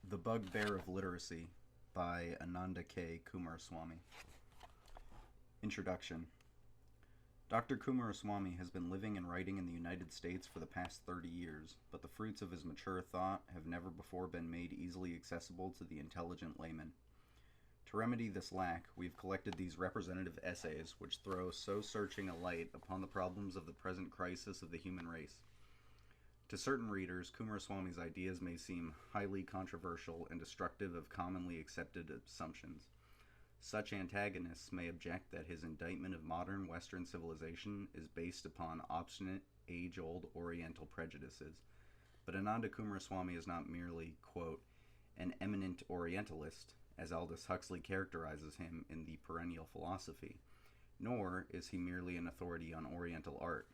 The Bugbear of Literacy by Ananda Coomaraswamy. Introduction. Dr. Coomaraswamy has been living and writing in the United States for the past 30 years, but the fruits of his mature thought have never before been made easily accessible to the intelligent layman. To remedy this lack, we have collected these representative essays which throw so searching a light upon the problems of the present crisis of the human race. To certain readers, Coomaraswamy's ideas may seem highly controversial and destructive of commonly accepted assumptions. Such antagonists may object that his indictment of modern Western civilization is based upon obstinate, age-old Oriental prejudices. But Ananda Coomaraswamy is not merely, quote, an eminent Orientalist, as Aldous Huxley characterizes him in The Perennial Philosophy, nor is he merely an authority on Oriental art.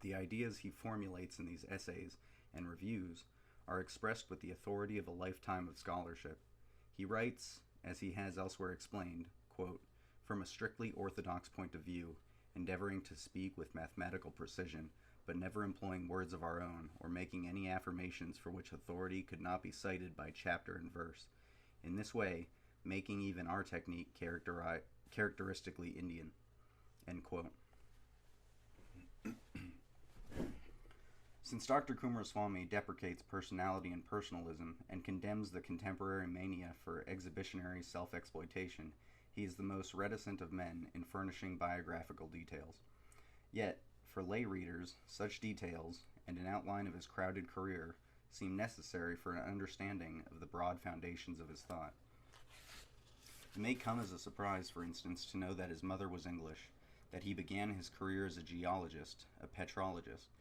The ideas he formulates in these essays and reviews are expressed with the authority of a lifetime of scholarship. He writes, as he has elsewhere explained, quote, from a strictly orthodox point of view, endeavoring to speak with mathematical precision, but never employing words of our own, or making any affirmations for which authority could not be cited by chapter and verse. In this way, making even our technique characteristically Indian, end quote. Since Dr. Coomaraswamy deprecates personality and personalism and condemns the contemporary mania for exhibitionary self-exploitation, he is the most reticent of men in furnishing biographical details. Yet, for lay readers, such details and an outline of his crowded career seem necessary for an understanding of the broad foundations of his thought. It may come as a surprise, for instance, to know that his mother was English, that he began his career as a geologist, a petrologist,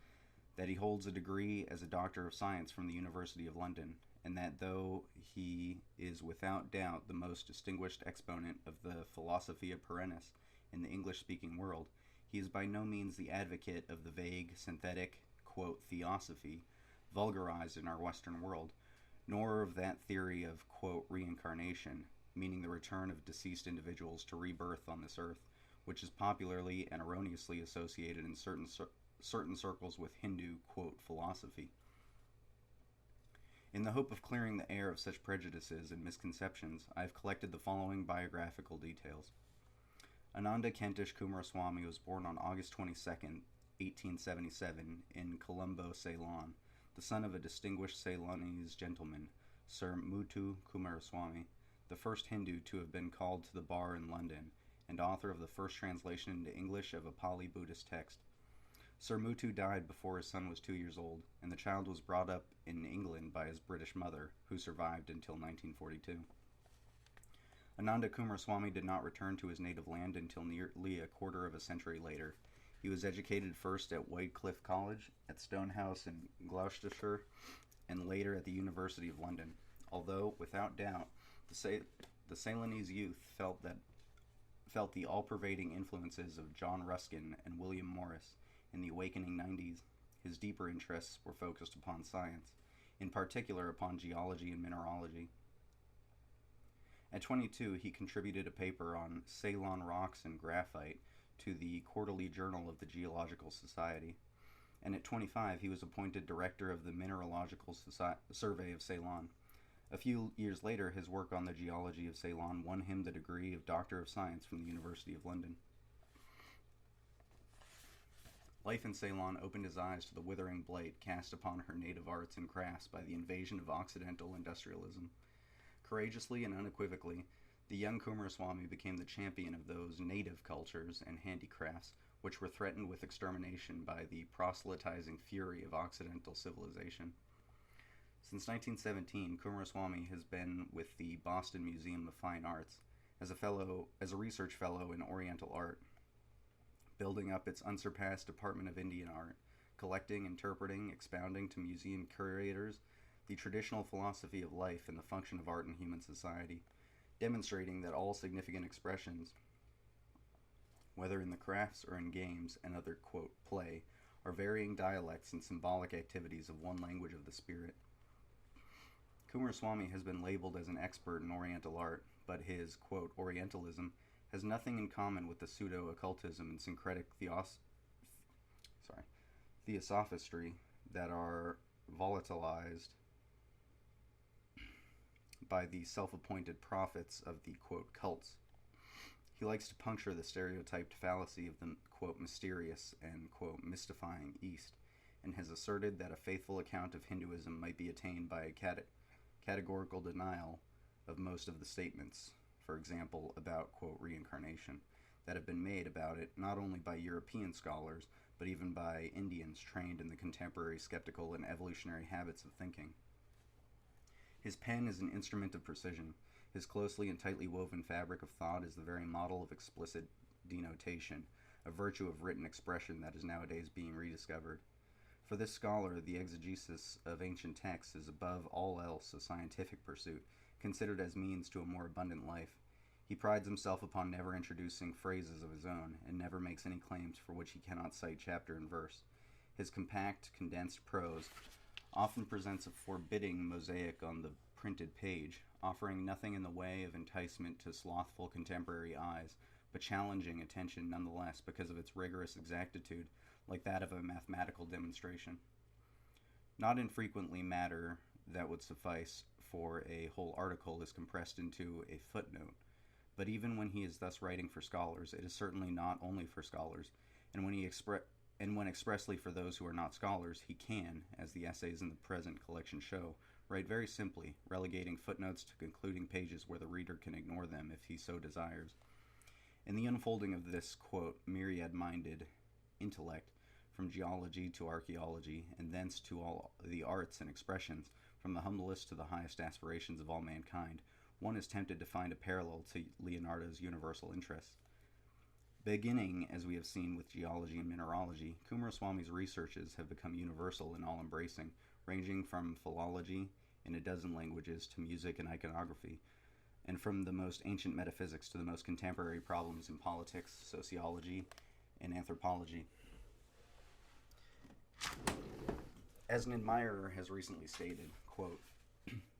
that he holds a degree as a Doctor of Science from the University of London, and that though he is without doubt the most distinguished exponent of the Philosophia Perennis in the English-speaking world, he is by no means the advocate of the vague, synthetic, quote, theosophy vulgarized in our Western world, nor of that theory of, quote, reincarnation, meaning the return of deceased individuals to rebirth on this earth, which is popularly and erroneously associated in certain circles with Hindu, quote, philosophy. In the hope of clearing the air of such prejudices and misconceptions, I have collected the following biographical details. Ananda Kentish Coomaraswamy was born on August 22, 1877, in Colombo, Ceylon, the son of a distinguished Ceylonese gentleman, Sir Muthu Coomaraswamy, the first Hindu to have been called to the bar in London, and author of the first translation into English of a Pali Buddhist text. Sir Muthu died before his son was 2 years old, and the child was brought up in England by his British mother, who survived until 1942. Ananda Coomaraswamy did not return to his native land until nearly a quarter of a century later. He was educated first at Whitecliff College, at Stonehouse in Gloucestershire, and later at the University of London, although, without doubt, the Ceylonese youth felt the all-pervading influences of John Ruskin and William Morris. In the awakening 90s, his deeper interests were focused upon science, in particular upon geology and mineralogy. At 22, he contributed a paper on Ceylon rocks and graphite to the Quarterly Journal of the Geological Society, and at 25, he was appointed director of the Mineralogical Survey of Ceylon. A few years later, his work on the geology of Ceylon won him the degree of Doctor of Science from the University of London. Life in Ceylon opened his eyes to the withering blight cast upon her native arts and crafts by the invasion of Occidental industrialism. Courageously and unequivocally, the young Coomaraswamy became the champion of those native cultures and handicrafts which were threatened with extermination by the proselytizing fury of Occidental civilization. Since 1917, Coomaraswamy has been with the Boston Museum of Fine Arts as a research fellow in Oriental art, building up its unsurpassed Department of Indian Art, collecting, interpreting, expounding to museum curators the traditional philosophy of life and the function of art in human society, demonstrating that all significant expressions, whether in the crafts or in games and other, quote, play, are varying dialects and symbolic activities of one language of the spirit. Coomaraswamy has been labeled as an expert in Oriental art, but his, quote, Orientalism has nothing in common with the pseudo-occultism and syncretic theosophistry that are volatilized by the self-appointed prophets of the, quote, cults. He likes to puncture the stereotyped fallacy of the, quote, mysterious and, quote, mystifying East, and has asserted that a faithful account of Hinduism might be attained by a categorical denial of most of the statements, for example, about, quote, reincarnation, that have been made about it not only by European scholars, but even by Indians trained in the contemporary skeptical and evolutionary habits of thinking. His pen is an instrument of precision. His closely and tightly woven fabric of thought is the very model of explicit denotation, a virtue of written expression that is nowadays being rediscovered. For this scholar, the exegesis of ancient texts is above all else a scientific pursuit, considered as means to a more abundant life. He prides himself upon never introducing phrases of his own, and never makes any claims for which he cannot cite chapter and verse. His compact, condensed prose often presents a forbidding mosaic on the printed page, offering nothing in the way of enticement to slothful contemporary eyes, but challenging attention nonetheless because of its rigorous exactitude, like that of a mathematical demonstration. Not infrequently, matter that would suffice for a whole article is compressed into a footnote. But even when he is thus writing for scholars, it is certainly not only for scholars, and when expressly for those who are not scholars, he can, as the essays in the present collection show, write very simply, relegating footnotes to concluding pages where the reader can ignore them if he so desires. In the unfolding of this, quote, myriad-minded intellect, from geology to archaeology, and thence to all the arts and expressions, from the humblest to the highest aspirations of all mankind, one is tempted to find a parallel to Leonardo's universal interests. Beginning, as we have seen, with geology and mineralogy, Coomaraswamy's researches have become universal and all-embracing, ranging from philology in a dozen languages to music and iconography, and from the most ancient metaphysics to the most contemporary problems in politics, sociology, and anthropology. As an admirer has recently stated, quote,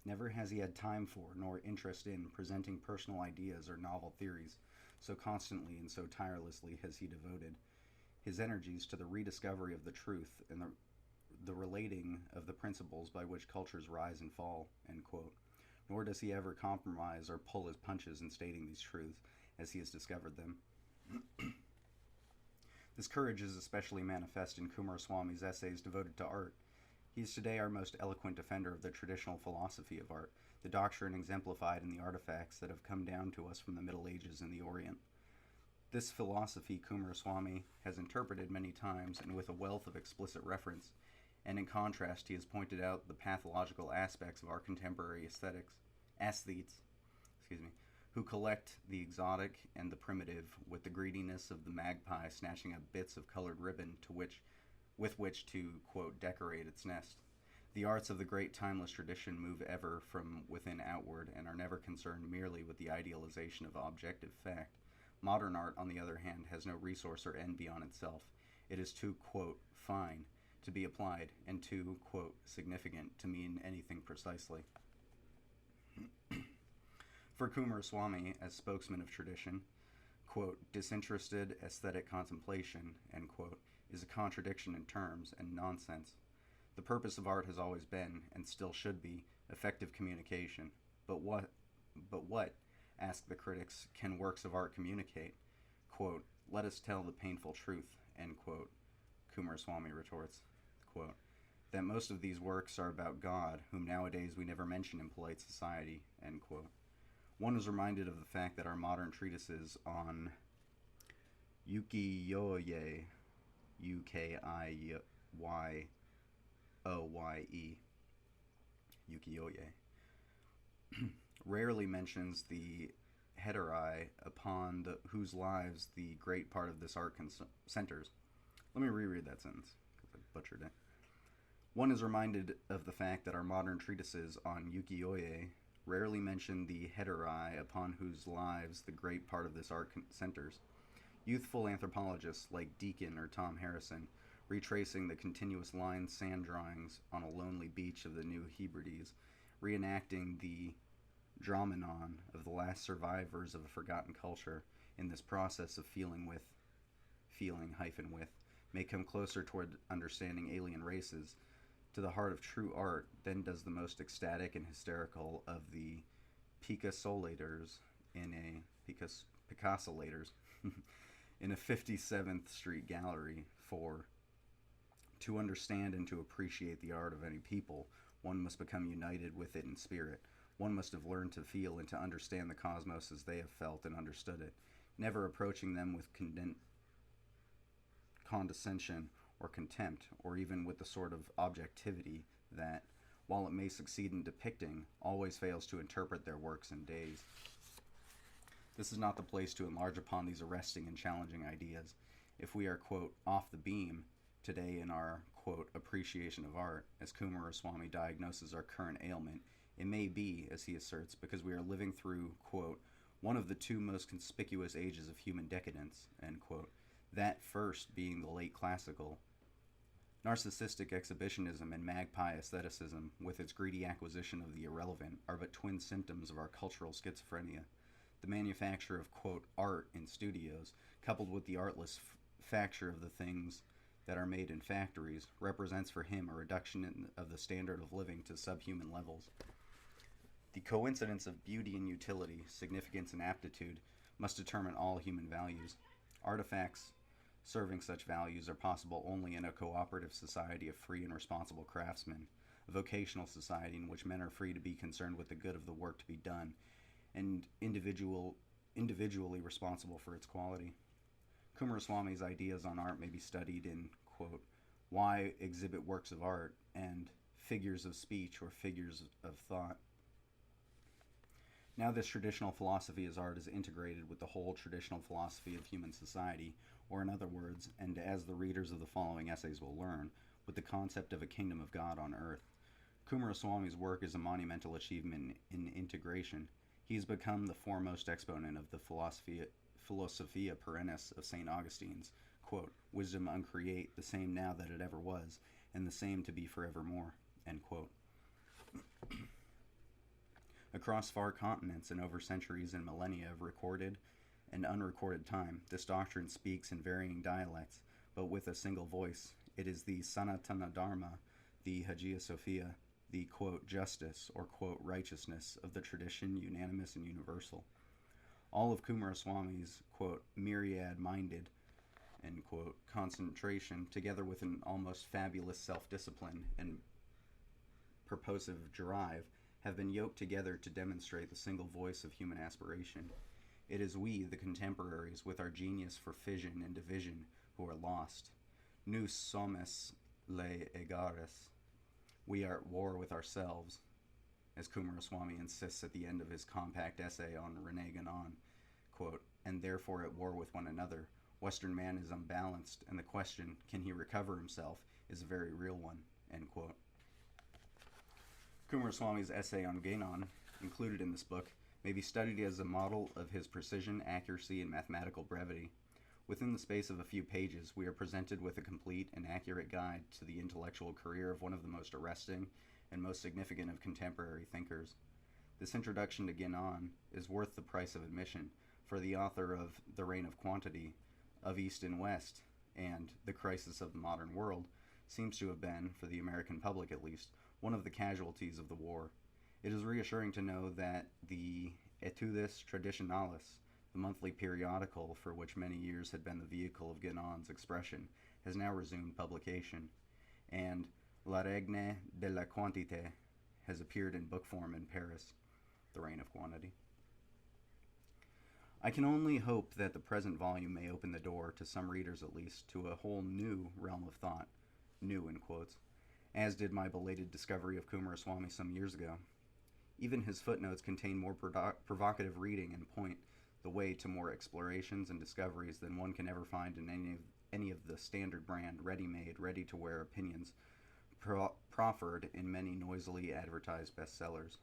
never has he had time for, nor interest in, presenting personal ideas or novel theories, so constantly and so tirelessly has he devoted his energies to the rediscovery of the truth and the relating of the principles by which cultures rise and fall, end quote. Nor does he ever compromise or pull his punches in stating these truths as he has discovered them. This courage is especially manifest in Coomaraswamy's essays devoted to art. He is today our most eloquent defender of the traditional philosophy of art, the doctrine exemplified in the artifacts that have come down to us from the Middle Ages and the Orient. This philosophy Coomaraswamy has interpreted many times and with a wealth of explicit reference, and in contrast he has pointed out the pathological aspects of our contemporary aesthetes, who collect the exotic and the primitive with the greediness of the magpie snatching up bits of colored ribbon with which to, quote, decorate its nest. The arts of the great timeless tradition move ever from within outward and are never concerned merely with the idealization of objective fact. Modern art, on the other hand, has no resource or end beyond itself. It is too, quote, fine to be applied and too, quote, significant to mean anything precisely. For Coomaraswamy, as spokesman of tradition, quote, disinterested aesthetic contemplation, end quote, is a contradiction in terms and nonsense. The purpose of art has always been, and still should be, effective communication. But what, ask the critics, can works of art communicate? Quote, let us tell the painful truth, end quote. Coomaraswamy retorts, quote, that most of these works are about God, whom nowadays we never mention in polite society, end quote. One is reminded of the fact that our modern treatises on ukiyo-e, U-K-I-Y-O-Y-E, ukiyo-e, rarely mentions the heteri upon whose lives the great part of this art centers. Let me reread that sentence, because I butchered it. One is reminded of the fact that our modern treatises on ukiyo-e rarely mention the heteri upon whose lives the great part of this art centers. Youthful anthropologists like Deacon or Tom Harrison, retracing the continuous line sand drawings on a lonely beach of the New Hebrides, reenacting the dramenon of the last survivors of a forgotten culture in this process of feeling with, may come closer toward understanding alien races to the heart of true art than does the most ecstatic and hysterical of the Picassolators in a Picassolators in a 57th Street gallery for to understand and to appreciate the art of any people, one must become united with it in spirit. One must have learned to feel and to understand the cosmos as they have felt and understood it, never approaching them with condescension or contempt, or even with the sort of objectivity that, while it may succeed in depicting, always fails to interpret their works and days. This is not the place to enlarge upon these arresting and challenging ideas. If we are, quote, off the beam today in our, quote, appreciation of art, as Coomaraswamy diagnoses our current ailment, it may be, as he asserts, because we are living through, quote, one of the two most conspicuous ages of human decadence, end quote, that first being the late classical. Narcissistic exhibitionism and magpie aestheticism, with its greedy acquisition of the irrelevant, are but twin symptoms of our cultural schizophrenia. The manufacture of, quote, art in studios, coupled with the artless facture of the things that are made in factories, represents for him a reduction of the standard of living to subhuman levels. The coincidence of beauty and utility, significance and aptitude, must determine all human values. Artifacts serving such values are possible only in a cooperative society of free and responsible craftsmen, a vocational society in which men are free to be concerned with the good of the work to be done, and individually responsible for its quality. Coomaraswamy's ideas on art may be studied in, quote, Why Exhibit Works of Art, and Figures of Speech or Figures of Thought. Now this traditional philosophy as art is integrated with the whole traditional philosophy of human society, or in other words, and as the readers of the following essays will learn, with the concept of a kingdom of God on earth. Coomaraswamy's work is a monumental achievement in integration. He has become the foremost exponent of the Philosophia Perennis of St. Augustine's, quote, wisdom uncreate, the same now that it ever was, and the same to be forevermore, end quote. Across far continents and over centuries and millennia of recorded and unrecorded time, this doctrine speaks in varying dialects, but with a single voice. It is the Sanatana Dharma, the Hagia Sophia, the, quote, justice or, quote, righteousness of the tradition, unanimous and universal. All of Coomaraswamy's, quote, myriad-minded, end quote, concentration, together with an almost fabulous self-discipline and purposive drive, have been yoked together to demonstrate the single voice of human aspiration. It is we, the contemporaries, with our genius for fission and division, who are lost. Nous sommes les égarés. We are at war with ourselves, as Coomaraswamy insists at the end of his compact essay on René Guénon, quote, and therefore at war with one another. Western man is unbalanced, and the question, can he recover himself, is a very real one, end quote. Coomaraswamy's essay on Guénon, included in this book, may be studied as a model of his precision, accuracy, and mathematical brevity. Within the space of a few pages, we are presented with a complete and accurate guide to the intellectual career of one of the most arresting and most significant of contemporary thinkers. This introduction to Guénon is worth the price of admission, for the author of The Reign of Quantity, of East and West, and The Crisis of the Modern World seems to have been, for the American public at least, one of the casualties of the war. It is reassuring to know that the Etudes Traditionales, the monthly periodical for which many years had been the vehicle of Guénon's expression, has now resumed publication, and La Règne de la Quantité has appeared in book form in Paris, The Reign of Quantity. I can only hope that the present volume may open the door, to some readers at least, to a whole new realm of thought, new in quotes, as did my belated discovery of Coomaraswamy some years ago. Even his footnotes contain more provocative reading and point the way to more explorations and discoveries than one can ever find in any of the standard brand, ready-made, ready-to-wear opinions proffered in many noisily advertised bestsellers.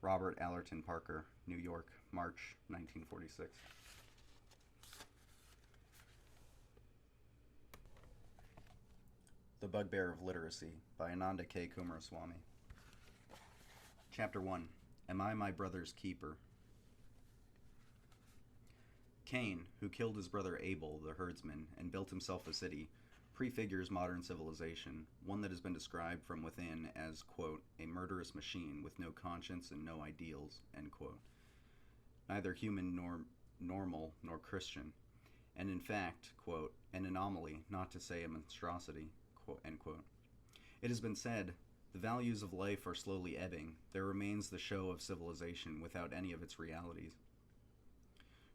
Robert Allerton Parker, New York, March 1946. The Bugbear of Literacy by Ananda Coomaraswamy. Chapter 1. Am I my brother's keeper? Cain, who killed his brother Abel, the herdsman, and built himself a city, prefigures modern civilization, one that has been described from within as, quote, a murderous machine with no conscience and no ideals, end quote. Neither human nor normal nor Christian, and in fact, quote, an anomaly, not to say a monstrosity, quote, end quote. It has been said, the values of life are slowly ebbing. There remains the show of civilization without any of its realities.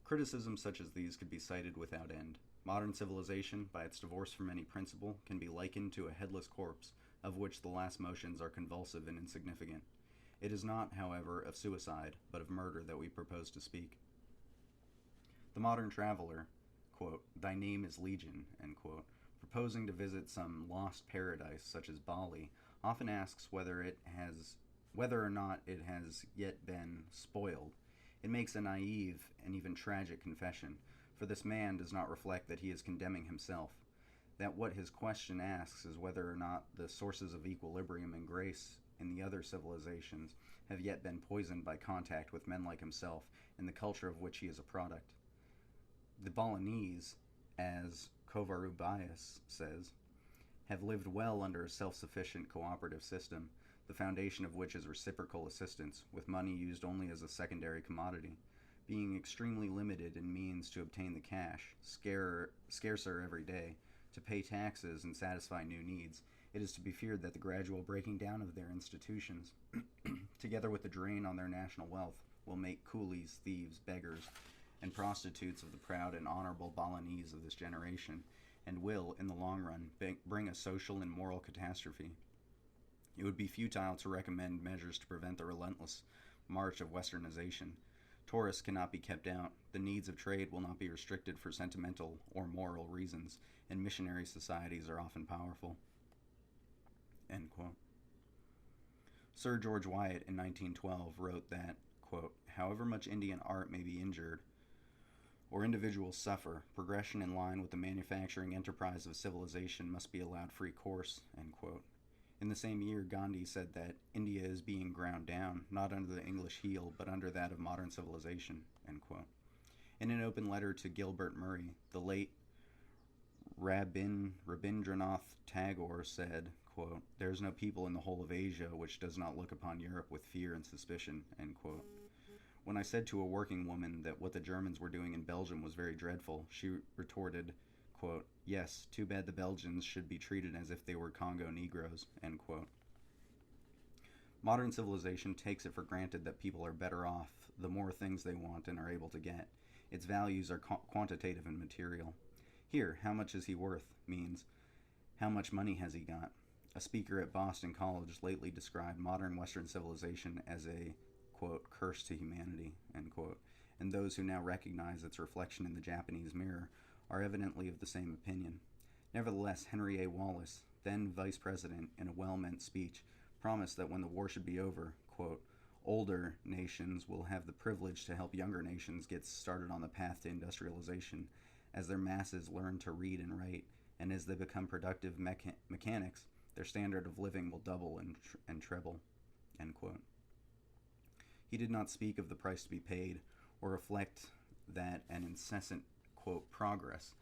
Criticisms such as these could be cited without end. Modern civilization, by its divorce from any principle, can be likened to a headless corpse, of which the last motions are convulsive and insignificant. It is not, however, of suicide, but of murder that we propose to speak. The modern traveler, quote, thy name is Legion, end quote, proposing to visit some lost paradise such as Bali, often asks whether or not it has yet been spoiled. It makes a naive and even tragic confession, for this man does not reflect that he is condemning himself, that what his question asks is whether or not the sources of equilibrium and grace in the other civilizations have yet been poisoned by contact with men like himself and the culture of which he is a product. The Balinese, as Covarrubias says, have lived well under a self-sufficient cooperative system, the foundation of which is reciprocal assistance, with money used only as a secondary commodity. Being extremely limited in means to obtain the cash, scarcer every day, to pay taxes and satisfy new needs, it is to be feared that the gradual breaking down of their institutions, together with the drain on their national wealth, will make coolies, thieves, beggars, and prostitutes of the proud and honorable Balinese of this generation, and will, in the long run, bring a social and moral catastrophe. It would be futile to recommend measures to prevent the relentless march of westernization. Tourists cannot be kept out, the needs of trade will not be restricted for sentimental or moral reasons, and missionary societies are often powerful. End quote. Sir George Wyatt in 1912 wrote that, quote, however much Indian art may be injured, or individuals suffer, progression in line with the manufacturing enterprise of civilization must be allowed free course, end quote. In the same year, Gandhi said that India is being ground down, not under the English heel, but under that of modern civilization, end quote. In an open letter to Gilbert Murray, the late Rabindranath Tagore said, quote, there is no people in the whole of Asia which does not look upon Europe with fear and suspicion, end quote. When I said to a working woman that what the Germans were doing in Belgium was very dreadful, she retorted, quote, yes, too bad the Belgians should be treated as if they were Congo Negroes, end quote. Modern civilization takes it for granted that people are better off the more things they want and are able to get. Its values are quantitative and material. Here, how much is he worth means, how much money has he got? A speaker at Boston College lately described modern Western civilization as a, quote, curse to humanity, end quote, and those who now recognize its reflection in the Japanese mirror are evidently of the same opinion. Nevertheless, Henry A. Wallace, then vice president, in a well-meant speech, promised that when the war should be over, quote, older nations will have the privilege to help younger nations get started on the path to industrialization, as their masses learn to read and write, and as they become productive mechanics, their standard of living will double and treble, end quote. He did not speak of the price to be paid, or reflect that an incessant, quote, progress,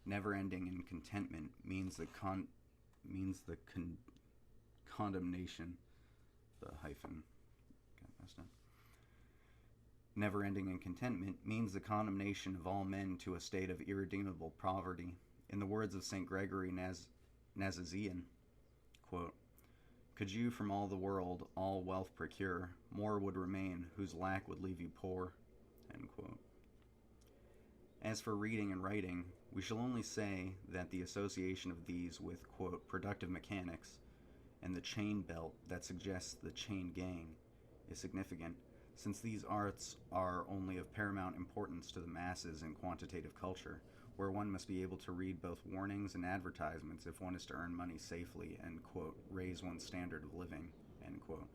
never-ending in contentment means the condemnation, the hyphen, got messed up. Never-ending in contentment means the condemnation of all men to a state of irredeemable poverty. In the words of St. Gregory Nazianzen, quote, could you from all the world all wealth procure, more would remain, whose lack would leave you poor, end quote. As for reading and writing, we shall only say that the association of these with, quote, productive mechanics and the chain belt that suggests the chain gang is significant, since these arts are only of paramount importance to the masses in quantitative culture, where one must be able to read both warnings and advertisements if one is to earn money safely and, quote, raise one's standard of living, end quote.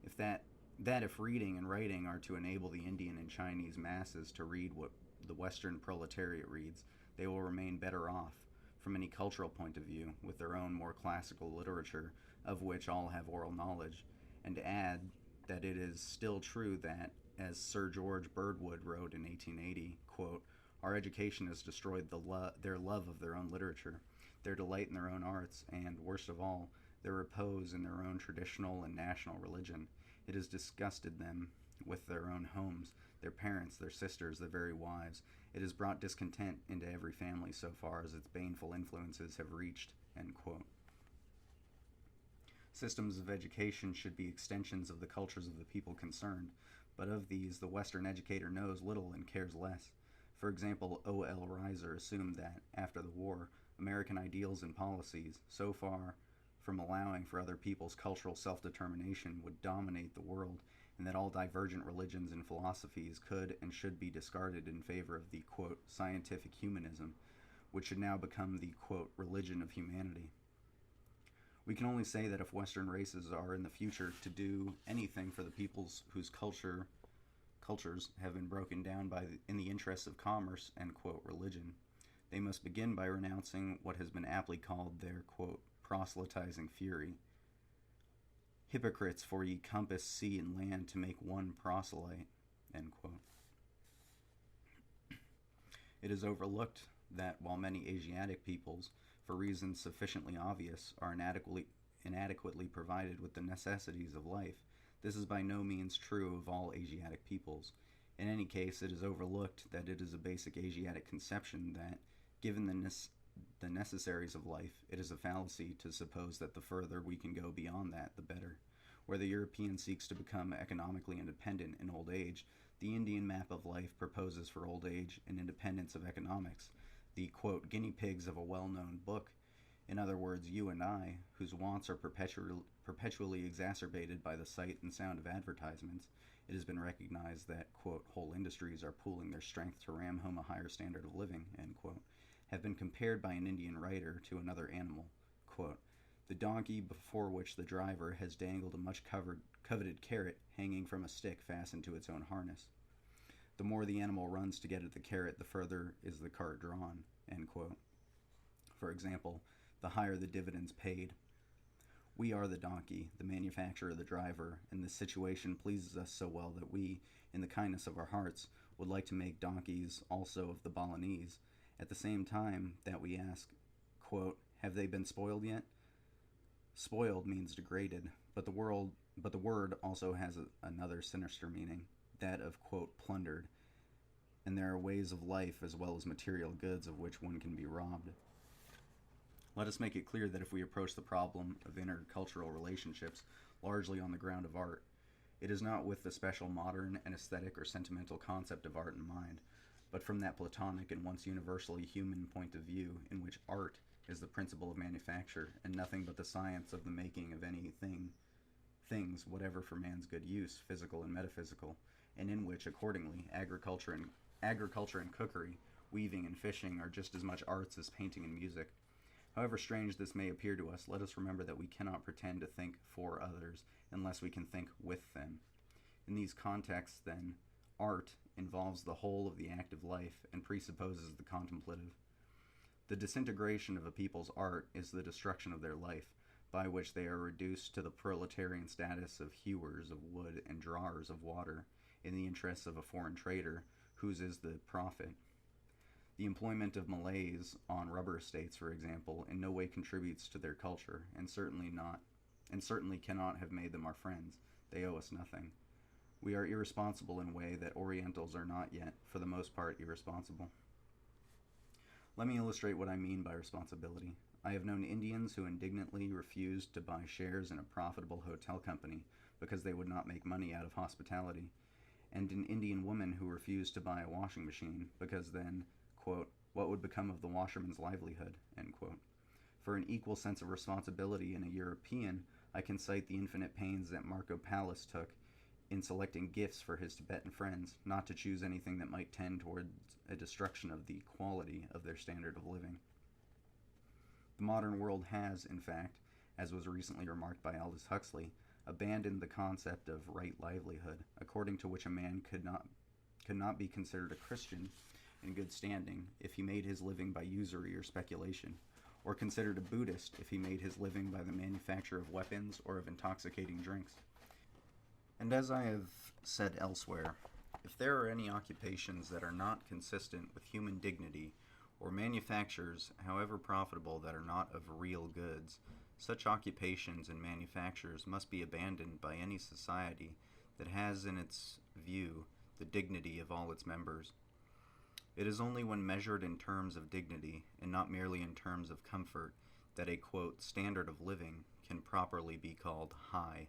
If reading and writing are to enable the Indian and Chinese masses to read what the Western proletariat reads, they will remain better off, from any cultural point of view, with their own more classical literature, of which all have oral knowledge, and to add that it is still true that, as Sir George Birdwood wrote in 1880, quote, our education has destroyed their love of their own literature. their delight in their own arts, and, worst of all, their repose in their own traditional and national religion. It has disgusted them with their own homes, their parents, their sisters, their very wives. It has brought discontent into every family so far as its baneful influences have reached." End quote. Systems of education should be extensions of the cultures of the people concerned, but of these the Western educator knows little and cares less. For example, O.L. Reiser assumed that, after the war, American ideals and policies, so far from allowing for other people's cultural self-determination, would dominate the world, and that all divergent religions and philosophies could and should be discarded in favor of the, quote, scientific humanism, which should now become the, quote, religion of humanity. We can only say that if Western races are in the future to do anything for the peoples whose cultures have been broken down in the interests of commerce and, quote, religion, they must begin by renouncing what has been aptly called their, quote, proselytizing fury. "Hypocrites, for ye compass sea and land to make one proselyte," end quote. It is overlooked that while many Asiatic peoples, for reasons sufficiently obvious, are inadequately provided with the necessities of life, this is by no means true of all Asiatic peoples. In any case, it is overlooked that it is a basic Asiatic conception that, given the necessaries of life, it is a fallacy to suppose that the further we can go beyond that, the better. Where the European seeks to become economically independent in old age, the Indian map of life proposes for old age an independence of economics, the, quote, guinea pigs of a well-known book. In other words, you and I, whose wants are perpetually exacerbated by the sight and sound of advertisements, it has been recognized that, quote, whole industries are pooling their strength to ram home a higher standard of living, end quote, have been compared by an Indian writer to another animal, quote, the donkey before which the driver has dangled a much coveted carrot hanging from a stick fastened to its own harness. The more the animal runs to get at the carrot, the further is the cart drawn, end quote. For example, the higher the dividends paid. We are the donkey, the manufacturer, the driver, and this situation pleases us so well that we, in the kindness of our hearts, would like to make donkeys also of the Balinese, at the same time that we ask, quote, have they been spoiled yet? Spoiled means degraded, but the word also has another sinister meaning, that of, quote, plundered, and there are ways of life as well as material goods of which one can be robbed. Let us make it clear that if we approach the problem of intercultural relationships largely on the ground of art, it is not with the special modern and aesthetic or sentimental concept of art in mind, but from that Platonic and once universally human point of view in which art is the principle of manufacture and nothing but the science of the making of things, whatever for man's good use, physical and metaphysical, and in which, accordingly, agriculture and cookery, weaving and fishing are just as much arts as painting and music. However strange this may appear to us, let us remember that we cannot pretend to think for others unless we can think with them. In these contexts, then, art involves the whole of the active life and presupposes the contemplative. The disintegration of a people's art is the destruction of their life, by which they are reduced to the proletarian status of hewers of wood and drawers of water, in the interests of a foreign trader, whose is the profit. The employment of Malays on rubber estates, for example, in no way contributes to their culture, and certainly cannot have made them our friends. They owe us nothing. We are irresponsible in a way that Orientals are not yet, for the most part, irresponsible. Let me illustrate what I mean by responsibility. I have known Indians who indignantly refused to buy shares in a profitable hotel company because they would not make money out of hospitality, and an Indian woman who refused to buy a washing machine because then, quote, what would become of the washerman's livelihood, end quote. For an equal sense of responsibility in a European, I can cite the infinite pains that Marco Pallas took in selecting gifts for his Tibetan friends, not to choose anything that might tend towards a destruction of the quality of their standard of living. The modern world has, in fact, as was recently remarked by Aldous Huxley, abandoned the concept of right livelihood, according to which a man could not be considered a Christian in good standing if he made his living by usury or speculation, or considered a Buddhist if he made his living by the manufacture of weapons or of intoxicating drinks. And as I have said elsewhere, if there are any occupations that are not consistent with human dignity or manufactures, however profitable, that are not of real goods, such occupations and manufactures must be abandoned by any society that has in its view the dignity of all its members. It is only when measured in terms of dignity, and not merely in terms of comfort, that a, quote, standard of living can properly be called high.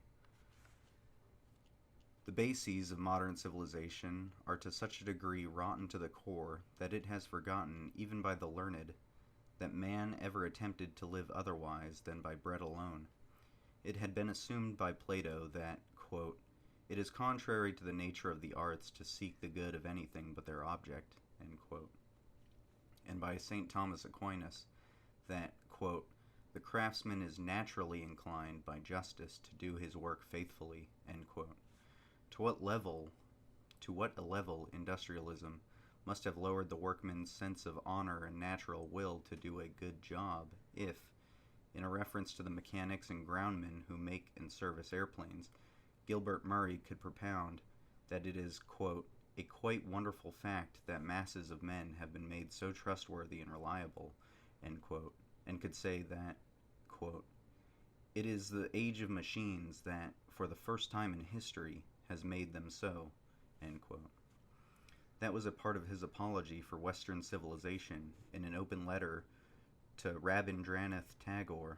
The bases of modern civilization are to such a degree rotten to the core that it has forgotten, even by the learned, that man ever attempted to live otherwise than by bread alone. It had been assumed by Plato that, quote, it is contrary to the nature of the arts to seek the good of anything but their object, end quote. And by St. Thomas Aquinas that, quote, the craftsman is naturally inclined by justice to do his work faithfully, end quote. To what a level industrialism must have lowered the workman's sense of honor and natural will to do a good job if, in a reference to the mechanics and groundmen who make and service airplanes, Gilbert Murray could propound that it is, quote, a quite wonderful fact that masses of men have been made so trustworthy and reliable, end quote, and could say that, quote, it is the age of machines that, for the first time in history, has made them so, end quote. That was a part of his apology for Western civilization in an open letter to Rabindranath Tagore.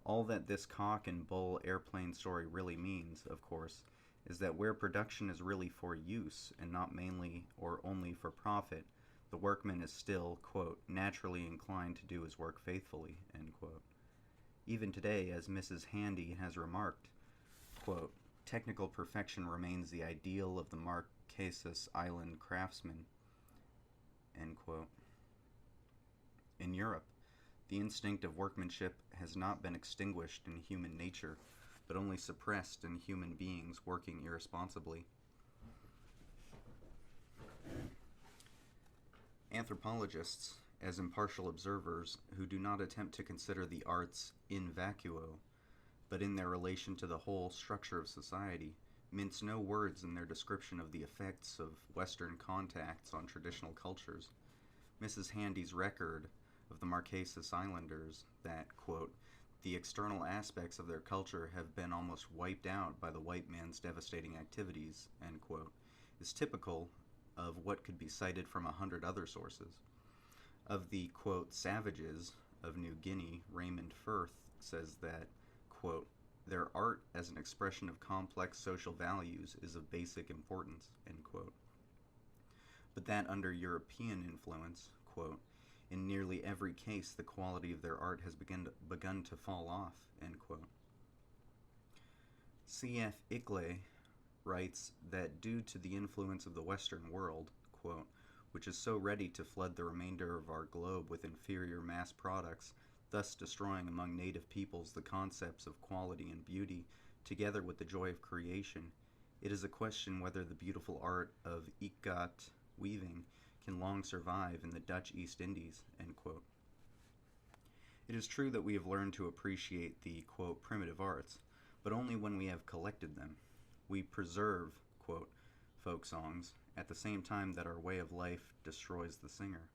All that this cock and bull airplane story really means, of course, is that where production is really for use and not mainly or only for profit, the workman is still, quote, naturally inclined to do his work faithfully, end quote. Even today, as Mrs. Handy has remarked, quote, technical perfection remains the ideal of the Marquesas Island craftsman, end quote. In Europe, the instinct of workmanship has not been extinguished in human nature, but only suppressed in human beings working irresponsibly. Anthropologists, as impartial observers who do not attempt to consider the arts in vacuo, but in their relation to the whole structure of society, mince no words in their description of the effects of Western contacts on traditional cultures. Mrs. Handy's record of the Marquesas Islanders that, quote, the external aspects of their culture have been almost wiped out by the white man's devastating activities, end quote, is typical of what could be cited from 100 other sources. Of the, quote, savages of New Guinea, Raymond Firth says that, quote, their art as an expression of complex social values is of basic importance, end quote. But that under European influence, quote, in nearly every case the quality of their art has begun to fall off, end quote. C.F. Ickley writes that due to the influence of the Western world, quote, which is so ready to flood the remainder of our globe with inferior mass products, thus destroying among native peoples the concepts of quality and beauty, together with the joy of creation, it is a question whether the beautiful art of ikat weaving can long survive in the Dutch East Indies, end quote. It is true that we have learned to appreciate the, quote, primitive arts, but only when we have collected them. We preserve, quote, folk songs, at the same time that our way of life destroys the singer.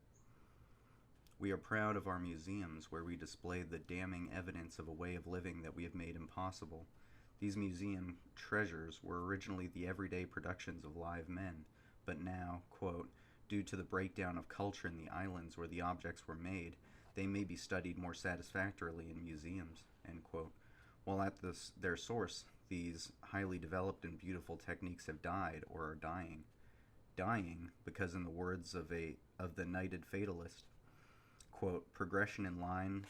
We are proud of our museums where we display the damning evidence of a way of living that we have made impossible. These museum treasures were originally the everyday productions of live men, but now, quote, due to the breakdown of culture in the islands where the objects were made, they may be studied more satisfactorily in museums, end quote. While at their source, these highly developed and beautiful techniques have died or are dying. Dying because, in the words of the knighted fatalist, quote, progression in line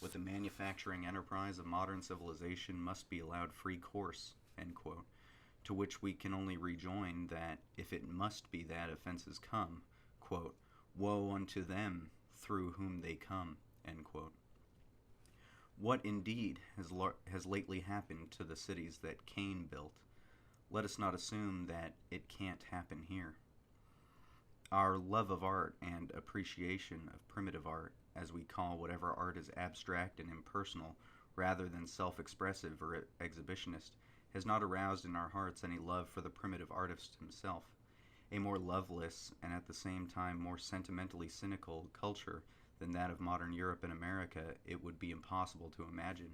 with the manufacturing enterprise of modern civilization must be allowed free course, end quote. To which we can only rejoin that if it must be that offenses come, quote, woe unto them through whom they come, end quote. What indeed has lately happened to the cities that Cain built? Let us not assume that it can't happen here. Our love of art and appreciation of primitive art, as we call whatever art is abstract and impersonal rather than self-expressive or exhibitionist, has not aroused in our hearts any love for the primitive artist himself. a more loveless and at the same time more sentimentally cynical culture than that of modern Europe and America, it would be impossible to imagine.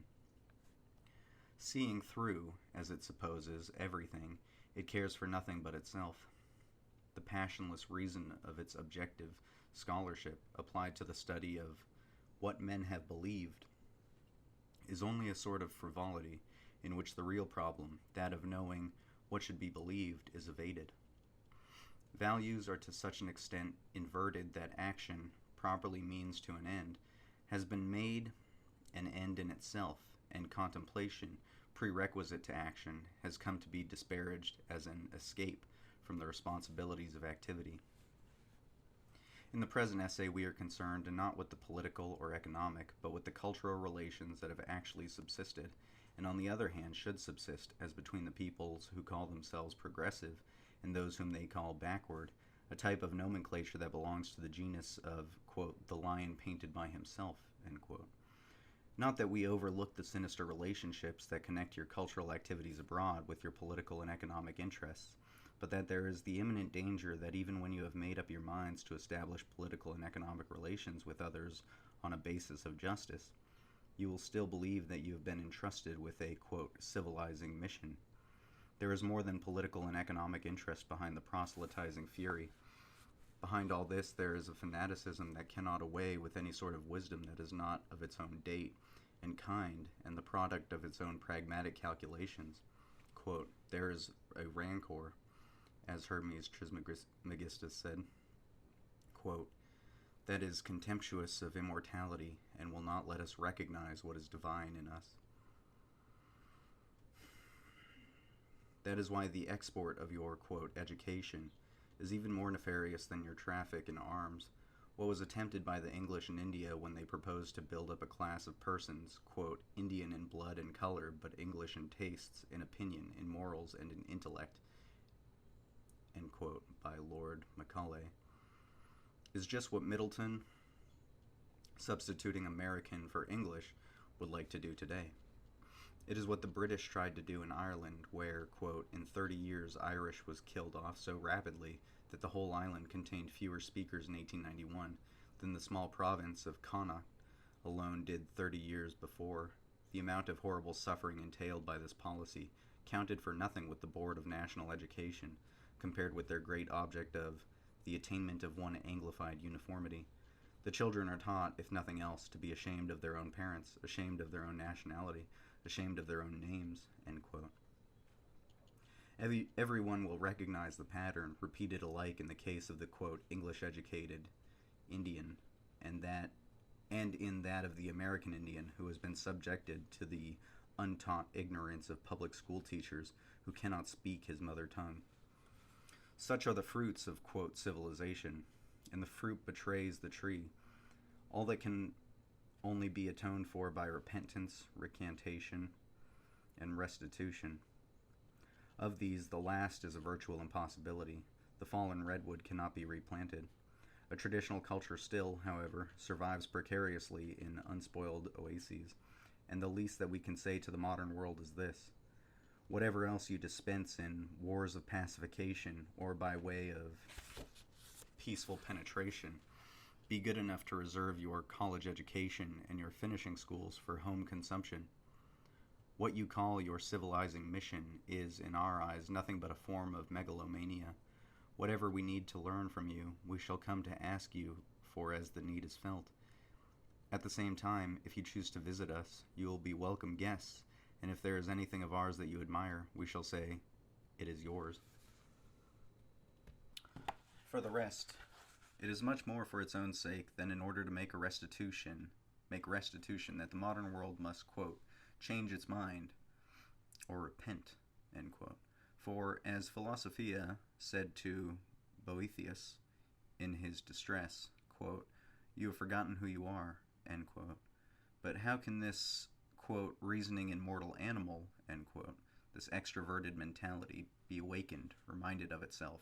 Seeing through, as it supposes, everything, it cares for nothing but itself. The passionless reason of its objective scholarship, applied to the study of what men have believed, is only a sort of frivolity in which the real problem, that of knowing what should be believed, is evaded. Values are to such an extent inverted that action, properly means to an end, has been made an end in itself, and contemplation, prerequisite to action, has come to be disparaged as an escape from the responsibilities of activity. In the present essay, we are concerned not with the political or economic, but with the cultural relations that have actually subsisted, and on the other hand should subsist, as between the peoples who call themselves progressive and those whom they call backward, a type of nomenclature that belongs to the genus of, quote, the lion painted by himself, end quote. Not that we overlook the sinister relationships that connect your cultural activities abroad with your political and economic interests, but that there is the imminent danger that even when you have made up your minds to establish political and economic relations with others on a basis of justice, you will still believe that you have been entrusted with a, quote, civilizing mission. There is more than political and economic interest behind the proselytizing fury. Behind all this, there is a fanaticism that cannot away with any sort of wisdom that is not of its own date and kind and the product of its own pragmatic calculations. Quote, there is a rancor, as Hermes Trismegistus said, quote, that is contemptuous of immortality and will not let us recognize what is divine in us. That is why the export of your, quote, education is even more nefarious than your traffic in arms. What was attempted by the English in India when they proposed to build up a class of persons, quote, Indian in blood and color, but English in tastes, in opinion, in morals, and in intellect, end quote, by Lord Macaulay, is just what Middleton, substituting American for English, would like to do today. It is what the British tried to do in Ireland, where, quote, in 30 years Irish was killed off so rapidly that the whole island contained fewer speakers in 1891 than the small province of Connaught alone did 30 years before. The amount of horrible suffering entailed by this policy counted for nothing with the Board of National Education, compared with their great object of the attainment of one Anglified uniformity. The children are taught, if nothing else, to be ashamed of their own parents, ashamed of their own nationality, ashamed of their own names, end quote. Everyone will recognize the pattern, repeated alike in the case of the, quote, English-educated Indian, and in that of the American Indian, who has been subjected to the untaught ignorance of public school teachers who cannot speak his mother tongue. Such are the fruits of, quote, civilization, and the fruit betrays the tree. All that can only be atoned for by repentance, recantation, and restitution. Of these, the last is a virtual impossibility. The fallen redwood cannot be replanted. A traditional culture still, however, survives precariously in unspoiled oases, and the least that we can say to the modern world is this: whatever else you dispense in wars of pacification or by way of peaceful penetration, be good enough to reserve your college education and your finishing schools for home consumption. What you call your civilizing mission is, in our eyes, nothing but a form of megalomania. Whatever we need to learn from you, we shall come to ask you for as the need is felt. At the same time, if you choose to visit us, you will be welcome guests, and if there is anything of ours that you admire, we shall say, it is yours. For the rest, it is much more for its own sake than in order to make restitution that the modern world must, quote, change its mind, or repent, end quote. For, as Philosophia said to Boethius in his distress, quote, you have forgotten who you are, end quote. But how can this, quote, reasoning immortal animal, end quote, this extroverted mentality, be awakened, reminded of itself,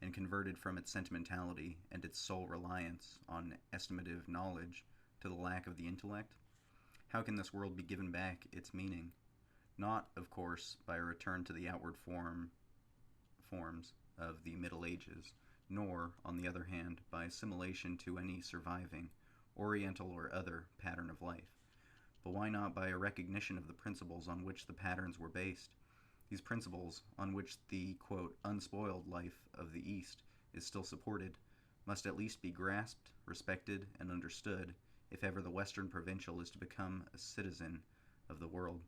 and converted from its sentimentality and its sole reliance on estimative knowledge to the lack of the intellect? How can this world be given back its meaning? Not, of course, by a return to the outward forms of the Middle Ages, nor, on the other hand, by assimilation to any surviving, Oriental or other, pattern of life. But why not by a recognition of the principles on which the patterns were based? These principles, on which the, quote, unspoiled life of the East is still supported, must at least be grasped, respected, and understood if ever the Western provincial is to become a citizen of the world.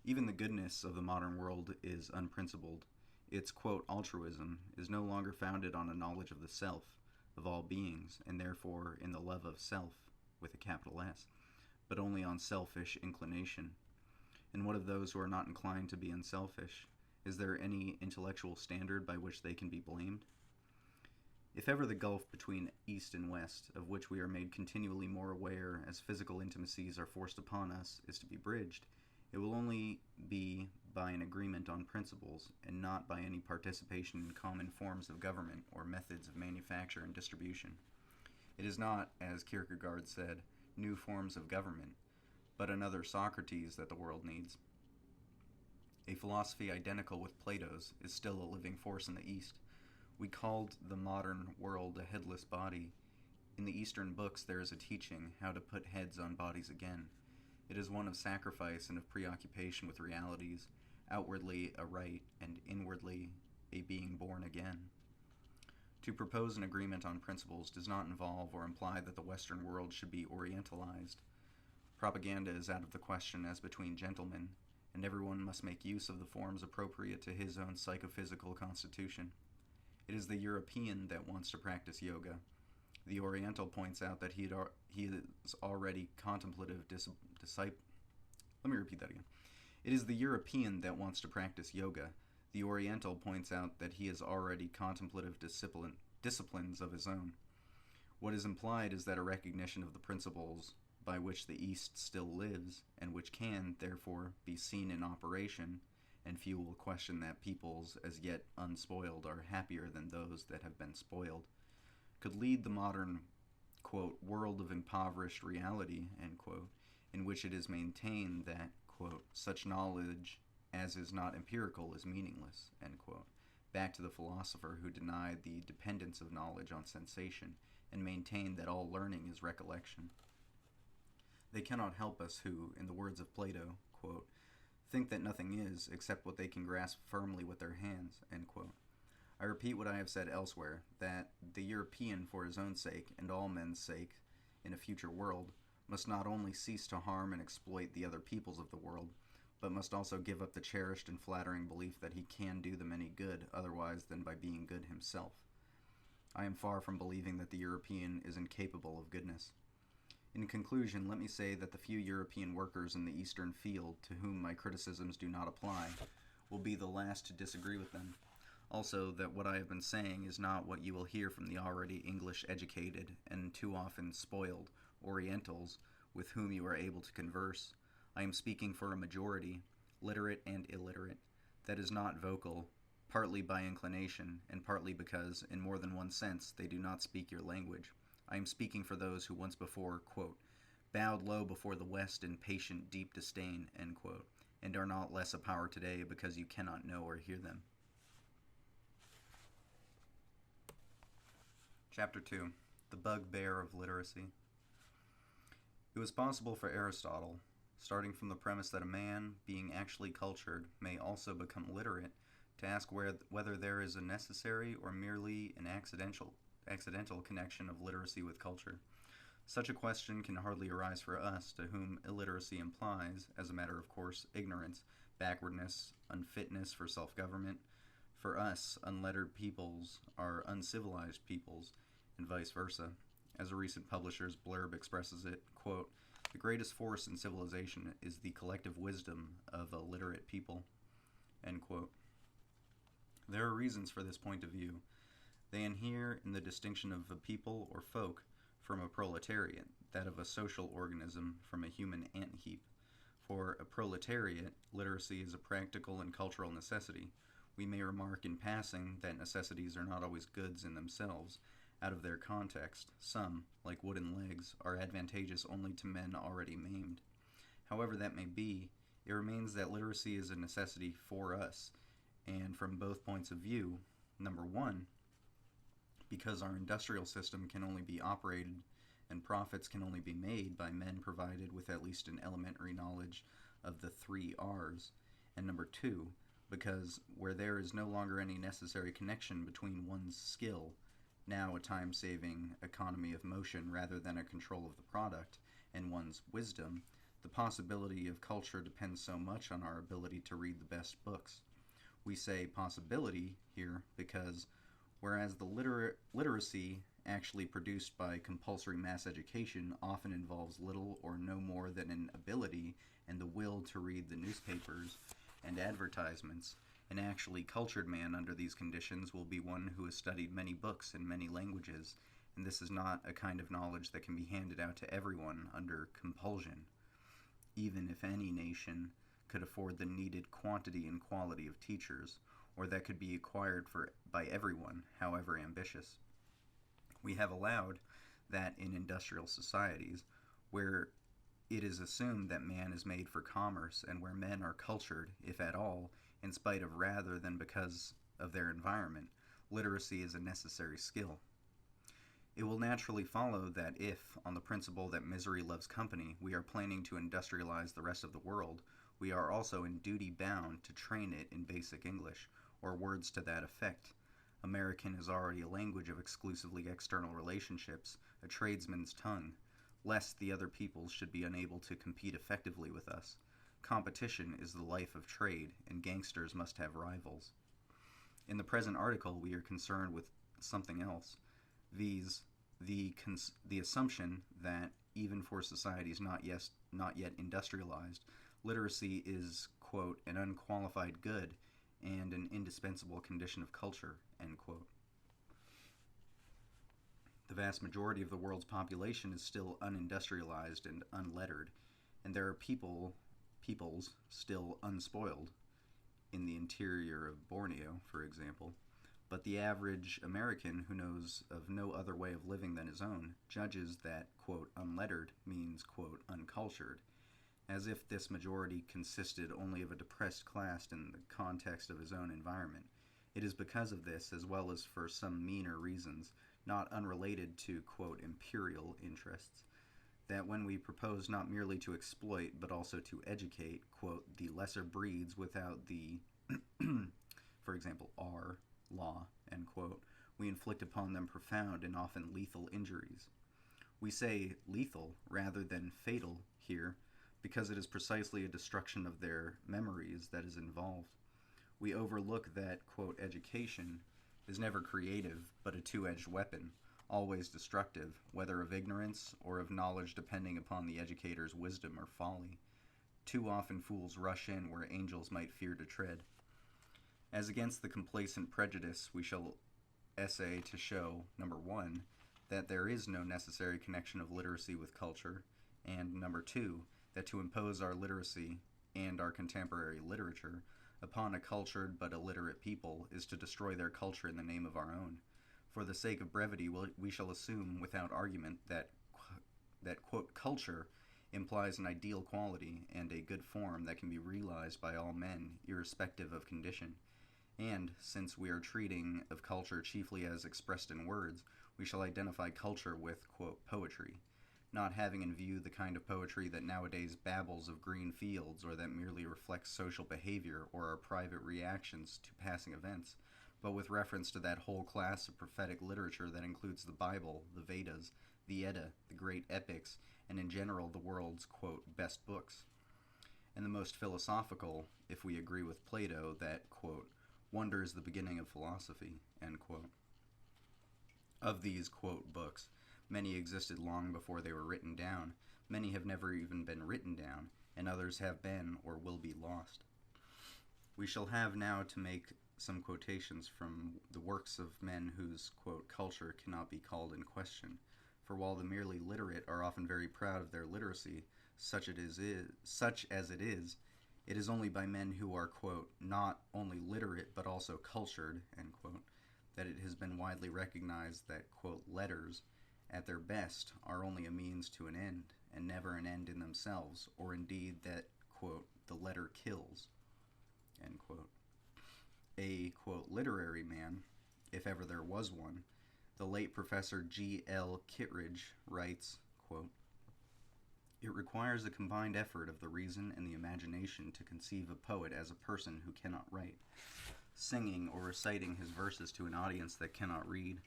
Even the goodness of the modern world is unprincipled. Its, quote, altruism is no longer founded on a knowledge of the self, of all beings, and therefore in the love of self, with a capital S, but only on selfish inclination. And what of those who are not inclined to be unselfish? Is there any intellectual standard by which they can be blamed? If ever the gulf between East and West, of which we are made continually more aware as physical intimacies are forced upon us, is to be bridged, it will only be by an agreement on principles, and not by any participation in common forms of government or methods of manufacture and distribution. It is not, as Kierkegaard said, new forms of government, but another Socrates that the world needs. A philosophy identical with Plato's is still a living force in the East. We called the modern world a headless body. In the Eastern books there is a teaching how to put heads on bodies again. It is one of sacrifice and of preoccupation with realities, outwardly a right and inwardly a being born again. To propose an agreement on principles does not involve or imply that the Western world should be orientalized. Propaganda is out of the question as between gentlemen, and everyone must make use of the forms appropriate to his own psychophysical constitution. It is the European that wants to practice yoga. The Oriental points out that he is already contemplative disciple. Let me repeat that again. It is the European that wants to practice yoga. The Oriental points out that he is already contemplative disciplines of his own. What is implied is that a recognition of the principles by which the East still lives, and which can, therefore, be seen in operation, and few will question that peoples as yet unspoiled are happier than those that have been spoiled, could lead the modern, quote, world of impoverished reality, end quote, in which it is maintained that, quote, such knowledge as is not empirical is meaningless, end quote, back to the philosopher who denied the dependence of knowledge on sensation and maintained that all learning is recollection. They cannot help us who, in the words of Plato, quote, think that nothing is except what they can grasp firmly with their hands, end quote. I repeat what I have said elsewhere, that the European for his own sake and all men's sake in a future world must not only cease to harm and exploit the other peoples of the world, but must also give up the cherished and flattering belief that he can do them any good otherwise than by being good himself. I am far from believing that the European is incapable of goodness. In conclusion, let me say that the few European workers in the Eastern field to whom my criticisms do not apply will be the last to disagree with them. Also, that what I have been saying is not what you will hear from the already English-educated and too often spoiled Orientals with whom you are able to converse. I am speaking for a majority, literate and illiterate, that is not vocal, partly by inclination, and partly because, in more than one sense, they do not speak your language. I am speaking for those who once before, quote, bowed low before the West in patient, deep disdain, end quote, and are not less a power today because you cannot know or hear them. Chapter 2. The Bugbear of Literacy. It was possible for Aristotle, starting from the premise that a man, being actually cultured, may also become literate, to ask whether there is a necessary or merely an accidental connection of literacy with culture. Such a question can hardly arise for us, to whom illiteracy implies, as a matter of course, ignorance, backwardness, unfitness for self-government. For us, unlettered peoples are uncivilized peoples, and vice versa. As a recent publisher's blurb expresses it, quote, the greatest force in civilization is the collective wisdom of a literate people, end quote. There are reasons for this point of view. They inhere in the distinction of a people or folk from a proletariat, that of a social organism from a human ant heap. For a proletariat, literacy is a practical and cultural necessity. We may remark in passing that necessities are not always goods in themselves. Out of their context, some, like wooden legs, are advantageous only to men already maimed. However that may be, it remains that literacy is a necessity for us, and from both points of view. Number one, because our industrial system can only be operated and profits can only be made by men provided with at least an elementary knowledge of the 3 R's. And number two, because where there is no longer any necessary connection between one's skill, now a time-saving economy of motion rather than a control of the product, and one's wisdom, the possibility of culture depends so much on our ability to read the best books. We say possibility here because whereas the literacy actually produced by compulsory mass education often involves little or no more than an ability and the will to read the newspapers and advertisements, an actually cultured man under these conditions will be one who has studied many books in many languages, and this is not a kind of knowledge that can be handed out to everyone under compulsion, even if any nation could afford the needed quantity and quality of teachers, or that could be acquired by everyone, however ambitious. We have allowed that in industrial societies, where it is assumed that man is made for commerce and where men are cultured, if at all, in spite of rather than because of their environment, literacy is a necessary skill. It will naturally follow that if, on the principle that misery loves company, we are planning to industrialize the rest of the world, we are also in duty bound to train it in basic English, or words to that effect. American is already a language of exclusively external relationships, a tradesman's tongue, lest the other peoples should be unable to compete effectively with us. Competition is the life of trade, and gangsters must have rivals. In the present article, we are concerned with something else, viz. the assumption that, even for societies not yet industrialized, literacy is, quote, an unqualified good and an indispensable condition of culture, end quote. The vast majority of the world's population is still unindustrialized and unlettered, and there are peoples still unspoiled, in the interior of Borneo, for example, but the average American who knows of no other way of living than his own judges that, quote, unlettered means, quote, uncultured, as if this majority consisted only of a depressed class in the context of his own environment. It is because of this, as well as for some meaner reasons, not unrelated to, quote, imperial interests, that when we propose not merely to exploit, but also to educate, quote, the lesser breeds without the, for example, R, law, end quote, we inflict upon them profound and often lethal injuries. We say lethal rather than fatal here, because it is precisely a destruction of their memories that is involved. We overlook that, quote, education is never creative, but a two-edged weapon, always destructive, whether of ignorance or of knowledge depending upon the educator's wisdom or folly. Too often fools rush in where angels might fear to tread. As against the complacent prejudice, we shall essay to show, number one, that there is no necessary connection of literacy with culture, and number two, that to impose our literacy and our contemporary literature upon a cultured but illiterate people is to destroy their culture in the name of our own. For the sake of brevity, we shall assume without argument that quote, culture implies an ideal quality and a good form that can be realized by all men, irrespective of condition. And, since we are treating of culture chiefly as expressed in words, we shall identify culture with, quote, poetry, not having in view the kind of poetry that nowadays babbles of green fields or that merely reflects social behavior or our private reactions to passing events, but with reference to that whole class of prophetic literature that includes the Bible, the Vedas, the Edda, the great epics, and in general the world's, quote, best books. And the most philosophical, if we agree with Plato that, quote, wonder is the beginning of philosophy, end quote. Of these, quote, books, many existed long before they were written down, many have never even been written down, and others have been or will be lost. We shall have now to make some quotations from the works of men whose, quote, culture cannot be called in question, for while the merely literate are often very proud of their literacy, such as it is only by men who are, quote, not only literate but also cultured, end quote, that it has been widely recognized that, quote, letters, at their best, are only a means to an end, and never an end in themselves, or indeed that, quote, the letter kills, end quote. A, quote, literary man, if ever there was one, the late Professor G.L. Kittredge writes, quote, "It requires a combined effort of the reason and the imagination to conceive a poet as a person who cannot write, singing or reciting his verses to an audience that cannot read.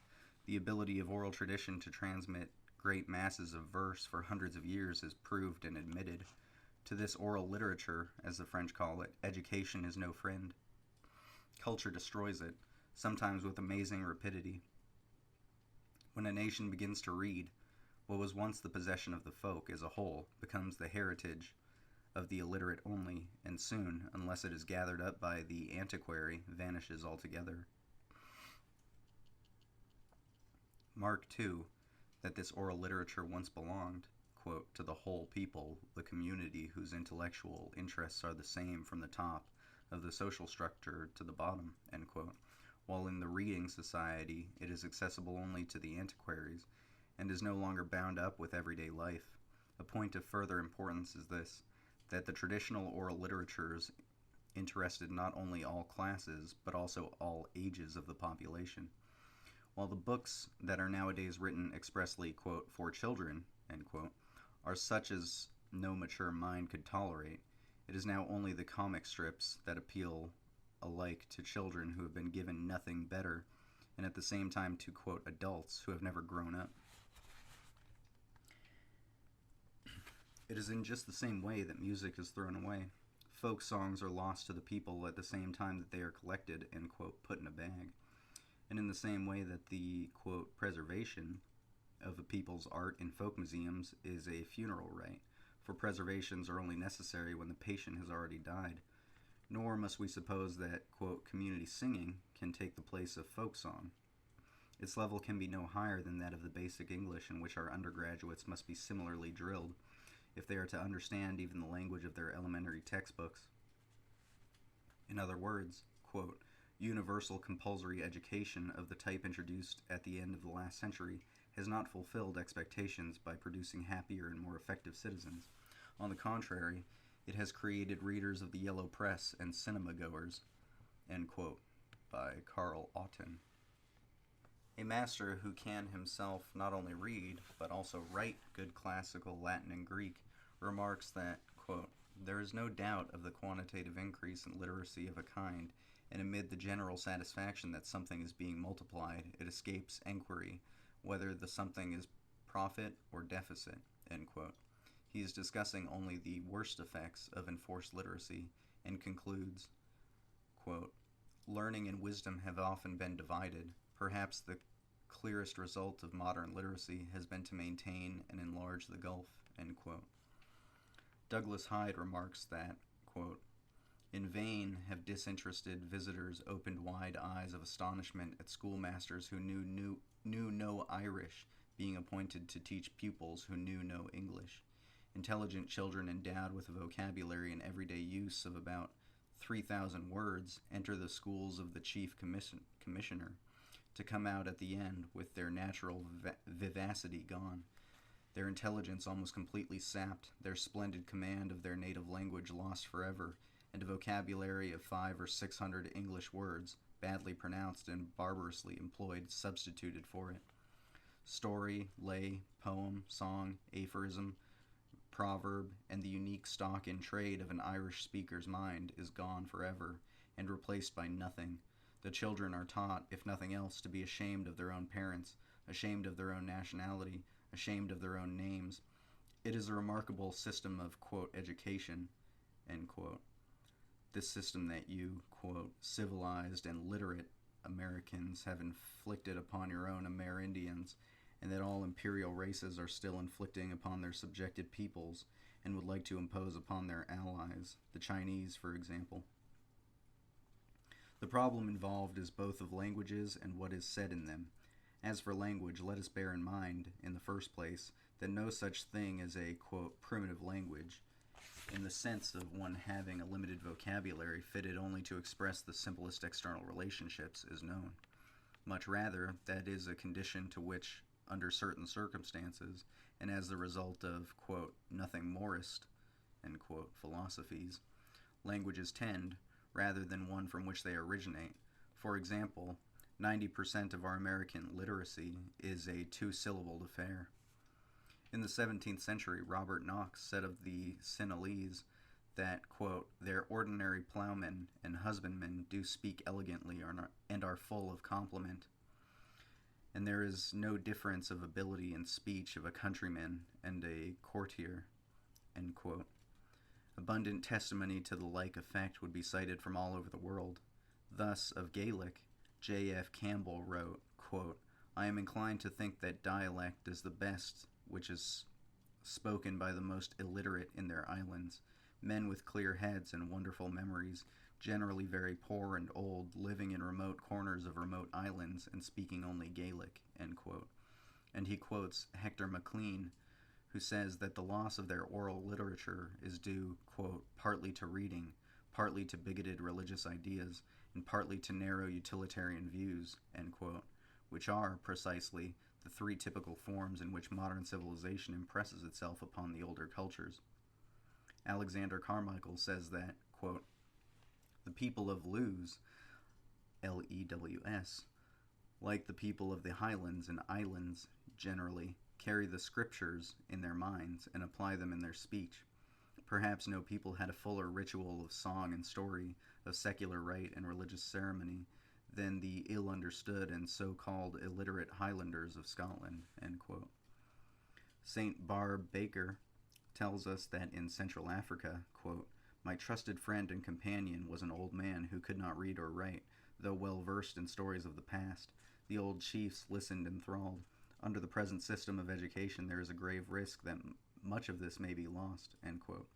The ability of oral tradition to transmit great masses of verse for hundreds of years is proved and admitted. To this oral literature, as the French call it, education is no friend. Culture destroys it, sometimes with amazing rapidity. When a nation begins to read, what was once the possession of the folk as a whole becomes the heritage of the illiterate only, and soon, unless it is gathered up by the antiquary, vanishes altogether. Mark, too, that this oral literature once belonged, quote, to the whole people, the community whose intellectual interests are the same from the top of the social structure to the bottom, end quote, while in the reading society it is accessible only to the antiquaries, and is no longer bound up with everyday life. A point of further importance is this, that the traditional oral literatures interested not only all classes, but also all ages of the population. While the books that are nowadays written expressly, quote, for children, end quote, are such as no mature mind could tolerate, it is now only the comic strips that appeal alike to children who have been given nothing better, and at the same time to, quote, adults who have never grown up. It is in just the same way that music is thrown away. Folk songs are lost to the people at the same time that they are collected and, quote, put in a bag. And in the same way that the, quote, preservation of a people's art in folk museums is a funeral rite, for preservations are only necessary when the patient has already died. Nor must we suppose that, quote, community singing can take the place of folk song. Its level can be no higher than that of the basic English in which our undergraduates must be similarly drilled, if they are to understand even the language of their elementary textbooks. In other words, quote, universal compulsory education of the type introduced at the end of the last century has not fulfilled expectations by producing happier and more effective citizens. On the contrary, it has created readers of the yellow press and cinema goers, end quote, by Carl Otten. A master who can himself not only read, but also write good classical Latin and Greek, remarks that, quote, there is no doubt of the quantitative increase in literacy of a kind, and amid the general satisfaction that something is being multiplied, it escapes enquiry whether the something is profit or deficit, end quote. He is discussing only the worst effects of enforced literacy, and concludes, quote, learning and wisdom have often been divided. Perhaps the clearest result of modern literacy has been to maintain and enlarge the gulf, end quote. Douglas Hyde remarks that, quote, in vain have disinterested visitors opened wide eyes of astonishment at schoolmasters who knew no Irish being appointed to teach pupils who knew no English. Intelligent children endowed with a vocabulary and everyday use of about 3,000 words enter the schools of the chief commissioner, to come out at the end with their natural vivacity gone, their intelligence almost completely sapped, their splendid command of their native language lost forever, and a vocabulary of 500 or 600 English words, badly pronounced and barbarously employed, substituted for it. Story, lay, poem, song, aphorism, proverb, and the unique stock in trade of an Irish speaker's mind is gone forever, and replaced by nothing. The children are taught, if nothing else, to be ashamed of their own parents, ashamed of their own nationality, ashamed of their own names. It is a remarkable system of, quote, education, end quote. This system that you, quote, civilized and literate Americans have inflicted upon your own Amerindians, and that all imperial races are still inflicting upon their subjected peoples, and would like to impose upon their allies, the Chinese, for example. The problem involved is both of languages and what is said in them. As for language, let us bear in mind, in the first place, that no such thing as a, quote, primitive language, in the sense of one having a limited vocabulary fitted only to express the simplest external relationships, is known. Much rather, that is a condition to which, under certain circumstances, and as the result of, quote, nothing morist, end quote, philosophies, languages tend, rather than one from which they originate. For example, 90% of our American literacy is a two-syllabled affair. In the 17th century, Robert Knox said of the Sinhalese that, quote, their ordinary ploughmen and husbandmen do speak elegantly and are full of compliment, and there is no difference of ability in speech of a countryman and a courtier, end quote. Abundant testimony to the like effect would be cited from all over the world. Thus, of Gaelic, J.F. Campbell wrote, quote, I am inclined to think that dialect is the best which is spoken by the most illiterate in their islands, men with clear heads and wonderful memories, generally very poor and old, living in remote corners of remote islands and speaking only Gaelic, end quote. And he quotes Hector McLean, who says that the loss of their oral literature is due, quote, partly to reading, partly to bigoted religious ideas, and partly to narrow utilitarian views, end quote, which are, precisely, the three typical forms in which modern civilization impresses itself upon the older cultures. Alexander Carmichael says that, quote, the people of Lews, Lews, like the people of the highlands and islands generally, carry the scriptures in their minds and apply them in their speech. Perhaps no people had a fuller ritual of song and story, of secular rite and religious ceremony, than the ill-understood and so-called illiterate Highlanders of Scotland, end quote. St. Barbe Baker tells us that in Central Africa, quote, my trusted friend and companion was an old man who could not read or write, though well versed in stories of the past. The old chiefs listened enthralled. Under the present system of education, there is a grave risk that much of this may be lost, end quote.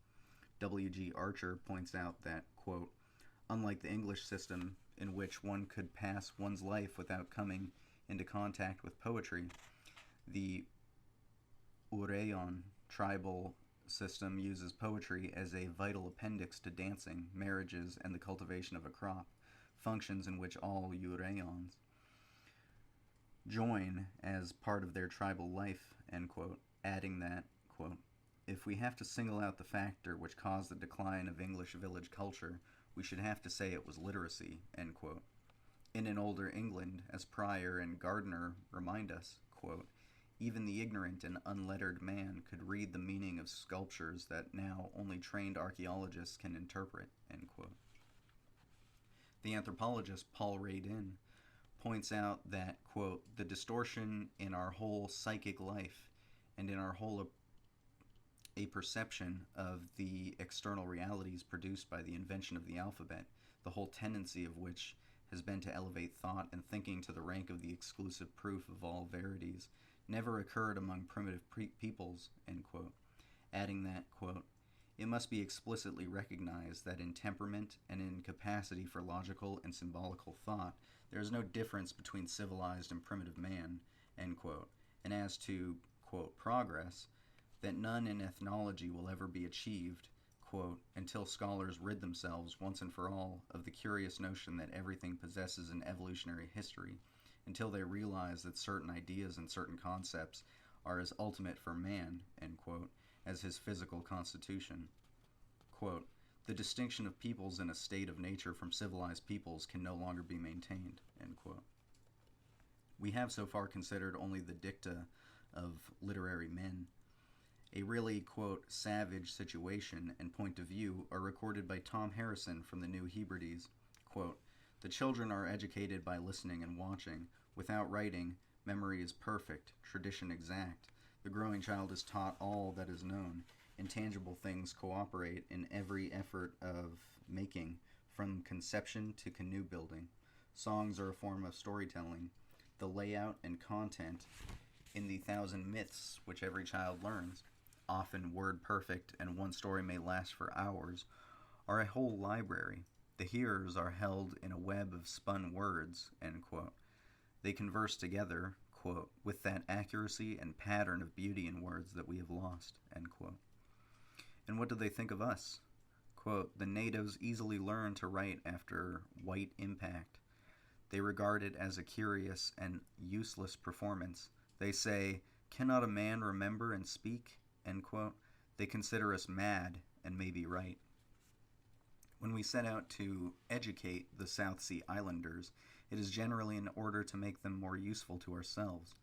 W.G. Archer points out that, quote, unlike the English system, in which one could pass one's life without coming into contact with poetry, the Urayon tribal system uses poetry as a vital appendix to dancing, marriages, and the cultivation of a crop, functions in which all Urayons join as part of their tribal life, end quote, adding that, quote, if we have to single out the factor which caused the decline of English village culture, we should have to say it was literacy, end quote. In an older England, as Prior and Gardiner remind us, quote, even the ignorant and unlettered man could read the meaning of sculptures that now only trained archaeologists can interpret, end quote. The anthropologist Paul Radin points out that, quote, the distortion in our whole psychic life and in our whole a perception of the external realities produced by the invention of the alphabet, the whole tendency of which has been to elevate thought and thinking to the rank of the exclusive proof of all verities, never occurred among primitive peoples, end quote, adding that, quote, it must be explicitly recognized that in temperament and in capacity for logical and symbolical thought, there is no difference between civilized and primitive man, end quote, and as to, quote, progress, that none in ethnology will ever be achieved, quote, until scholars rid themselves once and for all of the curious notion that everything possesses an evolutionary history, until they realize that certain ideas and certain concepts are as ultimate for man, end quote, as his physical constitution. Quote, the distinction of peoples in a state of nature from civilized peoples can no longer be maintained, end quote. We have so far considered only the dicta of literary men. A really, quote, savage situation and point of view are recorded by Tom Harrison from the New Hebrides. Quote, the children are educated by listening and watching. Without writing, memory is perfect, tradition exact. The growing child is taught all that is known. Intangible things cooperate in every effort of making, from conception to canoe building. Songs are a form of storytelling. The layout and content in the 1,000 myths which every child learns, often word perfect and one story may last for hours, are a whole library. The hearers are held in a web of spun words, end quote. They converse together, quote, with that accuracy and pattern of beauty in words that we have lost, end quote. And what do they think of us? Quote, the natives easily learn to write after white impact. They regard it as a curious and useless performance. They say, cannot a man remember and speak? End quote. They consider us mad and may be right. When we set out to educate the South Sea Islanders, it is generally in order to make them more useful to ourselves.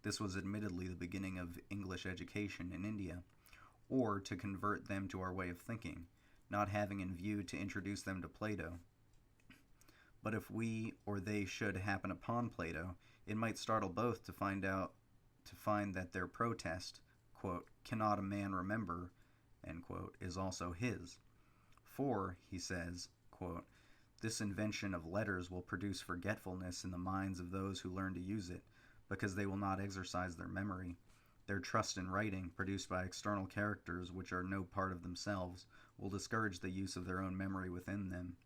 This was admittedly the beginning of English education in India, or to convert them to our way of thinking, not having in view to introduce them to Plato. But if we or they should happen upon Plato, it might startle both to find that their protest, quote, cannot a man remember, end quote, is also his. For, he says, quote, this invention of letters will produce forgetfulness in the minds of those who learn to use it, because they will not exercise their memory. Their trust in writing, produced by external characters which are no part of themselves, will discourage the use of their own memory within them.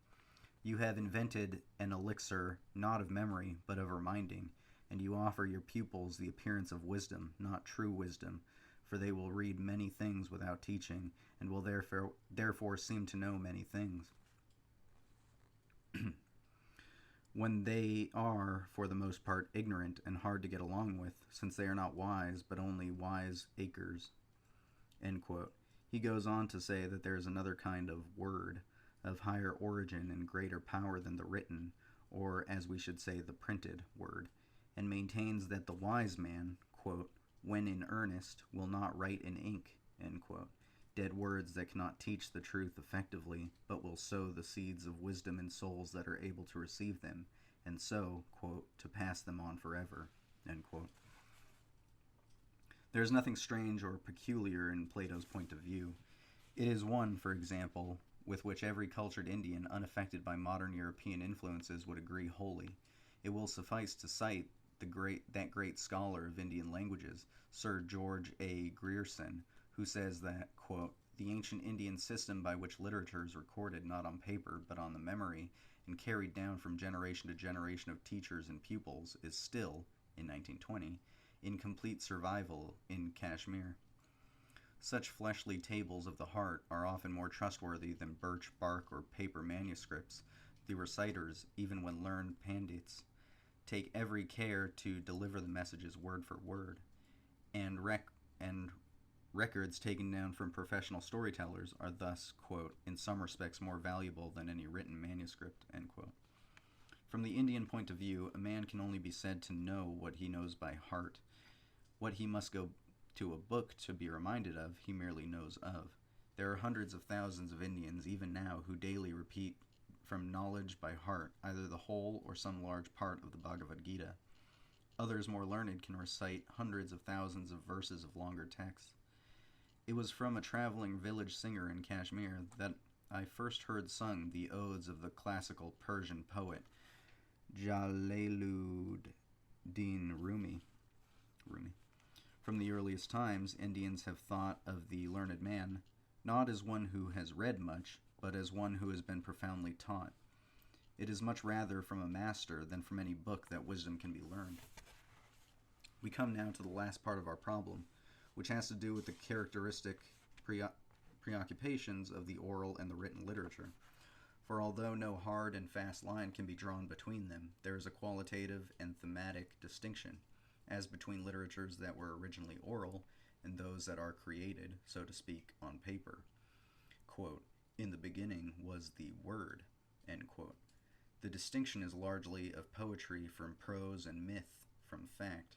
You have invented an elixir not of memory, but of reminding, and you offer your pupils the appearance of wisdom, not true wisdom, for they will read many things without teaching, and will therefore seem to know many things. When they are, for the most part, ignorant and hard to get along with, since they are not wise, but only wise acres. End quote. He goes on to say that there is another kind of word, of higher origin and greater power than the written, or as we should say, the printed word, and maintains that the wise man, quote, when in earnest, will not write in ink, end quote, dead words that cannot teach the truth effectively, but will sow the seeds of wisdom in souls that are able to receive them, and so, quote, to pass them on forever, end quote. There is nothing strange or peculiar in Plato's point of view. It is one, for example, with which every cultured Indian unaffected by modern European influences would agree wholly. It will suffice to cite that great scholar of Indian languages, Sir George A. Grierson, who says that, quote, the ancient Indian system by which literature is recorded not on paper but on the memory and carried down from generation to generation of teachers and pupils is still, in 1920, in complete survival in Kashmir. Such fleshly tables of the heart are often more trustworthy than birch bark or paper manuscripts. The reciters, even when learned pandits, take every care to deliver the messages word for word, and records taken down from professional storytellers are thus, quote, in some respects more valuable than any written manuscript, end quote. From the Indian point of view, a man can only be said to know what he knows by heart. What he must go to a book to be reminded of, he merely knows of. There are hundreds of thousands of Indians even now who daily repeat from knowledge by heart either the whole or some large part of the Bhagavad Gita. Others more learned can recite hundreds of thousands of verses of longer texts. It was from a traveling village singer in Kashmir that I first heard sung the odes of the classical Persian poet Jalaluddin Rumi. From the earliest times, Indians have thought of the learned man not as one who has read much, but as one who has been profoundly taught. It is much rather from a master than from any book that wisdom can be learned. We come now to the last part of our problem, which has to do with the characteristic preoccupations of the oral and the written literature. For although no hard and fast line can be drawn between them, there is a qualitative and thematic distinction, as between literatures that were originally oral and those that are created, so to speak, on paper. Quote, in the beginning was the word, end quote. The distinction is largely of poetry from prose and myth from fact.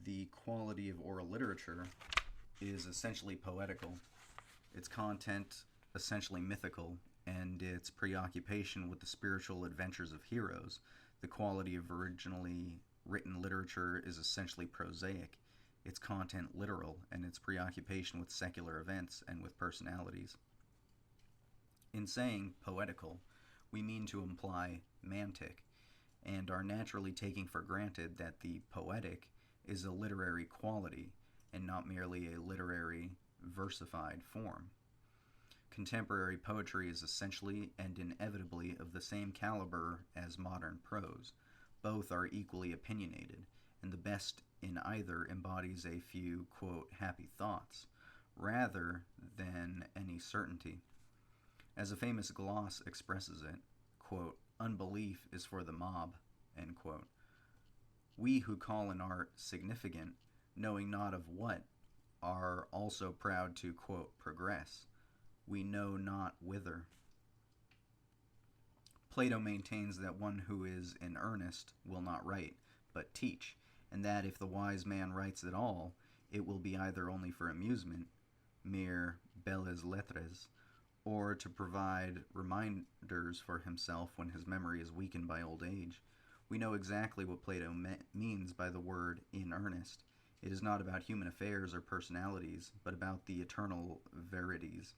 The quality of oral literature is essentially poetical, its content essentially mythical, and its preoccupation with the spiritual adventures of heroes. The quality of originally written literature is essentially prosaic, its content literal, and its preoccupation with secular events and with personalities. In saying poetical, we mean to imply mantic, and are naturally taking for granted that the poetic is a literary quality and not merely a literary versified form. Contemporary poetry is essentially and inevitably of the same caliber as modern prose. Both are equally opinionated, and the best in either embodies a few, quote, happy thoughts, rather than any certainty. As a famous gloss expresses it, quote, unbelief is for the mob, end quote. We who call an art significant, knowing not of what, are also proud to, quote, progress. we know not whither. Plato maintains that one who is in earnest will not write, but teach, and that if the wise man writes at all, it will be either only for amusement, mere belles lettres, or to provide reminders for himself when his memory is weakened by old age. We know exactly what Plato means by the word in earnest. It is not about human affairs or personalities, but about the eternal verities,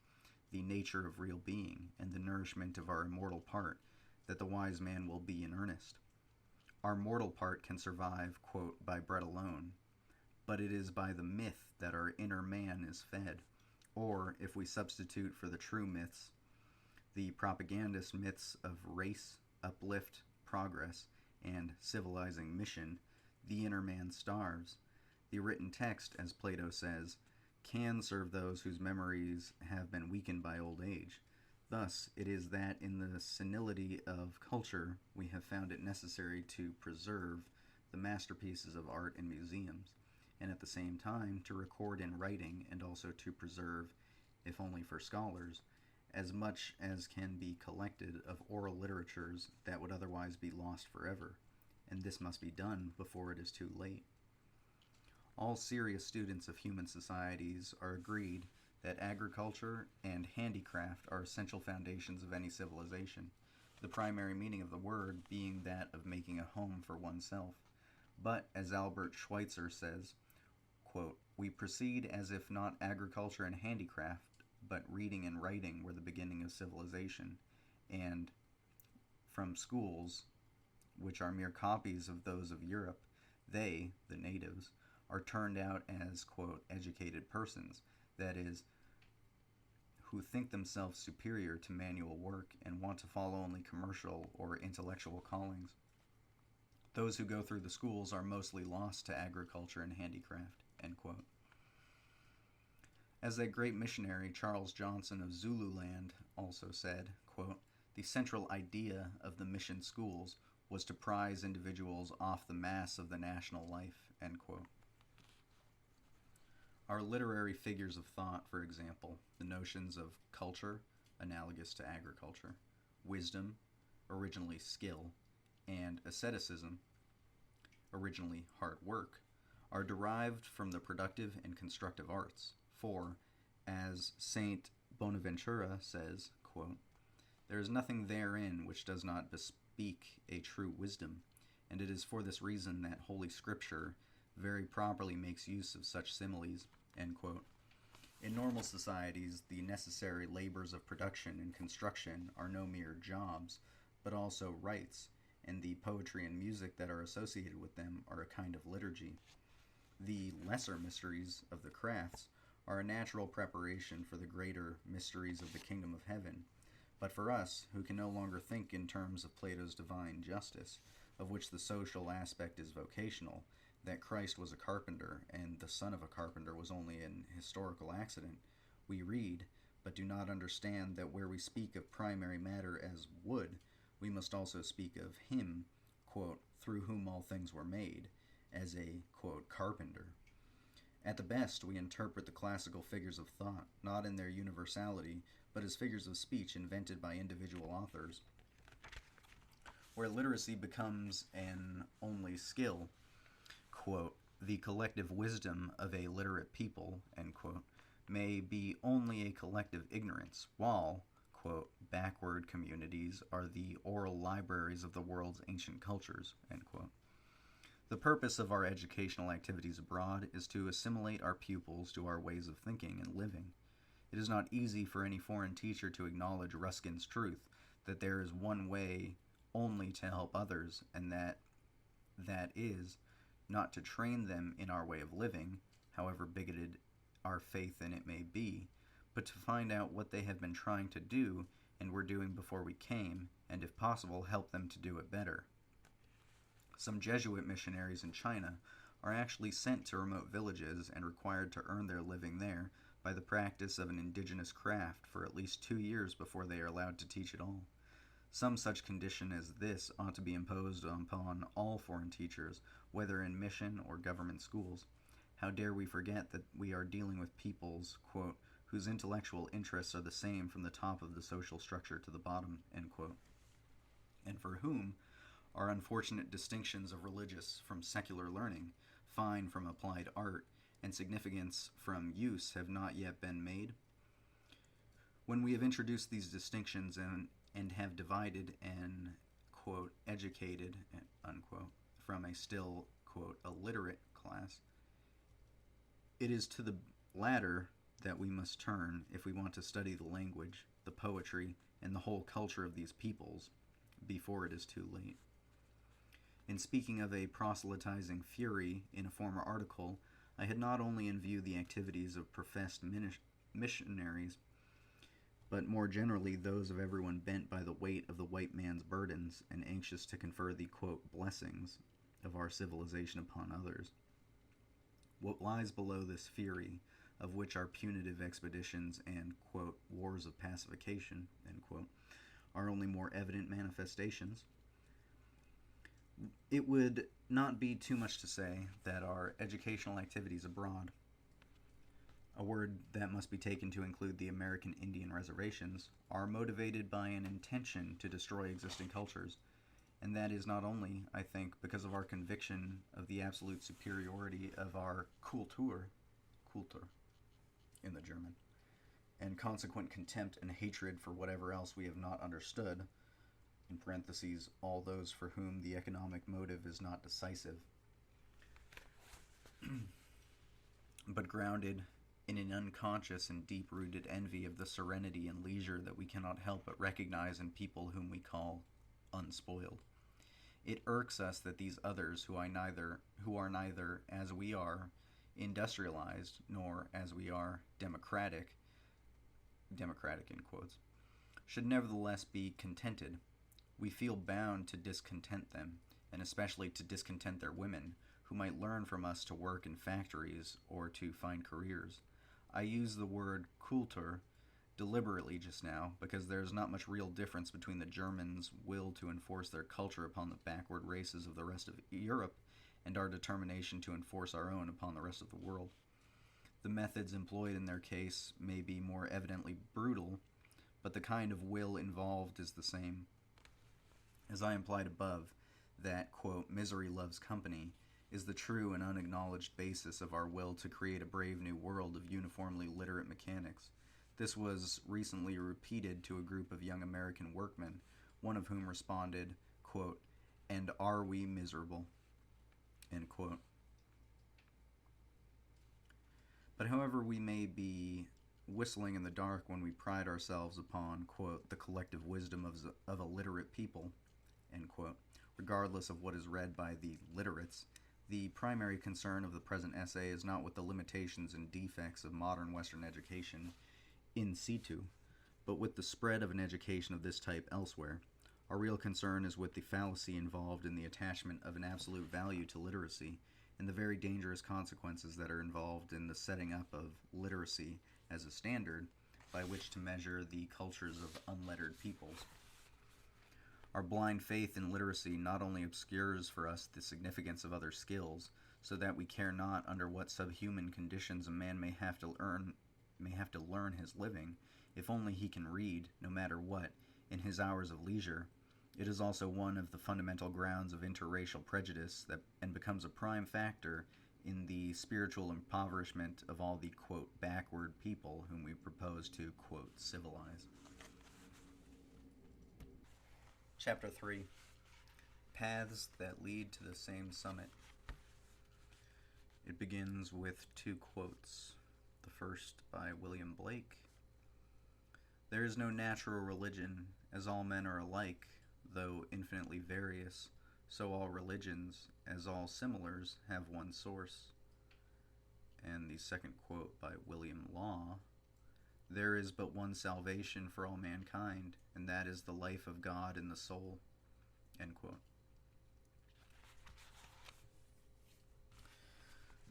the nature of real being, and the nourishment of our immortal part, that the wise man will be in earnest. Our mortal part can survive, quote, by bread alone, but it is by the myth that our inner man is fed. Or, if we substitute for the true myths, the propagandist myths of race, uplift, progress, and civilizing mission, the inner man starves. The written text, as Plato says, can serve those whose memories have been weakened by old age. Thus, it is that in the senility of culture we have found it necessary to preserve the masterpieces of art in museums, and at the same time to record in writing and also to preserve, if only for scholars, as much as can be collected of oral literatures that would otherwise be lost forever, and this must be done before it is too late. All serious students of human societies are agreed that agriculture and handicraft are essential foundations of any civilization, the primary meaning of the word being that of making a home for oneself. But, as Albert Schweitzer says, quote, we proceed as if not agriculture and handicraft, but reading and writing were the beginning of civilization, and from schools, which are mere copies of those of Europe, they, the natives, are turned out as, quote, educated persons, that is, who think themselves superior to manual work and want to follow only commercial or intellectual callings. Those who go through the schools are mostly lost to agriculture and handicraft, end quote. As that great missionary Charles Johnson of Zululand also said, quote, the central idea of the mission schools was to prize individuals off the mass of the national life, end quote. Our literary figures of thought, for example, the notions of culture, analogous to agriculture, wisdom, originally skill, and asceticism, originally hard work, are derived from the productive and constructive arts. For, as Saint Bonaventura says, quote, there is nothing therein which does not bespeak a true wisdom, and it is for this reason that Holy Scripture very properly makes use of such similes, end quote. In normal societies, the necessary labors of production and construction are no mere jobs, but also rites, and the poetry and music that are associated with them are a kind of liturgy. The lesser mysteries of the crafts are a natural preparation for the greater mysteries of the kingdom of heaven. But for us, who can no longer think in terms of Plato's divine justice, of which the social aspect is vocational, that Christ was a carpenter and the son of a carpenter was only an historical accident, we read, but do not understand that where we speak of primary matter as wood, we must also speak of him, quote, through whom all things were made, as a, quote, carpenter. At the best, we interpret the classical figures of thought, not in their universality, but as figures of speech invented by individual authors. Where literacy becomes an only skill, quote, the collective wisdom of a literate people, end quote, may be only a collective ignorance, while, quote, backward communities are the oral libraries of the world's ancient cultures, end quote. The purpose of our educational activities abroad is to assimilate our pupils to our ways of thinking and living. It is not easy for any foreign teacher to acknowledge Ruskin's truth, that there is one way only to help others, and that is not to train them in our way of living, however bigoted our faith in it may be, but to find out what they have been trying to do and were doing before we came, and if possible, help them to do it better. Some Jesuit missionaries in China are actually sent to remote villages and required to earn their living there by the practice of an indigenous craft for at least 2 years before they are allowed to teach at all. Some such condition as this ought to be imposed upon all foreign teachers, whether in mission or government schools. How dare we forget that we are dealing with peoples, quote, whose intellectual interests are the same from the top of the social structure to the bottom, end quote, and for whom our unfortunate distinctions of religious from secular learning, fine from applied art, and significance from use have not yet been made? When we have introduced these distinctions and have divided and, quote, educated, unquote, from a still, quote, illiterate class, it is to the latter that we must turn if we want to study the language, the poetry, and the whole culture of these peoples before it is too late. In speaking of a proselytizing fury in a former article, I had not only in view the activities of professed missionaries, but more generally those of everyone bent by the weight of the white man's burdens and anxious to confer the, quote, blessings of our civilization upon others. What lies below this fury, of which our punitive expeditions and, quote, wars of pacification, end quote, are only more evident manifestations? It would not be too much to say that our educational activities abroad, a word that must be taken to include the American Indian reservations, are motivated by an intention to destroy existing cultures, and that is not only, I think, because of our conviction of the absolute superiority of our Kultur in the German, and consequent contempt and hatred for whatever else we have not understood, in parentheses, all those for whom the economic motive is not decisive, but grounded in an unconscious and deep-rooted envy of the serenity and leisure that we cannot help but recognize in people whom we call unspoiled. It irks us that these others who are neither, as we are, industrialized, nor, as we are, democratic in quotes, should nevertheless be contented. We feel bound to discontent them, and especially to discontent their women, who might learn from us to work in factories or to find careers. I use the word Kultur deliberately just now because there is not much real difference between the Germans' will to enforce their culture upon the backward races of the rest of Europe and our determination to enforce our own upon the rest of the world. The methods employed in their case may be more evidently brutal, but the kind of will involved is the same. As I implied above, that, quote, misery loves company, is the true and unacknowledged basis of our will to create a brave new world of uniformly literate mechanics. This was recently repeated to a group of young American workmen, one of whom responded, quote, and are we miserable, end quote. But however we may be whistling in the dark when we pride ourselves upon, quote, the collective wisdom of a literate people, end quote, regardless of what is read by the literates, the primary concern of the present essay is not with the limitations and defects of modern Western education in situ, but with the spread of an education of this type elsewhere. Our real concern is with the fallacy involved in the attachment of an absolute value to literacy, and the very dangerous consequences that are involved in the setting up of literacy as a standard by which to measure the cultures of unlettered peoples. Our blind faith in literacy not only obscures for us the significance of other skills, so that we care not under what subhuman conditions a man may have to learn his living, if only he can read, no matter what, in his hours of leisure. It is also one of the fundamental grounds of interracial prejudice and becomes a prime factor in the spiritual impoverishment of all the, quote, backward people whom we propose to, quote, civilize. Chapter 3. Paths that lead to the same summit. It begins with two quotes. The first by William Blake. There is no natural religion, as all men are alike, though infinitely various, so all religions, as all similars, have one source. And the second quote by William Law. There is but one salvation for all mankind, and that is the life of God in the soul. End quote.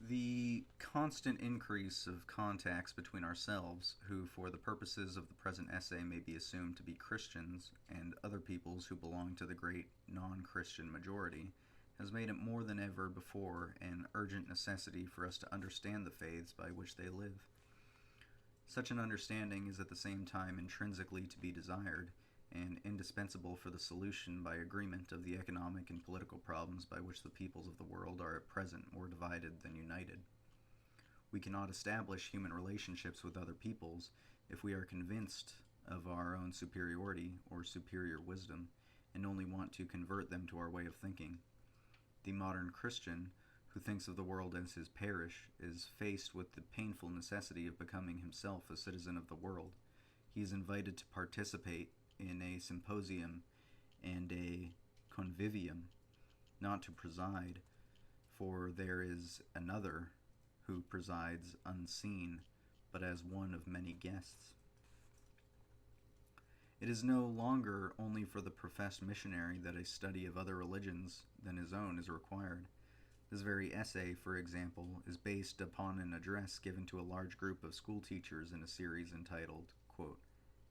The constant increase of contacts between ourselves, who for the purposes of the present essay may be assumed to be Christians, and other peoples who belong to the great non-Christian majority, has made it more than ever before an urgent necessity for us to understand the faiths by which they live. Such an understanding is at the same time intrinsically to be desired, and indispensable for the solution by agreement of the economic and political problems by which the peoples of the world are at present more divided than united. We cannot establish human relationships with other peoples if we are convinced of our own superiority or superior wisdom, and only want to convert them to our way of thinking. The modern Christian, who thinks of the world as his parish, is faced with the painful necessity of becoming himself a citizen of the world. He is invited to participate in a symposium and a convivium, not to preside, for there is another who presides unseen, but as one of many guests. It is no longer only for the professed missionary that a study of other religions than his own is required. This very essay, for example, is based upon an address given to a large group of school teachers in a series entitled, quote,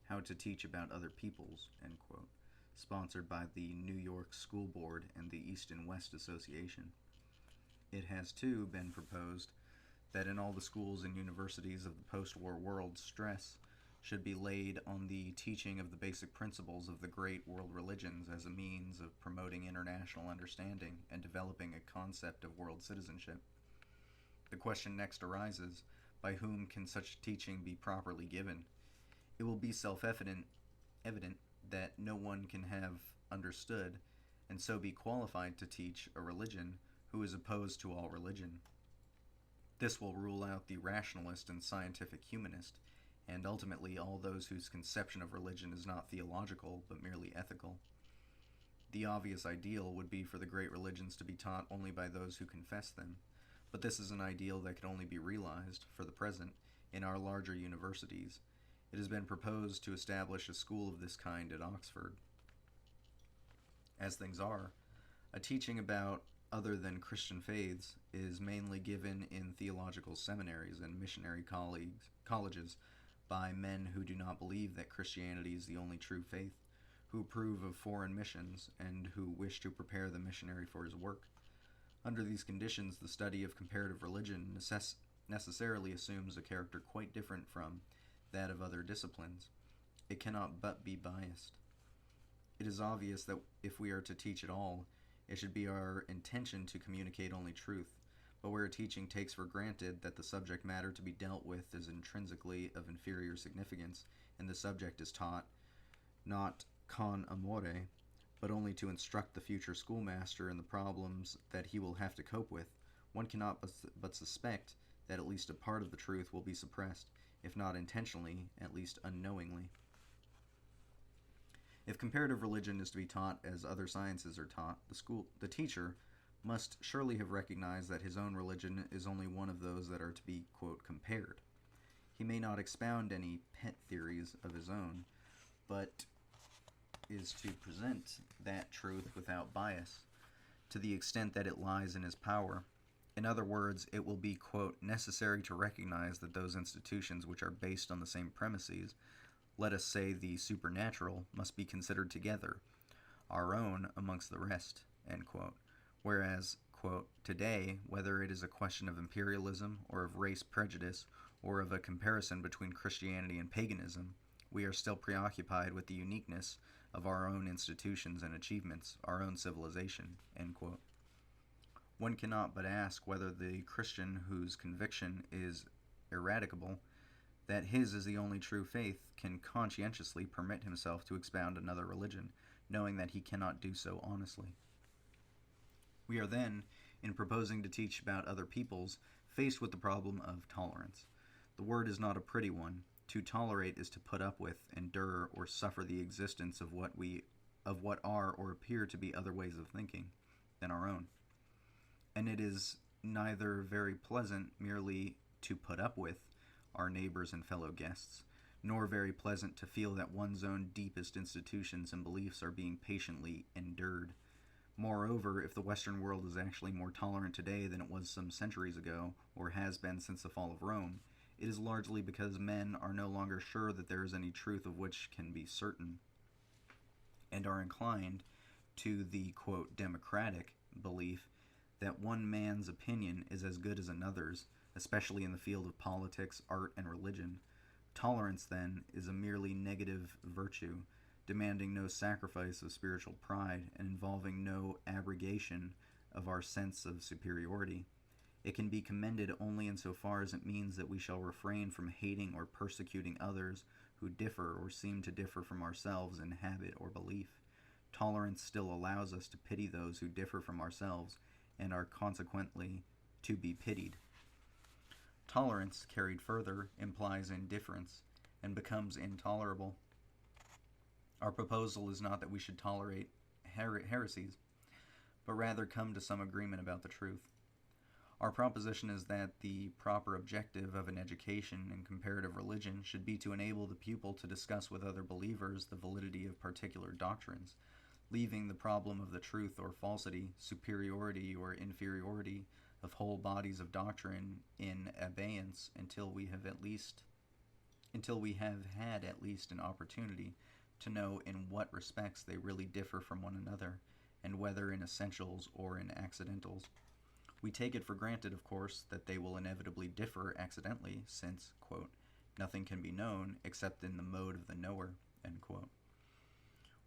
How to Teach About Other Peoples, end quote, sponsored by the New York School Board and the East and West Association. It has, too, been proposed that in all the schools and universities of the post-war world, stress should be laid on the teaching of the basic principles of the great world religions as a means of promoting international understanding and developing a concept of world citizenship. The question next arises, by whom can such teaching be properly given? It will be self-evident that no one can have understood and so be qualified to teach a religion who is opposed to all religion. This will rule out the rationalist and scientific humanist, and ultimately all those whose conception of religion is not theological but merely ethical. The obvious ideal would be for the great religions to be taught only by those who confess them, but this is an ideal that can only be realized, for the present, in our larger universities. It has been proposed to establish a school of this kind at Oxford. As things are, a teaching about other than Christian faiths is mainly given in theological seminaries and missionary colleges by men who do not believe that Christianity is the only true faith, who approve of foreign missions, and who wish to prepare the missionary for his work. Under these conditions, the study of comparative religion necessarily assumes a character quite different from that of other disciplines. It cannot but be biased. It is obvious that if we are to teach at all, it should be our intention to communicate only truth, but where a teaching takes for granted that the subject matter to be dealt with is intrinsically of inferior significance, and the subject is taught not con amore, but only to instruct the future schoolmaster in the problems that he will have to cope with, one cannot but suspect that at least a part of the truth will be suppressed, if not intentionally, at least unknowingly. If comparative religion is to be taught as other sciences are taught, the teacher must surely have recognized that his own religion is only one of those that are to be, quote, compared. He may not expound any pet theories of his own, but is to present that truth without bias, to the extent that it lies in his power. In other words, it will be, quote, necessary to recognize that those institutions which are based on the same premises, let us say the supernatural, must be considered together, our own amongst the rest, end quote. Whereas, quote, today, whether it is a question of imperialism or of race prejudice or of a comparison between Christianity and paganism, we are still preoccupied with the uniqueness of our own institutions and achievements, our own civilization, end quote. One cannot but ask whether the Christian whose conviction is ineradicable, that his is the only true faith, can conscientiously permit himself to expound another religion, knowing that he cannot do so honestly. We are then, in proposing to teach about other peoples, faced with the problem of tolerance. The word is not a pretty one. To tolerate is to put up with, endure, or suffer the existence of what are or appear to be other ways of thinking than our own. And it is neither very pleasant merely to put up with our neighbors and fellow guests, nor very pleasant to feel that one's own deepest institutions and beliefs are being patiently endured. Moreover, if the Western world is actually more tolerant today than it was some centuries ago, or has been since the fall of Rome, it is largely because men are no longer sure that there is any truth of which can be certain, and are inclined to the, quote, democratic belief that one man's opinion is as good as another's, especially in the field of politics, art, and religion. Tolerance, then, is a merely negative virtue, demanding no sacrifice of spiritual pride and involving no abrogation of our sense of superiority. It can be commended only insofar as it means that we shall refrain from hating or persecuting others who differ or seem to differ from ourselves in habit or belief. Tolerance still allows us to pity those who differ from ourselves and are consequently to be pitied. Tolerance, carried further, implies indifference and becomes intolerable. Our proposal is not that we should tolerate heresies, but rather come to some agreement about the truth. Our proposition is that the proper objective of an education in comparative religion should be to enable the pupil to discuss with other believers the validity of particular doctrines, leaving the problem of the truth or falsity, superiority or inferiority of whole bodies of doctrine in abeyance until we have had at least an opportunity to know in what respects they really differ from one another, and whether in essentials or in accidentals. We take it for granted, of course, that they will inevitably differ accidentally, since, quote, nothing can be known except in the mode of the knower, end quote.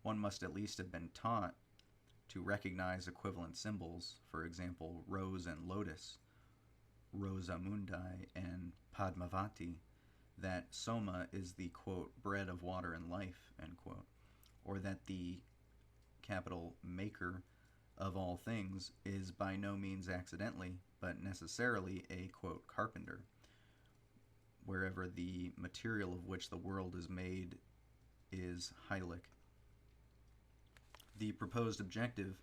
One must at least have been taught to recognize equivalent symbols, for example, rose and lotus, Rosa Mundi and Padmavati, that Soma is the, quote, bread of water and life, end quote, or that the capital maker of all things is by no means accidentally, but necessarily a, quote, carpenter, wherever the material of which the world is made is Heilig. The proposed objective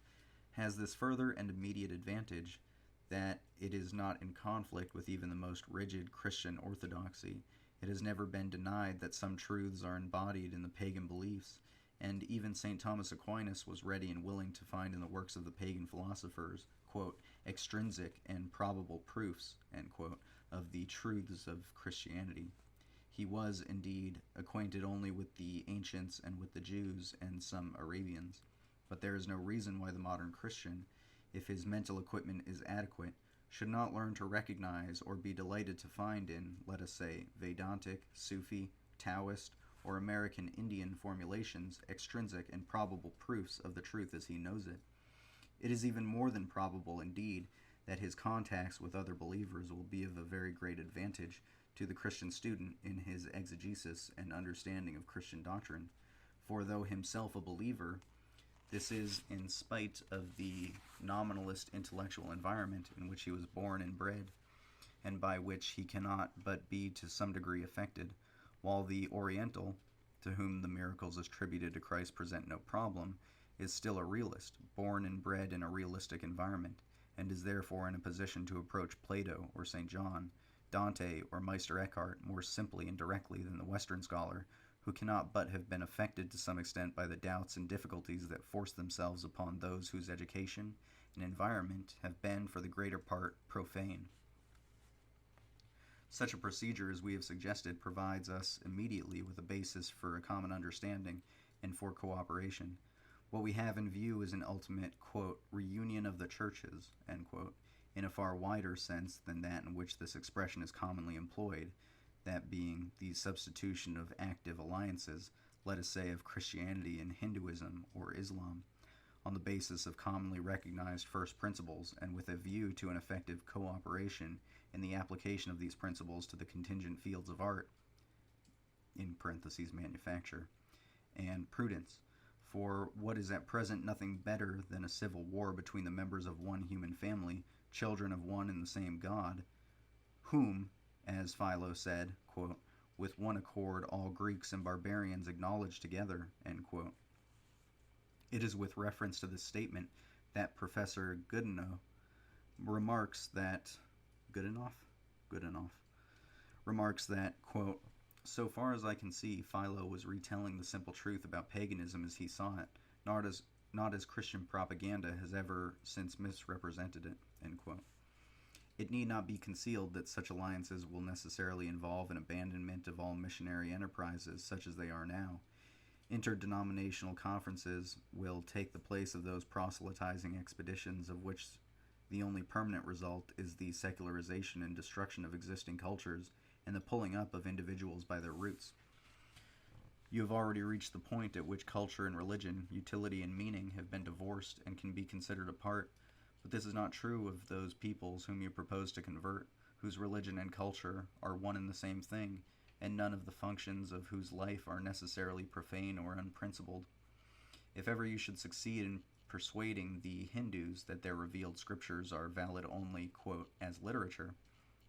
has this further and immediate advantage that it is not in conflict with even the most rigid Christian orthodoxy. It has never been denied that some truths are embodied in the pagan beliefs, and even St. Thomas Aquinas was ready and willing to find in the works of the pagan philosophers, quote, extrinsic and probable proofs, end quote, of the truths of Christianity. He was, indeed, acquainted only with the ancients and with the Jews and some Arabians, but there is no reason why the modern Christian, if his mental equipment is adequate, should not learn to recognize or be delighted to find in, let us say, Vedantic, Sufi, Taoist, or American Indian formulations extrinsic and probable proofs of the truth as he knows it. It is even more than probable, indeed, that his contacts with other believers will be of a very great advantage to the Christian student in his exegesis and understanding of Christian doctrine, for though himself a believer, this is in spite of the nominalist intellectual environment in which he was born and bred, and by which he cannot but be to some degree affected, while the Oriental, to whom the miracles attributed to Christ present no problem, is still a realist, born and bred in a realistic environment, and is therefore in a position to approach Plato or St. John, Dante or Meister Eckhart more simply and directly than the Western scholar, who cannot but have been affected to some extent by the doubts and difficulties that force themselves upon those whose education and environment have been, for the greater part, profane. Such a procedure as we have suggested provides us immediately with a basis for a common understanding and for cooperation. What we have in view is an ultimate, quote, reunion of the churches, end quote, in a far wider sense than that in which this expression is commonly employed, that being the substitution of active alliances, let us say of Christianity and Hinduism or Islam, on the basis of commonly recognized first principles and with a view to an effective cooperation in the application of these principles to the contingent fields of art, in parentheses manufacture, and prudence, for what is at present nothing better than a civil war between the members of one human family, children of one and the same God, whom, as Philo said, quote, with one accord all Greeks and barbarians acknowledge together, end quote. It is with reference to this statement that Professor Goodenough remarks that, quote, so far as I can see, Philo was retelling the simple truth about paganism as he saw it, not as Christian propaganda has ever since misrepresented it, end quote. It need not be concealed that such alliances will necessarily involve an abandonment of all missionary enterprises such as they are now. Interdenominational conferences will take the place of those proselytizing expeditions of which the only permanent result is the secularization and destruction of existing cultures and the pulling up of individuals by their roots. You have already reached the point at which culture and religion, utility and meaning have been divorced and can be considered apart, but this is not true of those peoples whom you propose to convert, whose religion and culture are one and the same thing, and none of the functions of whose life are necessarily profane or unprincipled. If ever you should succeed in persuading the Hindus that their revealed scriptures are valid only, quote, as literature,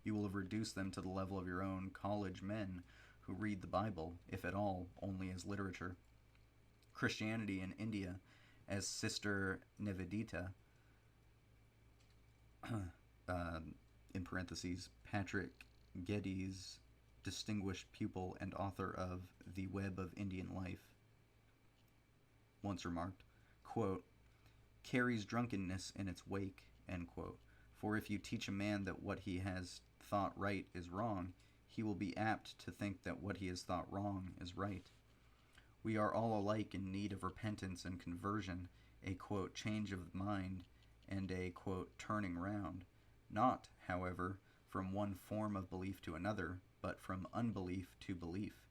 you will have reduced them to the level of your own college men who read the Bible, if at all, only as literature. Christianity in India, as Sister Nivedita, in parentheses, Patrick Geddes, distinguished pupil and author of The Web of Indian Life, once remarked, quote, carries drunkenness in its wake, end quote. For if you teach a man that what he has thought right is wrong, he will be apt to think that what he has thought wrong is right. We are all alike in need of repentance and conversion, a, quote, change of mind, and a, quote, turning round. Not, however, from one form of belief to another, but from unbelief to belief.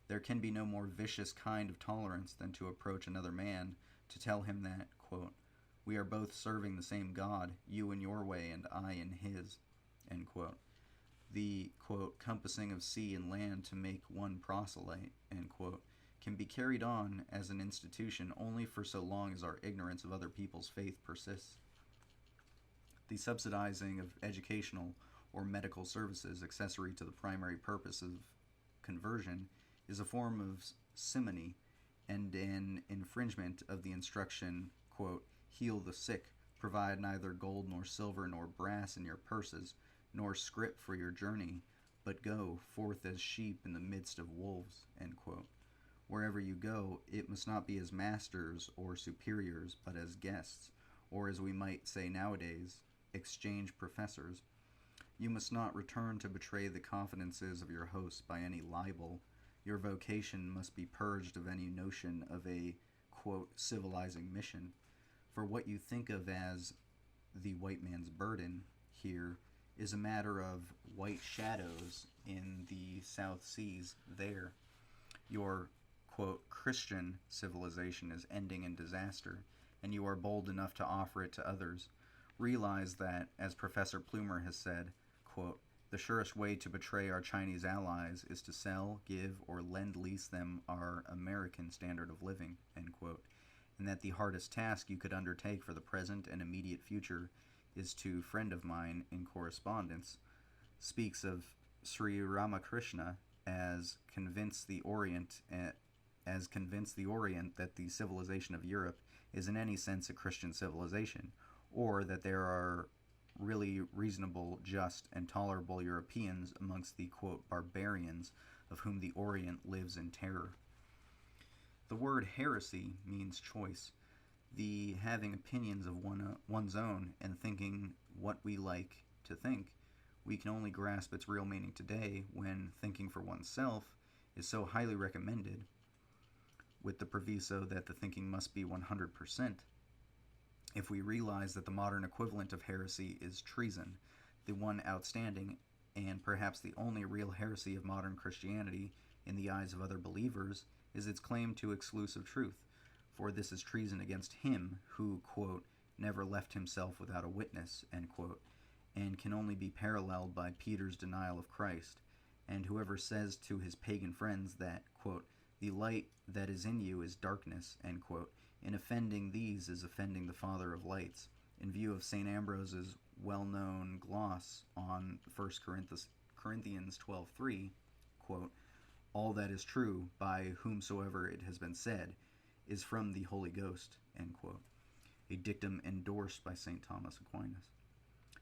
There can be no more vicious kind of tolerance than to approach another man, to tell him that, quote, we are both serving the same God, you in your way and I in his, end quote. The, quote, compassing of sea and land to make one proselyte, end quote, can be carried on as an institution only for so long as our ignorance of other people's faith persists. The subsidizing of educational or medical services accessory to the primary purpose of conversion is a form of simony and an infringement of the instruction, quote, heal the sick, provide neither gold nor silver nor brass in your purses, nor scrip for your journey, but go forth as sheep in the midst of wolves, end quote. Wherever you go, it must not be as masters or superiors, but as guests, or as we might say nowadays, exchange professors. You must not return to betray the confidences of your host by any libel. Your vocation must be purged of any notion of a, quote, civilizing mission. For what you think of as the white man's burden here is a matter of white shadows in the South Seas there. Your, quote, Christian civilization is ending in disaster, and you are bold enough to offer it to others. Realize that, as Professor Plumer has said, quote, the surest way to betray our Chinese allies is to sell, give, or lend-lease them our American standard of living, end quote, and that the hardest task you could undertake for the present and immediate future is to friend of mine in correspondence speaks of Sri Ramakrishna as convinced the Orient that the civilization of Europe is in any sense a Christian civilization, or that there are really reasonable, just, and tolerable Europeans amongst the, quote, barbarians of whom the Orient lives in terror. The word heresy means choice, the having opinions of one's own and thinking what we like to think. We can only grasp its real meaning today when thinking for oneself is so highly recommended, with the proviso that the thinking must be 100%. If we realize that the modern equivalent of heresy is treason, the one outstanding and perhaps the only real heresy of modern Christianity in the eyes of other believers is its claim to exclusive truth, for this is treason against him who, quote, never left himself without a witness, end quote, and can only be paralleled by Peter's denial of Christ, and whoever says to his pagan friends that, quote, the light that is in you is darkness, end quote, in offending these is offending the Father of lights, in view of St. Ambrose's well-known gloss on 1 Corinthians 12:3, quote, all that is true, by whomsoever it has been said, is from the Holy Ghost, end quote, a dictum endorsed by St. Thomas Aquinas.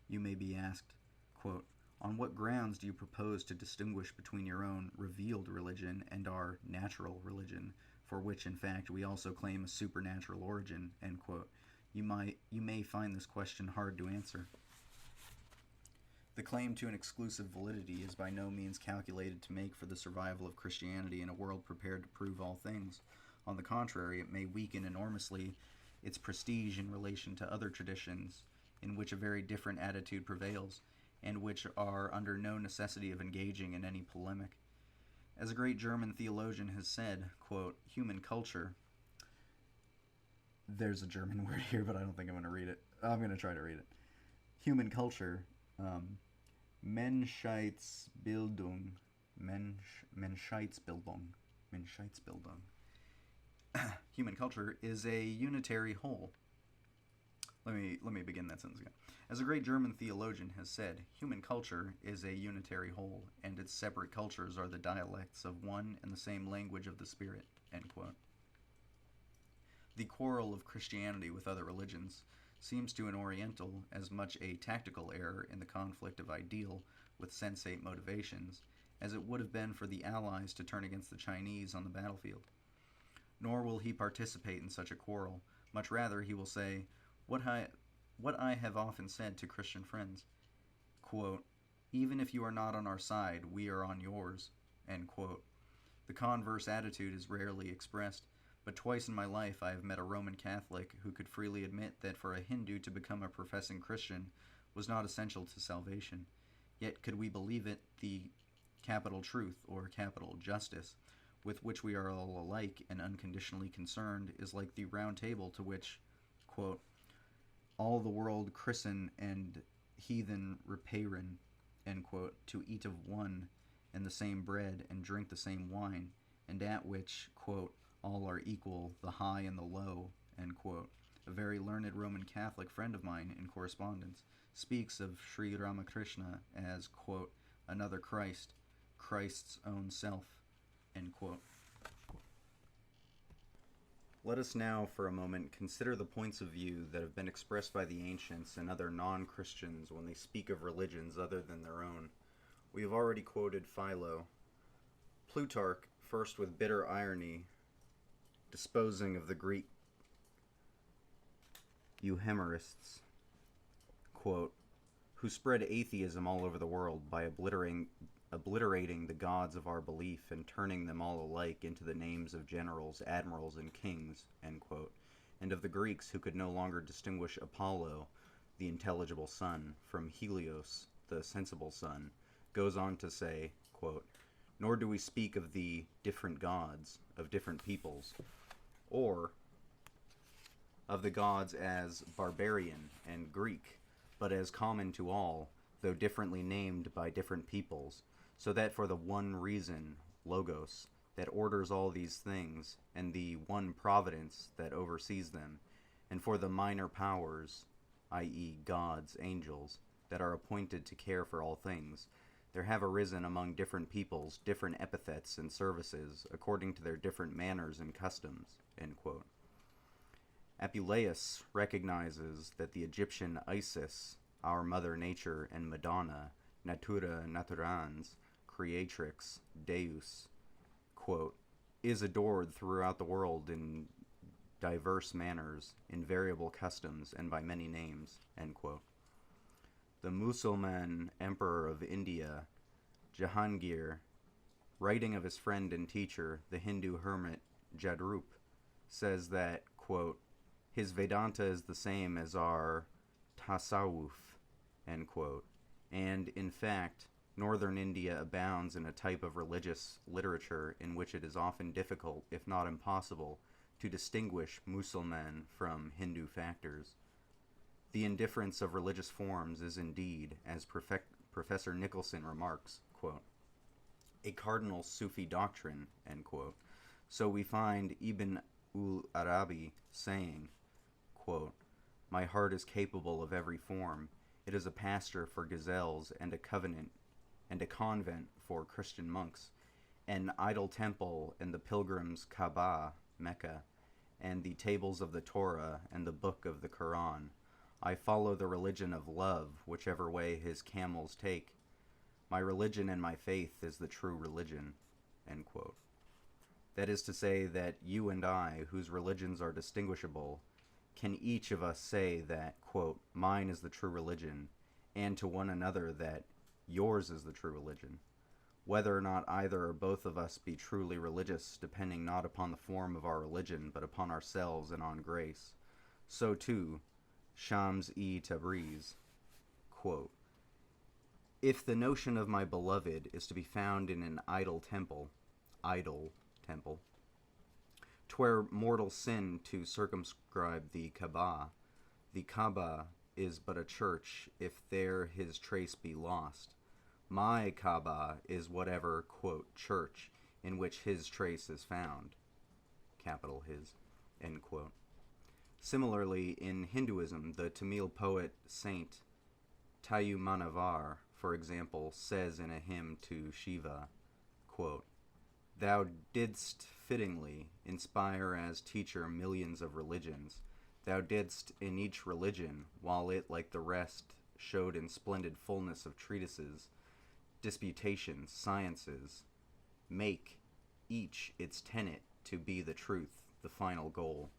You may be asked, quote, on what grounds do you propose to distinguish between your own revealed religion and our natural religion, for which, in fact, we also claim a supernatural origin, end quote? You may find this question hard to answer. The claim to an exclusive validity is by no means calculated to make for the survival of Christianity in a world prepared to prove all things. On the contrary, it may weaken enormously its prestige in relation to other traditions in which a very different attitude prevails, and which are under no necessity of engaging in any polemic. As a great German theologian has said, quote, human culture. There's a German word here, but I don't think I'm going to read it. I'm going to try to read it. Human culture, Menschheitsbildung, Menschheitsbildung. Human culture is a unitary whole. Let me begin that sentence again. As a great German theologian has said, human culture is a unitary whole, and its separate cultures are the dialects of one and the same language of the spirit, end quote. The quarrel of Christianity with other religions seems to an Oriental as much a tactical error in the conflict of ideal with sensate motivations as it would have been for the Allies to turn against the Chinese on the battlefield. Nor will he participate in such a quarrel. Much rather, he will say, what I have often said to Christian friends, quote, even if you are not on our side, we are on yours, end quote. The converse attitude is rarely expressed, but twice in my life I have met a Roman Catholic who could freely admit that for a Hindu to become a professing Christian was not essential to salvation. Yet could we believe it, the capital truth, or capital justice, with which we are all alike and unconditionally concerned, is like the round table to which, quote, all the world christen and heathen repairen, end quote, to eat of one and the same bread and drink the same wine, and at which, quote, all are equal, the high and the low, end quote. A very learned Roman Catholic friend of mine in correspondence speaks of Sri Ramakrishna as, quote, another Christ, Christ's own self, end quote. Let us now, for a moment, consider the points of view that have been expressed by the ancients and other non-Christians when they speak of religions other than their own. We have already quoted Philo. Plutarch, first with bitter irony, disposing of the Greek euhemerists, quote, who spread atheism all over the world by obliterating the gods of our belief and turning them all alike into the names of generals, admirals, and kings, end quote, and of the Greeks who could no longer distinguish Apollo, the intelligible sun, from Helios, the sensible sun, goes on to say, quote, nor do we speak of the different gods of different peoples, or of the gods as barbarian and Greek, but as common to all, though differently named by different peoples, so that for the one reason, logos, that orders all these things, and the one providence that oversees them, and for the minor powers, i.e. gods, angels, that are appointed to care for all things, there have arisen among different peoples different epithets and services, according to their different manners and customs, end quote. Apuleius recognizes that the Egyptian Isis, our Mother Nature, and Madonna, Natura Naturans, Creatrix, Deus, quote, is adored throughout the world in diverse manners, in variable customs, and by many names, end quote. The Musalman emperor of India, Jahangir, writing of his friend and teacher, the Hindu hermit Jadrup, says that, quote, his Vedanta is the same as our Tasawwuf, end quote, and, in fact, northern India abounds in a type of religious literature in which it is often difficult, if not impossible, to distinguish Musalman from Hindu factors. The indifference of religious forms is indeed, as Professor Nicholson remarks, quote, a cardinal Sufi doctrine, end quote. So we find Ibn al-Arabi saying, quote, my heart is capable of every form. It is a pasture for gazelles and a convent for Christian monks, an idol temple and the pilgrim's Kaaba, Mecca, and the tables of the Torah and the book of the Quran. I follow the religion of love, whichever way his camels take. My religion and my faith is the true religion, end quote. That is to say that you and I, whose religions are distinguishable, can each of us say that, quote, mine is the true religion, and to one another that yours is the true religion. Whether or not either or both of us be truly religious, depending not upon the form of our religion, but upon ourselves and on grace. So too, Shams-e Tabriz, quote, If the notion of my beloved is to be found in an idol temple, 'twere mortal sin to circumscribe the Kaaba is but a church, if there his trace be lost. My Kaaba is whatever, quote, church, in which his trace is found, capital his, end quote. Similarly, in Hinduism, the Tamil poet Saint Tayumanavar, for example, says in a hymn to Shiva, quote, Thou didst fittingly inspire as teacher millions of religions. Thou didst in each religion, while it, like the rest, showed in splendid fullness of treatises, disputations, sciences, make each its tenet to be the truth, the final goal.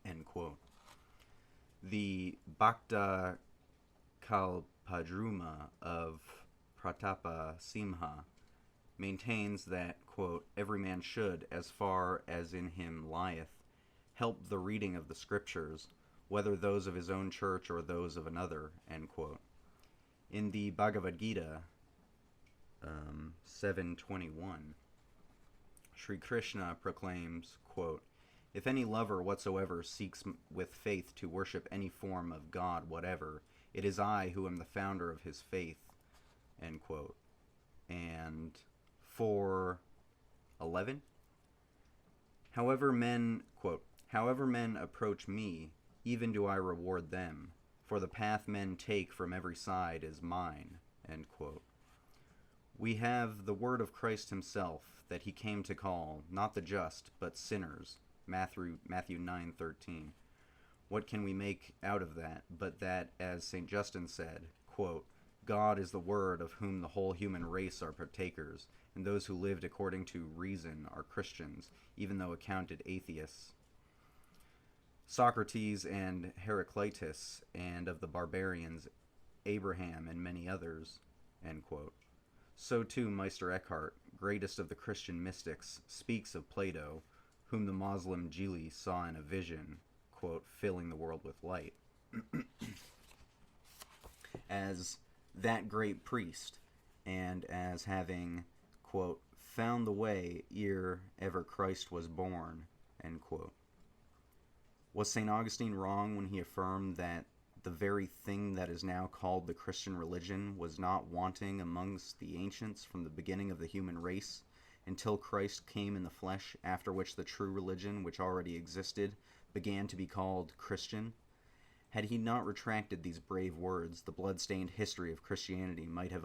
End quote. The Bhakta Kalpadruma of Pratapa Simha maintains that, quote, every man should, as far as in him lieth, help the reading of the scriptures, whether those of his own church or those of another, end quote. In the Bhagavad Gita 7:21, Sri Krishna proclaims, quote, if any lover whatsoever seeks with faith to worship any form of God whatever, it is I who am the founder of his faith, end quote. And 4:11, however men, quote, however men approach me, even do I reward them, for the path men take from every side is mine, end quote. We have the word of Christ himself, that he came to call, not the just, but sinners, Matthew 9:13. What can we make out of that, but that, as St. Justin said, quote, God is the word of whom the whole human race are partakers, and those who lived according to reason are Christians, even though accounted atheists. Socrates and Heraclitus, and of the barbarians, Abraham and many others, end quote. So too Meister Eckhart, greatest of the Christian mystics, speaks of Plato, whom the Moslem Jili saw in a vision, quote, filling the world with light, as that great priest, and as having, quote, found the way ere ever Christ was born, end quote. Was St. Augustine wrong when he affirmed that the very thing that is now called the Christian religion was not wanting amongst the ancients from the beginning of the human race, until Christ came in the flesh, after which the true religion, which already existed, began to be called Christian? Had he not retracted these brave words, the blood-stained history of Christianity might have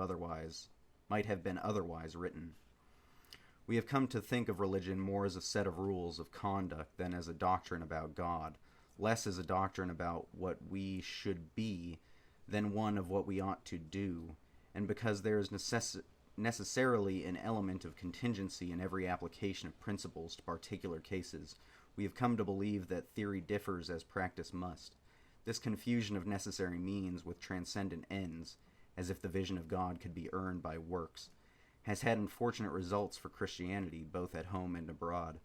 been otherwise written. We have come to think of religion more as a set of rules of conduct than as a doctrine about God, less as a doctrine about what we should be than one of what we ought to do, and because there is necessarily an element of contingency in every application of principles to particular cases, we have come to believe that theory differs as practice must. This confusion of necessary means with transcendent ends, as if the vision of God could be earned by works, has had unfortunate results for Christianity, both at home and abroad.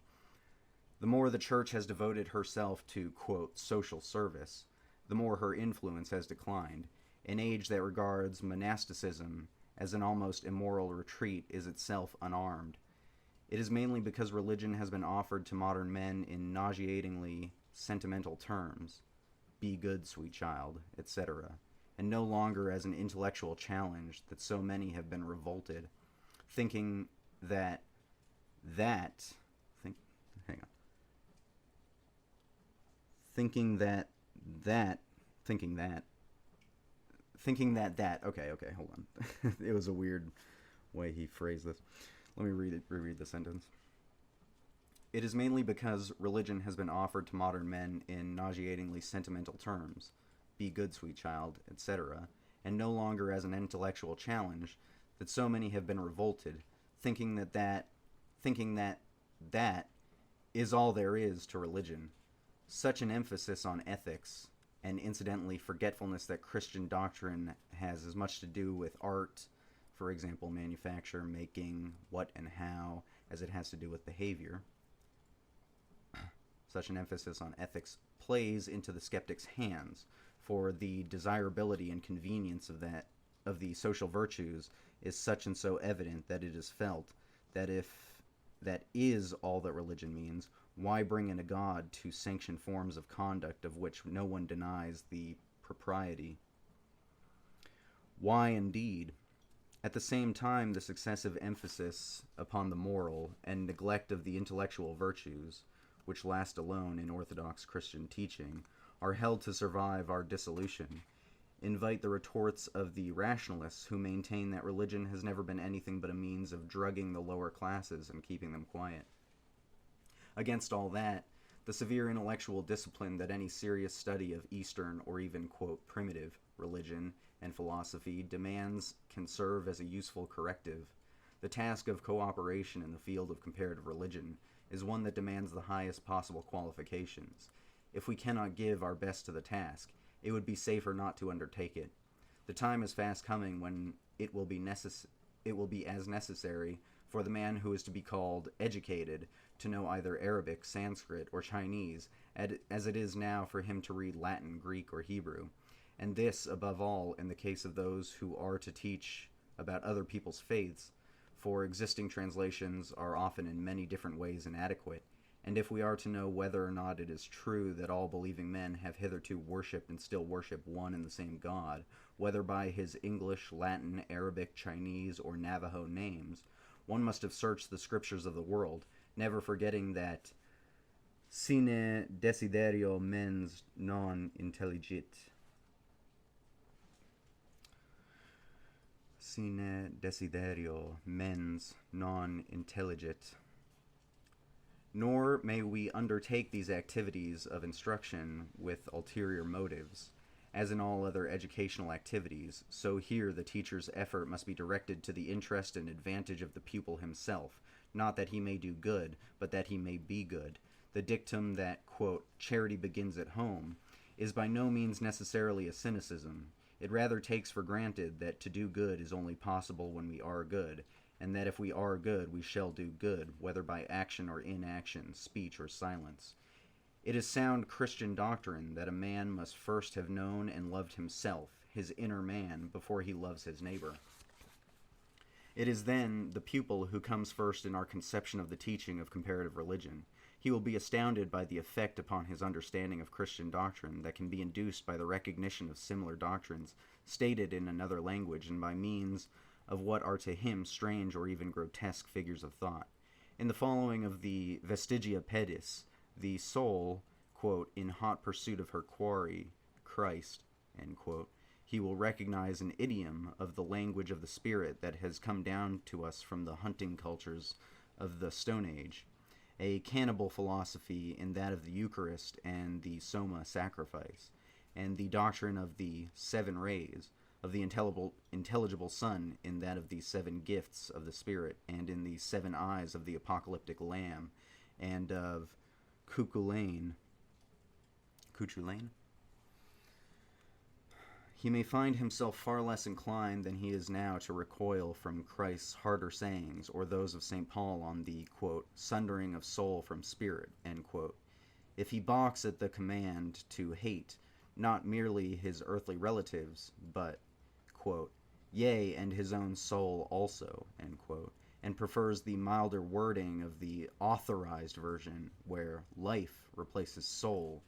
The more the Church has devoted herself to, quote, social service, the more her influence has declined. An age that regards monasticism as an almost immoral retreat is itself unarmed. It is mainly because religion has been offered to modern men in nauseatingly sentimental terms, be good, sweet child, etc., and no longer as an intellectual challenge that so many have been revolted, thinking that okay, hold on. It was a weird way he phrased this. Let me reread the sentence. It is mainly because religion has been offered to modern men in nauseatingly sentimental terms, be good, sweet child, etc., and no longer as an intellectual challenge, that so many have been revolted, thinking that is all there is to religion. Such an emphasis on ethics, and incidentally forgetfulness that Christian doctrine has as much to do with art, for example, manufacture, making, what and how, as it has to do with behavior. Such an emphasis on ethics plays into the skeptic's hands, for the desirability and convenience of that of the social virtues is such and so evident that it is felt that if that is all that religion means, why bring in a god to sanction forms of conduct of which no one denies the propriety? Why, indeed? At the same time, this excessive emphasis upon the moral and neglect of the intellectual virtues, which last alone in Orthodox Christian teaching, are held to survive our dissolution, invite the retorts of the rationalists who maintain that religion has never been anything but a means of drugging the lower classes and keeping them quiet. Against all that, the severe intellectual discipline that any serious study of Eastern or even, quote, primitive religion and philosophy demands can serve as a useful corrective. The task of cooperation in the field of comparative religion is one that demands the highest possible qualifications. If we cannot give our best to the task, it would be safer not to undertake it. The time is fast coming when it will be as necessary for the man who is to be called educated to know either Arabic, Sanskrit, or Chinese as it is now for him to read Latin, Greek, or Hebrew. And this, above all, in the case of those who are to teach about other people's faiths, for existing translations are often in many different ways inadequate, and if we are to know whether or not it is true that all believing men have hitherto worshipped and still worship one and the same God, whether by his English, Latin, Arabic, Chinese, or Navajo names, one must have searched the scriptures of the world, never forgetting that sine desiderio mens non intelligit. Sine desiderio mens non intelligit. Nor may we undertake these activities of instruction with ulterior motives. As in all other educational activities, so here the teacher's effort must be directed to the interest and advantage of the pupil himself, not that he may do good, but that he may be good. The dictum that, quote, charity begins at home, is by no means necessarily a cynicism. It rather takes for granted that to do good is only possible when we are good, and that if we are good, we shall do good, whether by action or inaction, speech or silence. It is sound Christian doctrine that a man must first have known and loved himself, his inner man, before he loves his neighbor. It is then the pupil who comes first in our conception of the teaching of comparative religion. He will be astounded by the effect upon his understanding of Christian doctrine that can be induced by the recognition of similar doctrines stated in another language and by means of what are to him strange or even grotesque figures of thought. In the following of the Vestigia Pedis, the soul, quote, in hot pursuit of her quarry, Christ, end quote, he will recognize an idiom of the language of the spirit that has come down to us from the hunting cultures of the Stone Age, a cannibal philosophy in that of the Eucharist and the Soma sacrifice, and the doctrine of the 7 rays, of the intelligible sun in that of the 7 gifts of the Spirit, and in the 7 eyes of the apocalyptic Lamb, and of Cuchulain. He may find himself far less inclined than he is now to recoil from Christ's harder sayings, or those of St. Paul on the, quote, sundering of soul from spirit, end quote, if he balks at the command to hate not merely his earthly relatives, but, quote, yea, and his own soul also, end quote, and prefers the milder wording of the authorized version, where life replaces soul,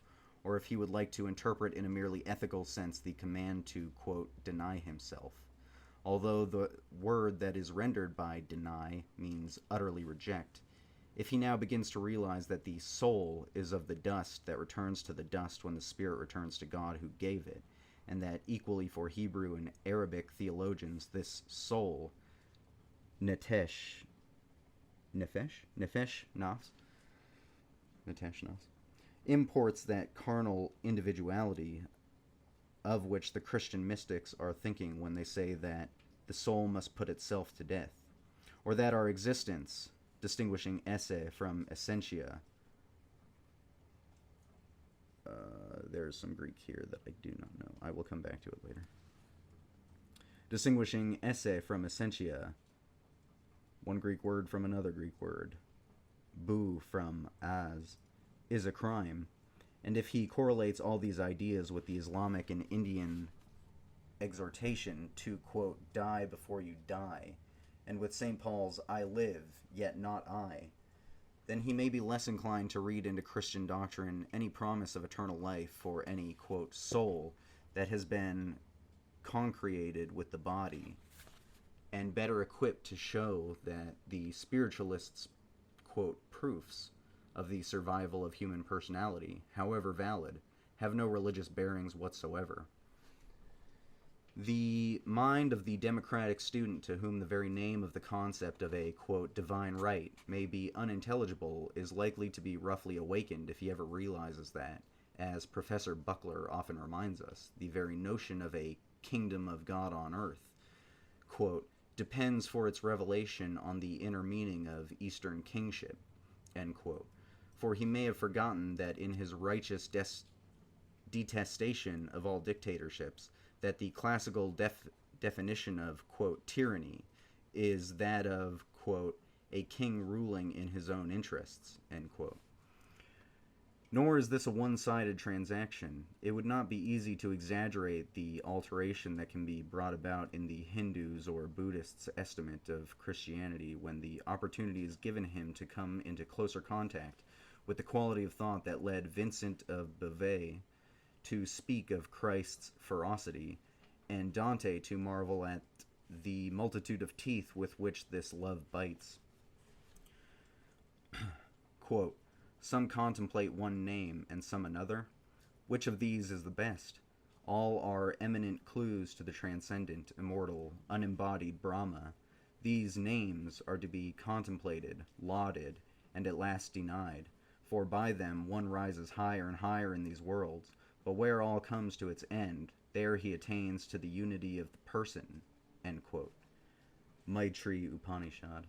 or if he would like to interpret in a merely ethical sense the command to, quote, deny himself, although the word that is rendered by deny means utterly reject. If he now begins to realize that the soul is of the dust that returns to the dust when the spirit returns to God who gave it, and that equally for Hebrew and Arabic theologians, this soul, nefesh nas, imports that carnal individuality of which the Christian mystics are thinking when they say that the soul must put itself to death, or that our existence, distinguishing esse from essentia. There's some Greek here that I do not know. I will come back to it later. Distinguishing esse from essentia, one Greek word from another Greek word, bu from as, is a crime. And if he correlates all these ideas with the Islamic and Indian exhortation to, quote, die before you die, and with St. Paul's I live, yet not I, then he may be less inclined to read into Christian doctrine any promise of eternal life for any, quote, soul that has been concreated with the body, and better equipped to show that the spiritualists' quote proofs of the survival of human personality, however valid, have no religious bearings whatsoever. The mind of the democratic student to whom the very name of the concept of a, quote, divine right may be unintelligible is likely to be roughly awakened if he ever realizes that, as Professor Buckler often reminds us, the very notion of a kingdom of God on earth, quote, depends for its revelation on the inner meaning of Eastern kingship, end quote. For he may have forgotten that in his righteous detestation of all dictatorships, that the classical definition of, quote, tyranny is that of, quote, a king ruling in his own interests, end quote. Nor is this a one-sided transaction. It would not be easy to exaggerate the alteration that can be brought about in the Hindus' or Buddhists' estimate of Christianity when the opportunity is given him to come into closer contact with the quality of thought that led Vincent of Beauvais to speak of Christ's ferocity, and Dante to marvel at the multitude of teeth with which this love bites. Quote, some contemplate one name and some another. Which of these is the best? All are eminent clues to the transcendent, immortal, unembodied Brahma. These names are to be contemplated, lauded, and at last denied, for by them one rises higher and higher in these worlds, but where all comes to its end, there he attains to the unity of the person, end quote. Maitri Upanishad.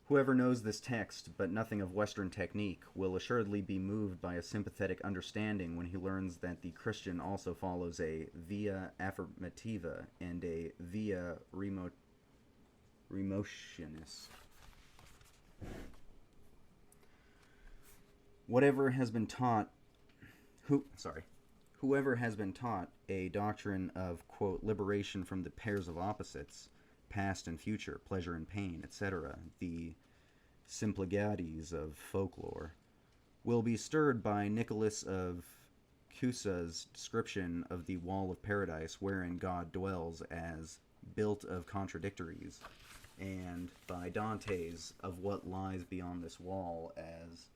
Whoever knows this text, but nothing of Western technique, will assuredly be moved by a sympathetic understanding when he learns that the Christian also follows a via affirmativa and a via remotionis. Whoever has been taught a doctrine of, quote, liberation from the pairs of opposites, past and future, pleasure and pain, etc., the Symplegades of folklore, will be stirred by Nicholas of Cusa's description of the wall of paradise wherein God dwells as built of contradictories, and by Dante's of what lies beyond this wall as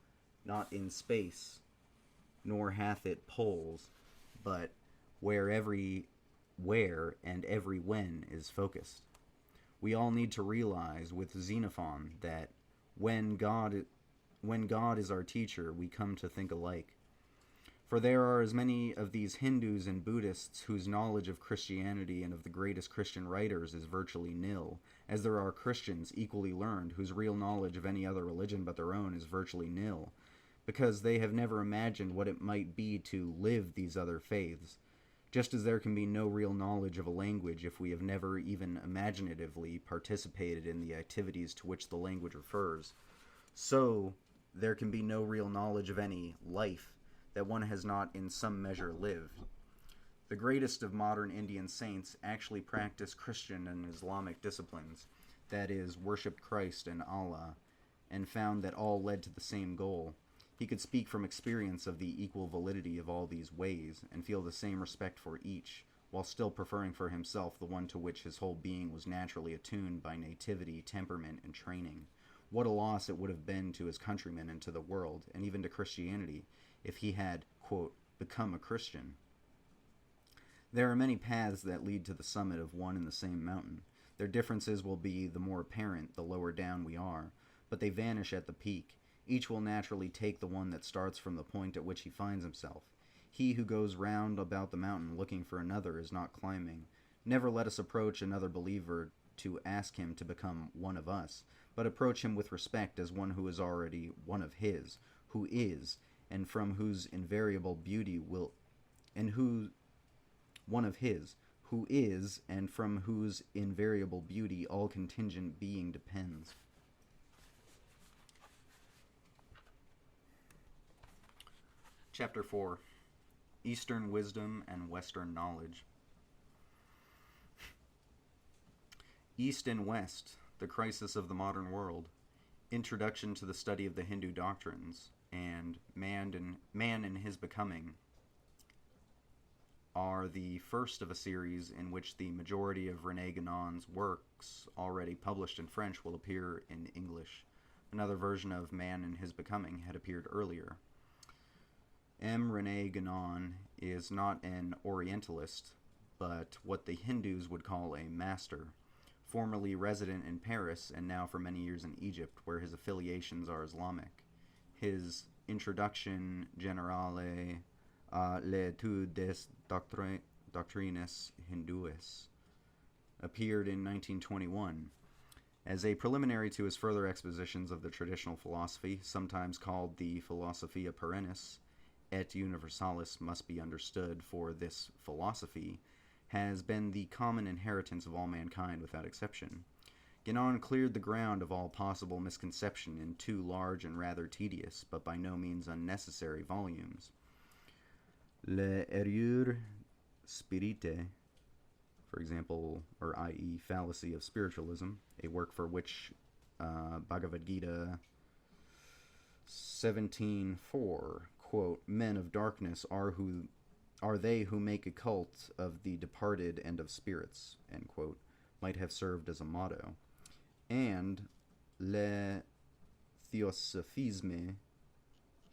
not in space, nor hath it poles, but where and every when is focused. We all need to realize with Xenophon that when God is our teacher, we come to think alike. For there are as many of these Hindus and Buddhists whose knowledge of Christianity and of the greatest Christian writers is virtually nil, as there are Christians equally learned whose real knowledge of any other religion but their own is virtually nil, because they have never imagined what it might be to live these other faiths, just as there can be no real knowledge of a language if we have never even imaginatively participated in the activities to which the language refers. So, there can be no real knowledge of any life that one has not in some measure lived. The greatest of modern Indian saints actually practiced Christian and Islamic disciplines, that is, worshipped Christ and Allah, and found that all led to the same goal. He could speak from experience of the equal validity of all these ways, and feel the same respect for each, while still preferring for himself the one to which his whole being was naturally attuned by nativity, temperament, and training. What a loss it would have been to his countrymen and to the world, and even to Christianity, if he had, quote, become a Christian. There are many paths that lead to the summit of one and the same mountain. Their differences will be the more apparent the lower down we are, but they vanish at the peak. Each will naturally take the one that starts from the point at which he finds himself. He who goes round about the mountain looking for another is not climbing. Never let us approach another believer to ask him to become one of us, but approach him with respect as one who is already one of his, who is, and from whose invariable beauty will, and who, one of his, who is, and from whose invariable beauty all contingent being depends. Chapter 4. Eastern Wisdom and Western Knowledge. East and West, the Crisis of the Modern World, Introduction to the Study of the Hindu Doctrines, and Man and His Becoming are the first of a series in which the majority of René Guénon's works, already published in French, will appear in English. Another version of Man and His Becoming had appeared earlier. M. René Guénon is not an Orientalist, but what the Hindus would call a master, formerly resident in Paris and now for many years in Egypt, where his affiliations are Islamic. His Introduction Generale à l'étude des doctrines hindoues appeared in 1921. As a preliminary to his further expositions of the traditional philosophy, sometimes called the Philosophia Perennis, et Universalis must be understood, for this philosophy has been the common inheritance of all mankind without exception. Guénon cleared the ground of all possible misconception in two large and rather tedious, but by no means unnecessary volumes. L'erreur spirite, for example, or i.e. Fallacy of Spiritualism, a work for which Bhagavad Gita 17:4, quote, men of darkness are they who make a cult of the departed and of spirits, end quote, might have served as a motto. And Le Théosophisme,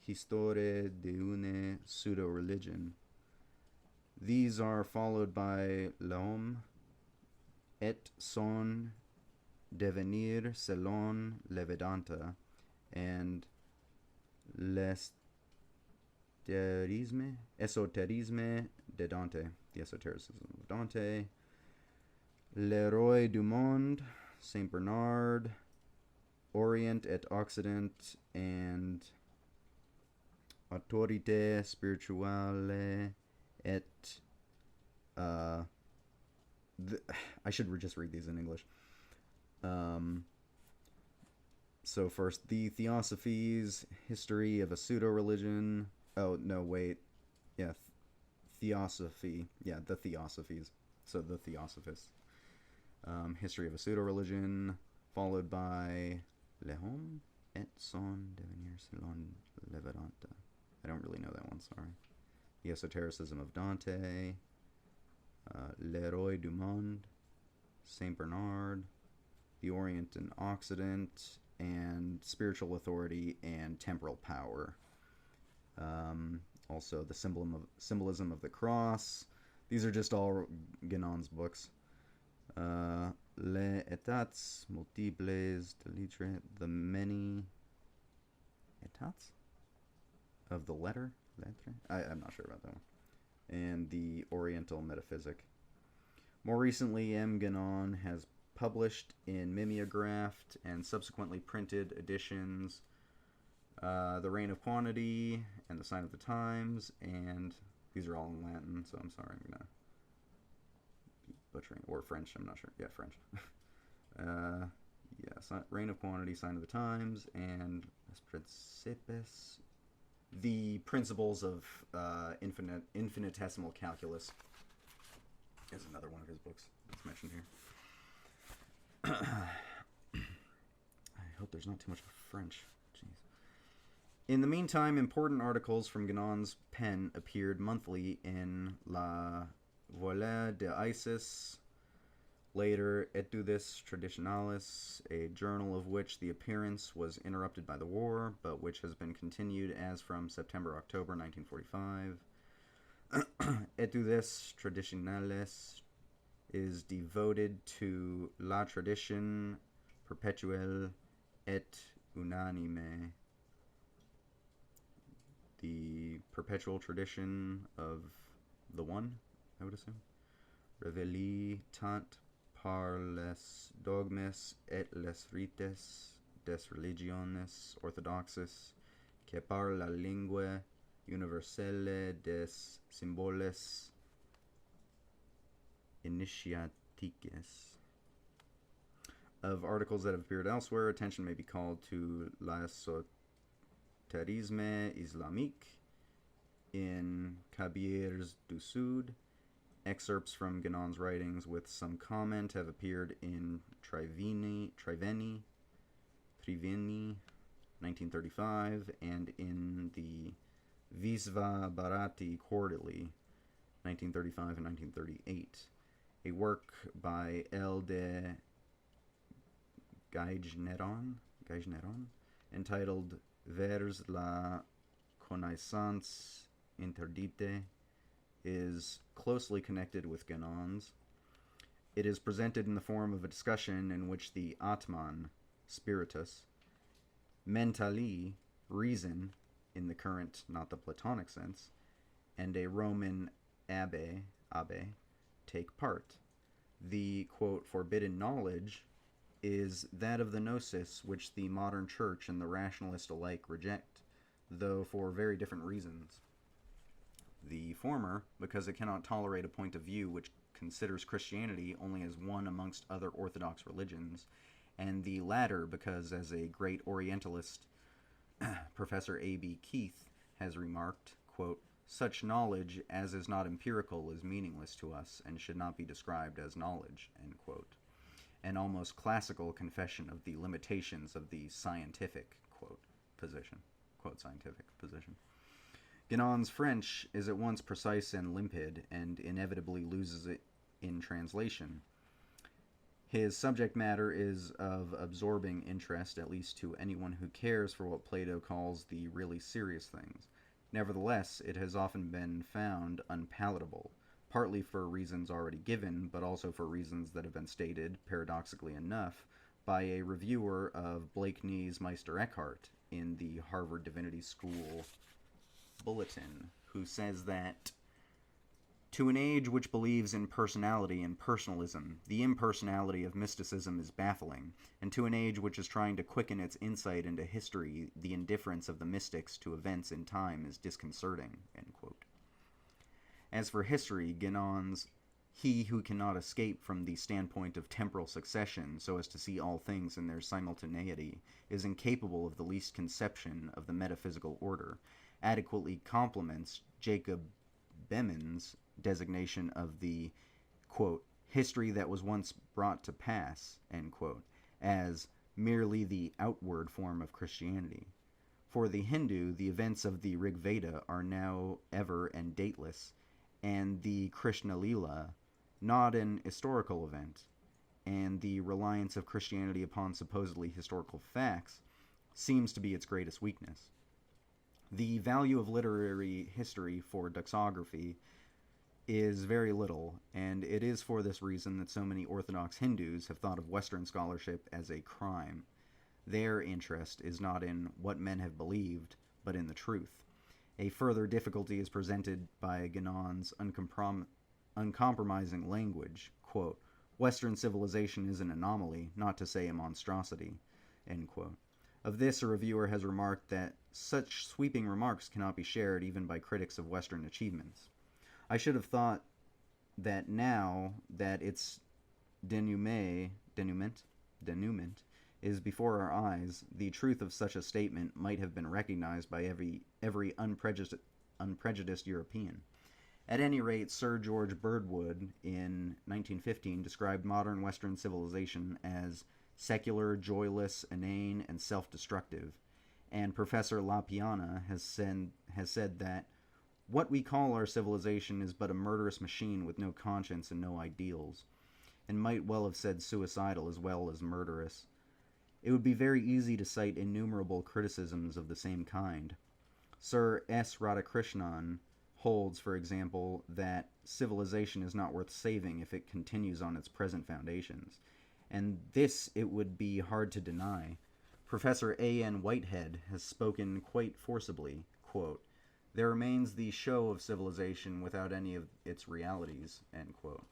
Histoire d'une pseudo-religion. These are followed by L'homme et son devenir selon le Vedanta and Esotérisme de Dante, the esotericism of Dante, Le Roi du Monde, Saint Bernard, Orient et Occident, and Autorité Spirituale et I should just read these in English. So first, the Theosophies, History of a Pseudo-Religion. Oh, no, wait. Yeah, Theosophy. Yeah, the Theosophies. So the Theosophists. History of a Pseudo-Religion, followed by L'homme et son devenir selon le Vedanta. I don't really know that one, sorry. The Esotericism of Dante, Le Roi du Monde, Saint Bernard, The Orient and Occident, and Spiritual Authority and Temporal Power. Also, the Symbolism of the Cross. These are just all Guénon's books. Les états multiples de l'être, the many états of the letter. I'm not sure about that one. And the Oriental Metaphysic. More recently, M. Guénon has published in mimeographed and subsequently printed editions The Reign of Quantity and The Sign of the Times, and these are all in Latin, so I'm sorry, I'm going to be butchering, or French, I'm not sure. Yeah, French. Reign of Quantity, Sign of the Times, and The Principles of Infinitesimal Calculus is another one of his books that's mentioned here. I hope there's not too much French. Jeez. In the meantime, important articles from Guénon's pen appeared monthly in La Voile de Isis, later Etudes Traditionales, a journal of which the appearance was interrupted by the war, but which has been continued as from September-October 1945. Etudes Traditionales is devoted to la tradition perpetuelle et unanime, the perpetual tradition of the one, I would assume, révélée tant par les dogmes et les rites des religiones orthodoxes que par la lingua universelle des symboles initiatiques. Of articles that have appeared elsewhere, attention may be called to l'ésotérisme islamique in Kabirs du Sud excerpts from Ganon's writings with some comment have appeared in Triveni, 1935, and in the Visva Bharati Quarterly, 1935 and 1938, a work by L. de Gaijneron entitled Vers la connaissance interdite is closely connected with Ganon's. It is presented in the form of a discussion in which the Atman, spiritus, mentali, reason, in the current, not the Platonic sense, and a Roman abbe, take part. The, quote, forbidden knowledge is that of the gnosis which the modern church and the rationalist alike reject, though for very different reasons. The former, because it cannot tolerate a point of view which considers Christianity only as one amongst other orthodox religions, and the latter because, as a great Orientalist, Professor A.B. Keith, has remarked, quote, such knowledge as is not empirical is meaningless to us and should not be described as knowledge, end quote. An almost classical confession of the limitations of the scientific, quote, position, quote, scientific position. Ganon's French is at once precise and limpid, and inevitably loses it in translation. His subject matter is of absorbing interest, at least to anyone who cares for what Plato calls the really serious things. Nevertheless, it has often been found unpalatable, partly for reasons already given, but also for reasons that have been stated, paradoxically enough, by a reviewer of Blakeney's Meister Eckhart in the Harvard Divinity School Bulletin, who says that to an age which believes in personality and personalism, the impersonality of mysticism is baffling, and to an age which is trying to quicken its insight into history, the indifference of the mystics to events in time is disconcerting, end quote. As for history, Ganon's he who cannot escape from the standpoint of temporal succession so as to see all things in their simultaneity is incapable of the least conception of the metaphysical order, adequately complements Jacob Behmen's designation of the, quote, history that was once brought to pass, end quote, as merely the outward form of Christianity. For the Hindu, the events of the Rig Veda are now ever and dateless, and the Krishna Lila not an historical event, and the reliance of Christianity upon supposedly historical facts seems to be its greatest weakness. The value of literary history for doxography is very little, and it is for this reason that so many Orthodox Hindus have thought of Western scholarship as a crime. Their interest is not in what men have believed, but in the truth. A further difficulty is presented by Ganon's uncompromising language, quote, Western civilization is an anomaly, not to say a monstrosity, end quote. Of this, a reviewer has remarked that such sweeping remarks cannot be shared even by critics of Western achievements. I should have thought that now that its denouement is before our eyes, the truth of such a statement might have been recognized by every unprejudiced European. At any rate, Sir George Birdwood in 1915 described modern Western civilization as secular, joyless, inane, and self-destructive, and Professor LaPiana has said that what we call our civilization is but a murderous machine with no conscience and no ideals, and might well have said suicidal as well as murderous. It would be very easy to cite innumerable criticisms of the same kind. Sir S. Radhakrishnan holds, for example, that civilization is not worth saving if it continues on its present foundations, and this it would be hard to deny. Professor A.N. Whitehead has spoken quite forcibly, quote, there remains the show of civilization without any of its realities, end quote.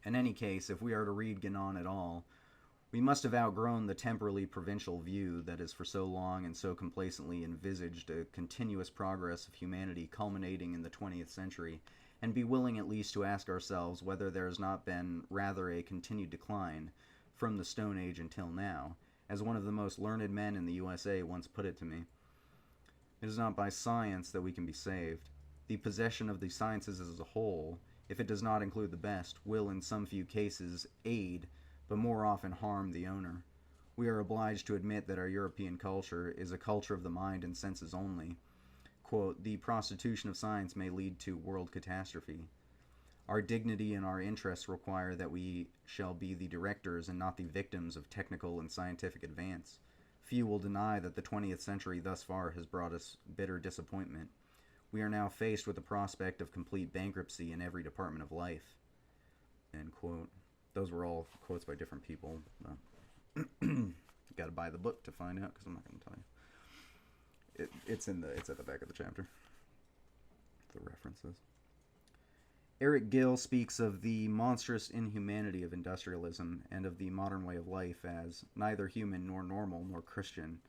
In any case, if we are to read Ganon at all, we must have outgrown the temporally provincial view that has for so long and so complacently envisaged a continuous progress of humanity culminating in the 20th century, and be willing at least to ask ourselves whether there has not been rather a continued decline from the Stone Age until now, as one of the most learned men in the USA once put it to me. It is not by science that we can be saved. The possession of the sciences as a whole if it does not include the best, will in some few cases aid, but more often harm the owner. We are obliged to admit that our European culture is a culture of the mind and senses only. Quote, the prostitution of science may lead to world catastrophe. Our dignity and our interests require that we shall be the directors and not the victims of technical and scientific advance. Few will deny that the 20th century thus far has brought us bitter disappointment. We are now faced with the prospect of complete bankruptcy in every department of life. End quote. Those were all quotes by different people. Got to buy the book to find out, because I'm not going to tell you. It's at the back of the chapter. The references. Eric Gill speaks of the monstrous inhumanity of industrialism and of the modern way of life as neither human nor normal nor Christian.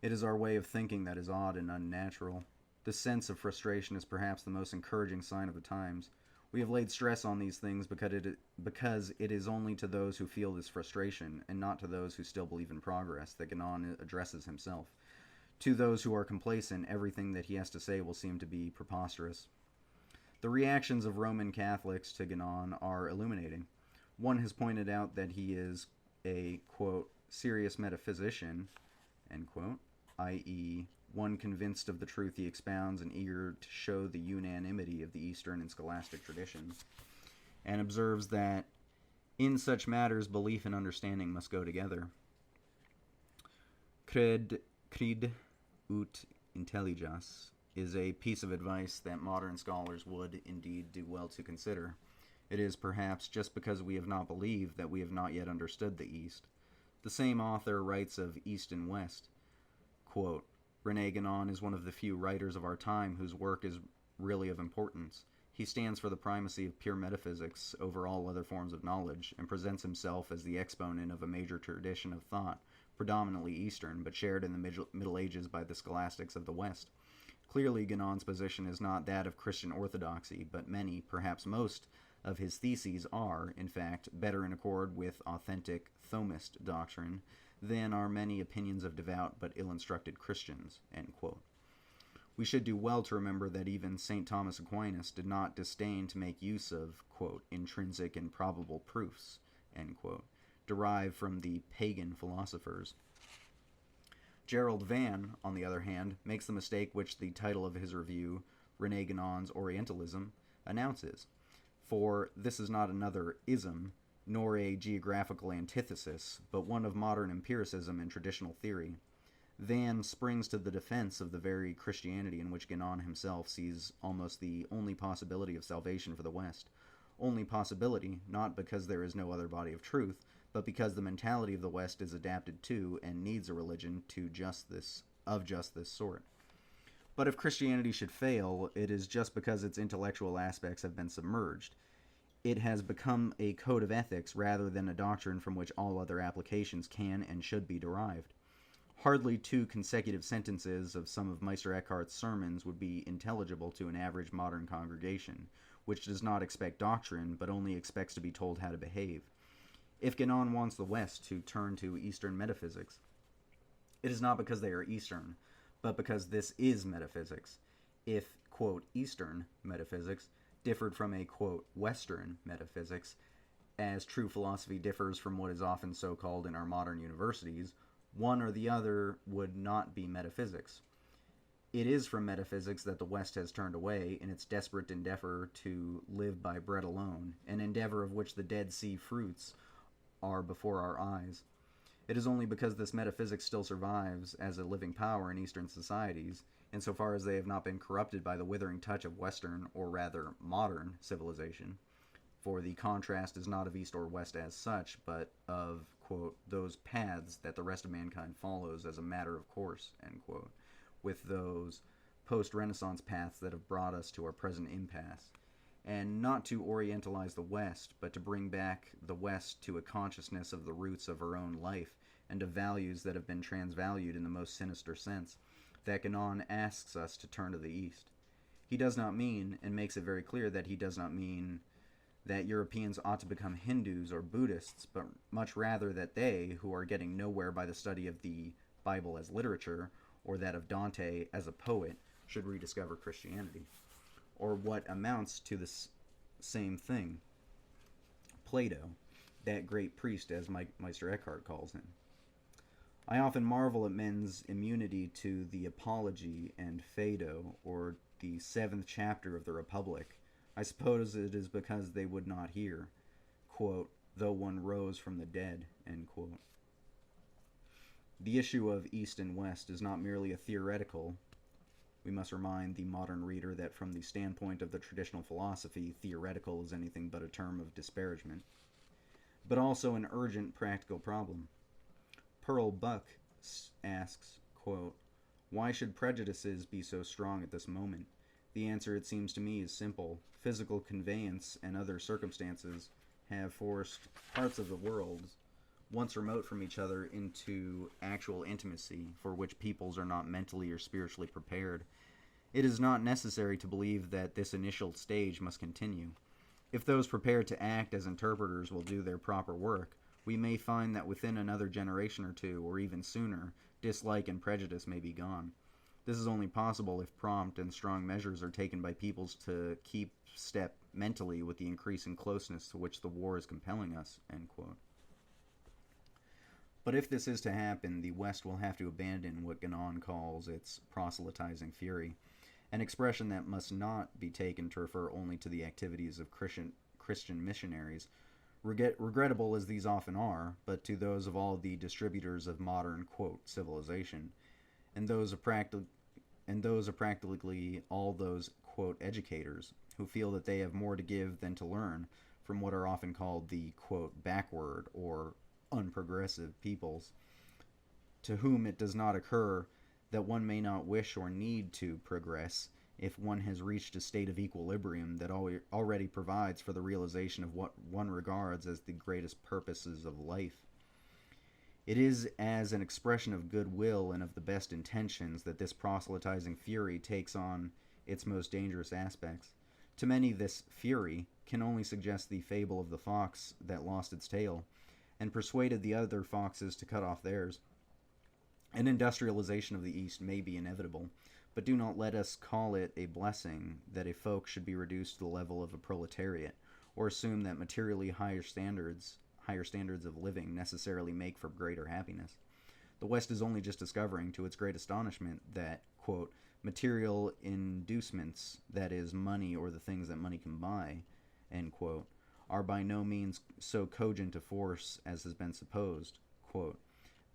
It is our way of thinking that is odd and unnatural. This sense of frustration is perhaps the most encouraging sign of the times. We have laid stress on these things because it is only to those who feel this frustration, and not to those who still believe in progress, that Guénon addresses himself. To those who are complacent, everything that he has to say will seem to be preposterous. The reactions of Roman Catholics to Guénon are illuminating. One has pointed out that he is a, quote, serious metaphysician, end quote, i.e., one convinced of the truth he expounds and eager to show the unanimity of the Eastern and scholastic traditions, and observes that in such matters belief and understanding must go together. Cred ut intelligas is a piece of advice that modern scholars would indeed do well to consider. It is perhaps just because we have not believed that we have not yet understood the East. The same author writes of East and West. Quote, René Guénon is one of the few writers of our time whose work is really of importance. He stands for the primacy of pure metaphysics over all other forms of knowledge, and presents himself as the exponent of a major tradition of thought, predominantly Eastern, but shared in the Middle Ages by the scholastics of the West. Clearly, Guénon's position is not that of Christian orthodoxy, but many, perhaps most, of his theses are, in fact, better in accord with authentic Thomist doctrine than are many opinions of devout but ill-instructed Christians, end quote. We should do well to remember that even St. Thomas Aquinas did not disdain to make use of, quote, intrinsic and probable proofs, end quote, derived from the pagan philosophers. Gerald Van, on the other hand, makes the mistake which the title of his review, René Guénon's Orientalism, announces. For this is not another ism, nor a geographical antithesis, but one of modern empiricism and traditional theory. Van springs to the defense of the very Christianity in which Guénon himself sees almost the only possibility of salvation for the West. Only possibility, not because there is no other body of truth, but because the mentality of the West is adapted to and needs a religion of just this sort. But if Christianity should fail, it is just because its intellectual aspects have been submerged. It has become a code of ethics rather than a doctrine from which all other applications can and should be derived. Hardly 2 consecutive sentences of some of Meister Eckhart's sermons would be intelligible to an average modern congregation, which does not expect doctrine, but only expects to be told how to behave. If Guénon wants the West to turn to Eastern metaphysics, it is not because they are Eastern, but because this is metaphysics. If, quote, Eastern metaphysics differed from a, quote, Western metaphysics, as true philosophy differs from what is often so called in our modern universities, one or the other would not be metaphysics. It is from metaphysics that the West has turned away in its desperate endeavor to live by bread alone, an endeavor of which the Dead Sea fruits are before our eyes. It is only because this metaphysics still survives as a living power in Eastern societies, insofar as they have not been corrupted by the withering touch of Western, or rather modern, civilization. For the contrast is not of East or West as such, but of, quote, those paths that the rest of mankind follows as a matter of course, end quote, with those post-Renaissance paths that have brought us to our present impasse. And not to orientalize the West, but to bring back the West to a consciousness of the roots of her own life, and of values that have been transvalued in the most sinister sense, that Guénon asks us to turn to the East. He does not mean, and makes it very clear that he does not mean, that Europeans ought to become Hindus or Buddhists, but much rather that they, who are getting nowhere by the study of the Bible as literature, or that of Dante as a poet, should rediscover Christianity. Or what amounts to this same thing. Plato, that great priest as Meister Eckhart calls him. I often marvel at men's immunity to the Apology and Phaedo, or the 7th chapter of the Republic. I suppose it is because they would not hear, quote, though one rose from the dead, end quote. The issue of East and West is not merely a theoretical. We must remind the modern reader that from the standpoint of the traditional philosophy, theoretical is anything but a term of disparagement, but also an urgent practical problem. Pearl Buck asks, quote, why should prejudices be so strong at this moment? The answer, it seems to me, is simple. Physical conveyance and other circumstances have forced parts of the world, once remote from each other, into actual intimacy for which peoples are not mentally or spiritually prepared. It is not necessary to believe that this initial stage must continue. If those prepared to act as interpreters will do their proper work, we may find that within another generation or two, or even sooner, dislike and prejudice may be gone. This is only possible if prompt and strong measures are taken by peoples to keep step mentally with the increasing closeness to which the war is compelling us, end quote. But if this is to happen, the West will have to abandon what Guénon calls its proselytizing fury, an expression that must not be taken to refer only to the activities of Christian missionaries, regrettable as these often are, but to those of all the distributors of modern, quote, civilization, and those of practically all those, quote, educators, who feel that they have more to give than to learn from what are often called the, quote, backward or unprogressive peoples, to whom it does not occur that one may not wish or need to progress if one has reached a state of equilibrium that already provides for the realization of what one regards as the greatest purposes of life. It is as an expression of goodwill and of the best intentions that this proselytizing fury takes on its most dangerous aspects. To many, this fury can only suggest the fable of the fox that lost its tail, and persuaded the other foxes to cut off theirs. An industrialization of the East may be inevitable, but do not let us call it a blessing that a folk should be reduced to the level of a proletariat, or assume that materially higher standards of living necessarily make for greater happiness. The West is only just discovering, to its great astonishment, that, quote, material inducements, that is, money or the things that money can buy, end quote, are by no means so cogent a force as has been supposed. Quote,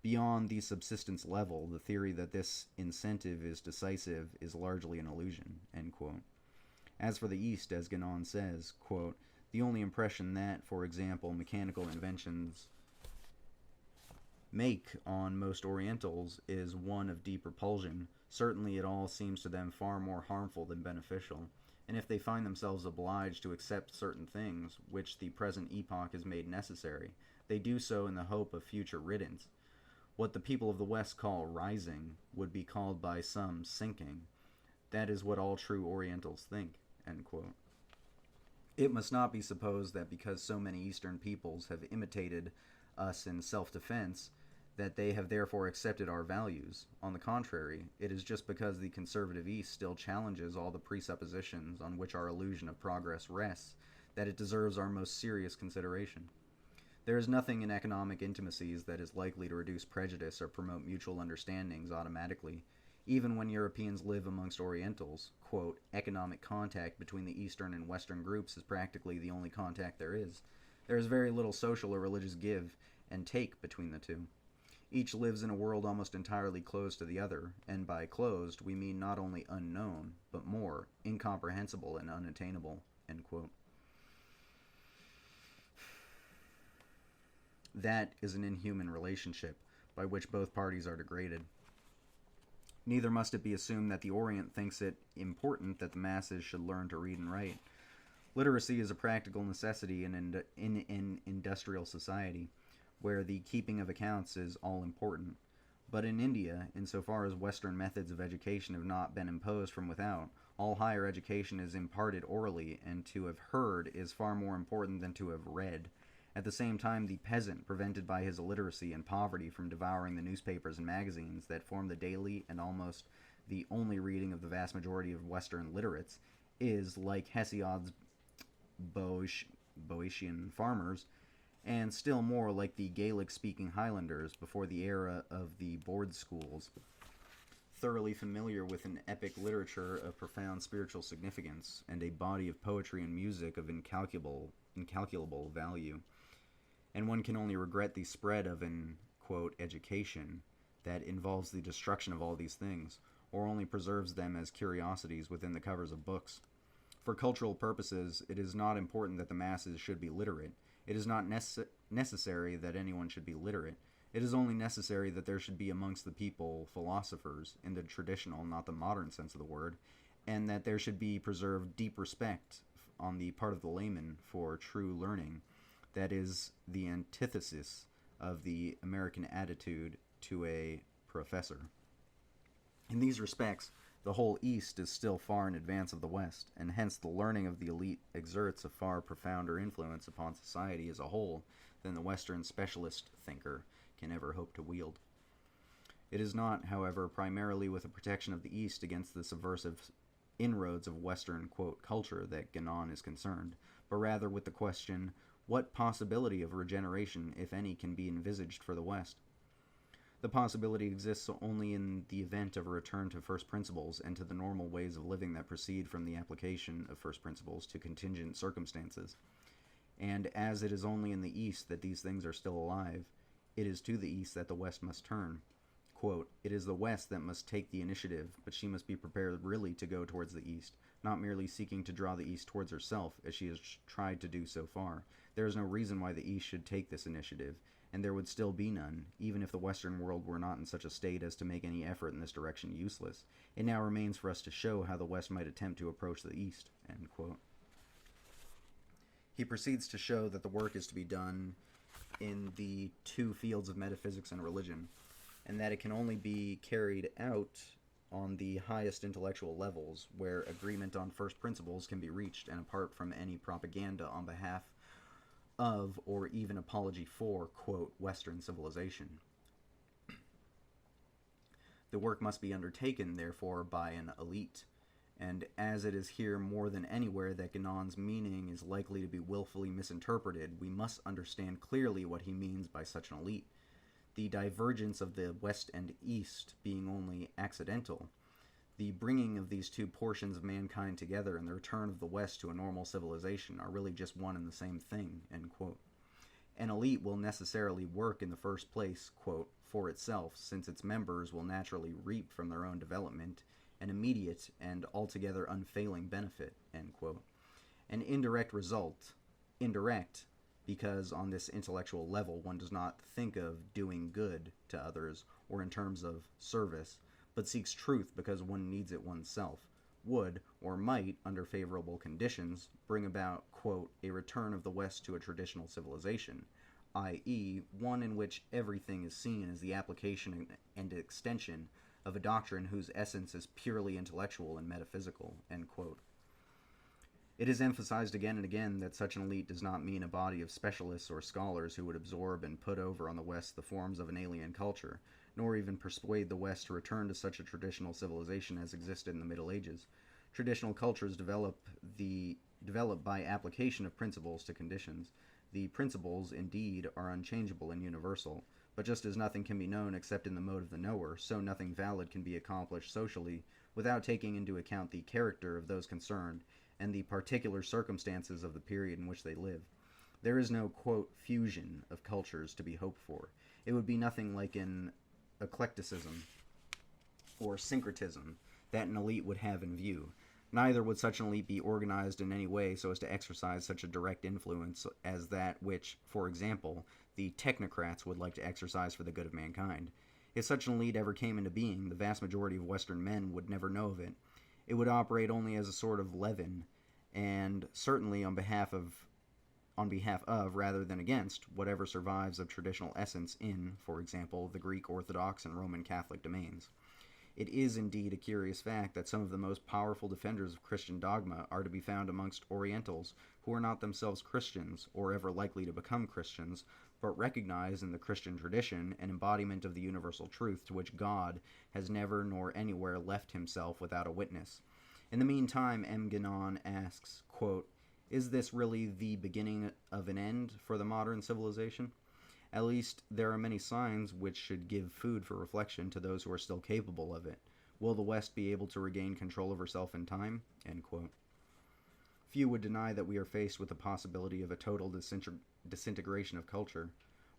beyond the subsistence level, the theory that this incentive is decisive is largely an illusion, end quote. As for the East, as Guénon says, quote, the only impression that, for example, mechanical inventions make on most Orientals is one of deep repulsion. Certainly it all seems to them far more harmful than beneficial, and if they find themselves obliged to accept certain things which the present epoch has made necessary, they do so in the hope of future riddance. What the people of the West call rising would be called by some sinking. That is what all true Orientals think, end quote. It must not be supposed that because so many Eastern peoples have imitated us in self-defense, that they have therefore accepted our values. On the contrary, it is just because the conservative East still challenges all the presuppositions on which our illusion of progress rests, that it deserves our most serious consideration. There is nothing in economic intimacies that is likely to reduce prejudice or promote mutual understandings automatically. Even when Europeans live amongst Orientals, quote, economic contact between the Eastern and Western groups is practically the only contact there is. There is very little social or religious give and take between the two. Each lives in a world almost entirely closed to the other, and by closed we mean not only unknown, but more incomprehensible and unattainable, end quote. That is an inhuman relationship by which both parties are degraded. Neither must it be assumed that the Orient thinks it important that the masses should learn to read and write. Literacy is a practical necessity in an industrial society, where the keeping of accounts is all important. But in India, insofar as Western methods of education have not been imposed from without, all higher education is imparted orally, and to have heard is far more important than to have read. At the same time, the peasant, prevented by his illiteracy and poverty from devouring the newspapers and magazines that form the daily and almost the only reading of the vast majority of Western literates, is, like Hesiod's Boeotian farmers, and still more like the Gaelic-speaking Highlanders before the era of the board schools, thoroughly familiar with an epic literature of profound spiritual significance and a body of poetry and music of incalculable value. And one can only regret the spread of an, quote, education that involves the destruction of all these things, or only preserves them as curiosities within the covers of books. For cultural purposes, it is not important that the masses should be literate. It is not necessary that anyone should be literate. It is only necessary that there should be amongst the people philosophers, in the traditional, not the modern sense of the word, and that there should be preserved deep respect on the part of the layman for true learning. That is the antithesis of the American attitude to a professor. In these respects, the whole East is still far in advance of the West, and hence the learning of the elite exerts a far profounder influence upon society as a whole than the Western specialist thinker can ever hope to wield. It is not, however, primarily with the protection of the East against the subversive inroads of Western, quote, culture that Guénon is concerned, but rather with the question, what possibility of regeneration, if any, can be envisaged for the West? The possibility exists only in the event of a return to first principles and to the normal ways of living that proceed from the application of first principles to contingent circumstances. And as it is only in the East that these things are still alive, it is to the East that the West must turn. Quote, it is the West that must take the initiative, but she must be prepared really to go towards the East, not merely seeking to draw the East towards herself, as she has tried to do so far. There is no reason why the East should take this initiative, and there would still be none, even if the Western world were not in such a state as to make any effort in this direction useless. It now remains for us to show how the West might attempt to approach the East. End quote. He proceeds to show that the work is to be done in the two fields of metaphysics and religion, and that it can only be carried out on the highest intellectual levels, where agreement on first principles can be reached, and apart from any propaganda on behalf of, or even apology for, quote, Western civilization. The work must be undertaken, therefore, by an elite, and as it is here more than anywhere that Guénon's meaning is likely to be willfully misinterpreted, we must understand clearly what he means by such an elite. The divergence of the West and East being only accidental, the bringing of these two portions of mankind together and the return of the West to a normal civilization are really just one and the same thing, end quote. An elite will necessarily work in the first place, quote, for itself, since its members will naturally reap from their own development an immediate and altogether unfailing benefit, end quote. An indirect result, indirect, because on this intellectual level one does not think of doing good to others or in terms of service, but seeks truth because one needs it oneself, would, or might, under favorable conditions, bring about, quote, a return of the West to a traditional civilization, i.e., one in which everything is seen as the application and extension of a doctrine whose essence is purely intellectual and metaphysical, end quote. It is emphasized again and again that such an elite does not mean a body of specialists or scholars who would absorb and put over on the West the forms of an alien culture, nor even persuade the West to return to such a traditional civilization as existed in the Middle Ages. Traditional cultures develop by application of principles to conditions. The principles, indeed, are unchangeable and universal, but just as nothing can be known except in the mode of the knower, so nothing valid can be accomplished socially without taking into account the character of those concerned and the particular circumstances of the period in which they live. There is no, quote, fusion of cultures to be hoped for. It would be nothing like an eclecticism or syncretism that an elite would have in view. Neither would such an elite be organized in any way so as to exercise such a direct influence as that which, for example, the technocrats would like to exercise for the good of mankind. If such an elite ever came into being, the vast majority of Western men would never know of it. It would operate only as a sort of leaven, and certainly on behalf of, rather than against, whatever survives of traditional essence in, for example, the Greek Orthodox and Roman Catholic domains. It is indeed a curious fact that some of the most powerful defenders of Christian dogma are to be found amongst Orientals who are not themselves Christians, or ever likely to become Christians, but recognize in the Christian tradition an embodiment of the universal truth to which God has never nor anywhere left himself without a witness. In the meantime, M. Guénon asks, quote, Is this really the beginning of an end for the modern civilization? At least there are many signs which should give food for reflection to those who are still capable of it. Will the West be able to regain control of herself in time? End quote. Few would deny that we are faced with the possibility of a total disintegration of culture.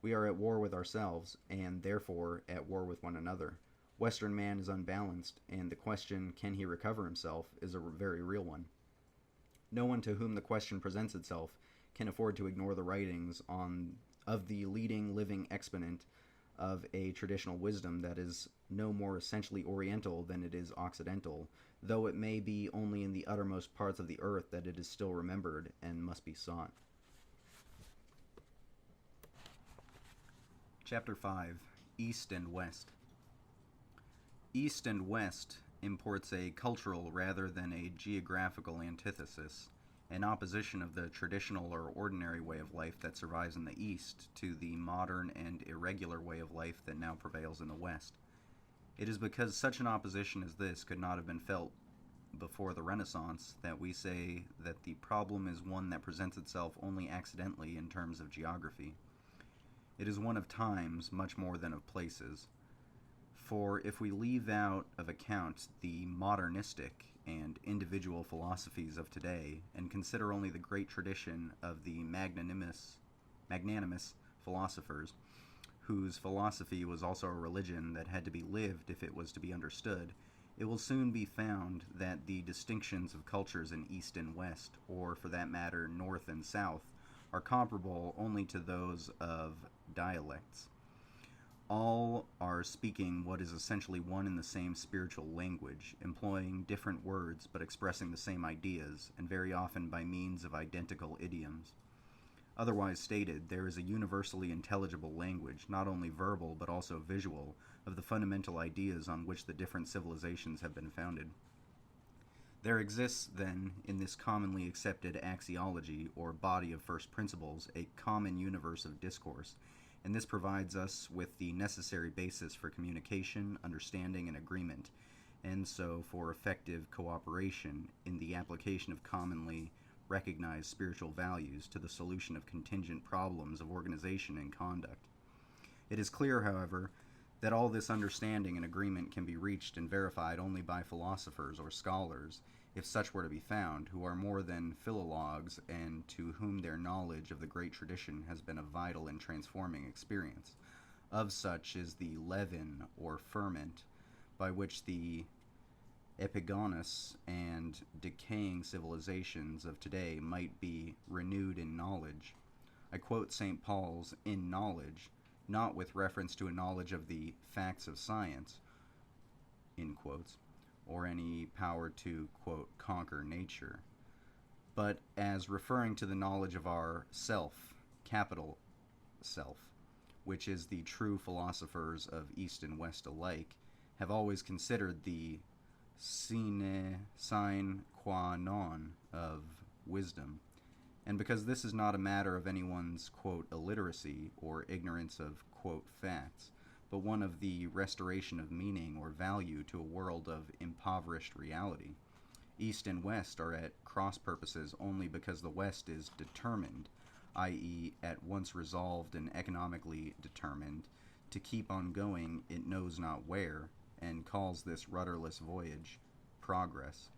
We are at war with ourselves, and therefore at war with one another. Western man is unbalanced, and the question, can he recover himself, is a very real one. No one to whom the question presents itself can afford to ignore the writings of the leading living exponent of a traditional wisdom that is no more essentially Oriental than it is Occidental, though it may be only in the uttermost parts of the earth that it is still remembered and must be sought. Chapter 5. East and West. East and West imports a cultural rather than a geographical antithesis, an opposition of the traditional or ordinary way of life that survives in the East to the modern and irregular way of life that now prevails in the West. It is because such an opposition as this could not have been felt before the Renaissance that we say that the problem is one that presents itself only accidentally in terms of geography. It is one of times much more than of places. For if we leave out of account the modernistic and individual philosophies of today and consider only the great tradition of the magnanimous philosophers, whose philosophy was also a religion that had to be lived if it was to be understood, it will soon be found that the distinctions of cultures in East and West, or for that matter North and South, are comparable only to those of dialects. All are speaking what is essentially one and the same spiritual language, employing different words but expressing the same ideas, and very often by means of identical idioms. Otherwise stated, there is a universally intelligible language, not only verbal but also visual, of the fundamental ideas on which the different civilizations have been founded. There exists, then, in this commonly accepted axiology, or body of first principles, a common universe of discourse, and this provides us with the necessary basis for communication, understanding, and agreement, and so for effective cooperation in the application of commonly recognized spiritual values to the solution of contingent problems of organization and conduct. It is clear, however, that all this understanding and agreement can be reached and verified only by philosophers or scholars, if such were to be found, who are more than philologues and to whom their knowledge of the great tradition has been a vital and transforming experience. Of such is the leaven or ferment by which the epigonous and decaying civilizations of today might be renewed in knowledge. I quote St. Paul's "in knowledge," not with reference to a knowledge of the facts of science, in quotes, or any power to, quote, conquer nature, but as referring to the knowledge of our self, capital self, which is the true philosophers of East and West alike have always considered the sine qua non of wisdom. And because this is not a matter of anyone's, quote, illiteracy or ignorance of, quote, facts, but one of the restoration of meaning or value to a world of impoverished reality. East and West are at cross purposes only because the West is determined, i.e., at once resolved and economically determined, to keep on going it knows not where, and calls this rudderless voyage progress.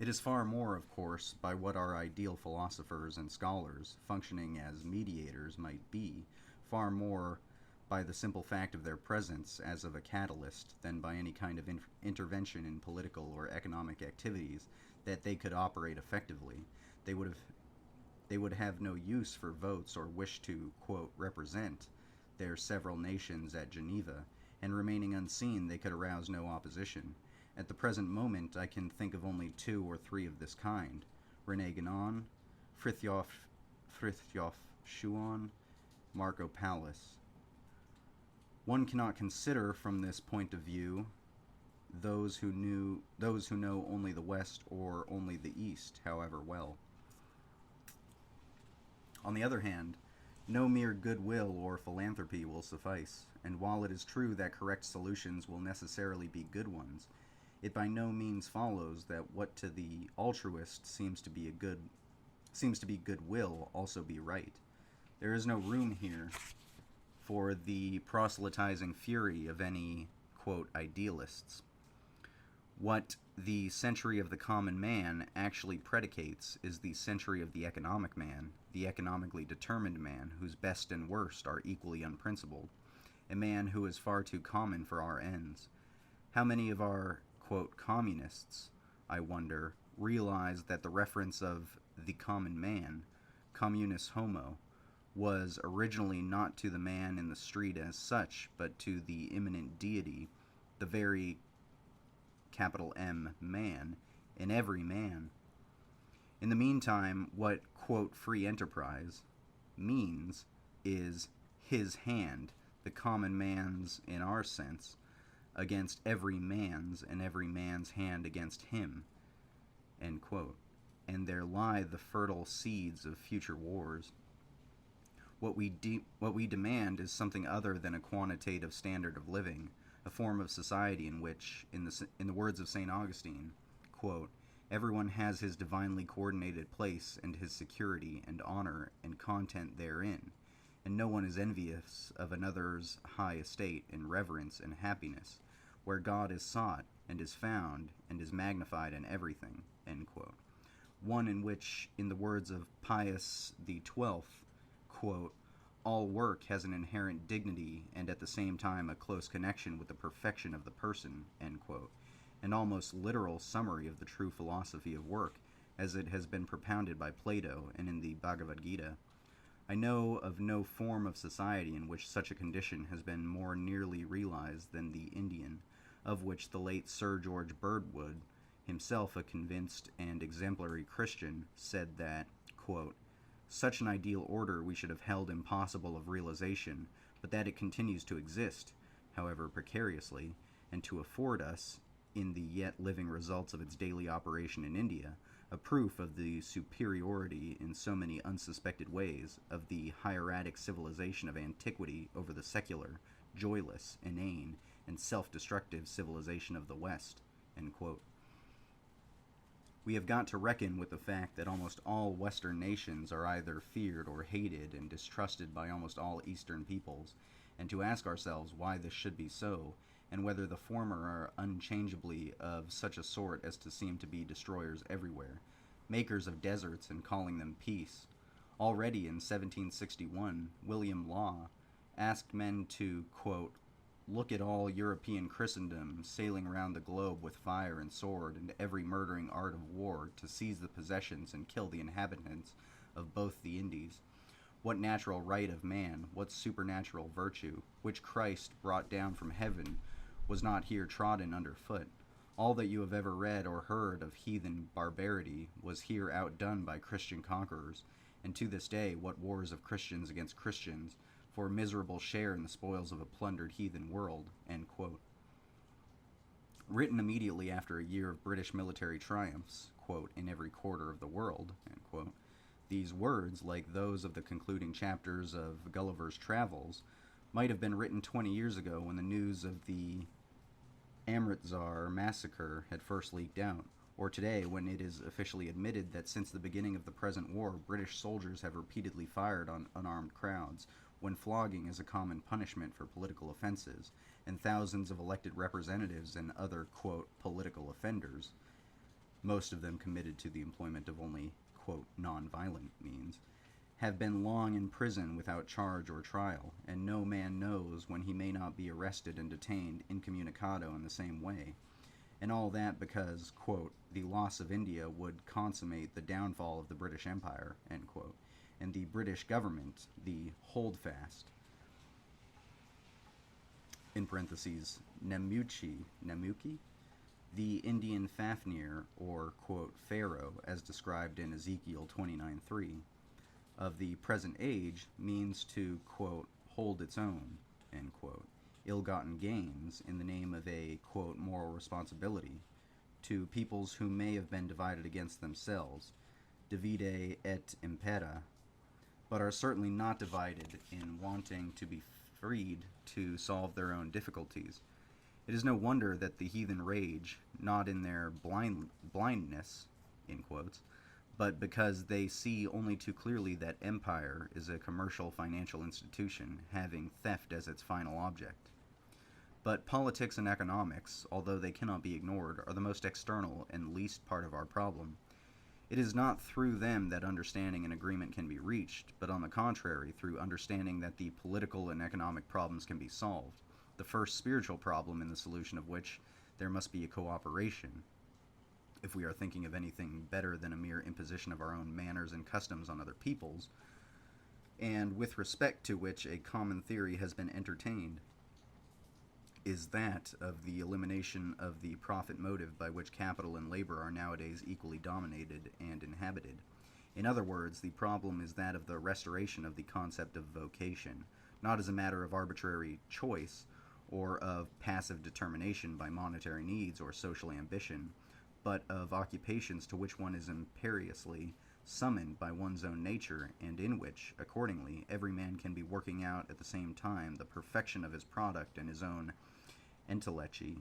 It is far more, of course, by what our ideal philosophers and scholars, functioning as mediators, might be, far more by the simple fact of their presence as of a catalyst than by any kind of intervention in political or economic activities that they could operate effectively. They would have no use for votes or wish to, quote, represent their several nations at Geneva, and remaining unseen they could arouse no opposition. At the present moment I can think of only 2 or 3 of this kind: René Guénon, Frithjof Schuon, Marco Pallas. One cannot consider from this point of view those who know only the West or only the East, however well. On the other hand, no mere goodwill or philanthropy will suffice, and while it is true that correct solutions will necessarily be good ones, it by no means follows that what to the altruist seems to be a good seems to be goodwill also be right. There is no room here for the proselytizing fury of any, quote, idealists. What the century of the common man actually predicates is the century of the economic man, the economically determined man whose best and worst are equally unprincipled, a man who is far too common for our ends. How many of our, quote, communists, I wonder, realize that the reference of the common man, communis homo, was originally not to the man in the street as such, but to the immanent deity, the very capital M man, in every man. In the meantime, what, quote, free enterprise means is his hand, the common man's in our sense, against every man's, and every man's hand against him, end quote. And there lie the fertile seeds of future wars. What we demand is something other than a quantitative standard of living, a form of society in which, in the words of St. Augustine, quote, everyone has his divinely coordinated place and his security and honor and content therein, and no one is envious of another's high estate and reverence and happiness, where God is sought and is found and is magnified in everything, end quote. One in which, in the words of Pius XII, quote, all work has an inherent dignity and at the same time a close connection with the perfection of the person, end quote, an almost literal summary of the true philosophy of work as it has been propounded by Plato and in the Bhagavad Gita. I know of no form of society in which such a condition has been more nearly realized than the Indian, of which the late Sir George Birdwood, himself a convinced and exemplary Christian, said that, quote, such an ideal order we should have held impossible of realization, but that it continues to exist, however precariously, and to afford us, in the yet living results of its daily operation in India, a proof of the superiority in so many unsuspected ways of the hieratic civilization of antiquity over the secular, joyless, inane, and self-destructive civilization of the West, end quote. We have got to reckon with the fact that almost all Western nations are either feared or hated and distrusted by almost all Eastern peoples, and to ask ourselves why this should be so, and whether the former are unchangeably of such a sort as to seem to be destroyers everywhere, makers of deserts and calling them peace. Already in 1761, William Law asked men to, quote, look at all European Christendom sailing round the globe with fire and sword and every murdering art of war to seize the possessions and kill the inhabitants of both the Indies. What natural right of man, what supernatural virtue, which Christ brought down from heaven, was not here trodden under foot? All that you have ever read or heard of heathen barbarity was here outdone by Christian conquerors, and to this day what wars of Christians against Christians, for a miserable share in the spoils of a plundered heathen world, end quote. Written immediately after a year of British military triumphs, quote, in every quarter of the world, end quote, these words, like those of the concluding chapters of Gulliver's Travels, might have been written 20 years ago when the news of the Amritsar massacre had first leaked out, or today when it is officially admitted that since the beginning of the present war, British soldiers have repeatedly fired on unarmed crowds, when flogging is a common punishment for political offenses, and thousands of elected representatives and other, quote, political offenders, most of them committed to the employment of only, quote, non-violent means, have been long in prison without charge or trial, and no man knows when he may not be arrested and detained incommunicado in the same way. And all that because, quote, the loss of India would consummate the downfall of the British Empire, end quote, and the British government, the holdfast, in parentheses, Nemuki, the Indian Fafnir, or, quote, Pharaoh, as described in Ezekiel 29:3, of the present age means to, quote, hold its own, end quote, ill-gotten gains in the name of a, quote, moral responsibility to peoples who may have been divided against themselves, divide et impera, but are certainly not divided in wanting to be freed to solve their own difficulties. It is no wonder that the heathen rage, not in their blindness, in quotes, but because they see only too clearly that empire is a commercial financial institution having theft as its final object. But politics and economics, although they cannot be ignored, are the most external and least part of our problem. It is not through them that understanding and agreement can be reached, but on the contrary, through understanding that the political and economic problems can be solved, the first spiritual problem in the solution of which there must be a cooperation, if we are thinking of anything better than a mere imposition of our own manners and customs on other peoples, and with respect to which a common theory has been entertained, is that of the elimination of the profit motive by which capital and labor are nowadays equally dominated and inhabited. In other words, the problem is that of the restoration of the concept of vocation, not as a matter of arbitrary choice or of passive determination by monetary needs or social ambition, but of occupations to which one is imperiously summoned by one's own nature, and in which, accordingly, every man can be working out at the same time the perfection of his product and his own intellecti.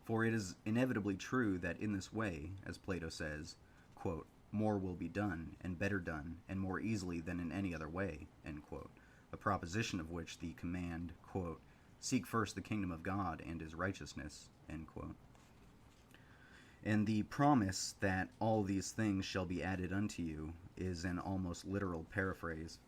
For it is inevitably true that in this way, as Plato says, quote, more will be done, and better done, and more easily than in any other way, end quote, a proposition of which the command, quote, seek first the kingdom of God and his righteousness, end quote, and the promise that all these things shall be added unto you is an almost literal paraphrase.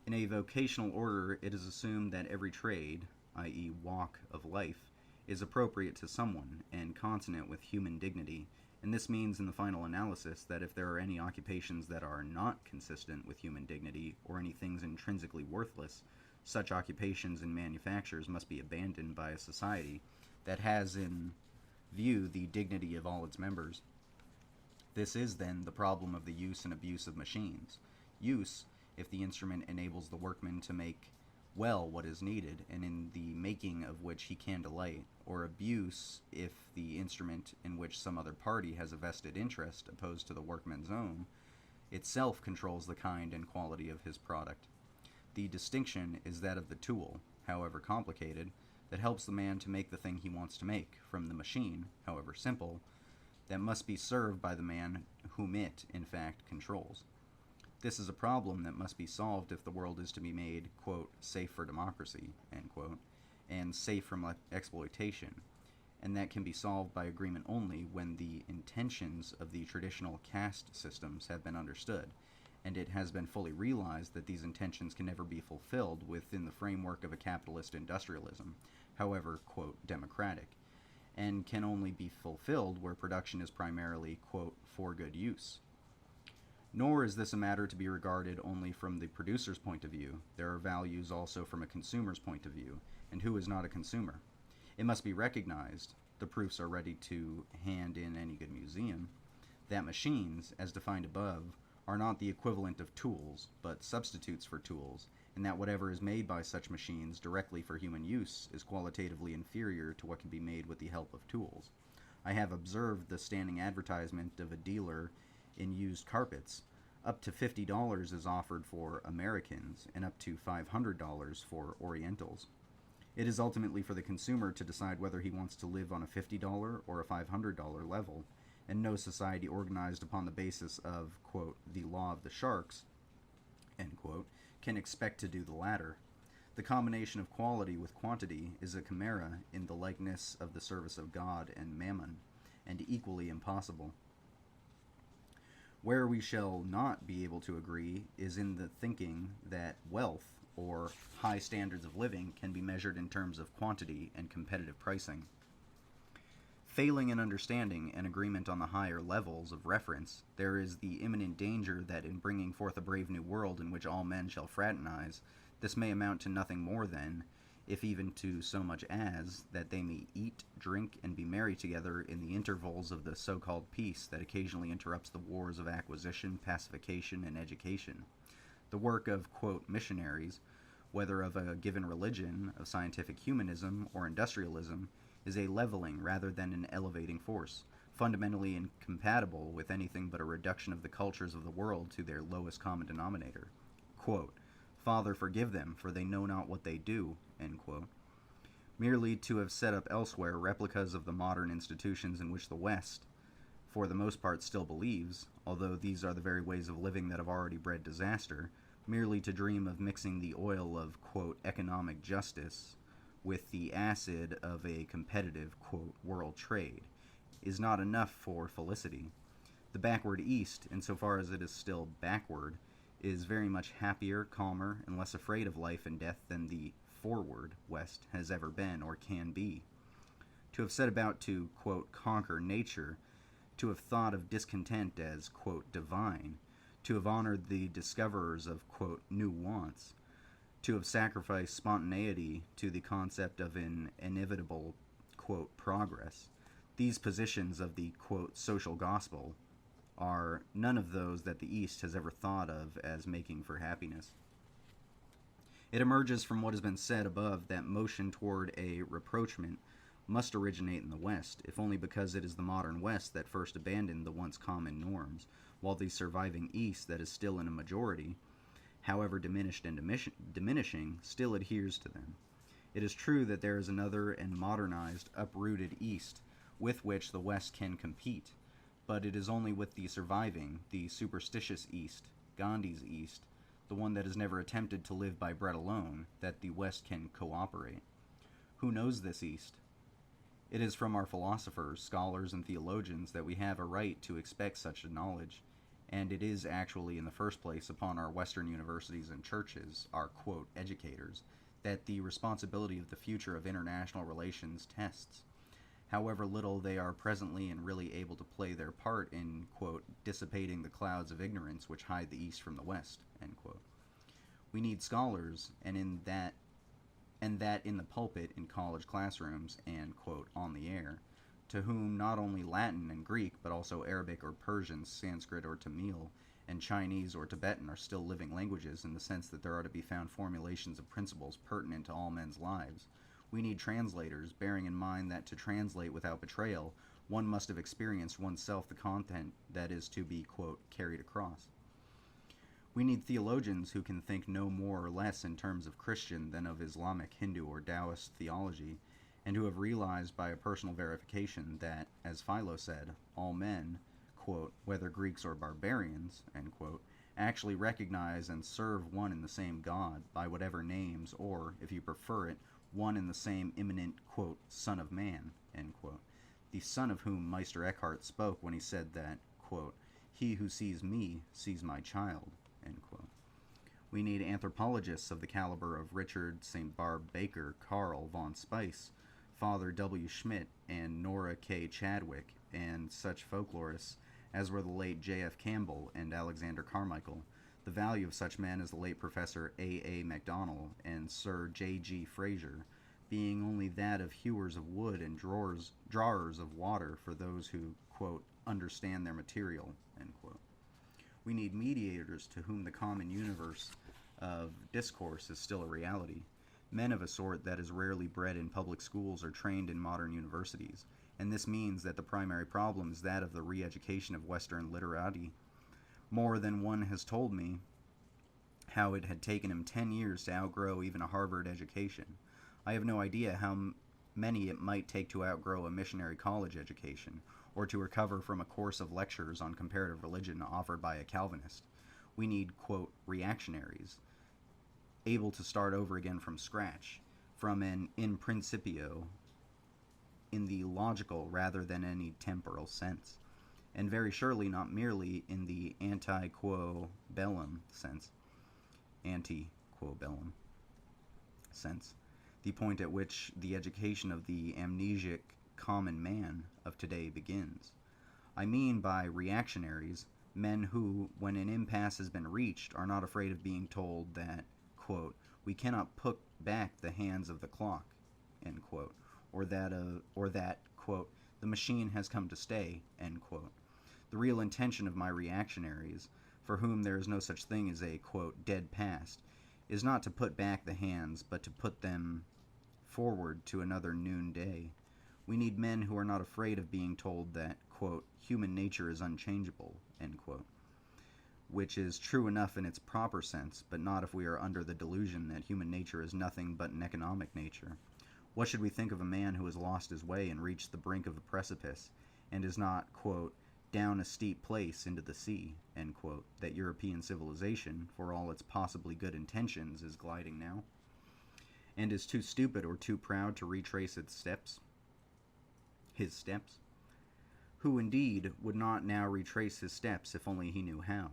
In a vocational order, it is assumed that every trade, i.e. walk of life, is appropriate to someone and consonant with human dignity, and this means in the final analysis that if there are any occupations that are not consistent with human dignity, or any things intrinsically worthless, such occupations and manufactures must be abandoned by a society that has in view the dignity of all its members. This is, then, the problem of the use and abuse of machines. Use, if the instrument enables the workman to make well what is needed, and in the making of which he can delight, or abuse, if the instrument in which some other party has a vested interest opposed to the workman's own, itself controls the kind and quality of his product. The distinction is that of the tool, however complicated, that helps the man to make the thing he wants to make, from the machine, however simple, that must be served by the man whom it, in fact, controls. This is a problem that must be solved if the world is to be made, quote, safe for democracy, end quote, and safe from exploitation, and that can be solved by agreement only when the intentions of the traditional caste systems have been understood, and it has been fully realized that these intentions can never be fulfilled within the framework of a capitalist industrialism, however, quote, democratic, and can only be fulfilled where production is primarily, quote, for good use. Nor is this a matter to be regarded only from the producer's point of view. There are values also from a consumer's point of view, and who is not a consumer? It must be recognized, the proofs are ready to hand in any good museum, that machines, as defined above, are not the equivalent of tools, but substitutes for tools, and that whatever is made by such machines directly for human use is qualitatively inferior to what can be made with the help of tools. I have observed the standing advertisement of a dealer in used carpets. Up to $50 is offered for Americans, and up to $500 for Orientals. It is ultimately for the consumer to decide whether he wants to live on a $50 or a $500 level, and no society organized upon the basis of, quote, the law of the sharks, end quote, can expect to do the latter. The combination of quality with quantity is a chimera in the likeness of the service of God and mammon, and equally impossible. Where we shall not be able to agree is in the thinking that wealth, or high standards of living, can be measured in terms of quantity and competitive pricing. Failing in understanding and agreement on the higher levels of reference, there is the imminent danger that in bringing forth a brave new world in which all men shall fraternize, this may amount to nothing more than, if even to so much as, that they may eat, drink, and be merry together in the intervals of the so-called peace that occasionally interrupts the wars of acquisition, pacification, and education. The work of, quote, missionaries, whether of a given religion, of scientific humanism, or industrialism, is a leveling rather than an elevating force, fundamentally incompatible with anything but a reduction of the cultures of the world to their lowest common denominator. Quote, Father, forgive them, for they know not what they do, end quote. Merely to have set up elsewhere replicas of the modern institutions in which the West, for the most part still believes, although these are the very ways of living that have already bred disaster, merely to dream of mixing the oil of, quote, economic justice with the acid of a competitive, quote, world trade, is not enough for felicity. The backward East, insofar as it is still backward, is very much happier, calmer, and less afraid of life and death than the forward West has ever been or can be. To have set about to, quote, conquer nature, to have thought of discontent as, quote, divine, to have honored the discoverers of, quote, new wants, to have sacrificed spontaneity to the concept of an inevitable, quote, progress. These positions of the, quote, social gospel are none of those that the East has ever thought of as making for happiness. It emerges from what has been said above that motion toward a rapprochement must originate in the West, if only because it is the modern West that first abandoned the once common norms, while the surviving East that is still in a majority, however diminished and diminishing, still adheres to them. It is true that there is another and modernized, uprooted East with which the West can compete, but it is only with the surviving, the superstitious East, Gandhi's East, the one that has never attempted to live by bread alone, that the West can cooperate. Who knows this East? It is from our philosophers, scholars, and theologians that we have a right to expect such a knowledge, and it is actually in the first place upon our Western universities and churches, our, quote, educators, that the responsibility of the future of international relations tests. However little they are presently and really able to play their part in, quote, dissipating the clouds of ignorance which hide the East from the West, end quote. We need scholars, and that in the pulpit, in college classrooms, and, quote, on the air, to whom not only Latin and Greek, but also Arabic or Persian, Sanskrit or Tamil, and Chinese or Tibetan are still living languages in the sense that there are to be found formulations of principles pertinent to all men's lives. We need translators, bearing in mind that to translate without betrayal, one must have experienced oneself the content that is to be, quote, carried across. We need theologians who can think no more or less in terms of Christian than of Islamic, Hindu, or Taoist theology, and who have realized by a personal verification that, as Philo said, all men, quote, whether Greeks or barbarians, end quote, actually recognize and serve one and the same God by whatever names, or, if you prefer it, one and the same immanent, quote, Son of Man, end quote, the Son of whom Meister Eckhart spoke when he said that, quote, he who sees me sees my child, end quote. We need anthropologists of the caliber of Richard St. Barb Baker, Carl von Spice, Father W. Schmidt, and Nora K. Chadwick, and such folklorists as were the late J.F. Campbell and Alexander Carmichael. The value of such men as the late Professor A.A. MacDonald and Sir J.G. Fraser, being only that of hewers of wood and drawers of water for those who, quote, understand their material, end quote. We need mediators to whom the common universe of discourse is still a reality, men of a sort that is rarely bred in public schools or trained in modern universities, and this means that the primary problem is that of the re-education of Western literati. More than one has told me how it had taken him 10 years to outgrow even a Harvard education. I have no idea how many it might take to outgrow a missionary college education, or to recover from a course of lectures on comparative religion offered by a Calvinist. We need, quote, reactionaries, able to start over again from scratch, from an in principio, in the logical rather than any temporal sense, and very surely not merely in the anti-quo bellum sense, the point at which the education of the amnesic common man of today begins. I mean by reactionaries, men who, when an impasse has been reached, are not afraid of being told that, quote, we cannot put back the hands of the clock, end quote, or that, quote, the machine has come to stay, end quote. The real intention of my reactionaries, for whom there is no such thing as a, quote, dead past, is not to put back the hands, but to put them forward to another noonday. We need men who are not afraid of being told that, quote, human nature is unchangeable, end quote, which is true enough in its proper sense, but not if we are under the delusion that human nature is nothing but an economic nature. What should we think of a man who has lost his way and reached the brink of a precipice, and is not, quote, down a steep place into the sea, end quote, that European civilization, for all its possibly good intentions, is gliding now, and is too stupid or too proud to retrace his steps, who indeed would not now retrace his steps if only he knew how.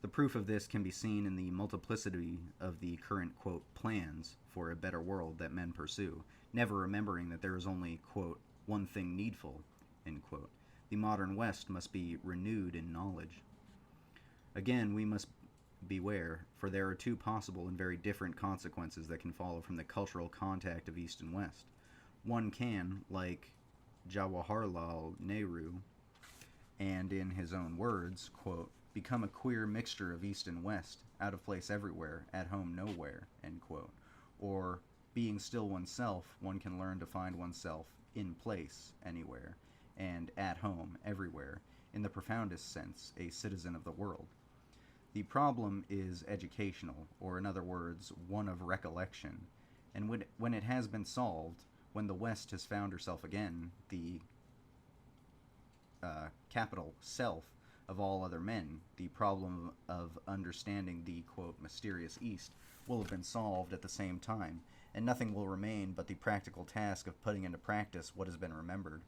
The proof of this can be seen in the multiplicity of the current, quote, plans for a better world that men pursue, never remembering that there is only, quote, one thing needful, end quote. The modern West must be renewed in knowledge. Again, we must beware, for there are two possible and very different consequences that can follow from the cultural contact of East and West. One can, like Jawaharlal Nehru, and in his own words, quote, become a queer mixture of East and West, out of place everywhere, at home nowhere, end quote. Or, being still oneself, one can learn to find oneself in place anywhere, and at home everywhere, in the profoundest sense, a citizen of the world. The problem is educational, or in other words, one of recollection, and when it has been solved, when the West has found herself again, the capital self of all other men, the problem of understanding the, quote, mysterious East will have been solved at the same time, and nothing will remain but the practical task of putting into practice what has been remembered.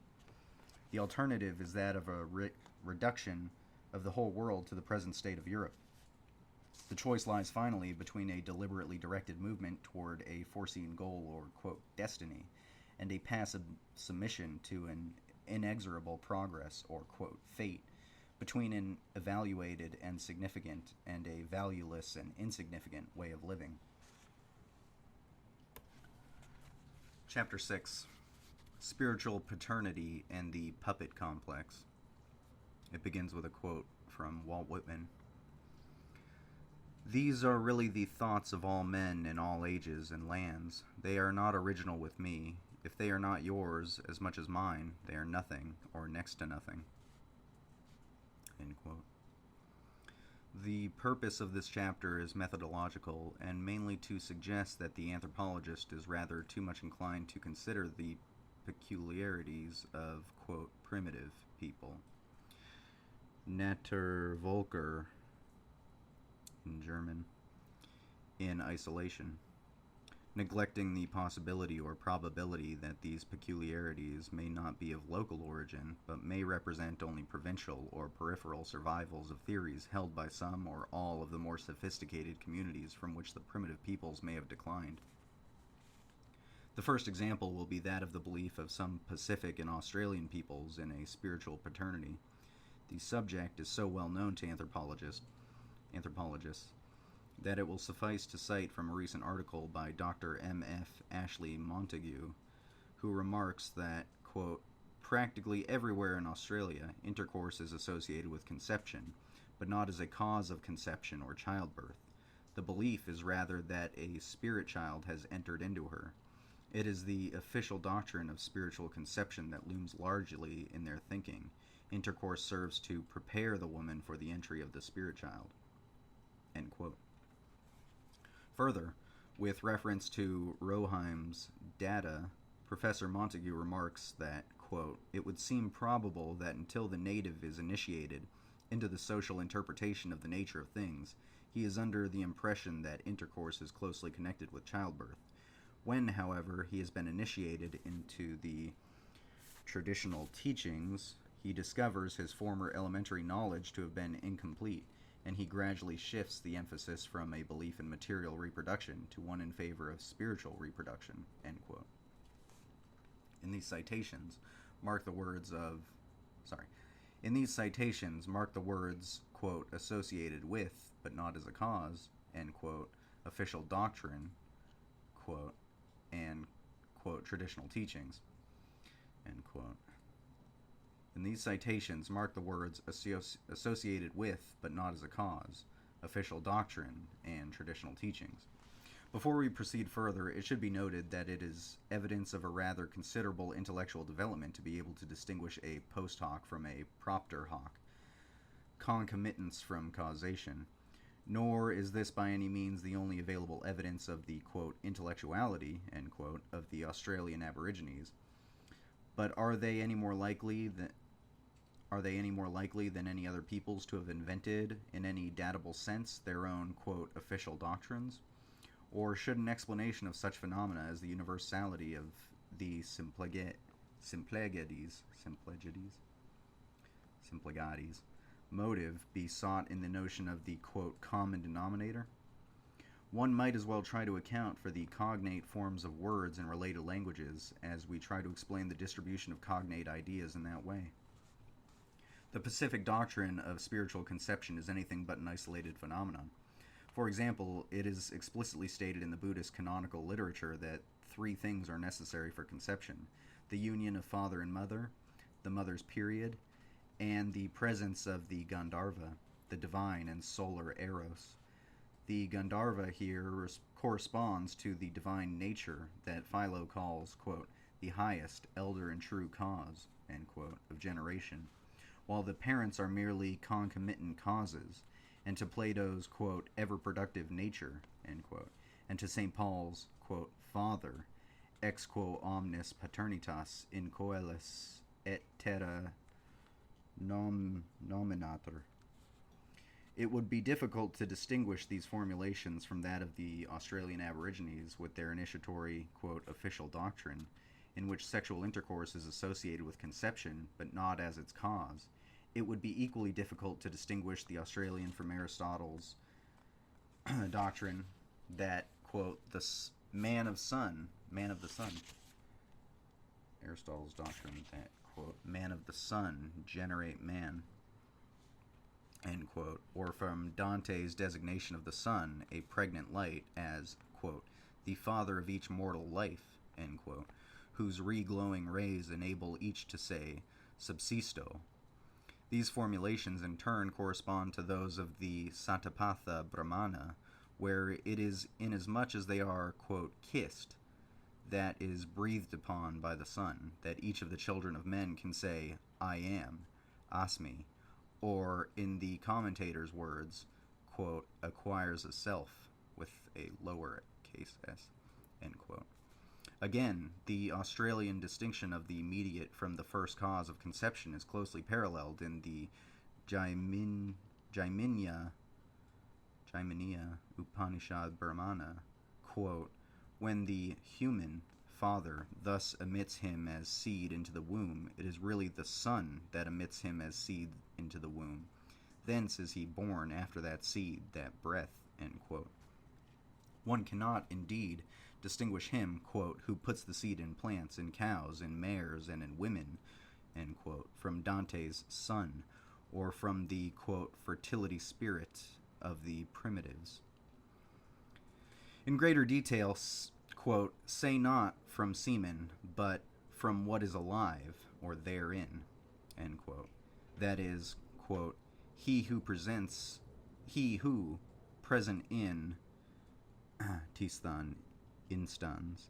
The alternative is that of a reduction of the whole world to the present state of Europe. The choice lies finally between a deliberately directed movement toward a foreseen goal or, quote, destiny, and a passive submission to an inexorable progress or, quote, fate, between an evaluated and significant and a valueless and insignificant way of living. Chapter 6. Spiritual Paternity and the Puppet Complex. It begins with a quote from Walt Whitman. These are really the thoughts of all men in all ages and lands. They are not original with me. If they are not yours as much as mine, they are nothing or next to nothing. End quote. The purpose of this chapter is methodological and mainly to suggest that the anthropologist is rather too much inclined to consider the peculiarities of, quote, primitive people, Naturvölker in German, in isolation, neglecting the possibility or probability that these peculiarities may not be of local origin, but may represent only provincial or peripheral survivals of theories held by some or all of the more sophisticated communities from which the primitive peoples may have declined. The first example will be that of the belief of some Pacific and Australian peoples in a spiritual paternity. The subject is so well known to anthropologists that it will suffice to cite from a recent article by Dr. M.F. Ashley Montague, who remarks that, quote, practically everywhere in Australia, intercourse is associated with conception, but not as a cause of conception or childbirth. The belief is rather that a spirit child has entered into her. It is the official doctrine of spiritual conception that looms largely in their thinking. Intercourse serves to prepare the woman for the entry of the spirit child. End quote. Further, with reference to Roheim's data, Professor Montague remarks that, quote, it would seem probable that until the native is initiated into the social interpretation of the nature of things, he is under the impression that intercourse is closely connected with childbirth. When, however, he has been initiated into the traditional teachings, he discovers his former elementary knowledge to have been incomplete, and he gradually shifts the emphasis from a belief in material reproduction to one in favor of spiritual reproduction, end quote. In these citations, mark the words, quote, associated with, but not as a cause, end quote, official doctrine, quote, and, quote, traditional teachings, end quote. In these citations, mark the words associated with, but not as a cause, official doctrine, and traditional teachings. Before we proceed further, it should be noted that it is evidence of a rather considerable intellectual development to be able to distinguish a post hoc from a propter hoc, concomitance from causation. Nor is this by any means the only available evidence of the, quote, intellectuality, end quote, of the Australian Aborigines. But are they any more likely Are they any more likely than any other peoples to have invented, in any datable sense, their own, quote, official doctrines? Or should an explanation of such phenomena as the universality of the simplegades motive be sought in the notion of the, quote, common denominator? One might as well try to account for the cognate forms of words in related languages as we try to explain the distribution of cognate ideas in that way. The Pacific doctrine of spiritual conception is anything but an isolated phenomenon. For example, it is explicitly stated in the Buddhist canonical literature that 3 things are necessary for conception: the union of father and mother, the mother's period, and the presence of the Gandharva, the divine and solar Eros. The Gandharva here corresponds to the divine nature that Philo calls, quote, the highest, elder, and true cause, end quote, of generation, while the parents are merely concomitant causes, and to Plato's, quote, ever-productive nature, end quote, and to St. Paul's, quote, Father, ex quo omnis paternitas in coelis et terra nominator. It would be difficult to distinguish these formulations from that of the Australian Aborigines with their initiatory, quote, official doctrine, in which sexual intercourse is associated with conception, but not as its cause. It would be equally difficult to distinguish the Australian from Aristotle's doctrine that, quote, the man of the sun, Aristotle's doctrine that, quote, man of the sun generate man, end quote, or from Dante's designation of the sun, a pregnant light, as, quote, the father of each mortal life, end quote, whose re-glowing rays enable each to say, subsisto. These formulations in turn correspond to those of the Satapatha Brahmana, where it is inasmuch as they are, quote, kissed, that is breathed upon by the sun, that each of the children of men can say, I am, asmi, or, in the commentator's words, quote, acquires a self, with a lower case s, end quote. Again, the Australian distinction of the immediate from the first cause of conception is closely paralleled in the Jaiminya Upanishad Brahmana, quote, when the human father thus emits him as seed into the womb, it is really the son that emits him as seed into the womb. Thence is he born after that seed, that breath, end quote. One cannot, indeed, distinguish him, quote, who puts the seed in plants, in cows, in mares, and in women, end quote, from Dante's sun, or from the, quote, fertility spirit of the primitives. In greater detail, quote, say not from semen, but from what is alive, or therein, end quote. That is, quote, he who present in tistan instans,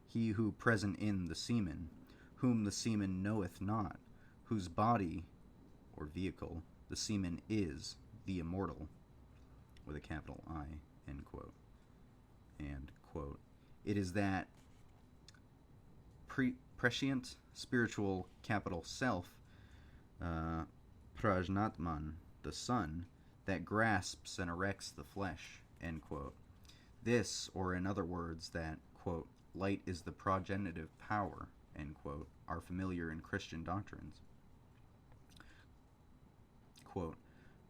he who present in the semen, whom the semen knoweth not, whose body, or vehicle, the semen is, the immortal, with a capital I, end quote. And, quote, it is that prescient spiritual capital self, prajnatman, the sun, that grasps and erects the flesh, end quote. This, or in other words, that, quote, light is the progenitive power, end quote, are familiar in Christian doctrines. Quote,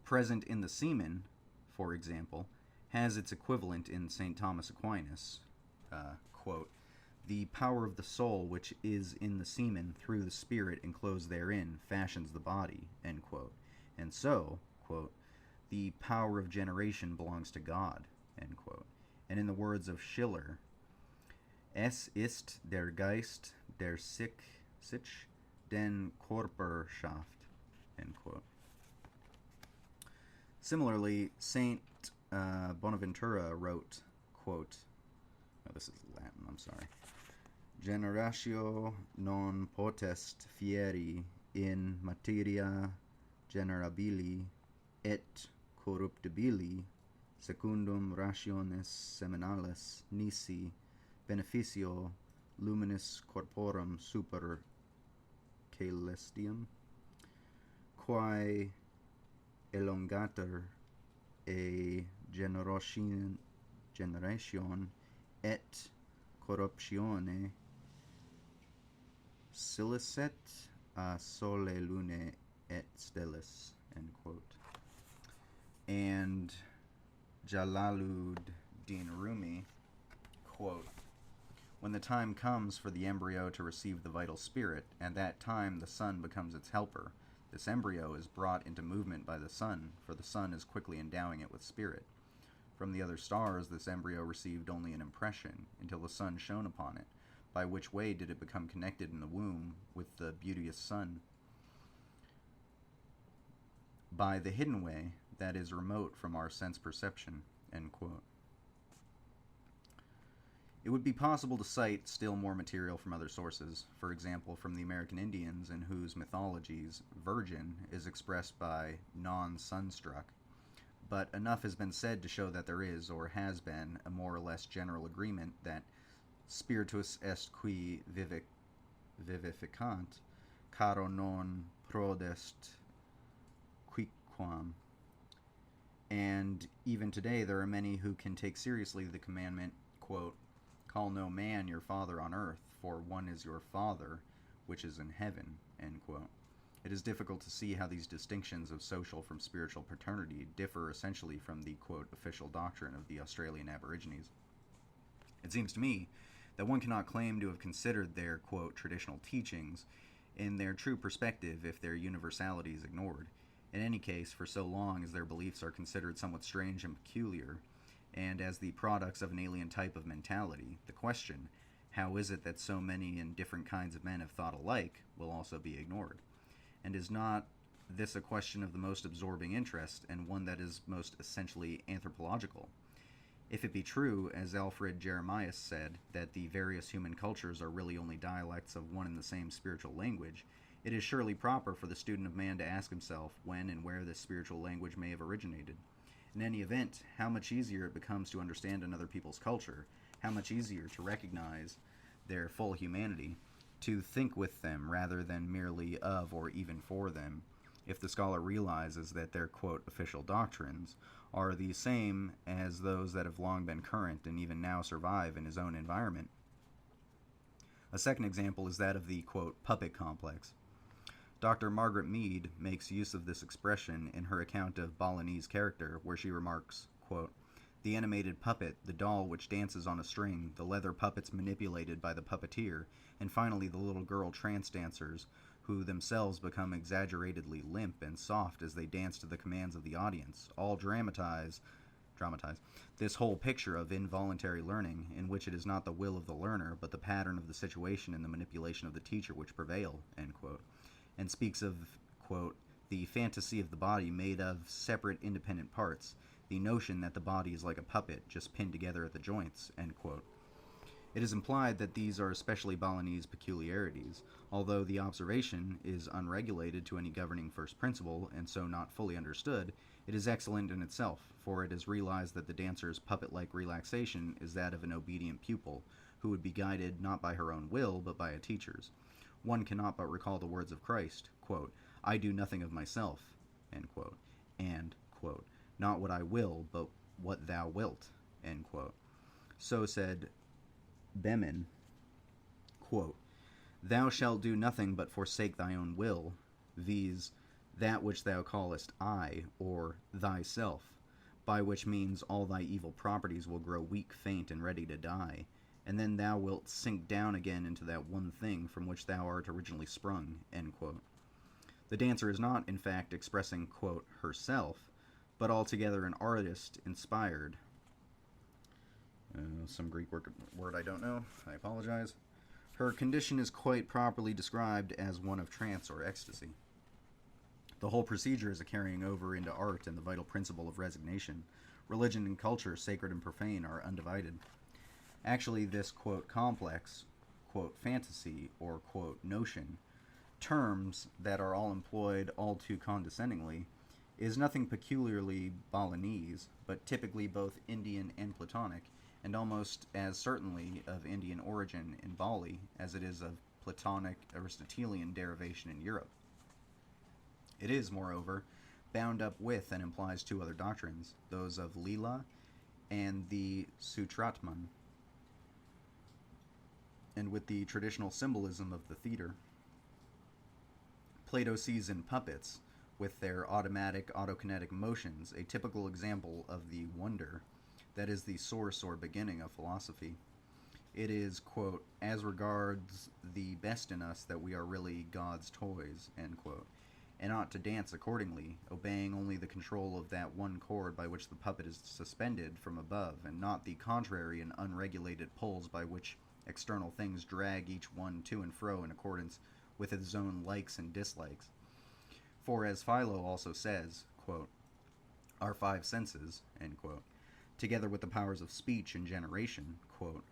present in the semen, for example, has its equivalent in St. Thomas Aquinas, quote, the power of the soul which is in the semen through the spirit enclosed therein fashions the body, end quote. And so, quote, the power of generation belongs to God, end quote. And in the words of Schiller, es ist der Geist, der sich den Körper schafft, end quote. Similarly, Saint Bonaventura wrote, quote, this is Latin, I'm sorry, generatio non potest fieri in materia generabili et corruptibili secundum rationis seminales nisi beneficio luminis corporum super caelestium. quae elongater e generation et corruptione silicet a sole lune et stellis, end quote. And Jalaluddin Rumi, quote, when the time comes for the embryo to receive the vital spirit, at that time the sun becomes its helper. This embryo is brought into movement by the sun, for the sun is quickly endowing it with spirit. From the other stars, this embryo received only an impression, until the sun shone upon it. By which way did it become connected in the womb with the beauteous sun? By the hidden way, that is remote from our sense perception, end quote. It would be possible to cite still more material from other sources, for example, from the American Indians, in whose mythologies virgin is expressed by non-sunstruck. But enough has been said to show that there is, or has been, a more or less general agreement that spiritus est qui vivificant, caro non prodest quiquam. And even today there are many who can take seriously the commandment, quote, call no man your father on earth, for one is your Father, which is in heaven, end quote. It is difficult to see how these distinctions of social from spiritual paternity differ essentially from the, quote, official doctrine of the Australian Aborigines. It seems to me that one cannot claim to have considered their, quote, traditional teachings in their true perspective if their universality is ignored. In any case, for so long as their beliefs are considered somewhat strange and peculiar, and as the products of an alien type of mentality, the question, how is it that so many and different kinds of men have thought alike, will also be ignored. And is not this a question of the most absorbing interest, and one that is most essentially anthropological? If it be true, as Alfred Jeremias said, that the various human cultures are really only dialects of one and the same spiritual language, it is surely proper for the student of man to ask himself when and where this spiritual language may have originated. In any event, how much easier it becomes to understand another people's culture, how much easier to recognize their full humanity, to think with them rather than merely of or even for them, if the scholar realizes that their, quote, official doctrines are the same as those that have long been current and even now survive in his own environment. A second example is that of the, quote, puppet complex. Dr. Margaret Mead makes use of this expression in her account of Balinese character, where she remarks, quote, the animated puppet, the doll which dances on a string, the leather puppets manipulated by the puppeteer, and finally the little girl trance dancers, who themselves become exaggeratedly limp and soft as they dance to the commands of the audience, all dramatize this whole picture of involuntary learning, in which it is not the will of the learner, but the pattern of the situation and the manipulation of the teacher which prevail, end quote. And speaks of, quote, the fantasy of the body made of separate independent parts, the notion that the body is like a puppet just pinned together at the joints, end quote. It is implied that these are especially Balinese peculiarities, although the observation is unregulated to any governing first principle, and so not fully understood. It is excellent in itself, for it is realized that the dancer's puppet-like relaxation is that of an obedient pupil, who would be guided not by her own will, but by a teacher's. One cannot but recall the words of Christ, quote, I do nothing of myself, end quote, and, quote, not what I will, but what thou wilt, end quote. So said Bemin, quote, thou shalt do nothing but forsake thy own will, viz., that which thou callest I, or thyself, by which means all thy evil properties will grow weak, faint, and ready to die, and then thou wilt sink down again into that one thing from which thou art originally sprung, end quote. The dancer is not, in fact, expressing, quote, herself, but altogether an artist inspired. Some Greek word I don't know, I apologize. Her condition is quite properly described as one of trance or ecstasy. The whole procedure is a carrying over into art and the vital principle of resignation. Religion and culture, sacred and profane, are undivided. Actually, this, quote, complex, quote, fantasy, or, quote, notion, terms that are all employed all too condescendingly, is nothing peculiarly Balinese, but typically both Indian and Platonic, and almost as certainly of Indian origin in Bali as it is of Platonic Aristotelian derivation in Europe. It is, moreover, bound up with and implies two other doctrines, those of Lila and the Sutratman, and with the traditional symbolism of the theater. Plato sees in puppets, with their automatic, autokinetic motions, a typical example of the wonder that is the source or beginning of philosophy. It is, quote, as regards the best in us that we are really God's toys, end quote, and ought to dance accordingly, obeying only the control of that one cord by which the puppet is suspended from above, and not the contrary and unregulated pulls by which external things drag each one to and fro in accordance with its own likes and dislikes. For as Philo also says, quote, our five senses, end quote, together with the powers of speech and generation, quote,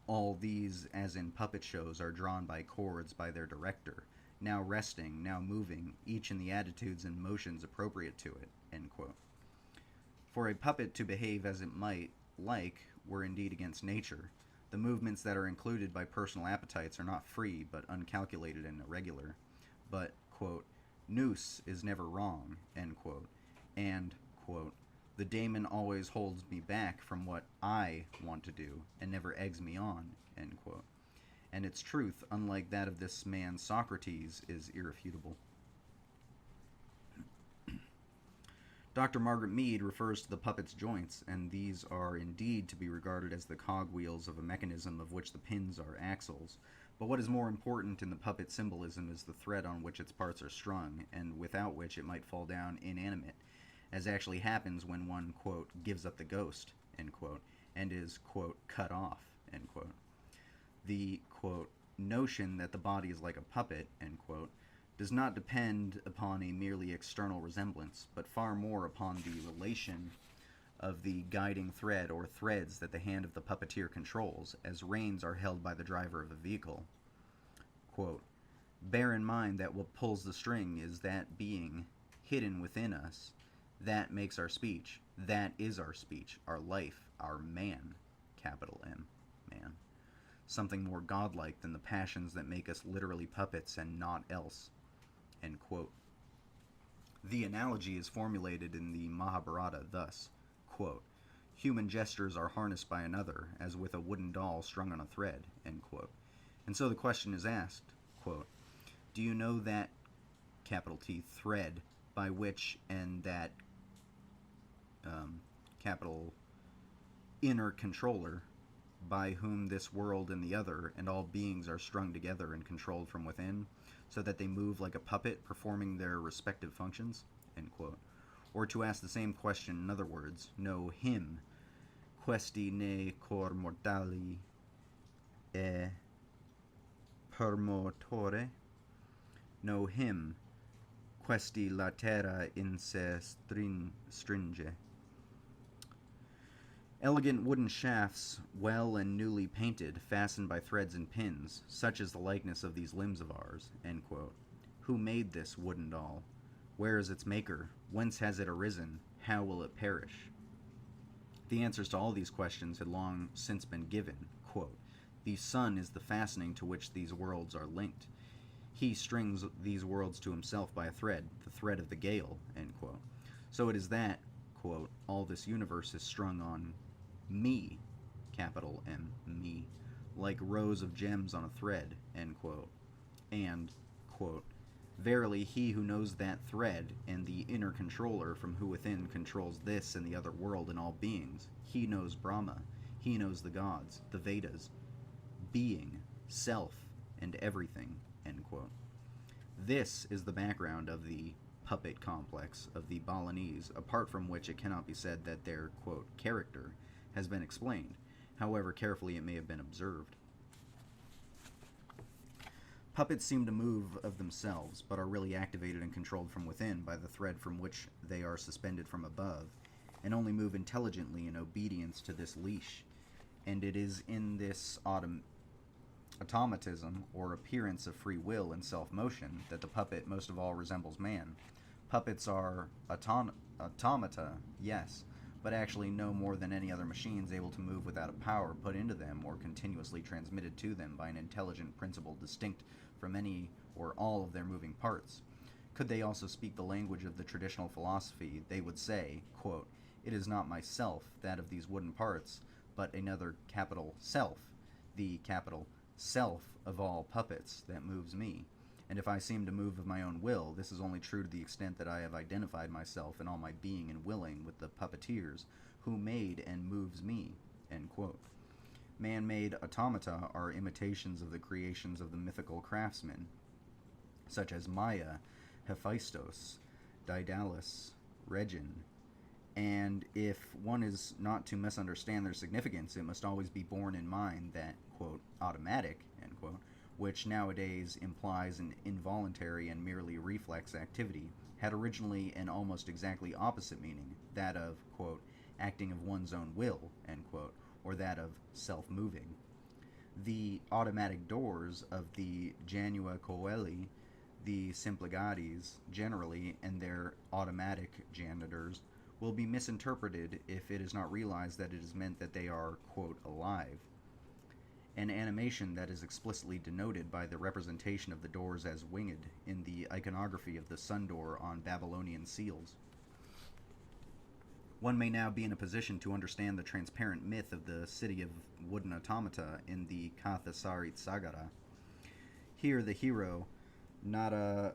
all these, as in puppet shows, are drawn by cords by their director, now resting, now moving, each in the attitudes and motions appropriate to it, end quote. For a puppet to behave as it might like were indeed against nature. The movements that are included by personal appetites are not free, but uncalculated and irregular. But, quote, nous is never wrong, end quote, and, quote, the daemon always holds me back from what I want to do, and never eggs me on, end quote. And its truth, unlike that of this man Socrates, is irrefutable. Dr. Margaret Mead refers to the puppet's joints, and these are indeed to be regarded as the cogwheels of a mechanism of which the pins are axles. But what is more important in the puppet symbolism is the thread on which its parts are strung, and without which it might fall down inanimate, as actually happens when one, quote, gives up the ghost, end quote, and is, quote, cut off, end quote. The, quote, notion that the body is like a puppet, end quote, does not depend upon a merely external resemblance, but far more upon the relation of the guiding thread or threads that the hand of the puppeteer controls, as reins are held by the driver of a vehicle. Quote, bear in mind that what pulls the string is that being hidden within us. That makes our speech. That is our speech, our life, our man, capital M, man. Something more godlike than the passions that make us literally puppets and naught else, end quote. The analogy is formulated in the Mahabharata thus, quote, human gestures are harnessed by another, as with a wooden doll strung on a thread, end quote. And so the question is asked, quote, do you know that, capital T, thread, by which and that, capital inner controller, by whom this world and the other and all beings are strung together and controlled from within, so that they move like a puppet performing their respective functions, end quote. Or to ask the same question in other words, know him, questi ne cor mortali e per motore, know him, questi la terra in se stringe. Elegant wooden shafts, well and newly painted, fastened by threads and pins, such is the likeness of these limbs of ours, end quote. Who made this wooden doll? Where is its maker? Whence has it arisen? How will it perish? The answers to all these questions had long since been given. Quote, the sun is the fastening to which these worlds are linked. He strings these worlds to himself by a thread, the thread of the gale, end quote. So it is that, quote, all this universe is strung on me, capital M, me, like rows of gems on a thread, end quote. And, quote, verily he who knows that thread and the inner controller from who within controls this and the other world and all beings, he knows Brahma, he knows the gods, the Vedas, being, self, and everything, end quote. This is the background of the puppet complex of the Balinese, apart from which it cannot be said that their, quote, character has been explained, however carefully it may have been observed. Puppets seem to move of themselves, but are really activated and controlled from within by the thread from which they are suspended from above, and only move intelligently in obedience to this leash. And it is in this automatism, or appearance of free will and self-motion, that the puppet most of all resembles man. Puppets are automata, yes, but actually no more than any other machines able to move without a power put into them or continuously transmitted to them by an intelligent principle distinct from any or all of their moving parts. Could they also speak the language of the traditional philosophy, they would say, quote, "It is not myself, that of these wooden parts, but another capital self, the capital self of all puppets, that moves me. And if I seem to move of my own will, this is only true to the extent that I have identified myself in all my being and willing with the puppeteers who made and moves me." End quote. Man-made automata are imitations of the creations of the mythical craftsmen, such as Maya, Hephaestus, Daedalus, Regin, and if one is not to misunderstand their significance, it must always be borne in mind that, quote, automatic, end quote, which nowadays implies an involuntary and merely reflex activity, had originally an almost exactly opposite meaning, that of, quote, acting of one's own will, end quote, or that of self-moving. The automatic doors of the Janua Coeli, the Simpligatis generally, and their automatic janitors will be misinterpreted if it is not realized that it is meant that they are, quote, alive. An animation that is explicitly denoted by the representation of the doors as winged in the iconography of the sun door on Babylonian seals. One may now be in a position to understand the transparent myth of the city of wooden automata in the Kathasarit Sagara. Here the hero, Nara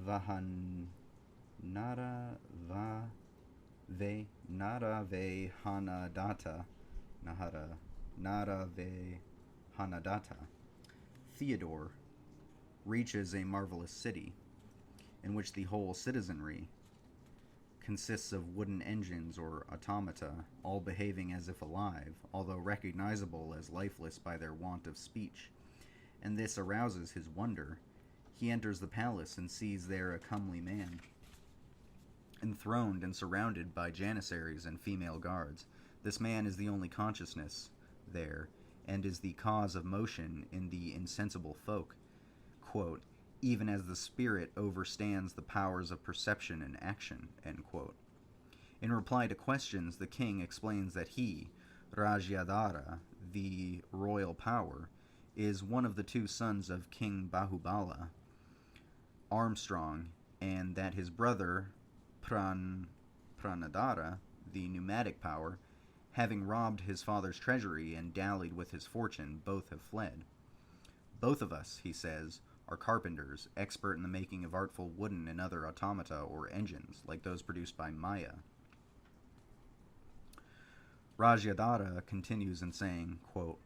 Vahanadata, Theodore, reaches a marvelous city, in which the whole citizenry consists of wooden engines or automata, all behaving as if alive, although recognizable as lifeless by their want of speech, and this arouses his wonder. He enters the palace and sees there a comely man, enthroned and surrounded by janissaries and female guards. This man is the only consciousness there, and is the cause of motion in the insensible folk, quote, even as the spirit overstands the powers of perception and action, end quote. In reply to questions, the king explains that he, Rajyadhara, the royal power, is one of the two sons of King Bahubala, Armstrong, and that his brother, Pranadhara, the pneumatic power, having robbed his father's treasury and dallied with his fortune, both have fled. Both of us, he says, are carpenters, expert in the making of artful wooden and other automata or engines, like those produced by Maya. Rajyadhara continues in saying, quote,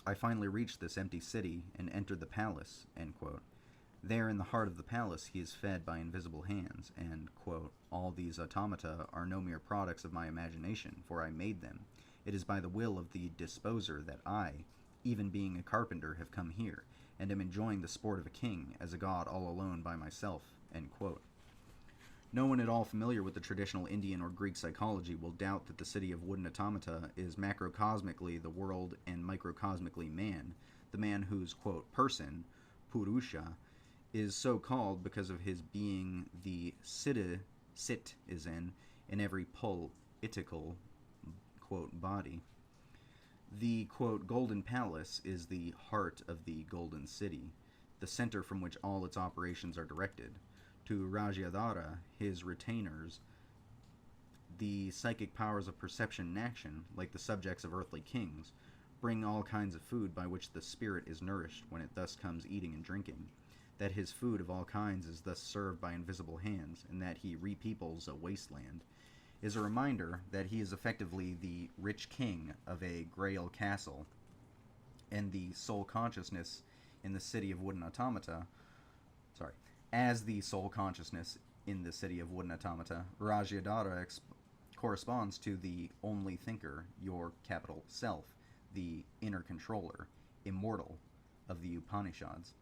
I finally reached this empty city and entered the palace, end quote. There in the heart of the palace he is fed by invisible hands, and, quote, all these automata are no mere products of my imagination, for I made them. It is by the will of the disposer that I, even being a carpenter, have come here, and am enjoying the sport of a king, as a god all alone by myself, end quote. No one at all familiar with the traditional Indian or Greek psychology will doubt that the city of wooden automata is macrocosmically the world and microcosmically man, the man whose, quote, person, Purusha, is so called because of his being the citizen in every political, quote, body. The, quote, Golden Palace is the heart of the Golden City, the center from which all its operations are directed. To Rajyadhara, his retainers, the psychic powers of perception and action, like the subjects of earthly kings, bring all kinds of food by which the spirit is nourished when it thus comes eating and drinking, that his food of all kinds is thus served by invisible hands, and that he repeoples a wasteland, is a reminder that he is effectively the rich king of a Grail castle, and the sole consciousness in the city of wooden automata, as the sole consciousness in the city of wooden automata, Rajyadhara corresponds to the only thinker, your capital self, the inner controller, immortal, of the Upanishads.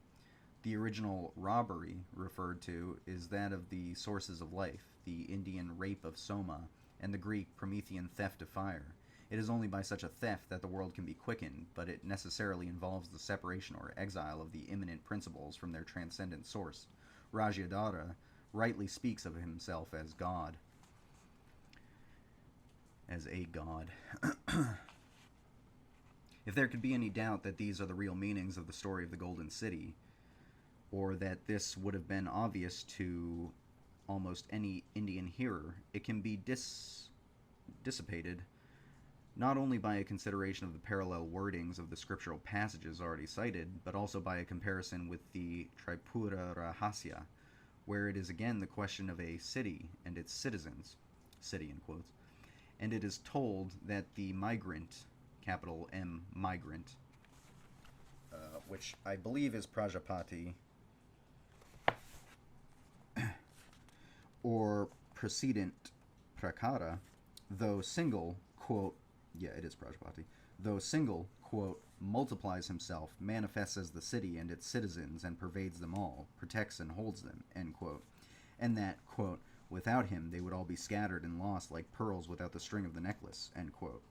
The original robbery referred to is that of the sources of life, the Indian rape of Soma, and the Greek Promethean theft of fire. It is only by such a theft that the world can be quickened, but it necessarily involves the separation or exile of the immanent principles from their transcendent source. Rajyadhara rightly speaks of himself as God. As a god. If there could be any doubt that these are the real meanings of the story of the Golden City, or that this would have been obvious to almost any Indian hearer, it can be dissipated not only by a consideration of the parallel wordings of the scriptural passages already cited, but also by a comparison with the Tripura Rahasya, where it is again the question of a city and its citizens, city in quotes, and it is told that the migrant, capital M, migrant, which I believe is Prajapati, or precedent Prakara, though single, quote, yeah, it is Prajapati, though single, quote, multiplies himself, manifests as the city and its citizens, and pervades them all, protects and holds them, end quote. And that, quote, without him they would all be scattered and lost like pearls without the string of the necklace, end quote.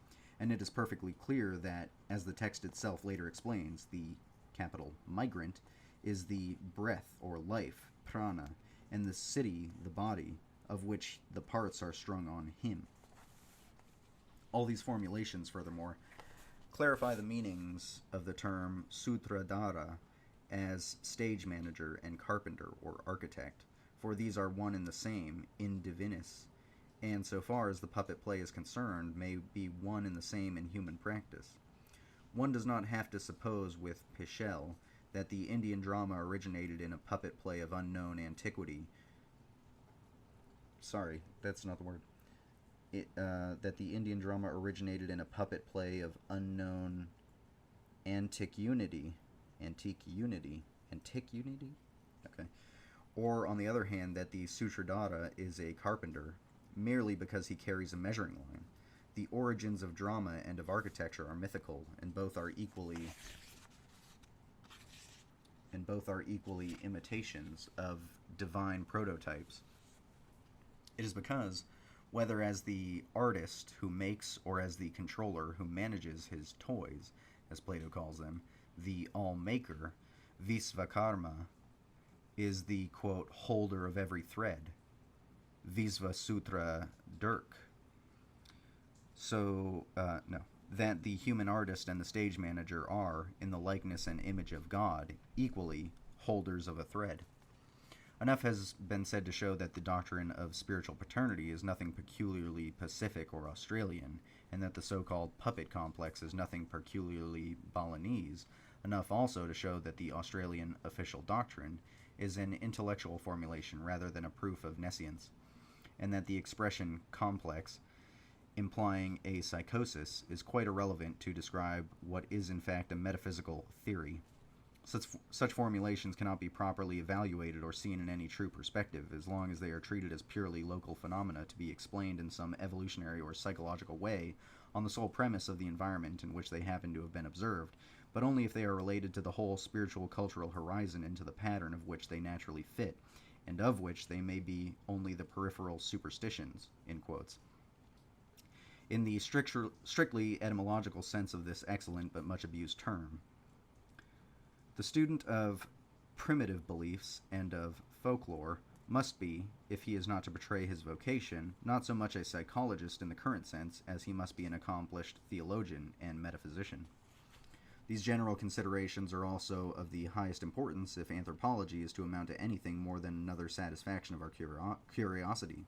And it is perfectly clear that, as the text itself later explains, the capital migrant is the breath or life, prana, and the city, the body, of which the parts are strung on him. All these formulations, furthermore, clarify the meanings of the term sutradhara as stage manager and carpenter or architect, for these are one and the same in divinis, and so far as the puppet play is concerned, may be one and the same in human practice. One does not have to suppose with Pichel that the Indian drama originated in a puppet play of unknown antiquity. Sorry, that's not the word. That the Indian drama originated in a puppet play of unknown antiquity, okay, or on the other hand, that the Sutradhara is a carpenter merely because he carries a measuring line. The origins of drama and of architecture are mythical, and both are equally imitations of divine prototypes. It is because, whether as the artist who makes or as the controller who manages his toys, as Plato calls them, the all-maker, Visvakarma, is the, quote, holder of every thread, Visvasutra Dirk. That the human artist and the stage manager are, in the likeness and image of God, equally holders of a thread. Enough has been said to show that the doctrine of spiritual paternity is nothing peculiarly Pacific or Australian, and that the so-called puppet complex is nothing peculiarly Balinese. Enough also to show that the Australian official doctrine is an intellectual formulation rather than a proof of nescience, and that the expression complex, implying a psychosis, is quite irrelevant to describe what is in fact a metaphysical theory. Such formulations cannot be properly evaluated or seen in any true perspective, as long as they are treated as purely local phenomena to be explained in some evolutionary or psychological way on the sole premise of the environment in which they happen to have been observed, but only if they are related to the whole spiritual cultural horizon and to the pattern of which they naturally fit, and of which they may be only the peripheral superstitions, in quotes. In the strictly etymological sense of this excellent but much abused term, the student of primitive beliefs and of folklore must be, if he is not to betray his vocation, not so much a psychologist in the current sense as he must be an accomplished theologian and metaphysician. These general considerations are also of the highest importance if anthropology is to amount to anything more than another satisfaction of our curiosity.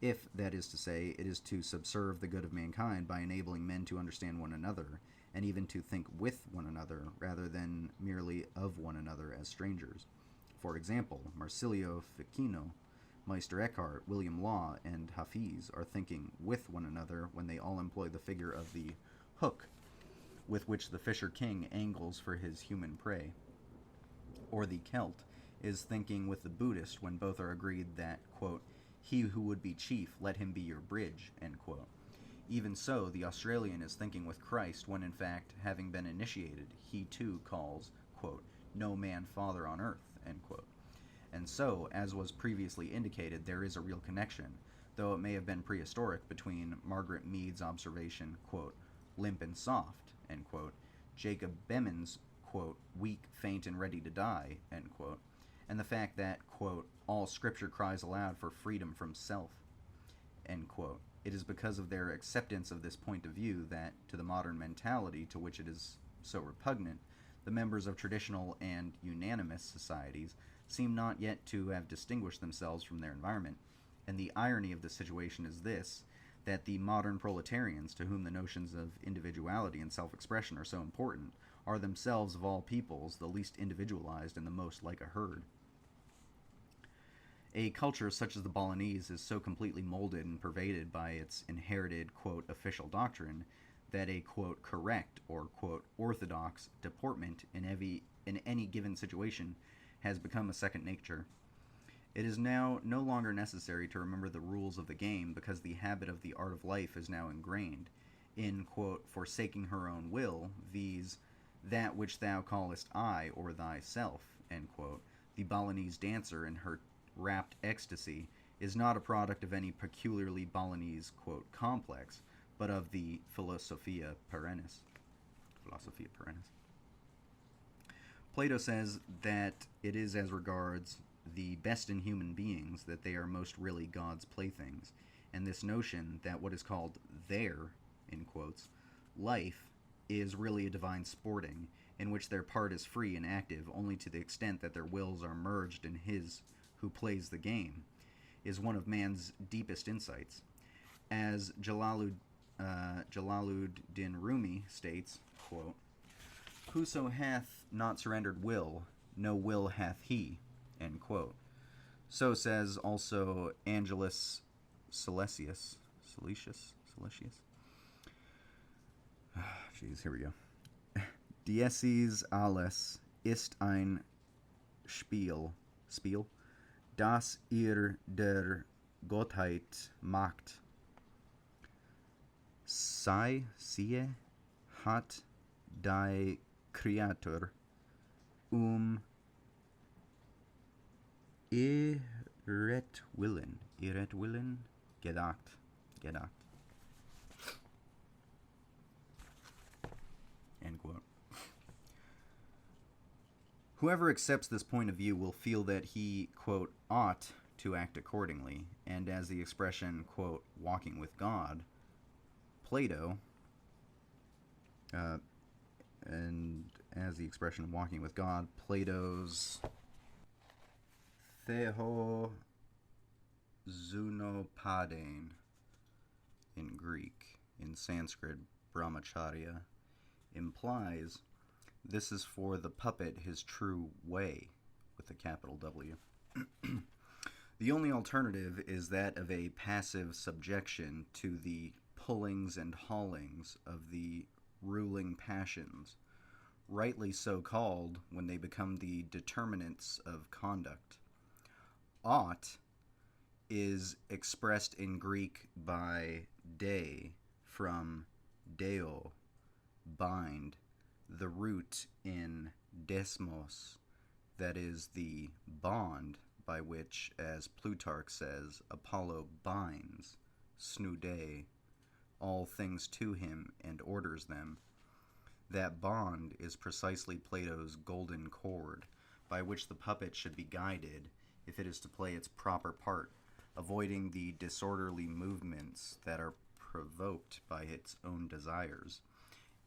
If, that is to say, it is to subserve the good of mankind by enabling men to understand one another, and even to think with one another, rather than merely of one another as strangers. For example, Marsilio Ficino, Meister Eckhart, William Law, and Hafiz are thinking with one another when they all employ the figure of the hook with which the Fisher King angles for his human prey. Or the Celt is thinking with the Buddhist when both are agreed that, quote, he who would be chief, let him be your bridge, end quote. Even so, the Australian is thinking with Christ when, in fact, having been initiated, he too calls, quote, no man father on earth, end quote. And so, as was previously indicated, there is a real connection, though it may have been prehistoric, between Margaret Mead's observation, quote, limp and soft, end quote, Jacob Bemen's, quote, weak, faint, and ready to die, end quote, and the fact that, quote, all scripture cries aloud for freedom from self, end quote. It is because of their acceptance of this point of view that, to the modern mentality to which it is so repugnant, The members of traditional and unanimous societies seem not yet to have distinguished themselves from their environment, and the irony of the situation is this, that the modern proletarians, to whom the notions of individuality and self-expression are so important, are themselves of all peoples the least individualized and the most like a herd. A culture such as the Balinese is so completely molded and pervaded by its inherited, quote, official doctrine that a, quote, correct or, quote, orthodox deportment in any given situation has become a second nature. It is now no longer necessary to remember the rules of the game because the habit of the art of life is now ingrained in, quote, forsaking her own will, viz., that which thou callest I or thyself, end quote. The Balinese dancer in her rapt ecstasy is not a product of any peculiarly Balinese, quote, complex, but of the philosophia perennis. Plato says that it is as regards the best in human beings that they are most really God's playthings, and this notion that what is called their, in quotes, life is really a divine sporting, in which their part is free and active only to the extent that their wills are merged in his who plays the game, is one of man's deepest insights. As Jalaluddin Rumi states, quote, whoso hath not surrendered will, no will hath he, end quote. So says also Angelus Silesius. Jeez, here we go. Dieses alles ist ein Spiel, das ihr der Gottheit macht. Sie hat die Kreatur ihretwillen gedacht. End quote. Whoever accepts this point of view will feel that he, quote, ought to act accordingly, and as the expression, quote, walking with God, Plato, and as the expression walking with God, Plato's Theho Zunopadein in Greek, in Sanskrit, Brahmacharya, implies this is for the puppet his true way, with a capital W. The only alternative is that of a passive subjection to the pullings and haulings of the ruling passions, rightly so called when they become the determinants of conduct. Ought is expressed in Greek by de, from deo, bind, the root in desmos, that is the bond by which, as Plutarch says, Apollo binds, snude, all things to him and orders them. That bond is precisely Plato's golden cord, by which the puppet should be guided if it is to play its proper part, avoiding the disorderly movements that are provoked by its own desires,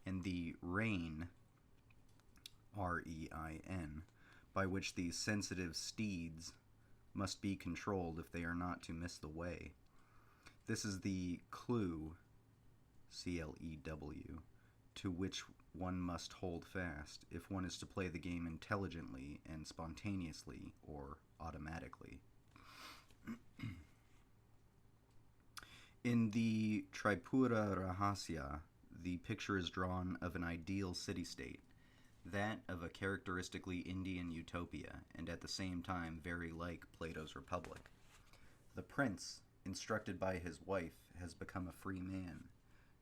and the rein, R-E-I-N, by which these sensitive steeds must be controlled if they are not to miss the way. This is the clue, C-L-E-W, to which one must hold fast if one is to play the game intelligently and spontaneously or automatically. In the Tripura Rahasya, the picture is drawn of an ideal city-state, that of a characteristically Indian utopia, and at the same time very like Plato's Republic. The prince, instructed by his wife, has become a free man,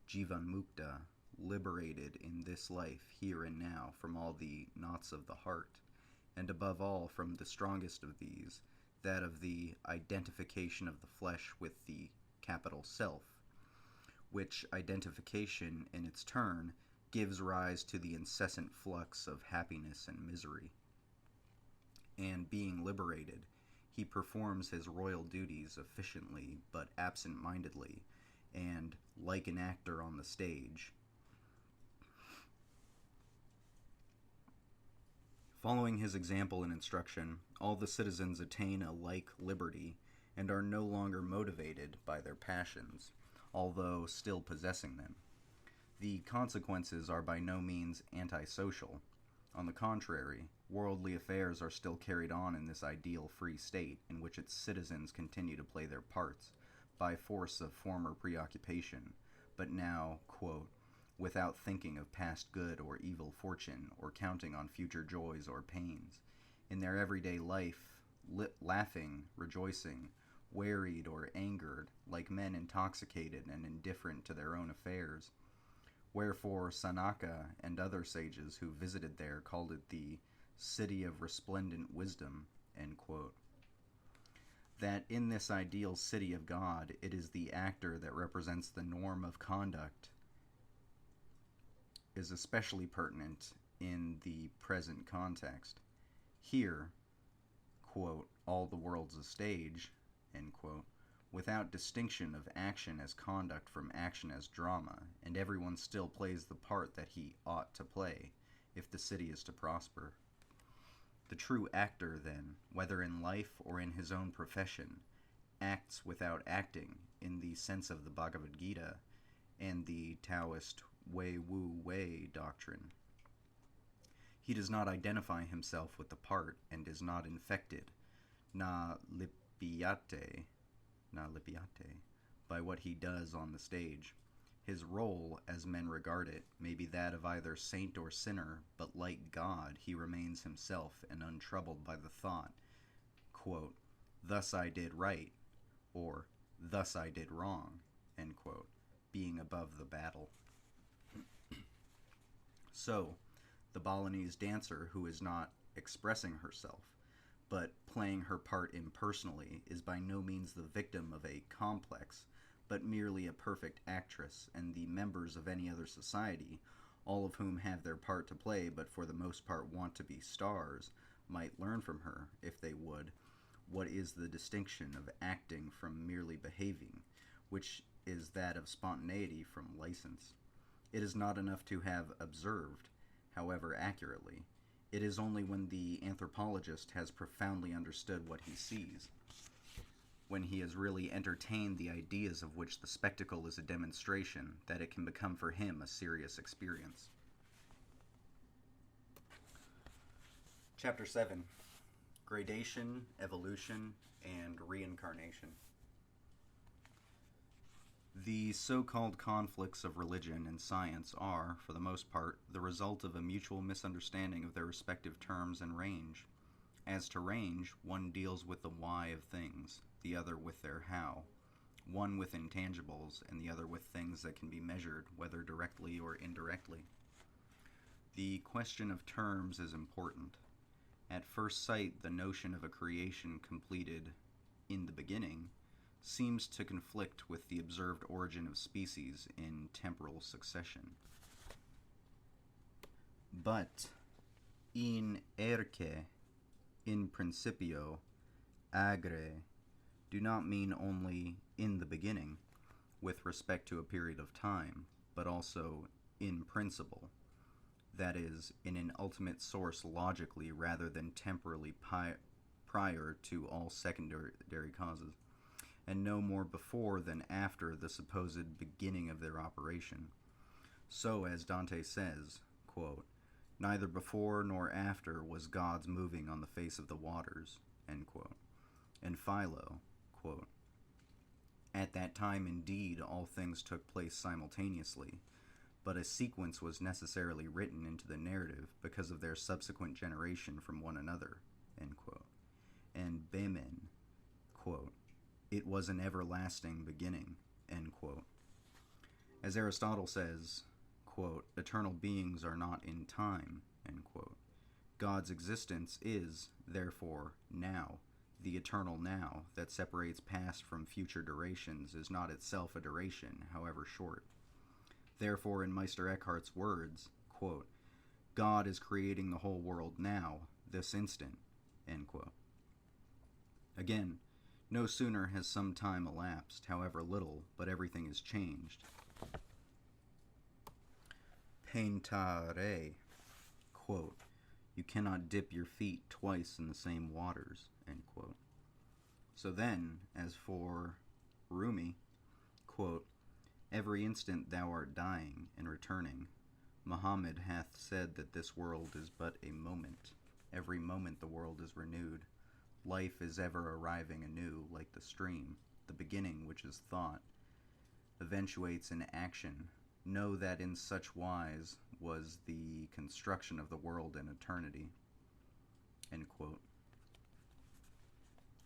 Jivan Mukta, liberated in this life, here and now, from all the knots of the heart, and above all from the strongest of these, that of the identification of the flesh with the capital self, which identification, in its turn, gives rise to the incessant flux of happiness and misery. And being liberated, he performs his royal duties efficiently but absent-mindedly, and, like an actor on the stage, Following his example and instruction, all the citizens attain a like liberty and are no longer motivated by their passions, although still possessing them. The consequences are by no means antisocial. On the contrary, worldly affairs are still carried on in this ideal free state in which its citizens continue to play their parts by force of former preoccupation, but now, quote, without thinking of past good or evil fortune, or counting on future joys or pains. In their everyday life, laughing, rejoicing, wearied or angered, like men intoxicated and indifferent to their own affairs. Wherefore Sanaka and other sages who visited there called it the city of resplendent wisdom, end quote. That in this ideal city of God, it is the actor that represents the norm of conduct is especially pertinent in the present context. Here, quote, all the world's a stage, end quote, without distinction of action as conduct from action as drama, and everyone still plays the part that he ought to play, if the city is to prosper. The true actor, then, whether in life or in his own profession, acts without acting, in the sense of the Bhagavad Gita and the Taoist Wei Wu Wei doctrine. He does not identify himself with the part and is not infected, na lipiate, by what he does on the stage. His role, as men regard it, may be that of either saint or sinner, but like God, he remains himself and untroubled by the thought, quote, thus I did right, or thus I did wrong, end quote, being above the battle. So, the Balinese dancer who is not expressing herself, but playing her part impersonally, is by no means the victim of a complex, but merely a perfect actress, and the members of any other society, all of whom have their part to play but for the most part want to be stars, might learn from her, if they would, what is the distinction of acting from merely behaving, which is that of spontaneity from license. It is not enough to have observed, however accurately. It is only when the anthropologist has profoundly understood what he sees, when he has really entertained the ideas of which the spectacle is a demonstration, that it can become for him a serious experience. Chapter 7. Gradation, Evolution, and Reincarnation. The so-called conflicts of religion and science are, for the most part, the result of a mutual misunderstanding of their respective terms and range. As to range, one deals with the why of things, the other with their how, one with intangibles, and the other with things that can be measured, whether directly or indirectly. The question of terms is important. At first sight, the notion of a creation completed in the beginning seems to conflict with the observed origin of species in temporal succession. But in erce, in principio, agre, do not mean only in the beginning, with respect to a period of time, but also in principle, that is, in an ultimate source logically rather than temporally prior to all secondary causes, and no more before than after the supposed beginning of their operation. So, as Dante says, quote, neither before nor after was God's moving on the face of the waters, end quote. And Philo, quote, at that time indeed all things took place simultaneously, but a sequence was necessarily written into the narrative because of their subsequent generation from one another, end quote. And Behmen, quote, it was an everlasting beginning, end quote. As Aristotle says, quote, eternal beings are not in time, end quote. God's existence is, therefore, now. The eternal now that separates past from future durations is not itself a duration, however short. Therefore, in Meister Eckhart's words, quote, God is creating the whole world now, this instant, end quote. Again, no sooner has some time elapsed, however little, but everything is changed. Pentare, quote, You cannot dip your feet twice in the same waters, end quote. So then, as for Rumi, quote, every instant thou art dying and returning. Muhammad hath said that this world is but a moment. Every moment the world is renewed. Life is ever arriving anew, like the stream. The beginning, which is thought, eventuates in action. Know that in such wise was the construction of the world in eternity. End quote.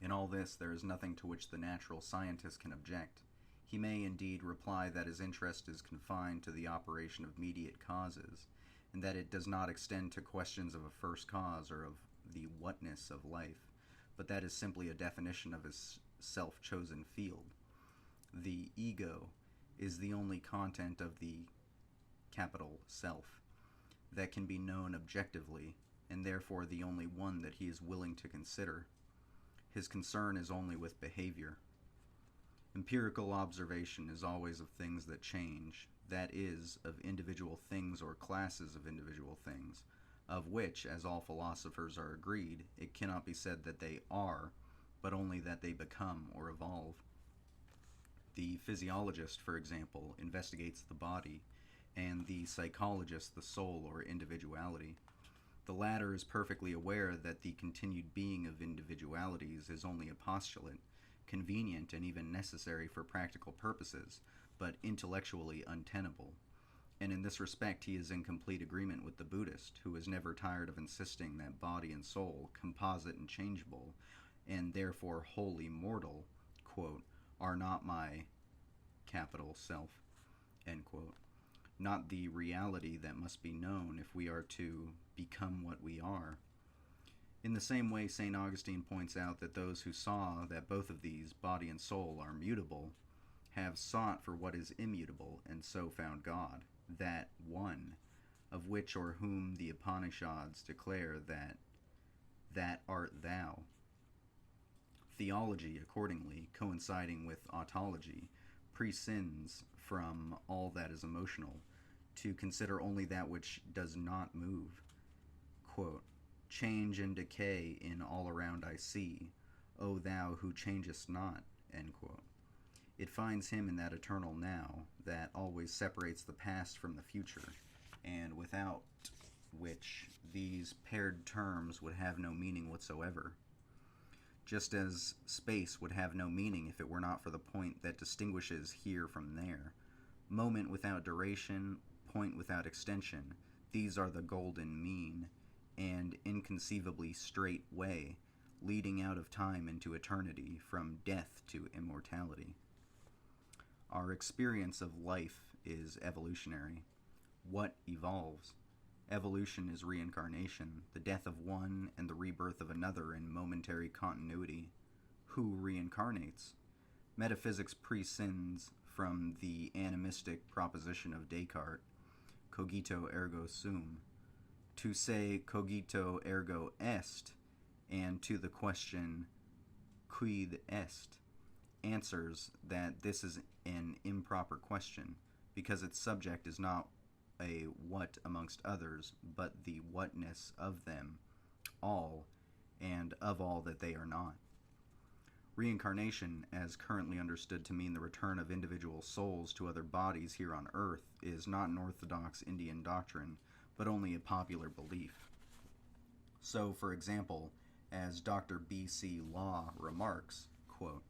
In all this, there is nothing to which the natural scientist can object. He may indeed reply that his interest is confined to the operation of mediate causes, and that it does not extend to questions of a first cause or of the whatness of life, but that is simply a definition of his self-chosen field. The ego is the only content of the capital self that can be known objectively, and therefore the only one that he is willing to consider. His concern is only with behavior. Empirical observation is always of things that change, that is, of individual things or classes of individual things, of which, as all philosophers are agreed, it cannot be said that they are, but only that they become or evolve. The physiologist, for example, investigates the body, and the psychologist the soul or individuality. The latter is perfectly aware that the continued being of individualities is only a postulate, convenient and even necessary for practical purposes, but intellectually untenable. And in this respect he is in complete agreement with the Buddhist, who is never tired of insisting that body and soul, composite and changeable, and therefore wholly mortal, quote, are not my capital self, end quote, not the reality that must be known if we are to become what we are. In the same way, St. Augustine points out that those who saw that both of these, body and soul, are mutable, have sought for what is immutable, and so found God, that one, of which or whom the Upanishads declare that art thou. Theology, accordingly, coinciding with ontology, prescinds from all that is emotional, to consider only that which does not move. Quote, change and decay in all around I see, O thou who changest not, end quote. It finds him in that eternal now that always separates the past from the future, and without which these paired terms would have no meaning whatsoever. Just as space would have no meaning if it were not for the point that distinguishes here from there. Moment without duration, point without extension, these are the golden mean and inconceivably straight way, leading out of time into eternity, from death to immortality. Our experience of life is evolutionary. What evolves? Evolution is reincarnation, the death of one and the rebirth of another in momentary continuity. Who reincarnates? Metaphysics prescinds from the animistic proposition of Descartes, cogito ergo sum, to say cogito ergo est, and to the question quid est, answers that this is an improper question, because its subject is not a what amongst others, but the whatness of them all, and of all that they are not. Reincarnation, as currently understood to mean the return of individual souls to other bodies here on earth, is not an orthodox Indian doctrine, but only a popular belief. So, for example, as Dr. B.C. Law remarks, quote,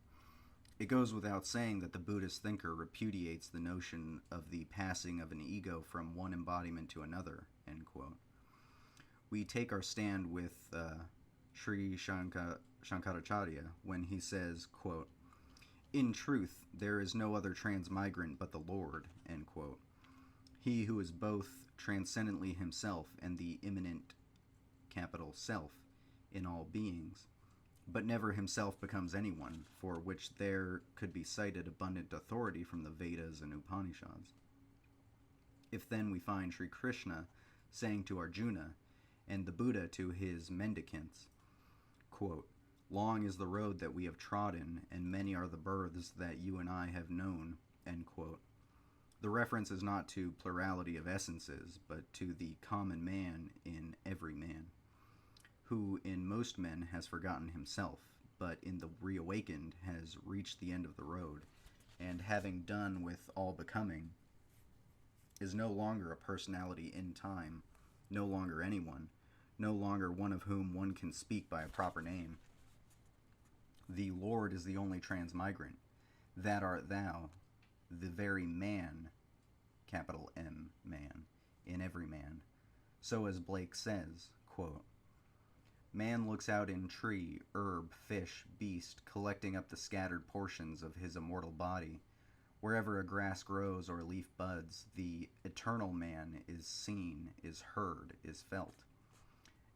it goes without saying that the Buddhist thinker repudiates the notion of the passing of an ego from one embodiment to another, end quote. We take our stand with Sri Shankaracharya when he says, quote, in truth, there is no other transmigrant but the Lord, end quote. He who is both transcendently himself and the immanent capital self in all beings, but never himself becomes anyone, for which there could be cited abundant authority from the Vedas and Upanishads. If then we find Sri Krishna saying to Arjuna, and the Buddha to his mendicants, quote, long is the road that we have trodden, and many are the births that you and I have known, end quote. The reference is not to plurality of essences, but to the common man in every man. who in most men has forgotten himself, but in the reawakened has reached the end of the road, and having done with all becoming, is no longer a personality in time, no longer anyone, no longer one of whom one can speak by a proper name. The Lord is the only transmigrant. That art thou, the very man, capital M, man, in every man. So as Blake says, quote, man looks out in tree, herb, fish, beast, collecting up the scattered portions of his immortal body. Wherever a grass grows or a leaf buds, the eternal man is seen, is heard, is felt,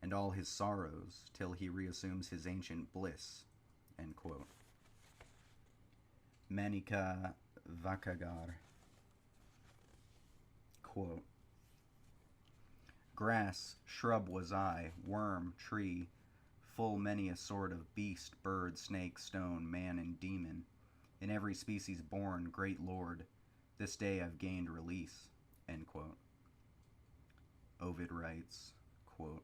and all his sorrows, till he reassumes his ancient bliss, end quote. Manika Vakagar, quote, grass, shrub was I, worm, tree, full many a sort of beast, bird, snake, stone, man, and demon. In every species born, great Lord, this day I've gained release, end quote. Ovid writes, quote,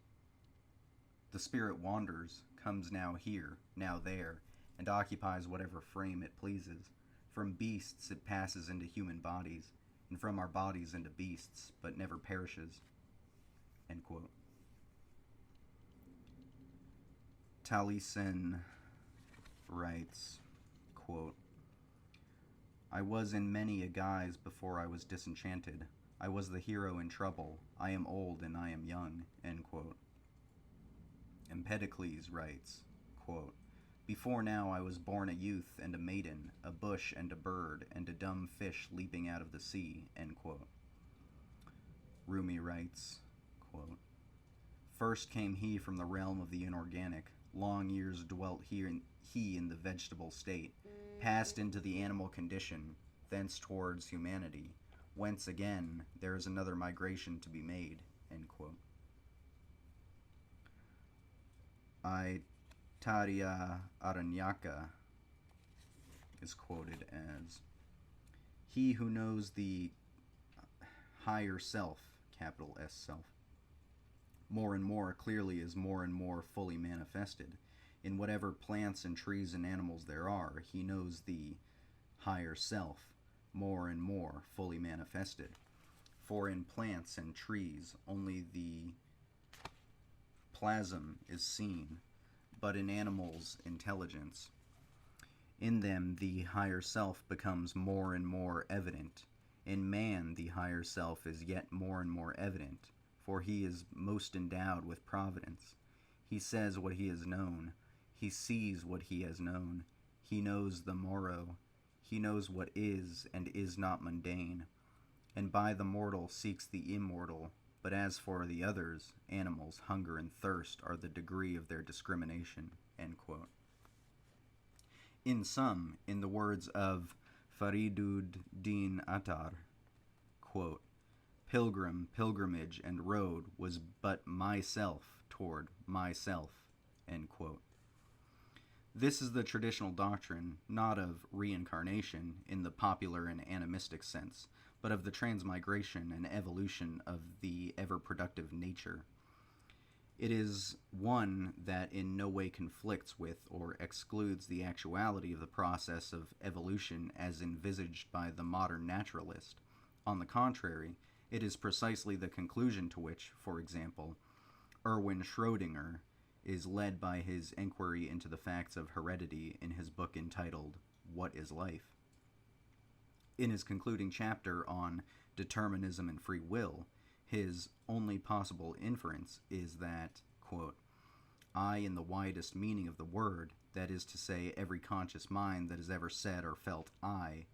the spirit wanders, comes now here, now there, and occupies whatever frame it pleases. From beasts it passes into human bodies, and from our bodies into beasts, but never perishes, end quote. Taliesin writes, quote, I was in many a guise before I was disenchanted. I was the hero in trouble. I am old and I am young, end quote. Empedocles writes, quote, before now I was born a youth and a maiden, a bush and a bird, and a dumb fish leaping out of the sea, end quote. Rumi writes, quote, first came he from the realm of the inorganic. Long years dwelt he in the vegetable state, passed into the animal condition, thence towards humanity, whence again there is another migration to be made, end quote. Aitareya Aranyaka is quoted as, he who knows the higher self, capital S self, more and more clearly is more and more fully manifested. In whatever plants and trees and animals there are, he knows the higher self, more and more fully manifested. For in plants and trees only the plasm is seen, but in animals intelligence. In them the higher self becomes more and more evident. In man the higher self is yet more and more evident, for he is most endowed with providence. He says what he has known. He sees what he has known. He knows the morrow. He knows what is and is not mundane. And by the mortal seeks the immortal. But as for the others, animals, hunger and thirst are the degree of their discrimination, end quote. In sum, in the words of Fariduddin Attar, quote, pilgrim, pilgrimage, and road was but myself toward myself, end quote. This is the traditional doctrine, not of reincarnation in the popular and animistic sense, but of the transmigration and evolution of the ever-productive nature. It is one that in no way conflicts with or excludes the actuality of the process of evolution as envisaged by the modern naturalist. On the contrary, it is precisely the conclusion to which, for example, Erwin Schrödinger is led by his inquiry into the facts of heredity in his book entitled, What is Life? In his concluding chapter on determinism and free will, his only possible inference is that, quote, I, in the widest meaning of the word, that is to say, every conscious mind that has ever said or felt I,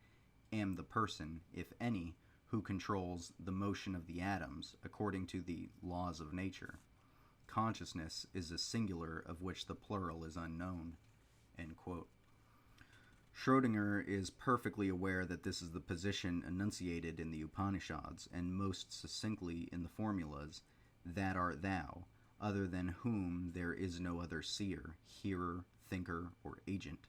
am the person, if any, who controls the motion of the atoms according to the laws of nature. Consciousness is a singular of which the plural is unknown, end quote. Schrödinger is perfectly aware that this is the position enunciated in the Upanishads, and most succinctly in the formulas, that art thou, other than whom there is no other seer, hearer, thinker, or agent.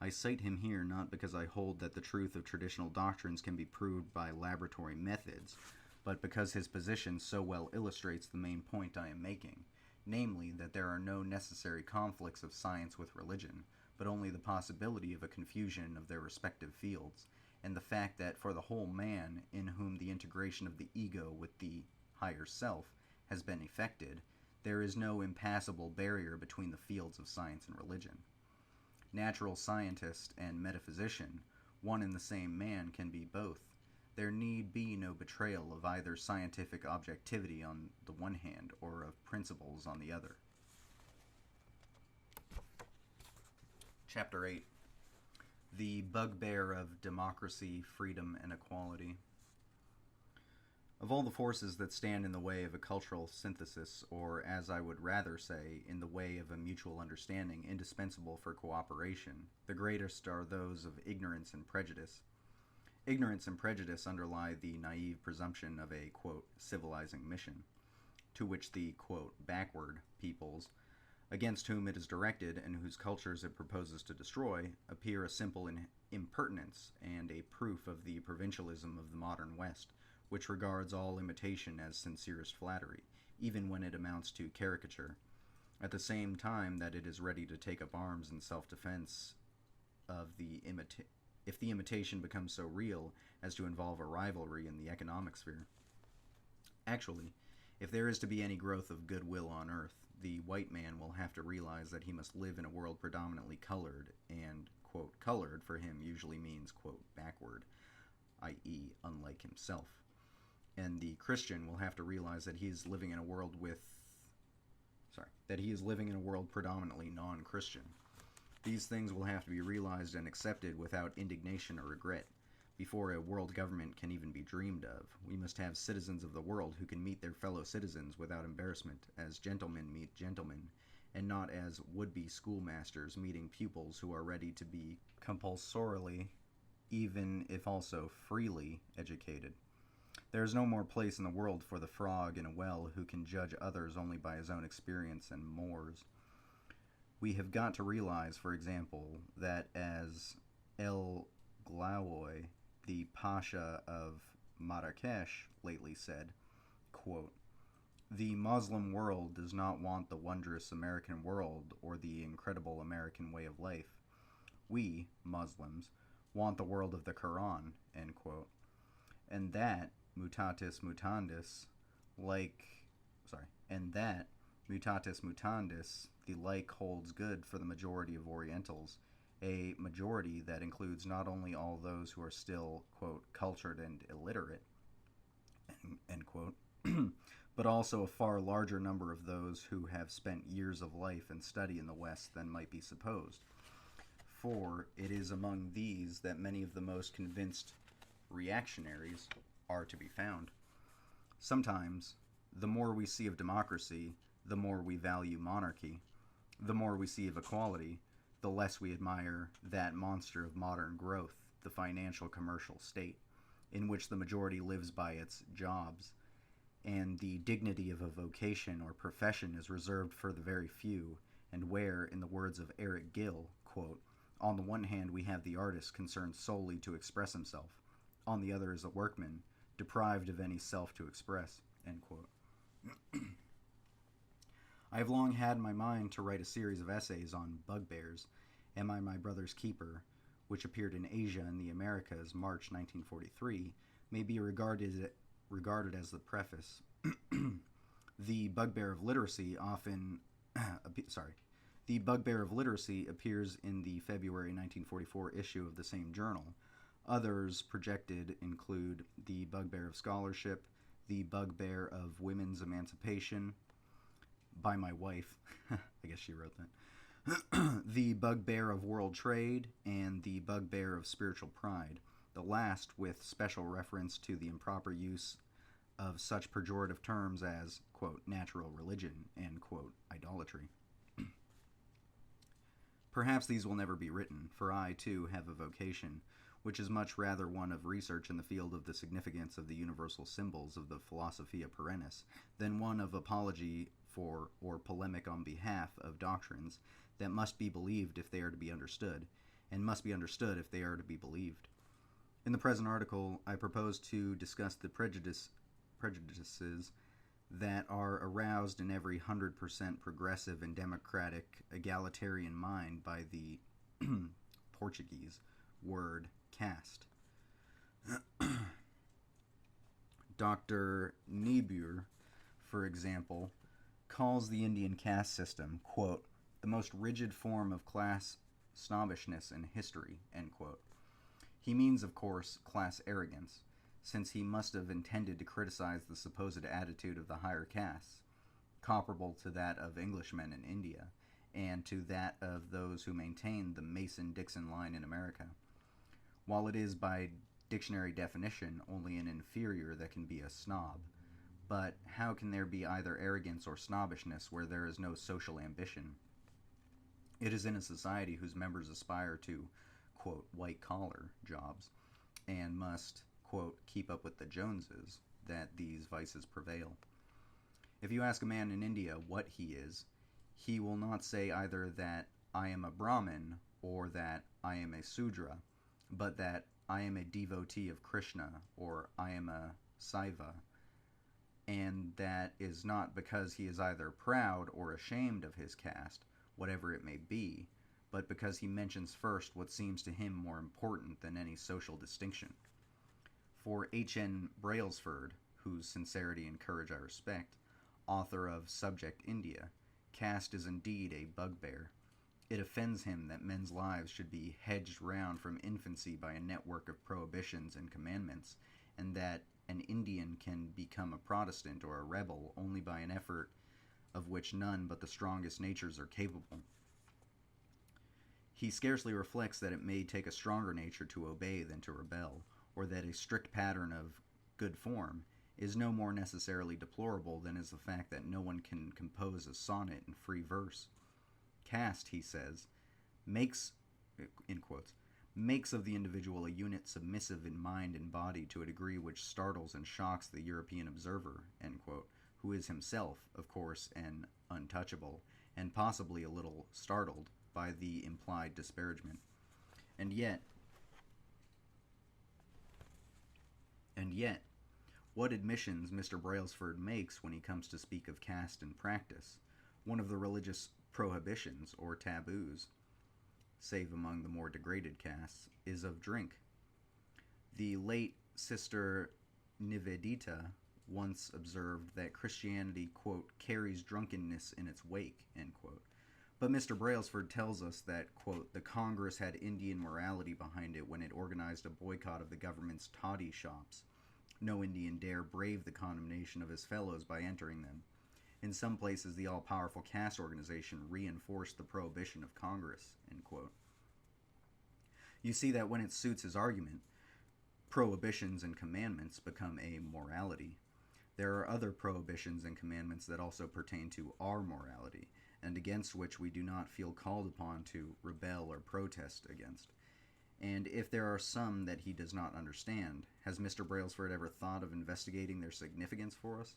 I cite him here not because I hold that the truth of traditional doctrines can be proved by laboratory methods, but because his position so well illustrates the main point I am making, namely that there are no necessary conflicts of science with religion, but only the possibility of a confusion of their respective fields, and the fact that for the whole man, in whom the integration of the ego with the higher self has been effected, there is no impassable barrier between the fields of science and religion. Natural scientist and metaphysician, one and the same man, can be both. There need be no betrayal of either scientific objectivity on the one hand or of principles on the other. Chapter 8. The Bugbear of Democracy, Freedom, and Equality. Of all the forces that stand in the way of a cultural synthesis, or as I would rather say, in the way of a mutual understanding indispensable for cooperation, the greatest are those of ignorance and prejudice. Ignorance and prejudice underlie the naive presumption of a, quote, civilizing mission, to which the, quote, backward peoples, against whom it is directed and whose cultures it proposes to destroy, appear a simple impertinence and a proof of the provincialism of the modern West, which regards all imitation as sincerest flattery, even when it amounts to caricature, at the same time that it is ready to take up arms in self-defense of if the imitation becomes so real as to involve a rivalry in the economic sphere. Actually, if there is to be any growth of goodwill on earth, the white man will have to realize that he must live in a world predominantly colored, and, quote, colored for him usually means, quote, backward, i.e., unlike himself. And the Christian will have to realize that he is living in a world predominantly non-Christian. These things will have to be realized and accepted without indignation or regret. Before a world government can even be dreamed of, we must have citizens of the world who can meet their fellow citizens without embarrassment, as gentlemen meet gentlemen, and not as would-be schoolmasters meeting pupils who are ready to be compulsorily, even if also freely, educated. There is no more place in the world for the frog in a well who can judge others only by his own experience and mores. We have got to realize, for example, that as El Glaoui, the Pasha of Marrakesh, lately said, quote, "The Muslim world does not want the wondrous American world or the incredible American way of life. We, Muslims, want the world of the Quran," end quote. And that, mutatis mutandis, the like holds good for the majority of Orientals, a majority that includes not only all those who are still, quote, cultured and illiterate, end quote, but also a far larger number of those who have spent years of life and study in the West than might be supposed. For it is among these that many of the most convinced reactionaries are to be found. Sometimes, the more we see of democracy, the more we value monarchy. The more we see of equality, the less we admire that monster of modern growth, the financial commercial state, in which the majority lives by its jobs, and the dignity of a vocation or profession is reserved for the very few, and where, in the words of Eric Gill, quote, "On the one hand we have the artist concerned solely to express himself, on the other is the workman, deprived of any self to express," end quote. I have long had in my mind to write a series of essays on bugbears, Am I My Brother's Keeper, which appeared in Asia and the Americas, March 1943, may be regarded as the preface. The Bugbear of Literacy The Bugbear of Literacy appears in the February 1944 issue of the same journal. Others projected include The Bugbear of Scholarship, The Bugbear of Women's Emancipation, by my wife, I guess she wrote that, The Bugbear of World Trade, and The Bugbear of Spiritual Pride, the last with special reference to the improper use of such pejorative terms as, quote, natural religion, and, quote, idolatry. Perhaps these will never be written, for I, too, have a vocation, which is much rather one of research in the field of the significance of the universal symbols of the Philosophia Perennis, than one of apology for or polemic on behalf of doctrines that must be believed if they are to be understood, and must be understood if they are to be believed. In the present article, I propose to discuss the prejudices that are aroused in every 100% progressive and democratic egalitarian mind by the Portuguese word caste. Dr. Niebuhr, for example, calls the Indian caste system, quote, the most rigid form of class snobbishness in history, end quote. He means, of course, class arrogance, since he must have intended to criticize the supposed attitude of the higher castes, comparable to that of Englishmen in India, and to that of those who maintain the Mason-Dixon line in America. While it is by dictionary definition only an inferior that can be a snob, but how can there be either arrogance or snobbishness where there is no social ambition? It is in a society whose members aspire to, quote, white-collar jobs, and must, quote, keep up with the Joneses, that these vices prevail. If you ask a man in India what he is, he will not say either that I am a Brahmin or that I am a Sudra, but that I am a devotee of Krishna or I am a Saiva, and that is not because he is either proud or ashamed of his caste, whatever it may be, but because he mentions first what seems to him more important than any social distinction. For H.N. Brailsford, whose sincerity and courage I respect, author of Subject India, caste is indeed a bugbear. It offends him that men's lives should be hedged round from infancy by a network of prohibitions and commandments, and that an Indian can become a Protestant or a rebel only by an effort of which none but the strongest natures are capable. He scarcely reflects that it may take a stronger nature to obey than to rebel, or that a strict pattern of good form is no more necessarily deplorable than is the fact that no one can compose a sonnet in free verse. Caste, he says, makes, in quotes, makes of the individual a unit submissive in mind and body to a degree which startles and shocks the European observer, end quote, who is himself, of course, an untouchable, and possibly a little startled by the implied disparagement. And yet, what admissions Mr. Brailsford makes when he comes to speak of caste in practice, one of the religious prohibitions or taboos, save among the more degraded castes, is of drink. The late Sister Nivedita once observed that Christianity, quote, carries drunkenness in its wake, end quote. But Mr. Brailsford tells us that, quote, the Congress had Indian morality behind it when it organized a boycott of the government's toddy shops. No Indian dare brave the condemnation of his fellows by entering them. In some places, the all-powerful caste organization reinforced the prohibition of Congress, end quote. You see that when it suits his argument, prohibitions and commandments become a morality. There are other prohibitions and commandments that also pertain to our morality, and against which we do not feel called upon to rebel or protest against. And if there are some that he does not understand, has Mr. Brailsford ever thought of investigating their significance for us?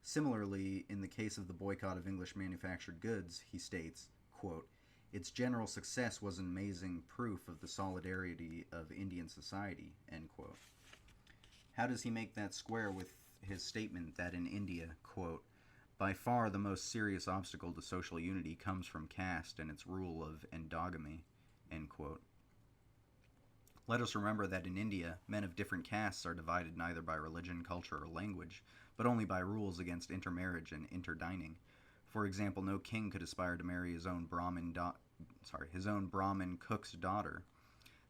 Similarly, in the case of the boycott of English manufactured goods, he states, quote, its general success was an amazing proof of the solidarity of Indian society, end quote. How does he make that square with his statement that in India, quote, by far the most serious obstacle to social unity comes from caste and its rule of endogamy, end quote. Let us remember that in India, men of different castes are divided neither by religion, culture, or language, but only by rules against intermarriage and interdining. For example, no king could aspire to marry his own Brahmin cook's daughter.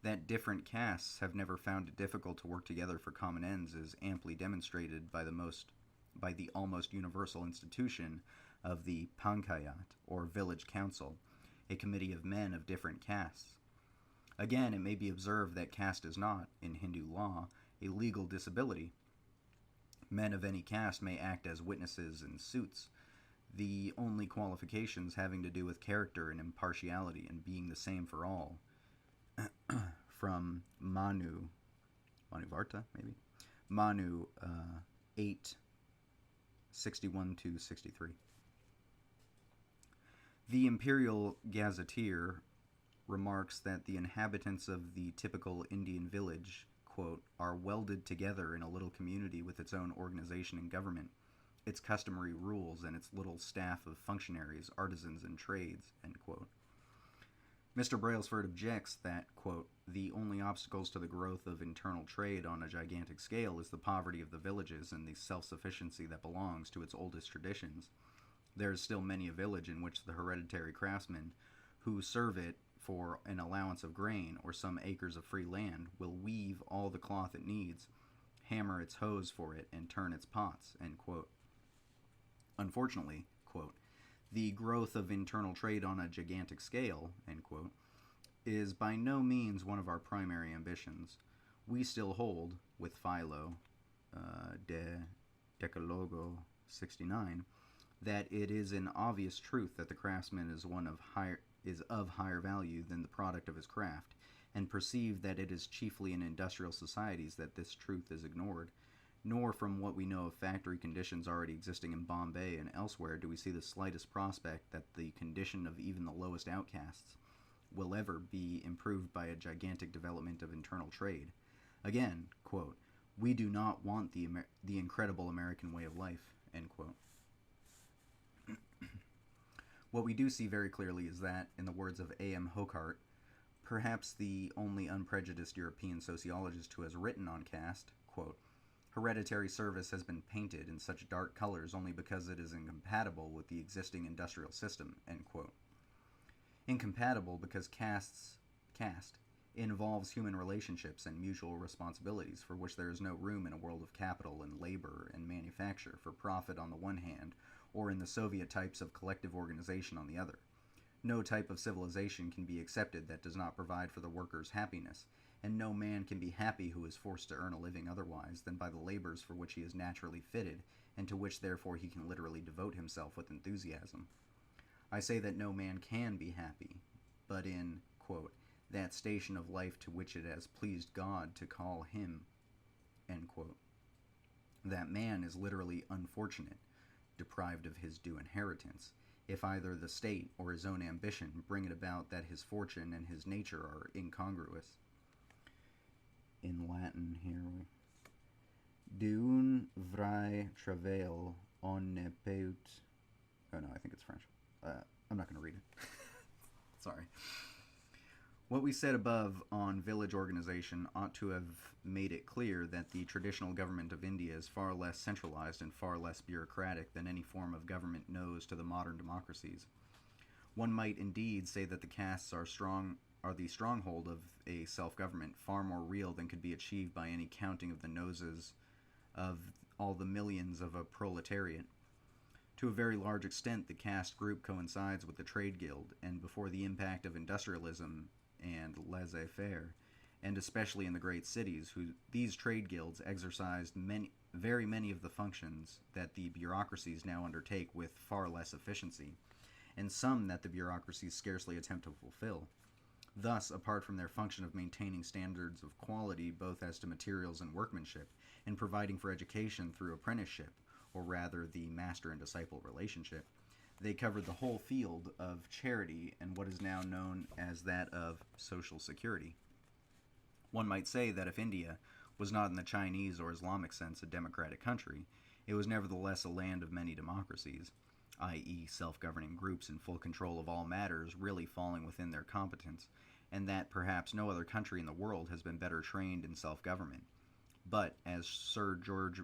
That different castes have never found it difficult to work together for common ends is amply demonstrated by the almost universal institution of the Panchayat, or village council, a committee of men of different castes. Again, it may be observed that caste is not, in Hindu law, a legal disability. Men of any caste may act as witnesses in suits, the only qualifications having to do with character and impartiality and being the same for all. From Manuvarta, maybe? Manu 8, 61 to 63. The Imperial Gazetteer remarks that the inhabitants of the typical Indian village, quote, are welded together in a little community with its own organization and government. its customary rules and its little staff of functionaries, artisans, and trades, end quote. Mr. Brailsford objects that, quote, the only obstacles to the growth of internal trade on a gigantic scale is the poverty of the villages and the self-sufficiency that belongs to its oldest traditions. There is still many a village in which the hereditary craftsmen who serve it for an allowance of grain or some acres of free land will weave all the cloth it needs, hammer its hoes for it, and turn its pots, end quote. Unfortunately, quote, the growth of internal trade on a gigantic scale, end quote, is by no means one of our primary ambitions. We still hold, with Philo, De Decalogo 69, that it is an obvious truth that the craftsman is of higher value than the product of his craft, and perceive that it is chiefly in industrial societies that this truth is ignored. Nor from what we know of factory conditions already existing in Bombay and elsewhere do we see the slightest prospect that the condition of even the lowest outcasts will ever be improved by a gigantic development of internal trade. Again, quote, we do not want the incredible American way of life, end quote. What we do see very clearly is that, in the words of A.M. Hocart, perhaps the only unprejudiced European sociologist who has written on caste, quote, hereditary service has been painted in such dark colors only because it is incompatible with the existing industrial system, end quote. Incompatible because caste involves human relationships and mutual responsibilities for which there is no room in a world of capital and labor and manufacture for profit on the one hand, or in the Soviet types of collective organization on the other. No type of civilization can be accepted that does not provide for the worker's happiness, and no man can be happy who is forced to earn a living otherwise than by the labors for which he is naturally fitted, and to which therefore he can literally devote himself with enthusiasm. I say that no man can be happy, but in, quote, that station of life to which it has pleased God to call him, end quote. That man is literally unfortunate, deprived of his due inheritance, if either the state or his own ambition bring it about that his fortune and his nature are incongruous. In Latin here, Deun vrai travail on ne peut... Oh no, I think it's French. I'm not going to read it. Sorry. What we said above on village organization ought to have made it clear that the traditional government of India is far less centralized and far less bureaucratic than any form of government knows to the modern democracies. One might indeed say that the castes are the stronghold of a self-government, far more real than could be achieved by any counting of the noses of all the millions of a proletariat. To a very large extent, the caste group coincides with the trade guild, and before the impact of industrialism and laissez-faire, and especially in the great cities, these trade guilds exercised very many of the functions that the bureaucracies now undertake with far less efficiency, and some that the bureaucracies scarcely attempt to fulfill. Thus, apart from their function of maintaining standards of quality both as to materials and workmanship, and providing for education through apprenticeship, or rather the master and disciple relationship, they covered the whole field of charity and what is now known as that of social security. One might say that if India was not in the Chinese or Islamic sense a democratic country, it was nevertheless a land of many democracies, i.e. self-governing groups in full control of all matters really falling within their competence, and that perhaps no other country in the world has been better trained in self-government. But, as Sir George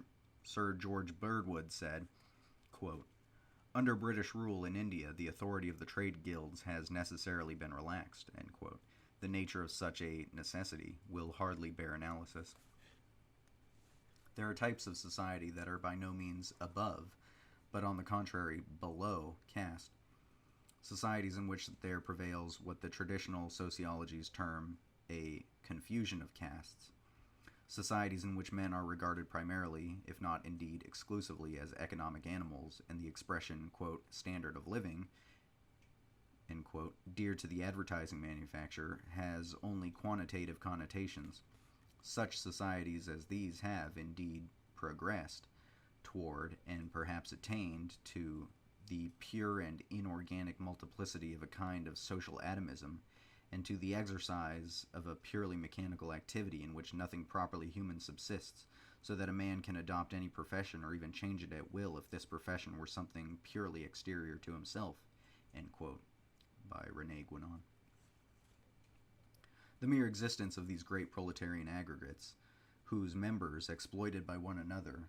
Birdwood said, quote, under British rule in India, the authority of the trade guilds has necessarily been relaxed, end quote. The nature of such a necessity will hardly bear analysis. There are types of society that are by no means above, but on the contrary below caste. Societies in which there prevails what the traditional sociologies term a confusion of castes. Societies in which men are regarded primarily, if not indeed exclusively, as economic animals, and the expression, quote, standard of living, end quote, dear to the advertising manufacturer, has only quantitative connotations. Such societies as these have, indeed, progressed toward, and perhaps attained to, the pure and inorganic multiplicity of a kind of social atomism, and to the exercise of a purely mechanical activity in which nothing properly human subsists, so that a man can adopt any profession or even change it at will if this profession were something purely exterior to himself, end quote, by Rene Guénon. The mere existence of these great proletarian aggregates, whose members, exploited by one another,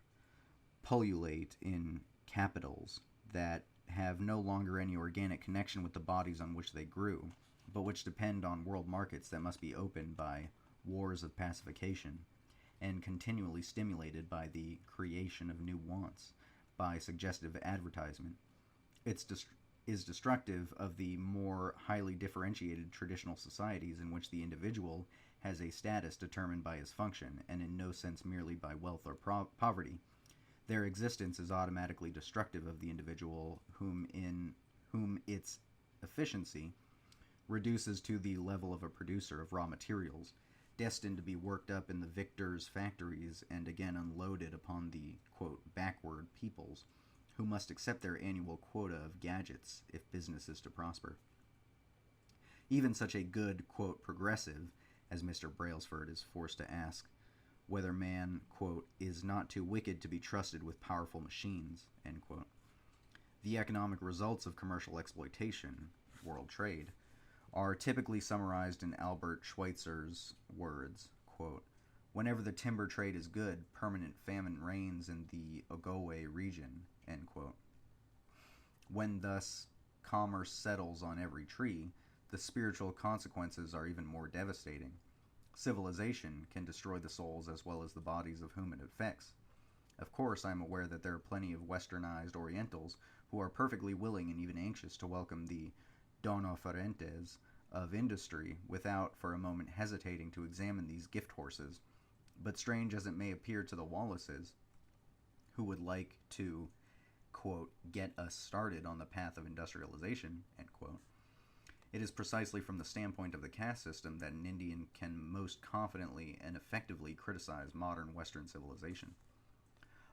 pullulate in capitals that have no longer any organic connection with the bodies on which they grew, but which depend on world markets that must be opened by wars of pacification, and continually stimulated by the creation of new wants, by suggestive advertisement, is destructive of the more highly differentiated traditional societies in which the individual has a status determined by his function, and in no sense merely by wealth or poverty. Their existence is automatically destructive of the individual, whom its efficiency reduces to the level of a producer of raw materials, destined to be worked up in the victors' factories and again unloaded upon the, quote, backward peoples, who must accept their annual quota of gadgets if business is to prosper. Even such a good, quote, progressive, as Mr. Brailsford is forced to ask, whether man, quote, is not too wicked to be trusted with powerful machines, end quote. The economic results of commercial exploitation, world trade, are typically summarized in Albert Schweitzer's words, quote, whenever the timber trade is good, permanent famine reigns in the Ogowe region, end quote. When thus commerce settles on every tree, the spiritual consequences are even more devastating. Civilization can destroy the souls as well as the bodies of whom it affects. Of course, I am aware that there are plenty of westernized Orientals who are perfectly willing and even anxious to welcome the donofferentes of industry without for a moment hesitating to examine these gift horses. But strange as it may appear to the Wallaces, who would like to, quote, get us started on the path of industrialization, end quote, it is precisely from the standpoint of the caste system that an Indian can most confidently and effectively criticize modern Western civilization.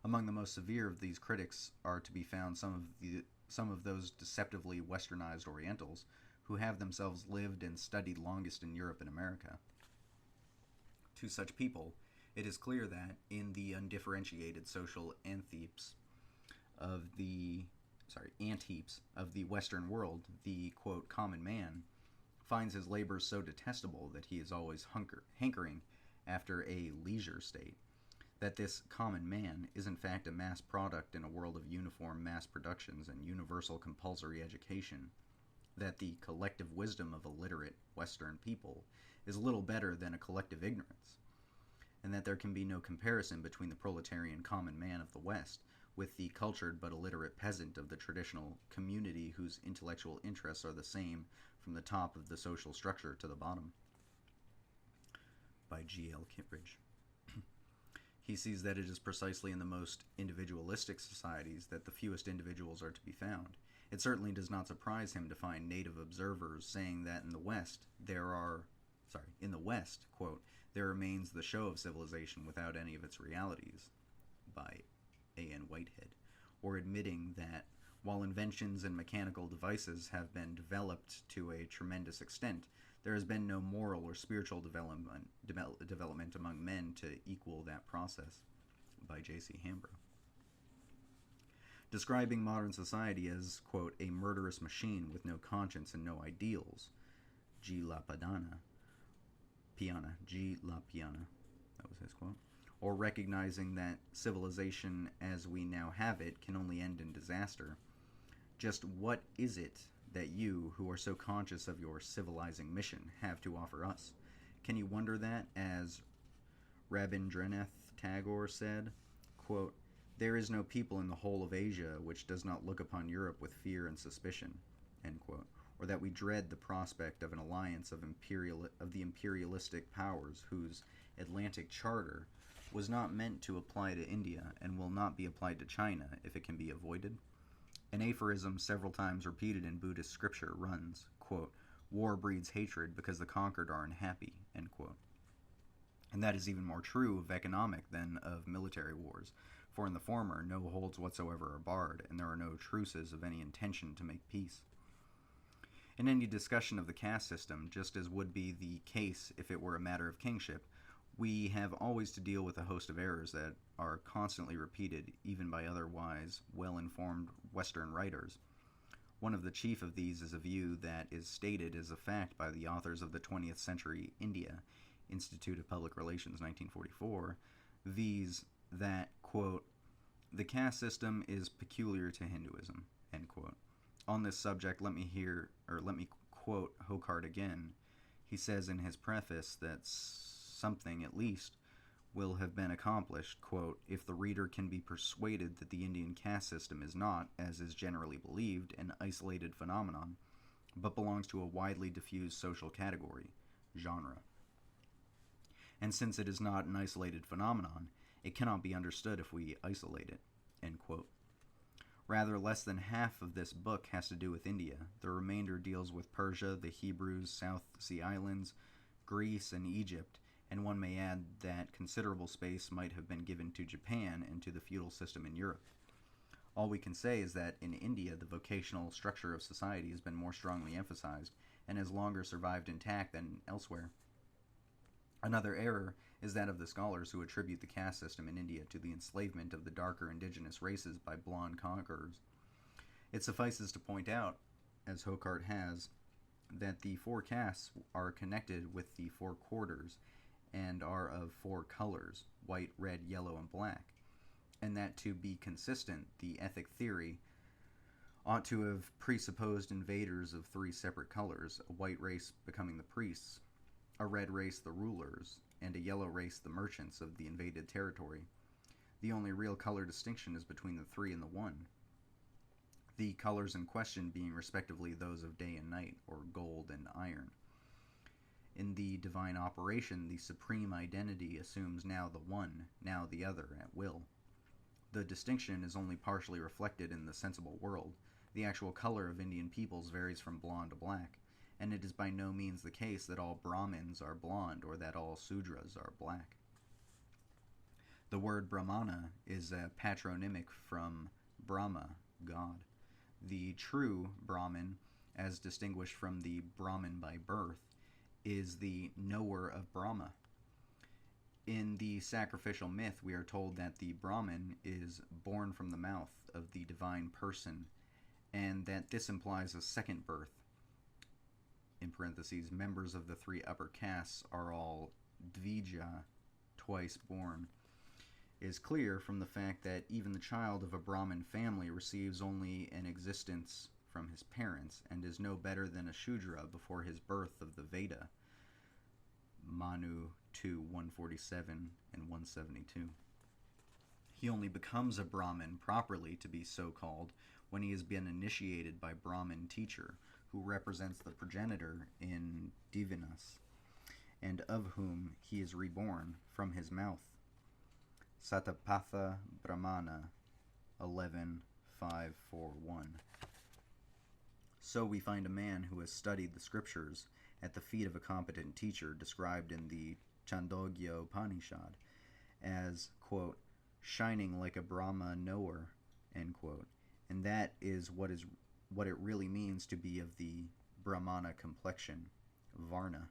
Among the most severe of these critics are to be found some of those deceptively westernized Orientals who have themselves lived and studied longest in Europe and America. To such people, it is clear that in the undifferentiated social antheaps of the Western world, the, quote, common man finds his labors so detestable that he is always hankering after a leisure state, that this common man is in fact a mass product in a world of uniform mass productions and universal compulsory education, that the collective wisdom of illiterate Western people is little better than a collective ignorance, and that there can be no comparison between the proletarian common man of the West with the cultured but illiterate peasant of the traditional community whose intellectual interests are the same from the top of the social structure to the bottom. By G.L. Kittredge. He sees that it is precisely in the most individualistic societies that the fewest individuals are to be found. It certainly does not surprise him to find native observers saying that in the West, quote, there remains the show of civilization without any of its realities, by A.N. Whitehead, or admitting that while inventions and mechanical devices have been developed to a tremendous extent, there has been no moral or spiritual development among men to equal that process, by J.C. Hambro. Describing modern society as, quote, a murderous machine with no conscience and no ideals, G. La Piana, that was his quote, or recognizing that civilization as we now have it can only end in disaster. Just what is it that you, who are so conscious of your civilizing mission, have to offer us? Can you wonder that, as Rabindranath Tagore said, quote, there is no people in the whole of Asia which does not look upon Europe with fear and suspicion, end quote, or that we dread the prospect of an alliance of the imperialistic powers whose Atlantic Charter was not meant to apply to India and will not be applied to China if it can be avoided? An aphorism several times repeated in Buddhist scripture runs, quote, war breeds hatred because the conquered are unhappy, end quote. And that is even more true of economic than of military wars, for in the former no holds whatsoever are barred, and there are no truces of any intention to make peace. In any discussion of the caste system, just as would be the case if it were a matter of kingship, We have always to deal with a host of errors that are constantly repeated, even by otherwise well-informed Western writers. One of the chief of these is a view that is stated as a fact by the authors of the 20th Century India, Institute of Public Relations, 1944, viz. That, quote, the caste system is peculiar to Hinduism, end quote. On this subject, let me quote Hocard again. He says in his preface that something, at least, will have been accomplished, quote, if the reader can be persuaded that the Indian caste system is not, as is generally believed, an isolated phenomenon, but belongs to a widely diffused social category, genre. And since it is not an isolated phenomenon, it cannot be understood if we isolate it, end quote. Rather, less than half of this book has to do with India. The remainder deals with Persia, the Hebrews, South Sea Islands, Greece, and Egypt, and one may add that considerable space might have been given to Japan and to the feudal system in Europe. All we can say is that in India, the vocational structure of society has been more strongly emphasized and has longer survived intact than elsewhere. Another error is that of the scholars who attribute the caste system in India to the enslavement of the darker indigenous races by blonde conquerors. It suffices to point out, as Hocard has, that the four castes are connected with the four quarters and are of four colors, white, red, yellow, and black, and that to be consistent, the ethic theory ought to have presupposed invaders of three separate colors, a white race becoming the priests, a red race the rulers, and a yellow race the merchants of the invaded territory. The only real color distinction is between the three and the one, the colors in question being respectively those of day and night, or gold and iron. In the divine operation, the supreme identity assumes now the one, now the other, at will. The distinction is only partially reflected in the sensible world. The actual color of Indian peoples varies from blonde to black, and it is by no means the case that all Brahmins are blonde or that all Sudras are black. The word Brahmana is a patronymic from Brahma, God. The true Brahmin, as distinguished from the Brahmin by birth, is the knower of Brahma. In the sacrificial myth, we are told that the Brahmin is born from the mouth of the divine person, and that this implies a second birth. In parentheses, members of the three upper castes are all Dvija, twice born. It is clear from the fact that even the child of a Brahmin family receives only an existence from his parents, and is no better than a Shudra before his birth of the Veda. Manu 2, 147 and 172. He only becomes a Brahmin properly to be so called when he has been initiated by Brahmin teacher, who represents the progenitor in Divinas, and of whom he is reborn from his mouth. Satapatha Brahmana 11.541. So we find a man who has studied the scriptures at the feet of a competent teacher described in the Chandogya Upanishad as, quote, shining like a Brahma knower, end quote. And that is what it really means to be of the Brahmana complexion, Varna.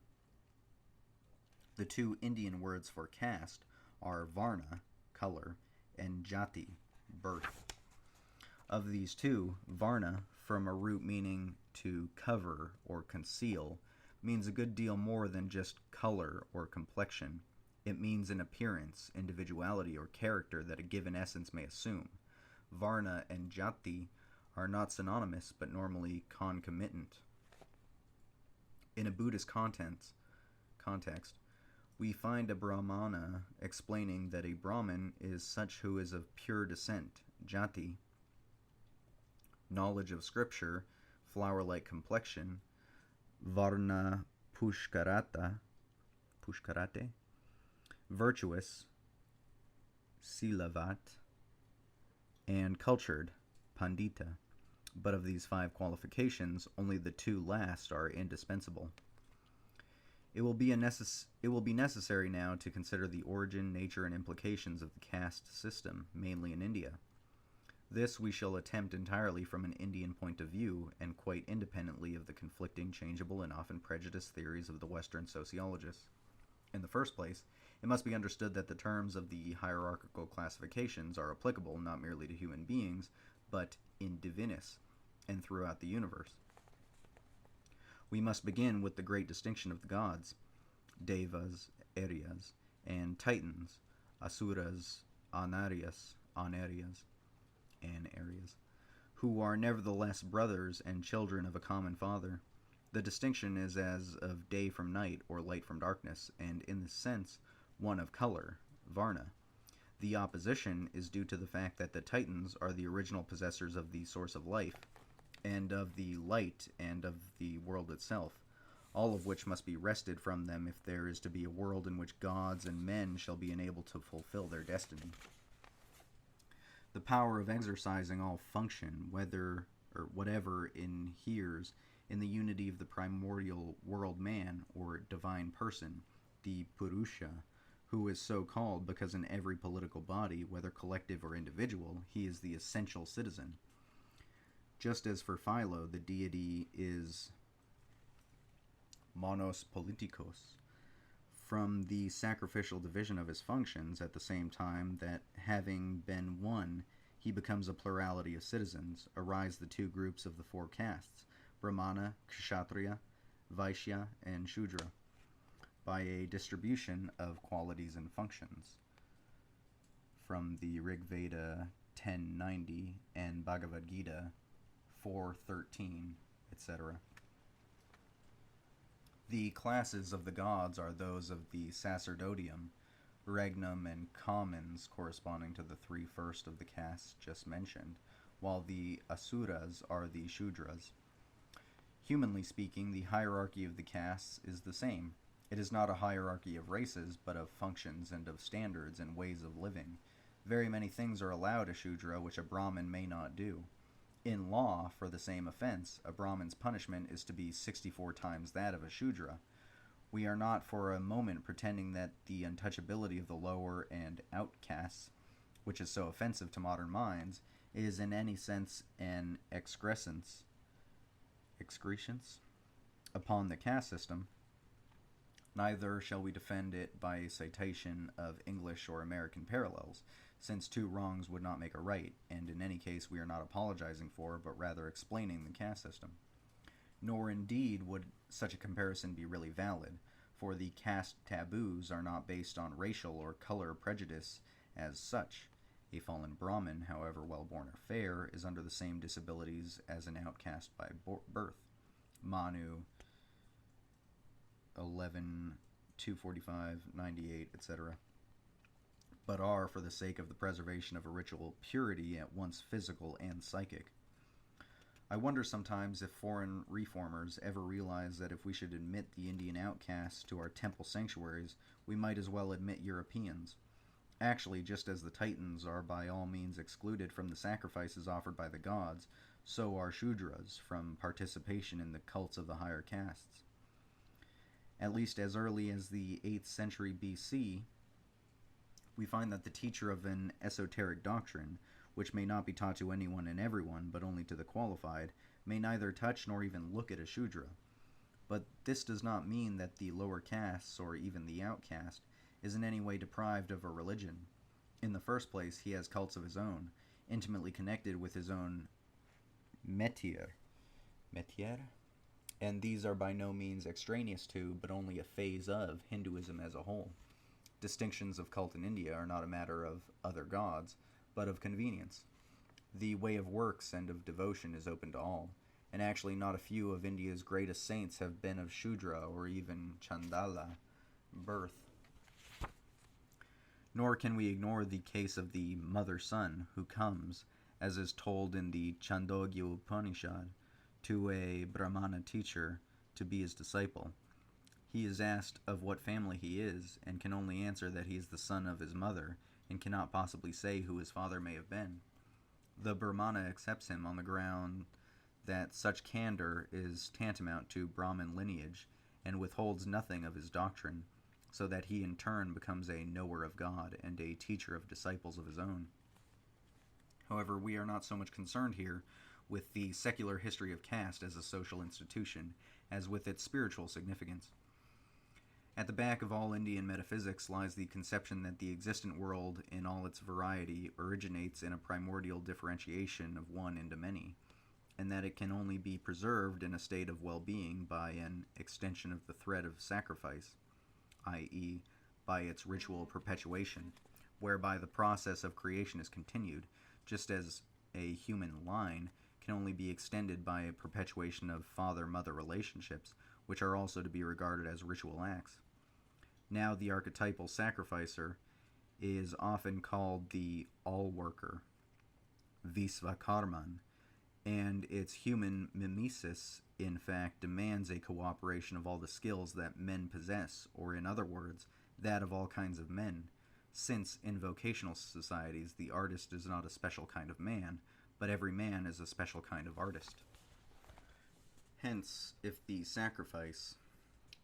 The two Indian words for caste are Varna, color, and Jati, birth. Of these two, Varna, from a root meaning to cover or conceal, means a good deal more than just color or complexion. It means an appearance, individuality, or character that a given essence may assume. Varna and Jati are not synonymous, but normally concomitant. In a Buddhist context, we find a Brahmana explaining that a Brahmin is such who is of pure descent, Jati, knowledge of scripture, flower-like complexion, Varna Pushkarate, virtuous, Silavat, and cultured, Pandita. But of these five qualifications, only the two last are indispensable. It will be necessary now to consider the origin, nature, and implications of the caste system, mainly in India. This we shall attempt entirely from an Indian point of view, and quite independently of the conflicting, changeable, and often prejudiced theories of the Western sociologists. In the first place, It must be understood that the terms of the hierarchical classifications are applicable not merely to human beings, but in divinis, and throughout the universe. We must begin with the great distinction of the gods, devas, aryas, and titans, asuras, anarias, and aryas, who are nevertheless brothers and children of a common father. The distinction is as of day from night or light from darkness, and in this sense, one of color, varna. The opposition is due to the fact that the Titans are the original possessors of the source of life, and of the light, and of the world itself, all of which must be wrested from them if there is to be a world in which gods and men shall be enabled to fulfill their destiny. The power of exercising all function, whatever inheres in the unity of the primordial world man, or divine person, the Purusha, who is so called because in every political body, whether collective or individual, he is the essential citizen. Just as for Philo, the deity is monos politikos, from the sacrificial division of his functions, at the same time that, having been one, he becomes a plurality of citizens, arise the two groups of the four castes, Brahmana, Kshatriya, Vaishya, and Shudra, by a distribution of qualities and functions. From the Rig Veda 1090 and Bhagavad Gita 4:13, etc. The classes of the gods are those of the sacerdotium, regnum, and commons, corresponding to the three first of the castes just mentioned, while the asuras are the shudras. Humanly speaking, the hierarchy of the castes is the same. It is not a hierarchy of races, but of functions and of standards and ways of living. Very many things are allowed a Shudra which a Brahmin may not do. In law, for the same offense, a Brahmin's punishment is to be 64 times that of a Shudra. We are not for a moment pretending that the untouchability of the lower and outcasts, which is so offensive to modern minds, is in any sense an excrescence upon the caste system. Neither shall we defend it by a citation of English or American parallels, since two wrongs would not make a right, and in any case we are not apologizing for, but rather explaining the caste system. Nor indeed would such a comparison be really valid, for the caste taboos are not based on racial or color prejudice as such. A fallen Brahmin, however well born or fair, is under the same disabilities as an outcast by birth. Manu 11, 245, 98, etc., but are, for the sake of the preservation of a ritual purity at once physical and psychic. I wonder sometimes if foreign reformers ever realize that if we should admit the Indian outcasts to our temple sanctuaries, we might as well admit Europeans. Actually, just as the Titans are by all means excluded from the sacrifices offered by the gods, so are Shudras from participation in the cults of the higher castes. At least as early as the 8th century BC, we find that the teacher of an esoteric doctrine, which may not be taught to anyone and everyone, but only to the qualified, may neither touch nor even look at a Shudra. But this does not mean that the lower castes, or even the outcast, is in any way deprived of a religion. In the first place, he has cults of his own, intimately connected with his own métier, and these are by no means extraneous to, but only a phase of, Hinduism as a whole. Distinctions of cult in India are not a matter of other gods, but of convenience. The way of works and of devotion is open to all, and actually not a few of India's greatest saints have been of Shudra or even Chandala birth. Nor can we ignore the case of the mother-son who comes, as is told in the Chandogya Upanishad, to a Brahmana teacher to be his disciple. He is asked of what family he is, and can only answer that he is the son of his mother, and cannot possibly say who his father may have been. The Brahmana accepts him on the ground that such candor is tantamount to Brahmin lineage, and withholds nothing of his doctrine, so that he in turn becomes a knower of God and a teacher of disciples of his own. However, we are not so much concerned here with the secular history of caste as a social institution as with its spiritual significance. At the back of all Indian metaphysics lies the conception that the existent world in all its variety originates in a primordial differentiation of one into many, and that it can only be preserved in a state of well-being by an extension of the thread of sacrifice, i.e., by its ritual perpetuation, whereby the process of creation is continued, just as a human line can only be extended by a perpetuation of father-mother relationships, which are also to be regarded as ritual acts. Now the archetypal sacrificer is often called the all-worker, Visvakarman, and its human mimesis, in fact, demands a cooperation of all the skills that men possess, or in other words, that of all kinds of men, since in vocational societies the artist is not a special kind of man, but every man is a special kind of artist. Hence, if the sacrifice,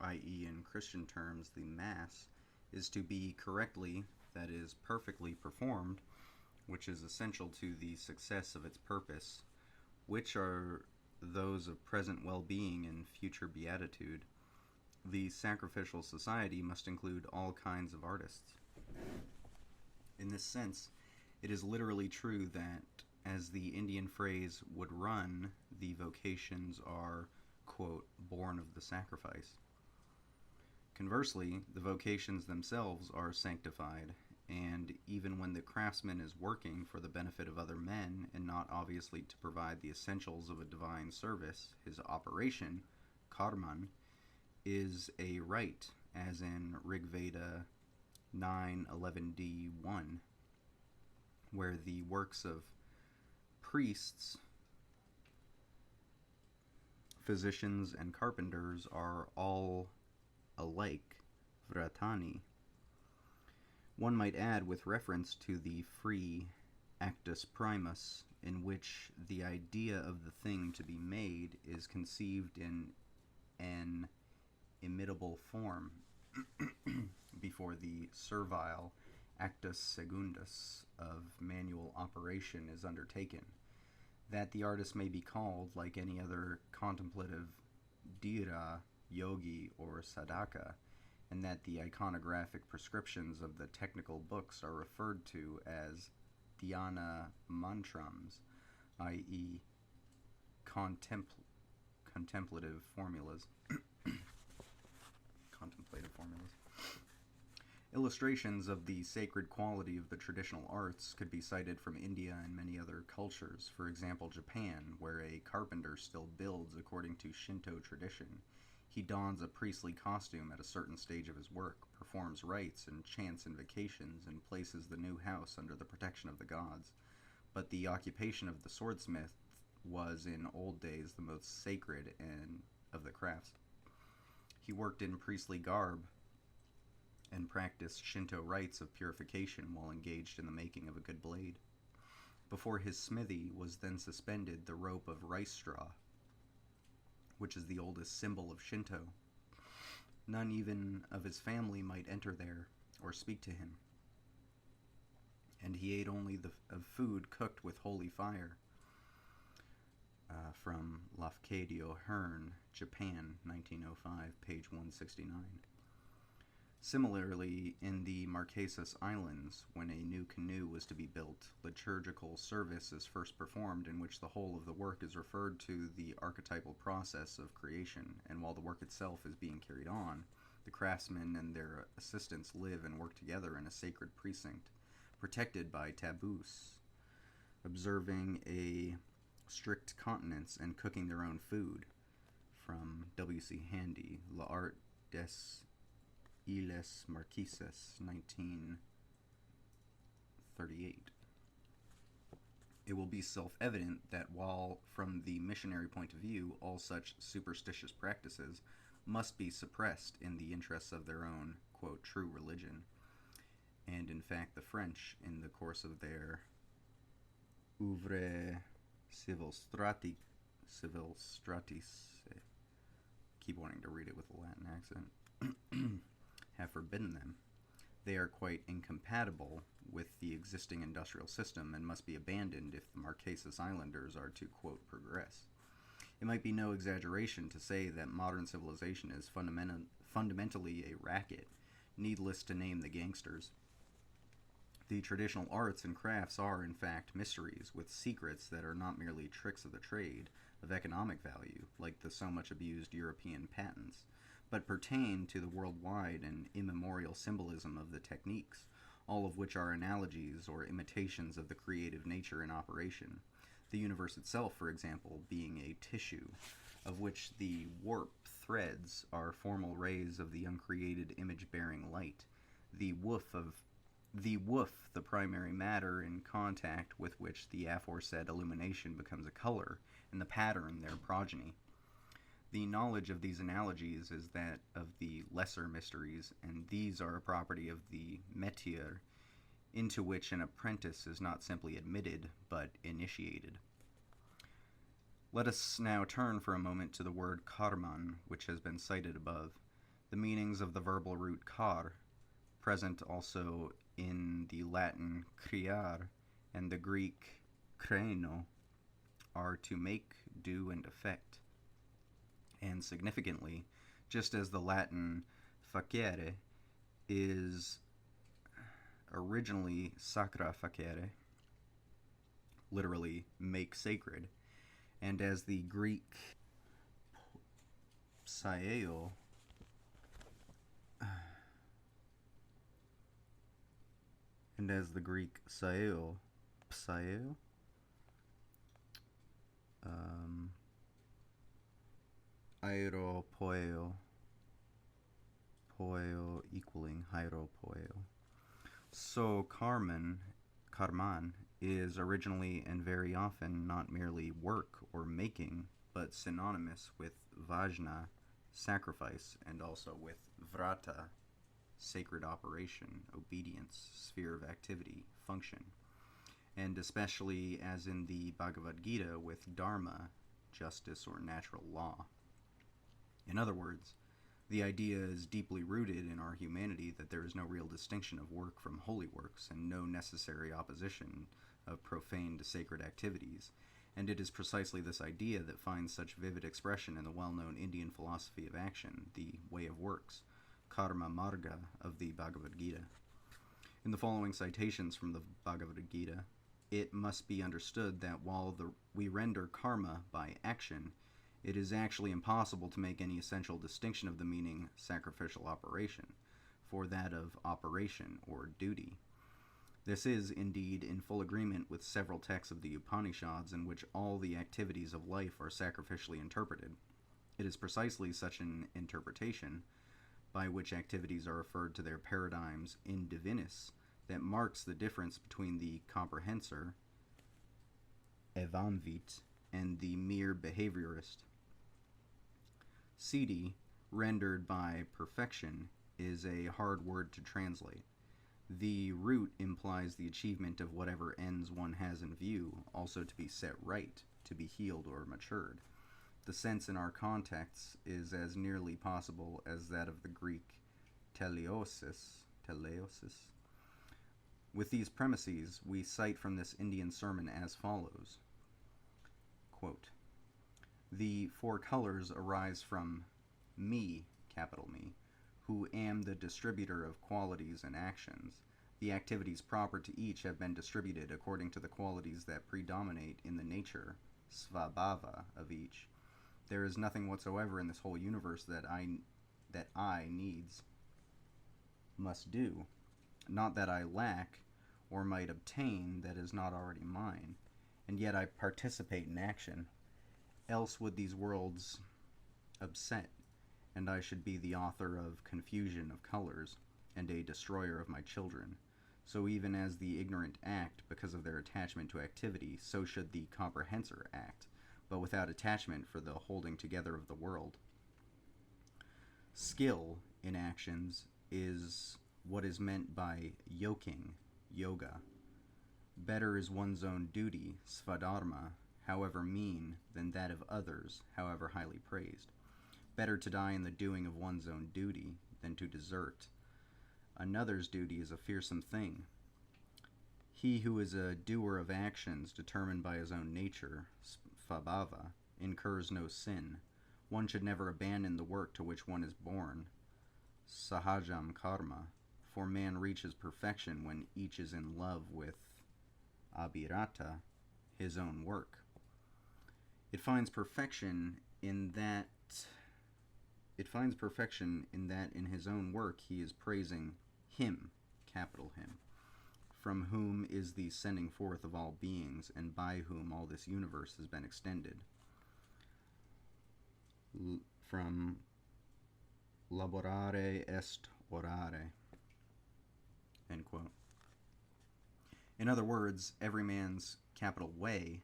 i.e. in Christian terms the Mass, is to be correctly, that is, perfectly performed, which is essential to the success of its purpose, which are those of present well-being and future beatitude, the sacrificial society must include all kinds of artists. In this sense, it is literally true that, as the Indian phrase would run, the vocations are, quote, born of the sacrifice. Conversely, the vocations themselves are sanctified, and even when the craftsman is working for the benefit of other men and not obviously to provide the essentials of a divine service, his operation, karman, is a rite, as in Rigveda 9:11d1, where the works of priests, physicians, and carpenters are all alike, vratani. One might add, with reference to the free actus primus, in which the idea of the thing to be made is conceived in an imitable form before the servile actus secundus of manual operation is undertaken, that the artist may be called, like any other contemplative dhira, yogi, or sadhaka, and that the iconographic prescriptions of the technical books are referred to as dhyana mantrams, i.e. contemplative formulas. Contemplative formulas. Illustrations of the sacred quality of the traditional arts could be cited from India and many other cultures. For example, Japan, where a carpenter still builds according to Shinto tradition. He dons a priestly costume at a certain stage of his work, performs rites and chants invocations, and places the new house under the protection of the gods. But the occupation of the swordsmith was in old days the most sacred of the crafts. He worked in priestly garb and practiced Shinto rites of purification while engaged in the making of a good blade. Before his smithy was then suspended the rope of rice straw, which is the oldest symbol of Shinto. None even of his family might enter there or speak to him. And he ate only of food cooked with holy fire. From Lafcadio Hearn, Japan, 1905, page 169. Similarly, in the Marquesas Islands, when a new canoe was to be built, liturgical service is first performed in which the whole of the work is referred to the archetypal process of creation, and while the work itself is being carried on, the craftsmen and their assistants live and work together in a sacred precinct, protected by taboos, observing a strict continence and cooking their own food. From W.C. Handy, L'Art des Illes Marquesas, 1938. It will be self-evident that while, from the missionary point of view, all such superstitious practices must be suppressed in the interests of their own, quote, true religion, and in fact the French, in the course of their Ouvre Civilstratis, keep wanting to read it with a Latin accent, have forbidden them. They are quite incompatible with the existing industrial system and must be abandoned if the Marquesas Islanders are to, quote, progress. It might be no exaggeration to say that modern civilization is fundamentally a racket, needless to name the gangsters. The traditional arts and crafts are, in fact, mysteries with secrets that are not merely tricks of the trade, of economic value, like the so much abused European patents, but pertain to the worldwide and immemorial symbolism of the techniques, all of which are analogies or imitations of the creative nature in operation. The universe itself, for example, being a tissue, of which the warp threads are formal rays of the uncreated image-bearing light, the woof, the primary matter in contact with which the aforesaid illumination becomes a color, and the pattern their progeny. The knowledge of these analogies is that of the lesser mysteries, and these are a property of the métier, into which an apprentice is not simply admitted, but initiated. Let us now turn for a moment to the word karman, which has been cited above. The meanings of the verbal root kar, present also in the Latin crear and the Greek kreno, are to make, do, and effect. And significantly, just as the Latin facere is originally sacra facere, literally make sacred, and as the Greek psaeo psaeo aeropoeo, poeo equaling hieropoeo. So karman is originally and very often not merely work or making, but synonymous with vajna, sacrifice, and also with vrata, sacred operation, obedience, sphere of activity, function, and especially as in the Bhagavad Gita with dharma, justice or natural law. In other words, the idea is deeply rooted in our humanity that there is no real distinction of work from holy works and no necessary opposition of profane to sacred activities, and it is precisely this idea that finds such vivid expression in the well-known Indian philosophy of action, the way of works, karma marga of the Bhagavad Gita. In the following citations from the Bhagavad Gita, it must be understood that while we render karma by action, it is actually impossible to make any essential distinction of the meaning sacrificial operation for that of operation or duty. This is, indeed, in full agreement with several texts of the Upanishads in which all the activities of life are sacrificially interpreted. It is precisely such an interpretation, by which activities are referred to their paradigms in divinis, that marks the difference between the comprehensor, evamvit, and the mere behaviorist. Siddhi, rendered by perfection, is a hard word to translate. The root implies the achievement of whatever ends one has in view, also to be set right, to be healed or matured. The sense in our context is as nearly possible as that of the Greek teleosis. With these premises, we cite from this Indian sermon as follows. Quote, "The four colors arise from me, capital Me, who am the distributor of qualities and actions. The activities proper to each have been distributed according to the qualities that predominate in the nature, svabhava, of each. There is nothing whatsoever in this whole universe that I needs must do, not that I lack or might obtain that is not already mine, and yet I participate in action. Else would these worlds upset, and I should be the author of confusion of colors, and a destroyer of my children. So even as the ignorant act because of their attachment to activity, so should the comprehensor act, but without attachment for the holding together of the world. Skill in actions is what is meant by yoking, yoga. Better is one's own duty, svadharma, however mean, than that of others, however highly praised. Better to die in the doing of one's own duty than to desert. Another's duty is a fearsome thing. He who is a doer of actions determined by his own nature, svabhava, incurs no sin. One should never abandon the work to which one is born. sahajam karma, for man reaches perfection when each is in love with abhirata, his own work. It finds perfection in that in his own work he is praising him, capital Him, from whom is the sending forth of all beings, and by whom all this universe has been extended. From laborare est orare. End quote. In other words, every man's capital way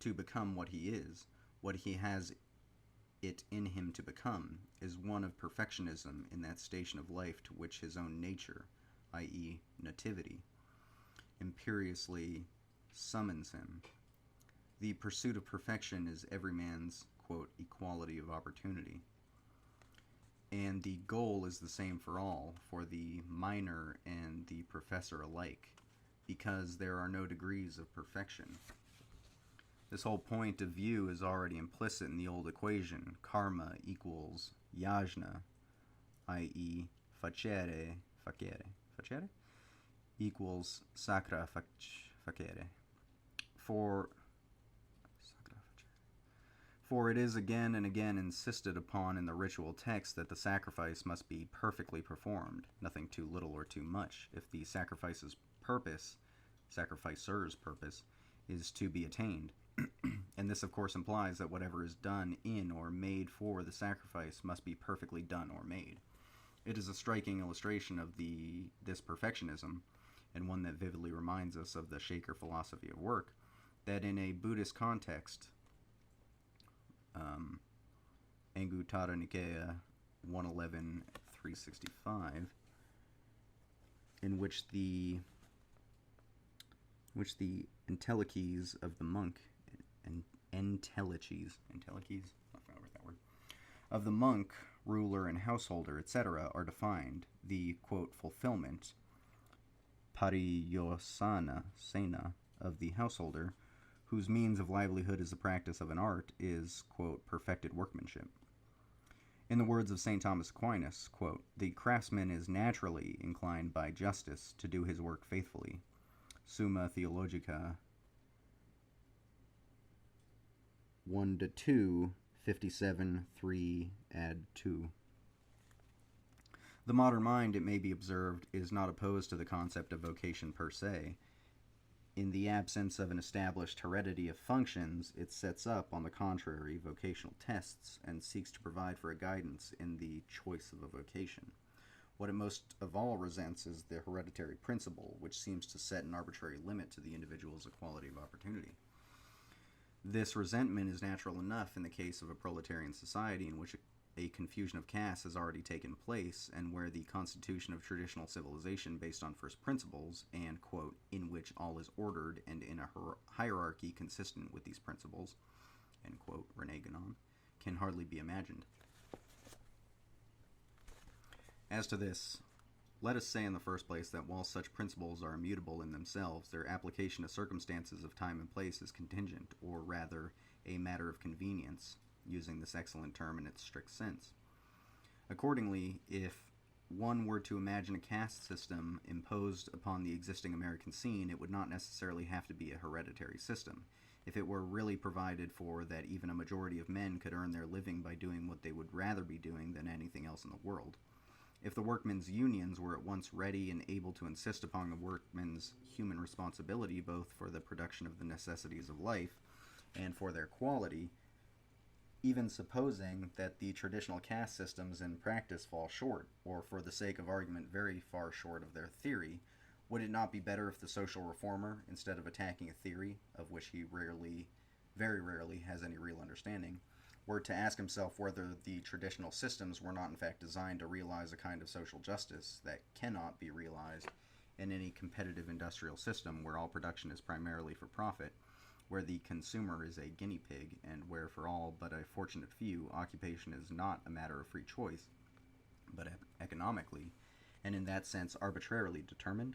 to become what he is, what he has it in him to become, is one of perfectionism in that station of life to which his own nature, i.e., nativity, imperiously summons him. The pursuit of perfection is every man's, quote, equality of opportunity. And the goal is the same for all, for the minor and the professor alike, because there are no degrees of perfection. This whole point of view is already implicit in the old equation. Karma equals yajna, i.e. facere, equals sacra facere. For it is again and again insisted upon in the ritual text that the sacrifice must be perfectly performed, nothing too little or too much, if the sacrificer's purpose, is to be attained. And this, of course, implies that whatever is done in or made for the sacrifice must be perfectly done or made. It is a striking illustration of this perfectionism, and one that vividly reminds us of the Shaker philosophy of work, that in a Buddhist context, Anguttara Nikaya 111-365, in which the entelechies of the monk, of the monk, ruler, and householder, etc., are defined. The, quote, fulfillment, pariyosana sena, of the householder, whose means of livelihood is the practice of an art, is, quote, perfected workmanship. In the words of St. Thomas Aquinas, quote, the craftsman is naturally inclined by justice to do his work faithfully. Summa Theologica 1-2, 57-3, add 2. The modern mind, it may be observed, is not opposed to the concept of vocation per se. In the absence of an established heredity of functions, it sets up, on the contrary, vocational tests and seeks to provide for a guidance in the choice of a vocation. What it most of all resents is the hereditary principle, which seems to set an arbitrary limit to the individual's equality of opportunity. This resentment is natural enough in the case of a proletarian society in which a confusion of castes has already taken place, and where the constitution of traditional civilization based on first principles, and, quote, in which all is ordered and in a hierarchy consistent with these principles, end quote, René Guénon, can hardly be imagined. As to this, let us say in the first place that while such principles are immutable in themselves, their application to circumstances of time and place is contingent, or rather, a matter of convenience, using this excellent term in its strict sense. Accordingly, if one were to imagine a caste system imposed upon the existing American scene, it would not necessarily have to be a hereditary system. If it were really provided for that even a majority of men could earn their living by doing what they would rather be doing than anything else in the world. If the workmen's unions were at once ready and able to insist upon the workmen's human responsibility both for the production of the necessities of life and for their quality, even supposing that the traditional caste systems in practice fall short, or for the sake of argument very far short of their theory, would it not be better if the social reformer, instead of attacking a theory, of which he very rarely has any real understanding, were to ask himself whether the traditional systems were not in fact designed to realize a kind of social justice that cannot be realized in any competitive industrial system where all production is primarily for profit, where the consumer is a guinea pig, and where for all but a fortunate few, occupation is not a matter of free choice, but economically, and in that sense arbitrarily determined?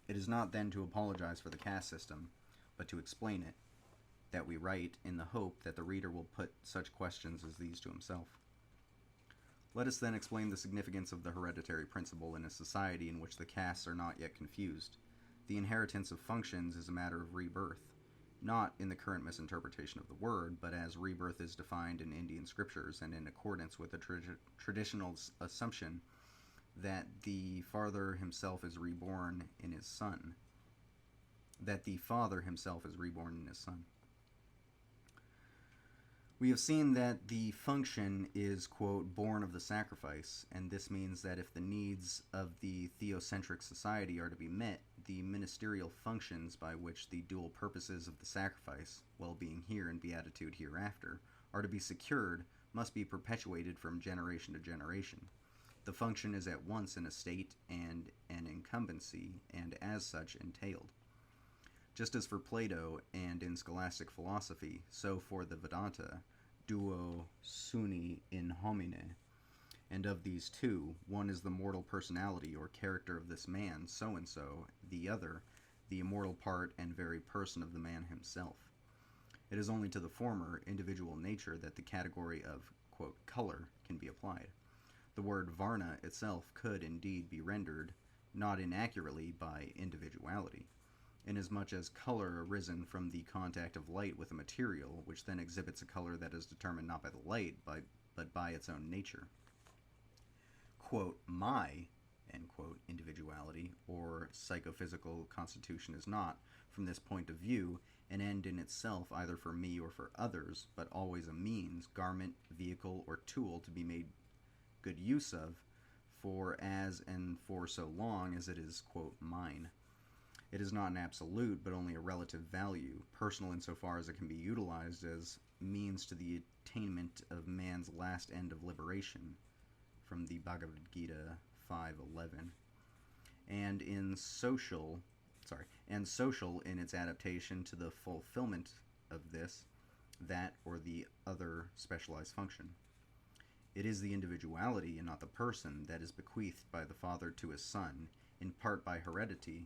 It is not then to apologize for the caste system, but to explain it, that we write in the hope that the reader will put such questions as these to himself. Let us then explain the significance of the hereditary principle in a society in which the castes are not yet confused. The inheritance of functions is a matter of rebirth, not in the current misinterpretation of the word, but as rebirth is defined in Indian scriptures and in accordance with the traditional assumption that the father himself is reborn in his son. We have seen that the function is, quote, born of the sacrifice, and this means that if the needs of the theocentric society are to be met, the ministerial functions by which the dual purposes of the sacrifice, well-being here and beatitude hereafter, are to be secured, must be perpetuated from generation to generation. The function is at once an estate and an incumbency, and as such entailed. Just as for Plato and in scholastic philosophy, so for the Vedanta, duo suni in homine. And of these two, one is the mortal personality or character of this man, so-and-so, the other, the immortal part and very person of the man himself. It is only to the former, individual nature, that the category of, quote, color can be applied. The word varna itself could indeed be rendered, not inaccurately, by individuality, inasmuch as color arisen from the contact of light with a material, which then exhibits a color that is determined not by the light, but by its own nature. Quote, my, end quote, individuality, or psychophysical constitution is not, from this point of view, an end in itself either for me or for others, but always a means, garment, vehicle, or tool to be made good use of, for as and for so long as it is, quote, mine. It is not an absolute, but only a relative value, personal insofar as it can be utilized as means to the attainment of man's last end of liberation, from the Bhagavad Gita 5:11, and social in its adaptation to the fulfillment of this, that, or the other specialized function. It is the individuality and not the person that is bequeathed by the father to his son, in part by heredity,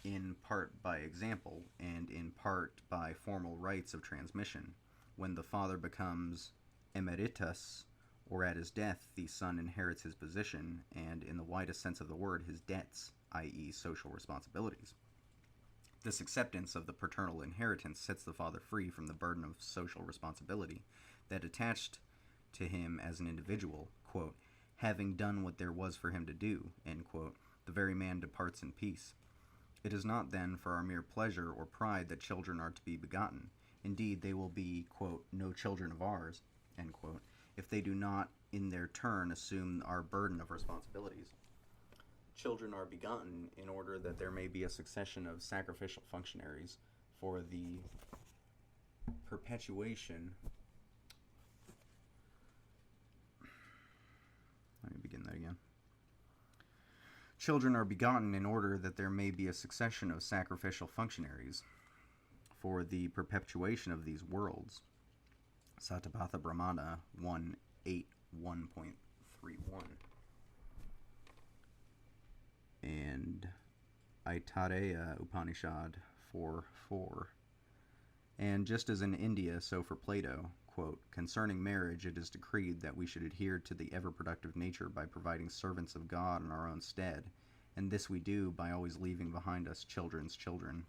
in part by example, and in part by formal rights of transmission. When the father becomes emeritus, or at his death the son inherits his position, and in the widest sense of the word, his debts, i.e. social responsibilities. This acceptance of the paternal inheritance sets the father free from the burden of social responsibility that attached to him as an individual, quote, having done what there was for him to do, end quote, the very man departs in peace. It is not, then, for our mere pleasure or pride that children are to be begotten. Indeed, they will be, quote, no children of ours, end quote, if they do not, in their turn, assume our burden of responsibilities. Children are begotten in order that there may be a succession of sacrificial functionaries for the perpetuation. Let me begin that again. Children are begotten in order that there may be a succession of sacrificial functionaries for the perpetuation of these worlds. Satapatha Brahmana 1.8.1.31 and Aitareya Upanishad 4.4. And just as in India, so for Plato, quote, concerning marriage, it is decreed that we should adhere to the ever-productive nature by providing servants of God in our own stead, and this we do by always leaving behind us children's children.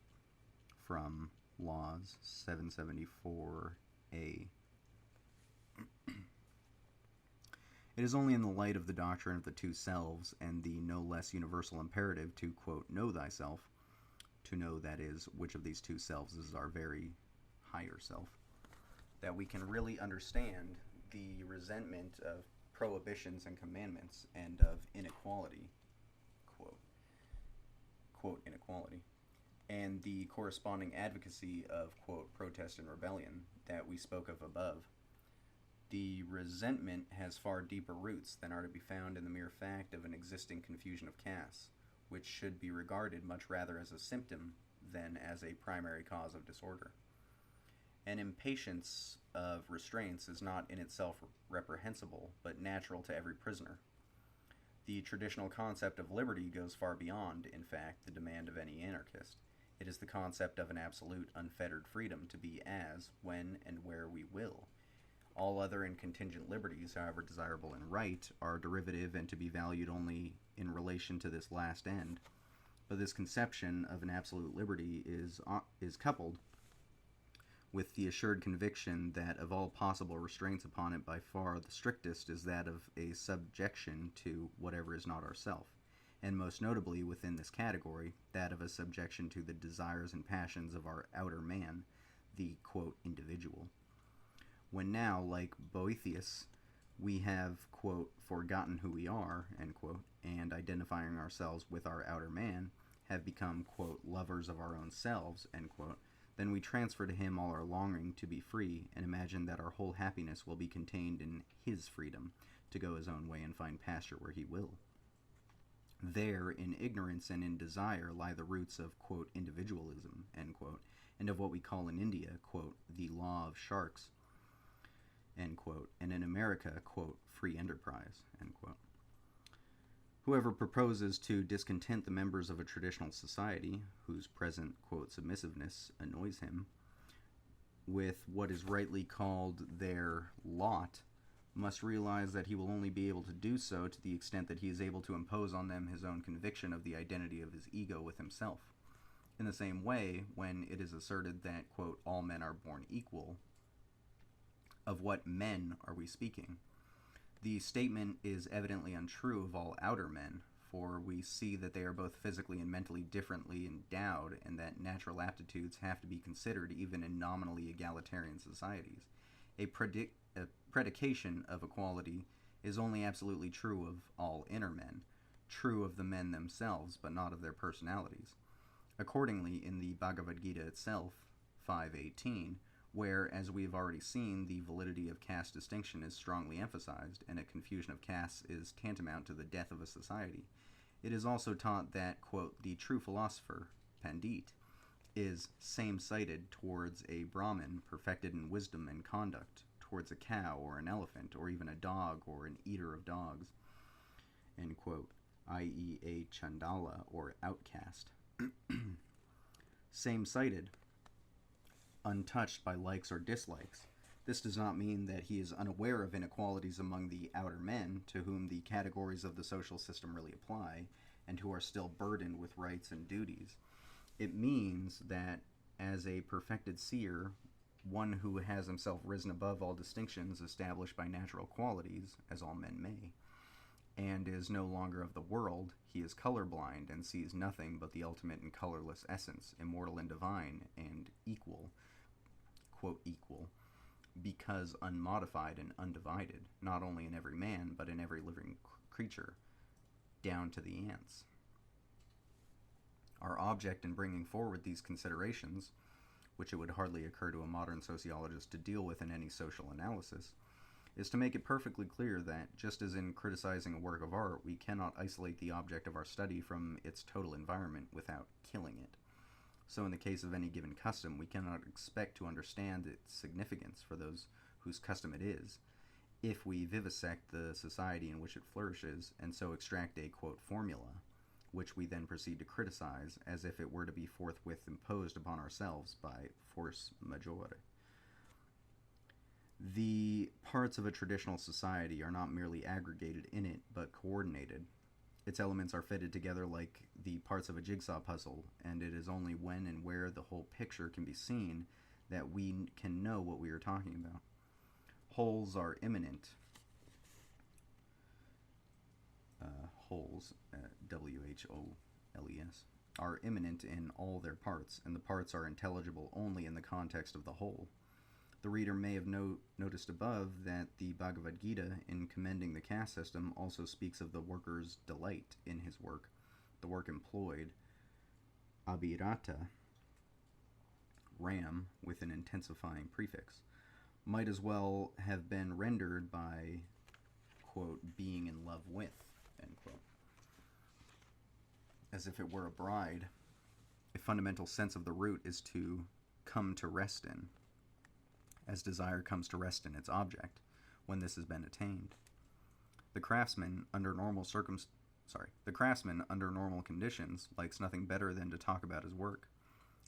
From Laws 774a. It is only in the light of the doctrine of the two selves and the no less universal imperative to, quote, know thyself, to know, that is, which of these two selves is our very higher self, that we can really understand the resentment of prohibitions and commandments and of inequality, quote, inequality, and the corresponding advocacy of, quote, protest and rebellion that we spoke of above. The resentment has far deeper roots than are to be found in the mere fact of an existing confusion of castes, which should be regarded much rather as a symptom than as a primary cause of disorder. An impatience of restraints is not in itself reprehensible, but natural to every prisoner. The traditional concept of liberty goes far beyond, in fact, the demand of any anarchist. It is the concept of an absolute, unfettered freedom to be as, when, and where we will, All other and contingent liberties, however desirable and right, are derivative and to be valued only in relation to this last end. But this conception of an absolute liberty is coupled with the assured conviction that of all possible restraints upon it, by far the strictest is that of a subjection to whatever is not ourself, and most notably within this category, that of a subjection to the desires and passions of our outer man, the, quote, individual. When now, like Boethius, we have, quote, forgotten who we are, end quote, and identifying ourselves with our outer man, have become, quote, lovers of our own selves, end quote, then we transfer to him all our longing to be free, and imagine that our whole happiness will be contained in his freedom, to go his own way and find pasture where he will. There, in ignorance and in desire, lie the roots of, quote, individualism, end quote, and of what we call in India, quote, the law of sharks, end quote, and in America, quote, free enterprise, end quote. Whoever proposes to discontent the members of a traditional society, whose present, quote, submissiveness annoys him, with what is rightly called their lot, must realize that he will only be able to do so to the extent that he is able to impose on them his own conviction of the identity of his ego with himself. In the same way, when it is asserted that, quote, all men are born equal, of what men are we speaking? The statement is evidently untrue of all outer men, for we see that they are both physically and mentally differently endowed, and that natural aptitudes have to be considered even in nominally egalitarian societies. A predication of equality is only absolutely true of all inner men, true of the men themselves, but not of their personalities. Accordingly, in the Bhagavad Gita itself, 5.18, where, as we have already seen, the validity of caste distinction is strongly emphasized, and a confusion of castes is tantamount to the death of a society, it is also taught that, quote, the true philosopher, Pandit, is same-sighted towards a Brahmin perfected in wisdom and conduct, towards a cow or an elephant, or even a dog or an eater of dogs, end quote, i.e. a Chandala or outcast. Same-sighted, untouched by likes or dislikes. This does not mean that he is unaware of inequalities among the outer men, to whom the categories of the social system really apply, and who are still burdened with rights and duties. It means that, as a perfected seer, one who has himself risen above all distinctions established by natural qualities, as all men may, and is no longer of the world, he is colorblind and sees nothing but the ultimate and colorless essence, immortal and divine, and equal, quote, equal, because unmodified and undivided, not only in every man, but in every living creature, down to the ants. Our object in bringing forward these considerations, which it would hardly occur to a modern sociologist to deal with in any social analysis, is to make it perfectly clear that, just as in criticizing a work of art, we cannot isolate the object of our study from its total environment without killing it. So in the case of any given custom, we cannot expect to understand its significance for those whose custom it is, if we vivisect the society in which it flourishes, and so extract a, quote, formula, which we then proceed to criticize as if it were to be forthwith imposed upon ourselves by force majeure. The parts of a traditional society are not merely aggregated in it, but coordinated. Its elements are fitted together like the parts of a jigsaw puzzle, and it is only when and where the whole picture can be seen that we can know what we are talking about. Wholes are immanent. Wholes, W-H-O-L-E-S, are immanent in all their parts, and the parts are intelligible only in the context of the whole. The reader may have noticed above that the Bhagavad Gita, in commending the caste system, also speaks of the worker's delight in his work. The work employed, abhirata, ram, with an intensifying prefix, might as well have been rendered by, quote, being in love with, end quote. As if it were a bride. A fundamental sense of the root is to come to rest in, as desire comes to rest in its object, when this has been attained. The craftsman, under normal conditions, likes nothing better than to talk about his work.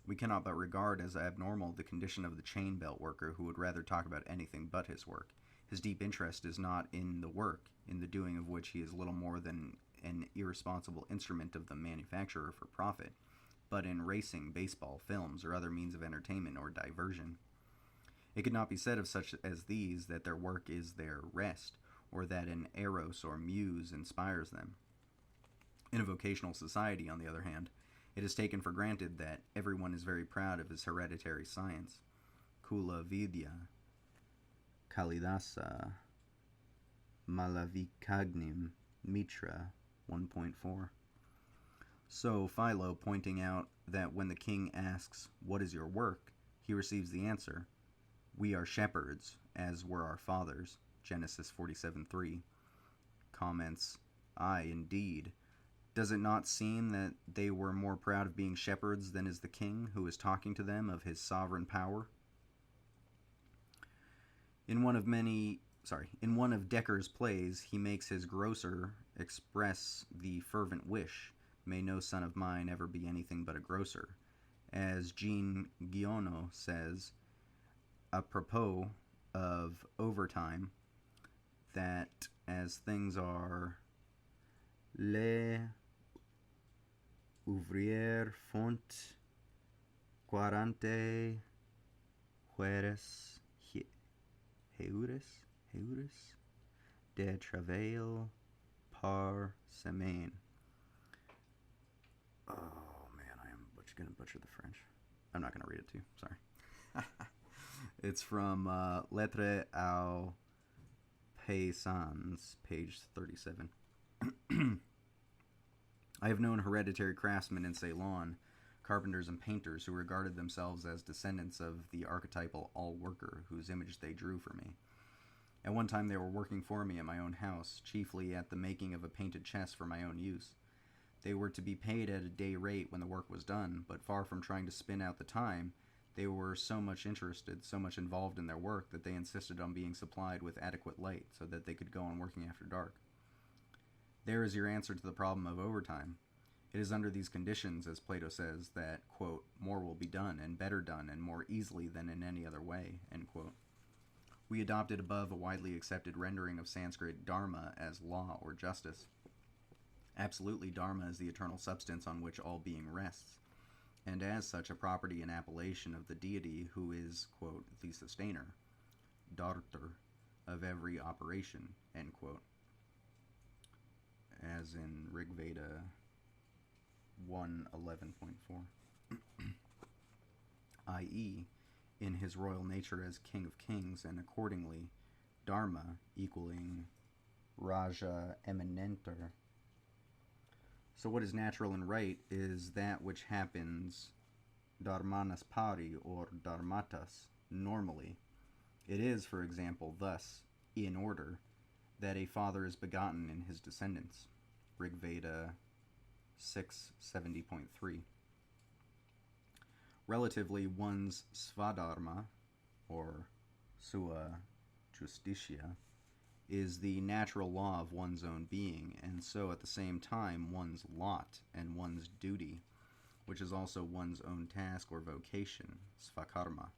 We cannot but regard as abnormal the condition of the chain belt worker who would rather talk about anything but his work. His deep interest is not in the work, in the doing of which he is little more than an irresponsible instrument of the manufacturer for profit, but in racing, baseball, films, or other means of entertainment or diversion. It could not be said of such as these that their work is their rest, or that an eros or muse inspires them. In a vocational society, on the other hand, it is taken for granted that everyone is very proud of his hereditary science. Kula vidya, kalidasa, malavikagnim, mitra, 1.4. So Philo, pointing out that when the king asks, "What is your work?" he receives the answer, "We are shepherds, as were our fathers," Genesis 47:3, comments, "Aye, indeed. Does it not seem that they were more proud of being shepherds than is the king, who is talking to them of his sovereign power?" In one of Decker's plays, he makes his grocer express the fervent wish, "May no son of mine ever be anything but a grocer," as Jean Guionneau says, apropos of overtime, that as things are, les ouvriers font 40 heures de travail par semaine. Oh man, I am going to butcher the French. I'm not going to read it to you. Sorry. It's from Lettres aux Paysans, page 37. I have known hereditary craftsmen in Ceylon, carpenters and painters, who regarded themselves as descendants of the archetypal all-worker whose image they drew for me. At one time they were working for me at my own house, chiefly at the making of a painted chest for my own use. They were to be paid at a day rate when the work was done, but far from trying to spin out the time, they were so much interested, so much involved in their work, that they insisted on being supplied with adequate light so that they could go on working after dark. There is your answer to the problem of overtime. It is under these conditions, as Plato says, that, quote, "more will be done, and better done, and more easily than in any other way," end quote. We adopted above a widely accepted rendering of Sanskrit dharma as law or justice. Absolutely, dharma is the eternal substance on which all being rests, and as such a property and appellation of the deity who is, quote, "the sustainer," dartar, of every operation, end quote, as in Rigveda 1:11.4, i.e., in his royal nature as king of kings, and accordingly, dharma equaling raja eminenter. So what is natural and right is that which happens dharmanas pari, or dharmatas, normally. It is, for example, thus, in order, that a father is begotten in his descendants. Rigveda 6:70.3. Relatively, one's svadharma, or sua justitia, is the natural law of one's own being, and so at the same time one's lot and one's duty, which is also one's own task or vocation, svakarma.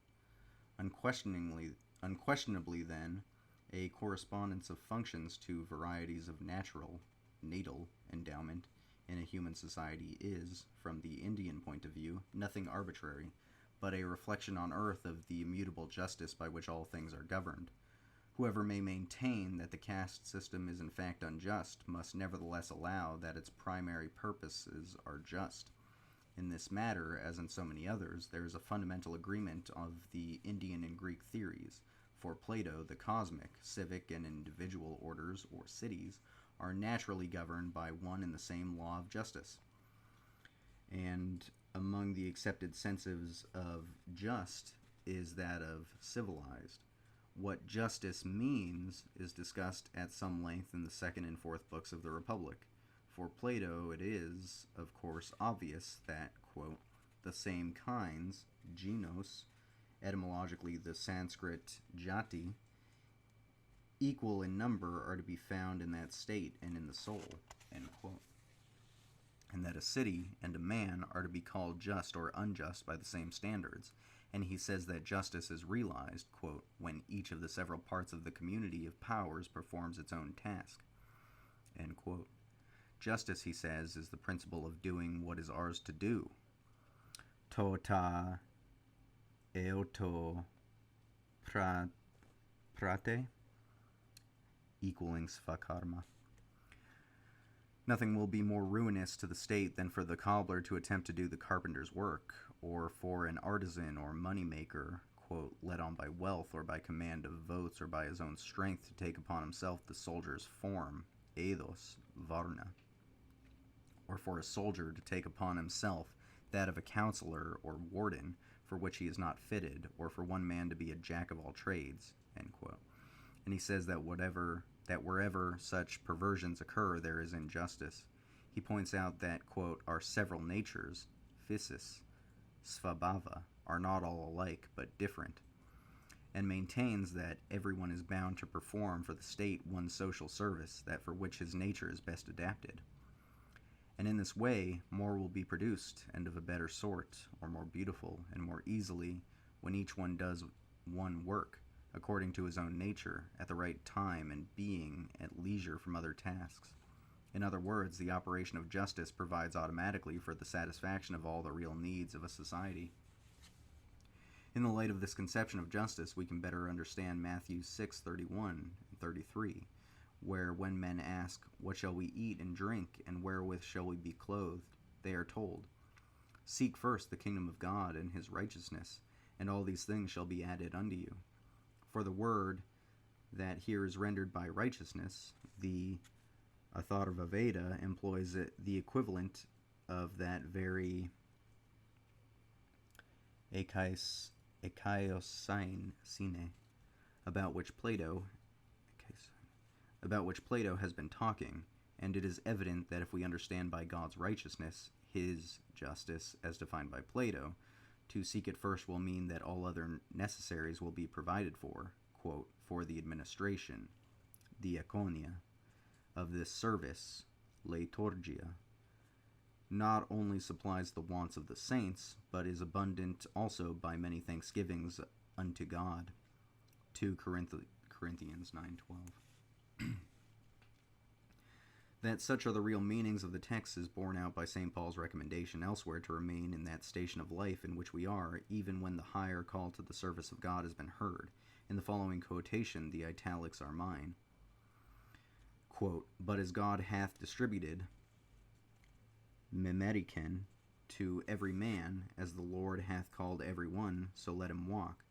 Unquestionably then, a correspondence of functions to varieties of natal endowment in a human society is, from the Indian point of view, nothing arbitrary, but a reflection on earth of the immutable justice by which all things are governed. Whoever may maintain that the caste system is in fact unjust must nevertheless allow that its primary purposes are just. In this matter, as in so many others, there is a fundamental agreement of the Indian and Greek theories. For Plato, the cosmic, civic, and individual orders, or cities, are naturally governed by one and the same law of justice. And among the accepted senses of just is that of civilized. What justice means is discussed at some length in the second and fourth books of the Republic. For Plato, it is, of course, obvious that, quote, "the same kinds, genos," etymologically the Sanskrit jati, "equal in number are to be found in that state and in the soul," end quote. and that a city and a man are to be called just or unjust by the same standards. And he says that justice is realized, quote, when each of the several parts of the community of powers performs its own task, end quote. Justice, he says, is the principle of doing what is ours to do. Tota eoto prate, equaling svakarma. Nothing will be more ruinous to the state than for the cobbler to attempt to do the carpenter's work, or for an artisan or money-maker, quote, led on by wealth or by command of votes or by his own strength to take upon himself the soldier's form, eidos, varna, or for a soldier to take upon himself that of a counselor or warden for which he is not fitted, or for one man to be a jack of all trades, end quote. And he says that wherever such perversions occur, there is injustice. He points out that, quote, our several natures, physis, svabhava, are not all alike, but different, and maintains that everyone is bound to perform for the state one social service, that for which his nature is best adapted. And in this way, more will be produced, and of a better sort, or more beautiful, and more easily, when each one does one work, according to his own nature, at the right time, and being at leisure from other tasks. In other words, the operation of justice provides automatically for the satisfaction of all the real needs of a society. In the light of this conception of justice, we can better understand Matthew 6:31 and 33, where when men ask, what shall we eat and drink, and wherewith shall we be clothed, they are told, seek first the kingdom of God and his righteousness, and all these things shall be added unto you. For the word that here is rendered by righteousness, the Atharvaveda employs the equivalent of that very ekaiosine sine, about which Plato has been talking, and it is evident that if we understand by God's righteousness, his justice, as defined by Plato, to seek it first will mean that all other necessaries will be provided for, quote, for the administration, diaconia, of this service, leiturgia, not only supplies the wants of the saints, but is abundant also by many thanksgivings unto God. 2 Corinthians 9:12. That such are the real meanings of the text is borne out by St. Paul's recommendation elsewhere to remain in that station of life in which we are, even when the higher call to the service of God has been heard. In the following quotation, the italics are mine. Quote, but as God hath distributed memeriken to every man, as the Lord hath called every one, so let him walk.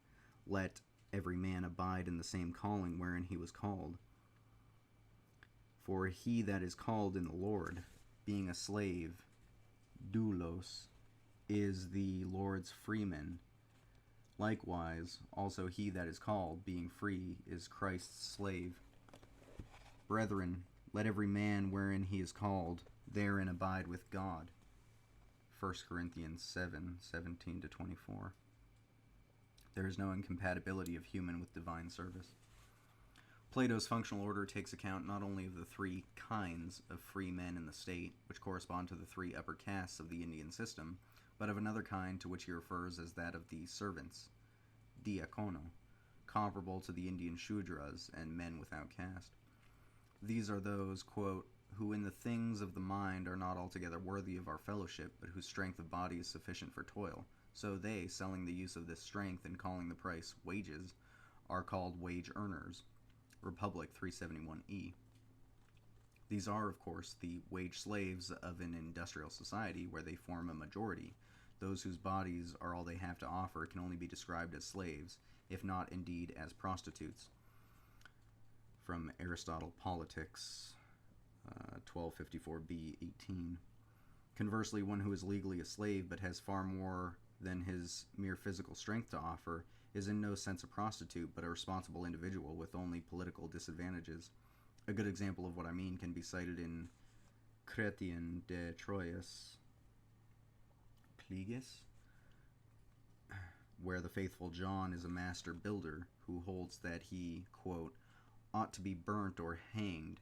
Let every man abide in the same calling wherein he was called. For he that is called in the Lord, being a slave, doulos, is the Lord's freeman. Likewise, also he that is called, being free, is Christ's slave. Brethren, let every man wherein he is called, therein abide with God. 1 Corinthians 7:17-24. There is no incompatibility of human with divine service. Plato's functional order takes account not only of the three kinds of free men in the state, which correspond to the three upper castes of the Indian system, but of another kind to which he refers as that of the servants, diakono, comparable to the Indian shudras and men without caste. These are those, quote, who in the things of the mind are not altogether worthy of our fellowship, but whose strength of body is sufficient for toil. So they, selling the use of this strength and calling the price wages, are called wage earners. Republic 371e. These are, of course, the wage slaves of an industrial society where they form a majority. Those whose bodies are all they have to offer can only be described as slaves, if not indeed as prostitutes. From Aristotle Politics, 1254b, 18. Conversely, one who is legally a slave but has far more than his mere physical strength to offer is in no sense a prostitute, but a responsible individual with only political disadvantages. A good example of what I mean can be cited in Chrétien de Troyes Pliges, where the faithful John is a master builder who holds that he, quote, ought to be burnt or hanged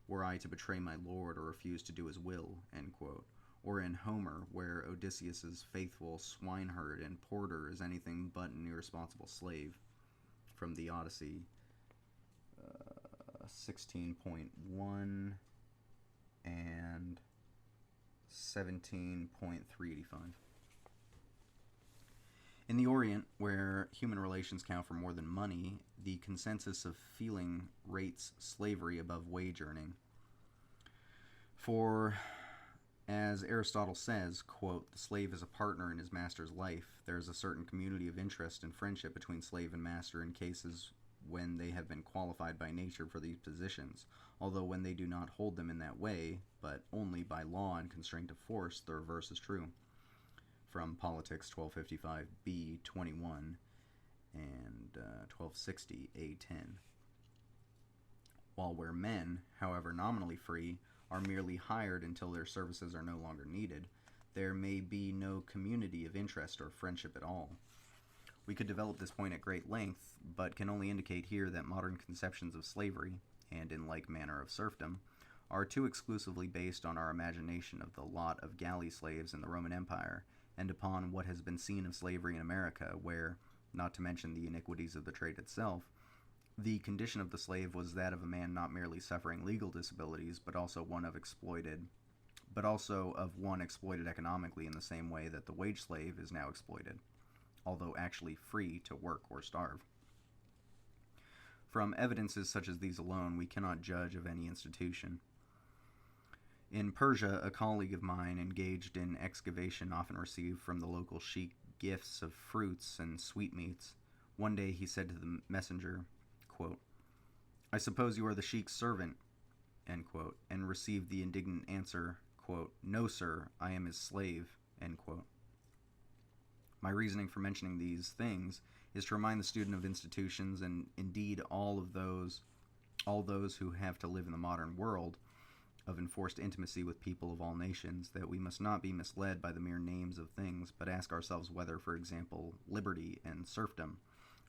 were I to betray my lord or refuse to do his will, end quote. or in Homer, where Odysseus's faithful swineherd and porter is anything but an irresponsible slave, from the Odyssey 16.1 and 17.385. In the Orient, where human relations count for more than money, the consensus of feeling rates slavery above wage earning. For, as Aristotle says, quote, the slave is a partner in his master's life. There is a certain community of interest and friendship between slave and master in cases when they have been qualified by nature for these positions, although when they do not hold them in that way, but only by law and constraint of force, the reverse is true. From Politics 1255b 21 and 1260 a 10. While where men, however nominally free, are merely hired until their services are no longer needed, there may be no community of interest or friendship at all. We could develop this point at great length, but can only indicate here that modern conceptions of slavery, and in like manner of serfdom, are too exclusively based on our imagination of the lot of galley slaves in the Roman Empire, and upon what has been seen of slavery in America, where, not to mention the iniquities of the trade itself, the condition of the slave was that of a man not merely suffering legal disabilities, but also of one exploited economically in the same way that the wage slave is now exploited, although actually free to work or starve. From evidences such as these alone, we cannot judge of any institution. In Persia, a colleague of mine engaged in excavation often received from the local sheik gifts of fruits and sweetmeats. One day he said to the messenger, quote, I suppose you are the sheik's servant, end quote, and received the indignant answer, quote, no, sir, I am his slave, end quote. My reasoning for mentioning these things is to remind the student of institutions, and indeed all those who have to live in the modern world, of enforced intimacy with people of all nations, that we must not be misled by the mere names of things, but ask ourselves whether, for example, liberty and serfdom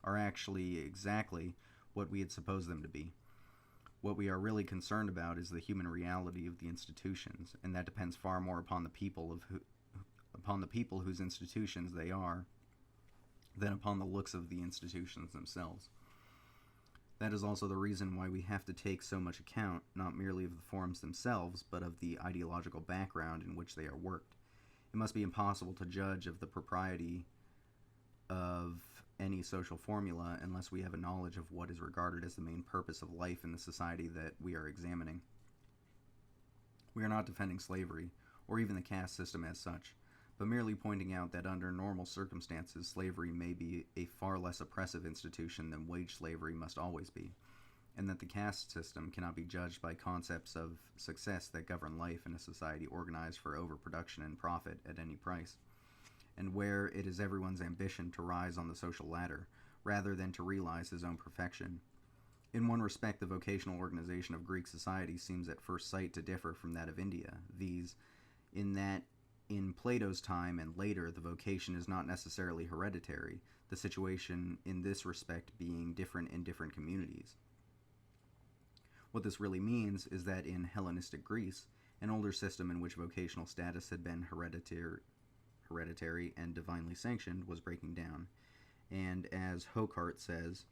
are actually exactly what we had supposed them to be. What we are really concerned about is the human reality of the institutions, and that depends far more upon the people whose institutions they are than upon the looks of the institutions themselves. That is also the reason why we have to take so much account, not merely of the forms themselves, but of the ideological background in which they are worked. It must be impossible to judge of the propriety of any social formula unless we have a knowledge of what is regarded as the main purpose of life in the society that we are examining. We are not defending slavery, or even the caste system as such, but merely pointing out that under normal circumstances, slavery may be a far less oppressive institution than wage slavery must always be, and that the caste system cannot be judged by concepts of success that govern life in a society organized for overproduction and profit at any price, and where it is everyone's ambition to rise on the social ladder, rather than to realize his own perfection. In one respect, the vocational organization of Greek society seems at first sight to differ from that of India, viz., in that in Plato's time and later, the vocation is not necessarily hereditary, the situation in this respect being different in different communities. What this really means is that in Hellenistic Greece, an older system in which vocational status had been hereditary and divinely sanctioned was breaking down. And as Hocart says,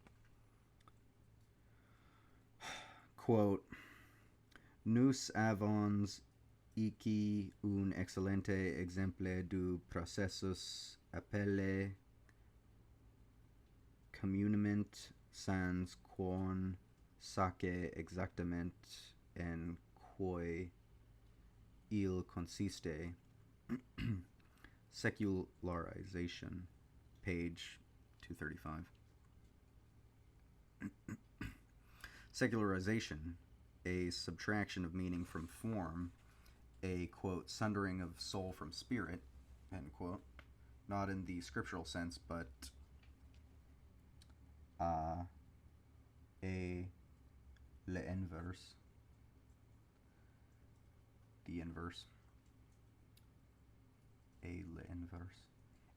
quote, Nous avons ici un excellente exemple du processus appelé communément sans qu'on sache exactement en quoi il consiste. Secularization, page 235. Secularization, a subtraction of meaning from form, a, quote, sundering of soul from spirit, end quote, not in the scriptural sense, but l'inverse,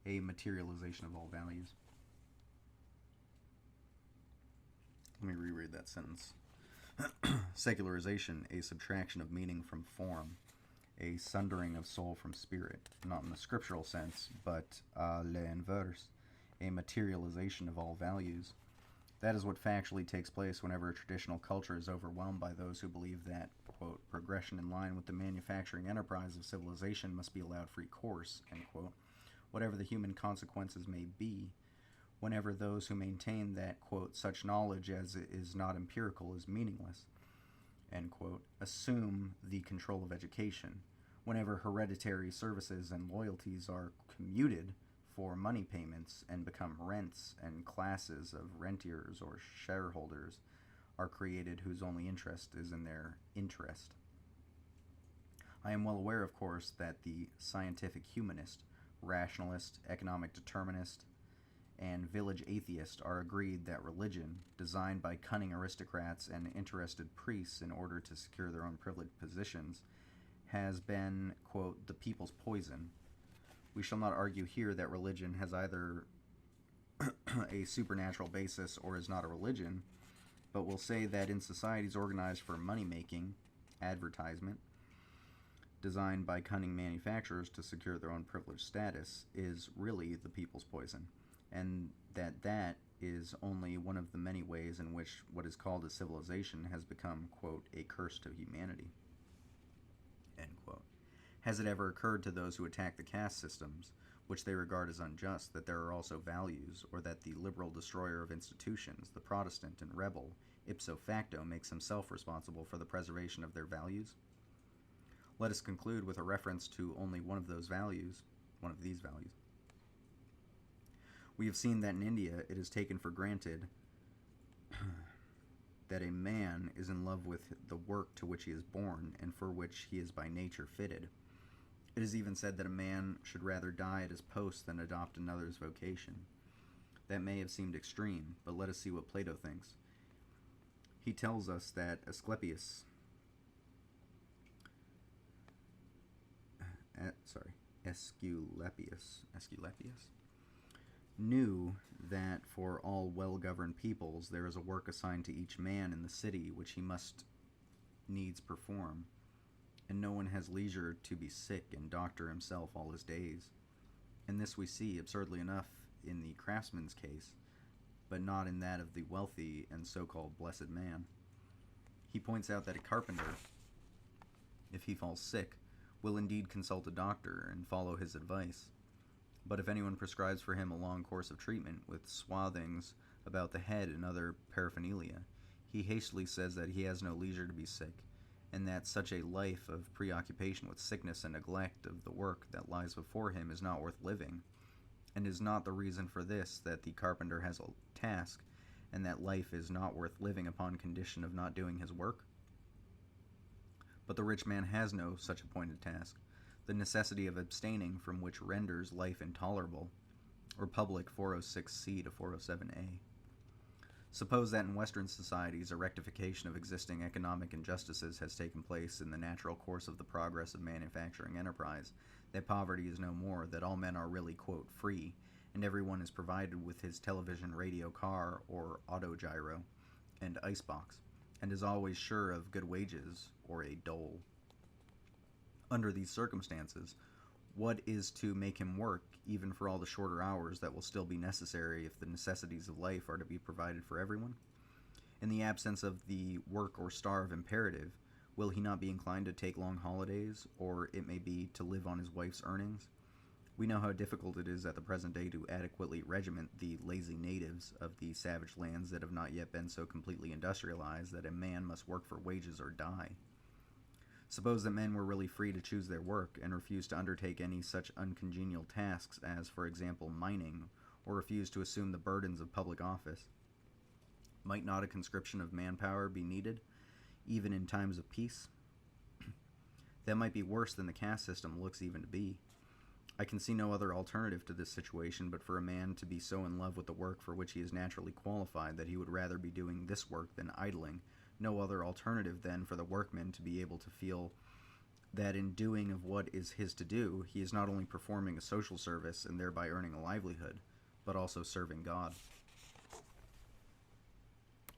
a materialization of all values. Let me reread that sentence. Secularization, a subtraction of meaning from form, a sundering of soul from spirit, not in the scriptural sense, but à l'inverse, a materialization of all values. That is what factually takes place whenever a traditional culture is overwhelmed by those who believe that, quote, progression in line with the manufacturing enterprise of civilization must be allowed free course, end quote, whatever the human consequences may be, whenever those who maintain that, quote, such knowledge as is not empirical is meaningless, end quote, assume the control of education, whenever hereditary services and loyalties are commuted for money payments and become rents, and classes of rentiers or shareholders are created whose only interest is in their interest. I am well aware, of course, that the scientific humanist, rationalist, economic determinist, and village atheist are agreed that religion, designed by cunning aristocrats and interested priests in order to secure their own privileged positions, has been, quote, the people's poison. We shall not argue here that religion has either a supernatural basis or is not a religion, but will say that in societies organized for money-making, advertisement, designed by cunning manufacturers to secure their own privileged status, is really the people's poison, and that is only one of the many ways in which what is called a civilization has become, quote, a curse to humanity, end quote. Has it ever occurred to those who attack the caste systems, which they regard as unjust, that there are also values, or that the liberal destroyer of institutions, the Protestant and rebel, ipso facto makes himself responsible for the preservation of their values? Let us conclude with a reference to only one of these values. We have seen that in India it is taken for granted that a man is in love with the work to which he is born and for which he is by nature fitted. It is even said that a man should rather die at his post than adopt another's vocation. That may have seemed extreme, but let us see what Plato thinks. He tells us that Asclepius knew that for all well-governed peoples there is a work assigned to each man in the city which he must needs perform, and no one has leisure to be sick and doctor himself all his days. And this we see, absurdly enough, in the craftsman's case, but not in that of the wealthy and so-called blessed man. He points out that a carpenter, if he falls sick, will indeed consult a doctor and follow his advice. But if anyone prescribes for him a long course of treatment with swathings about the head and other paraphernalia, he hastily says that he has no leisure to be sick, and that such a life of preoccupation with sickness and neglect of the work that lies before him is not worth living. And is not the reason for this that the carpenter has a task, and that life is not worth living upon condition of not doing his work? But the rich man has no such appointed task, the necessity of abstaining from which renders life intolerable. Republic 406c to 407a. Suppose that in Western societies a rectification of existing economic injustices has taken place in the natural course of the progress of manufacturing enterprise, that poverty is no more, that all men are really, quote, free, and everyone is provided with his television, radio, car, or autogyro, and icebox, and is always sure of good wages or a dole. Under these circumstances, what is to make him work, even for all the shorter hours that will still be necessary if the necessities of life are to be provided for everyone? In the absence of the work or starve imperative, will he not be inclined to take long holidays, or it may be to live on his wife's earnings? We know how difficult it is at the present day to adequately regiment the lazy natives of the savage lands that have not yet been so completely industrialized that a man must work for wages or die. Suppose that men were really free to choose their work, and refused to undertake any such uncongenial tasks as, for example, mining, or refused to assume the burdens of public office. Might not a conscription of manpower be needed, even in times of peace? That might be worse than the caste system looks even to be. I can see no other alternative to this situation but for a man to be so in love with the work for which he is naturally qualified that he would rather be doing this work than idling. No other alternative, then, for the workman to be able to feel that in doing of what is his to do, he is not only performing a social service and thereby earning a livelihood, but also serving God.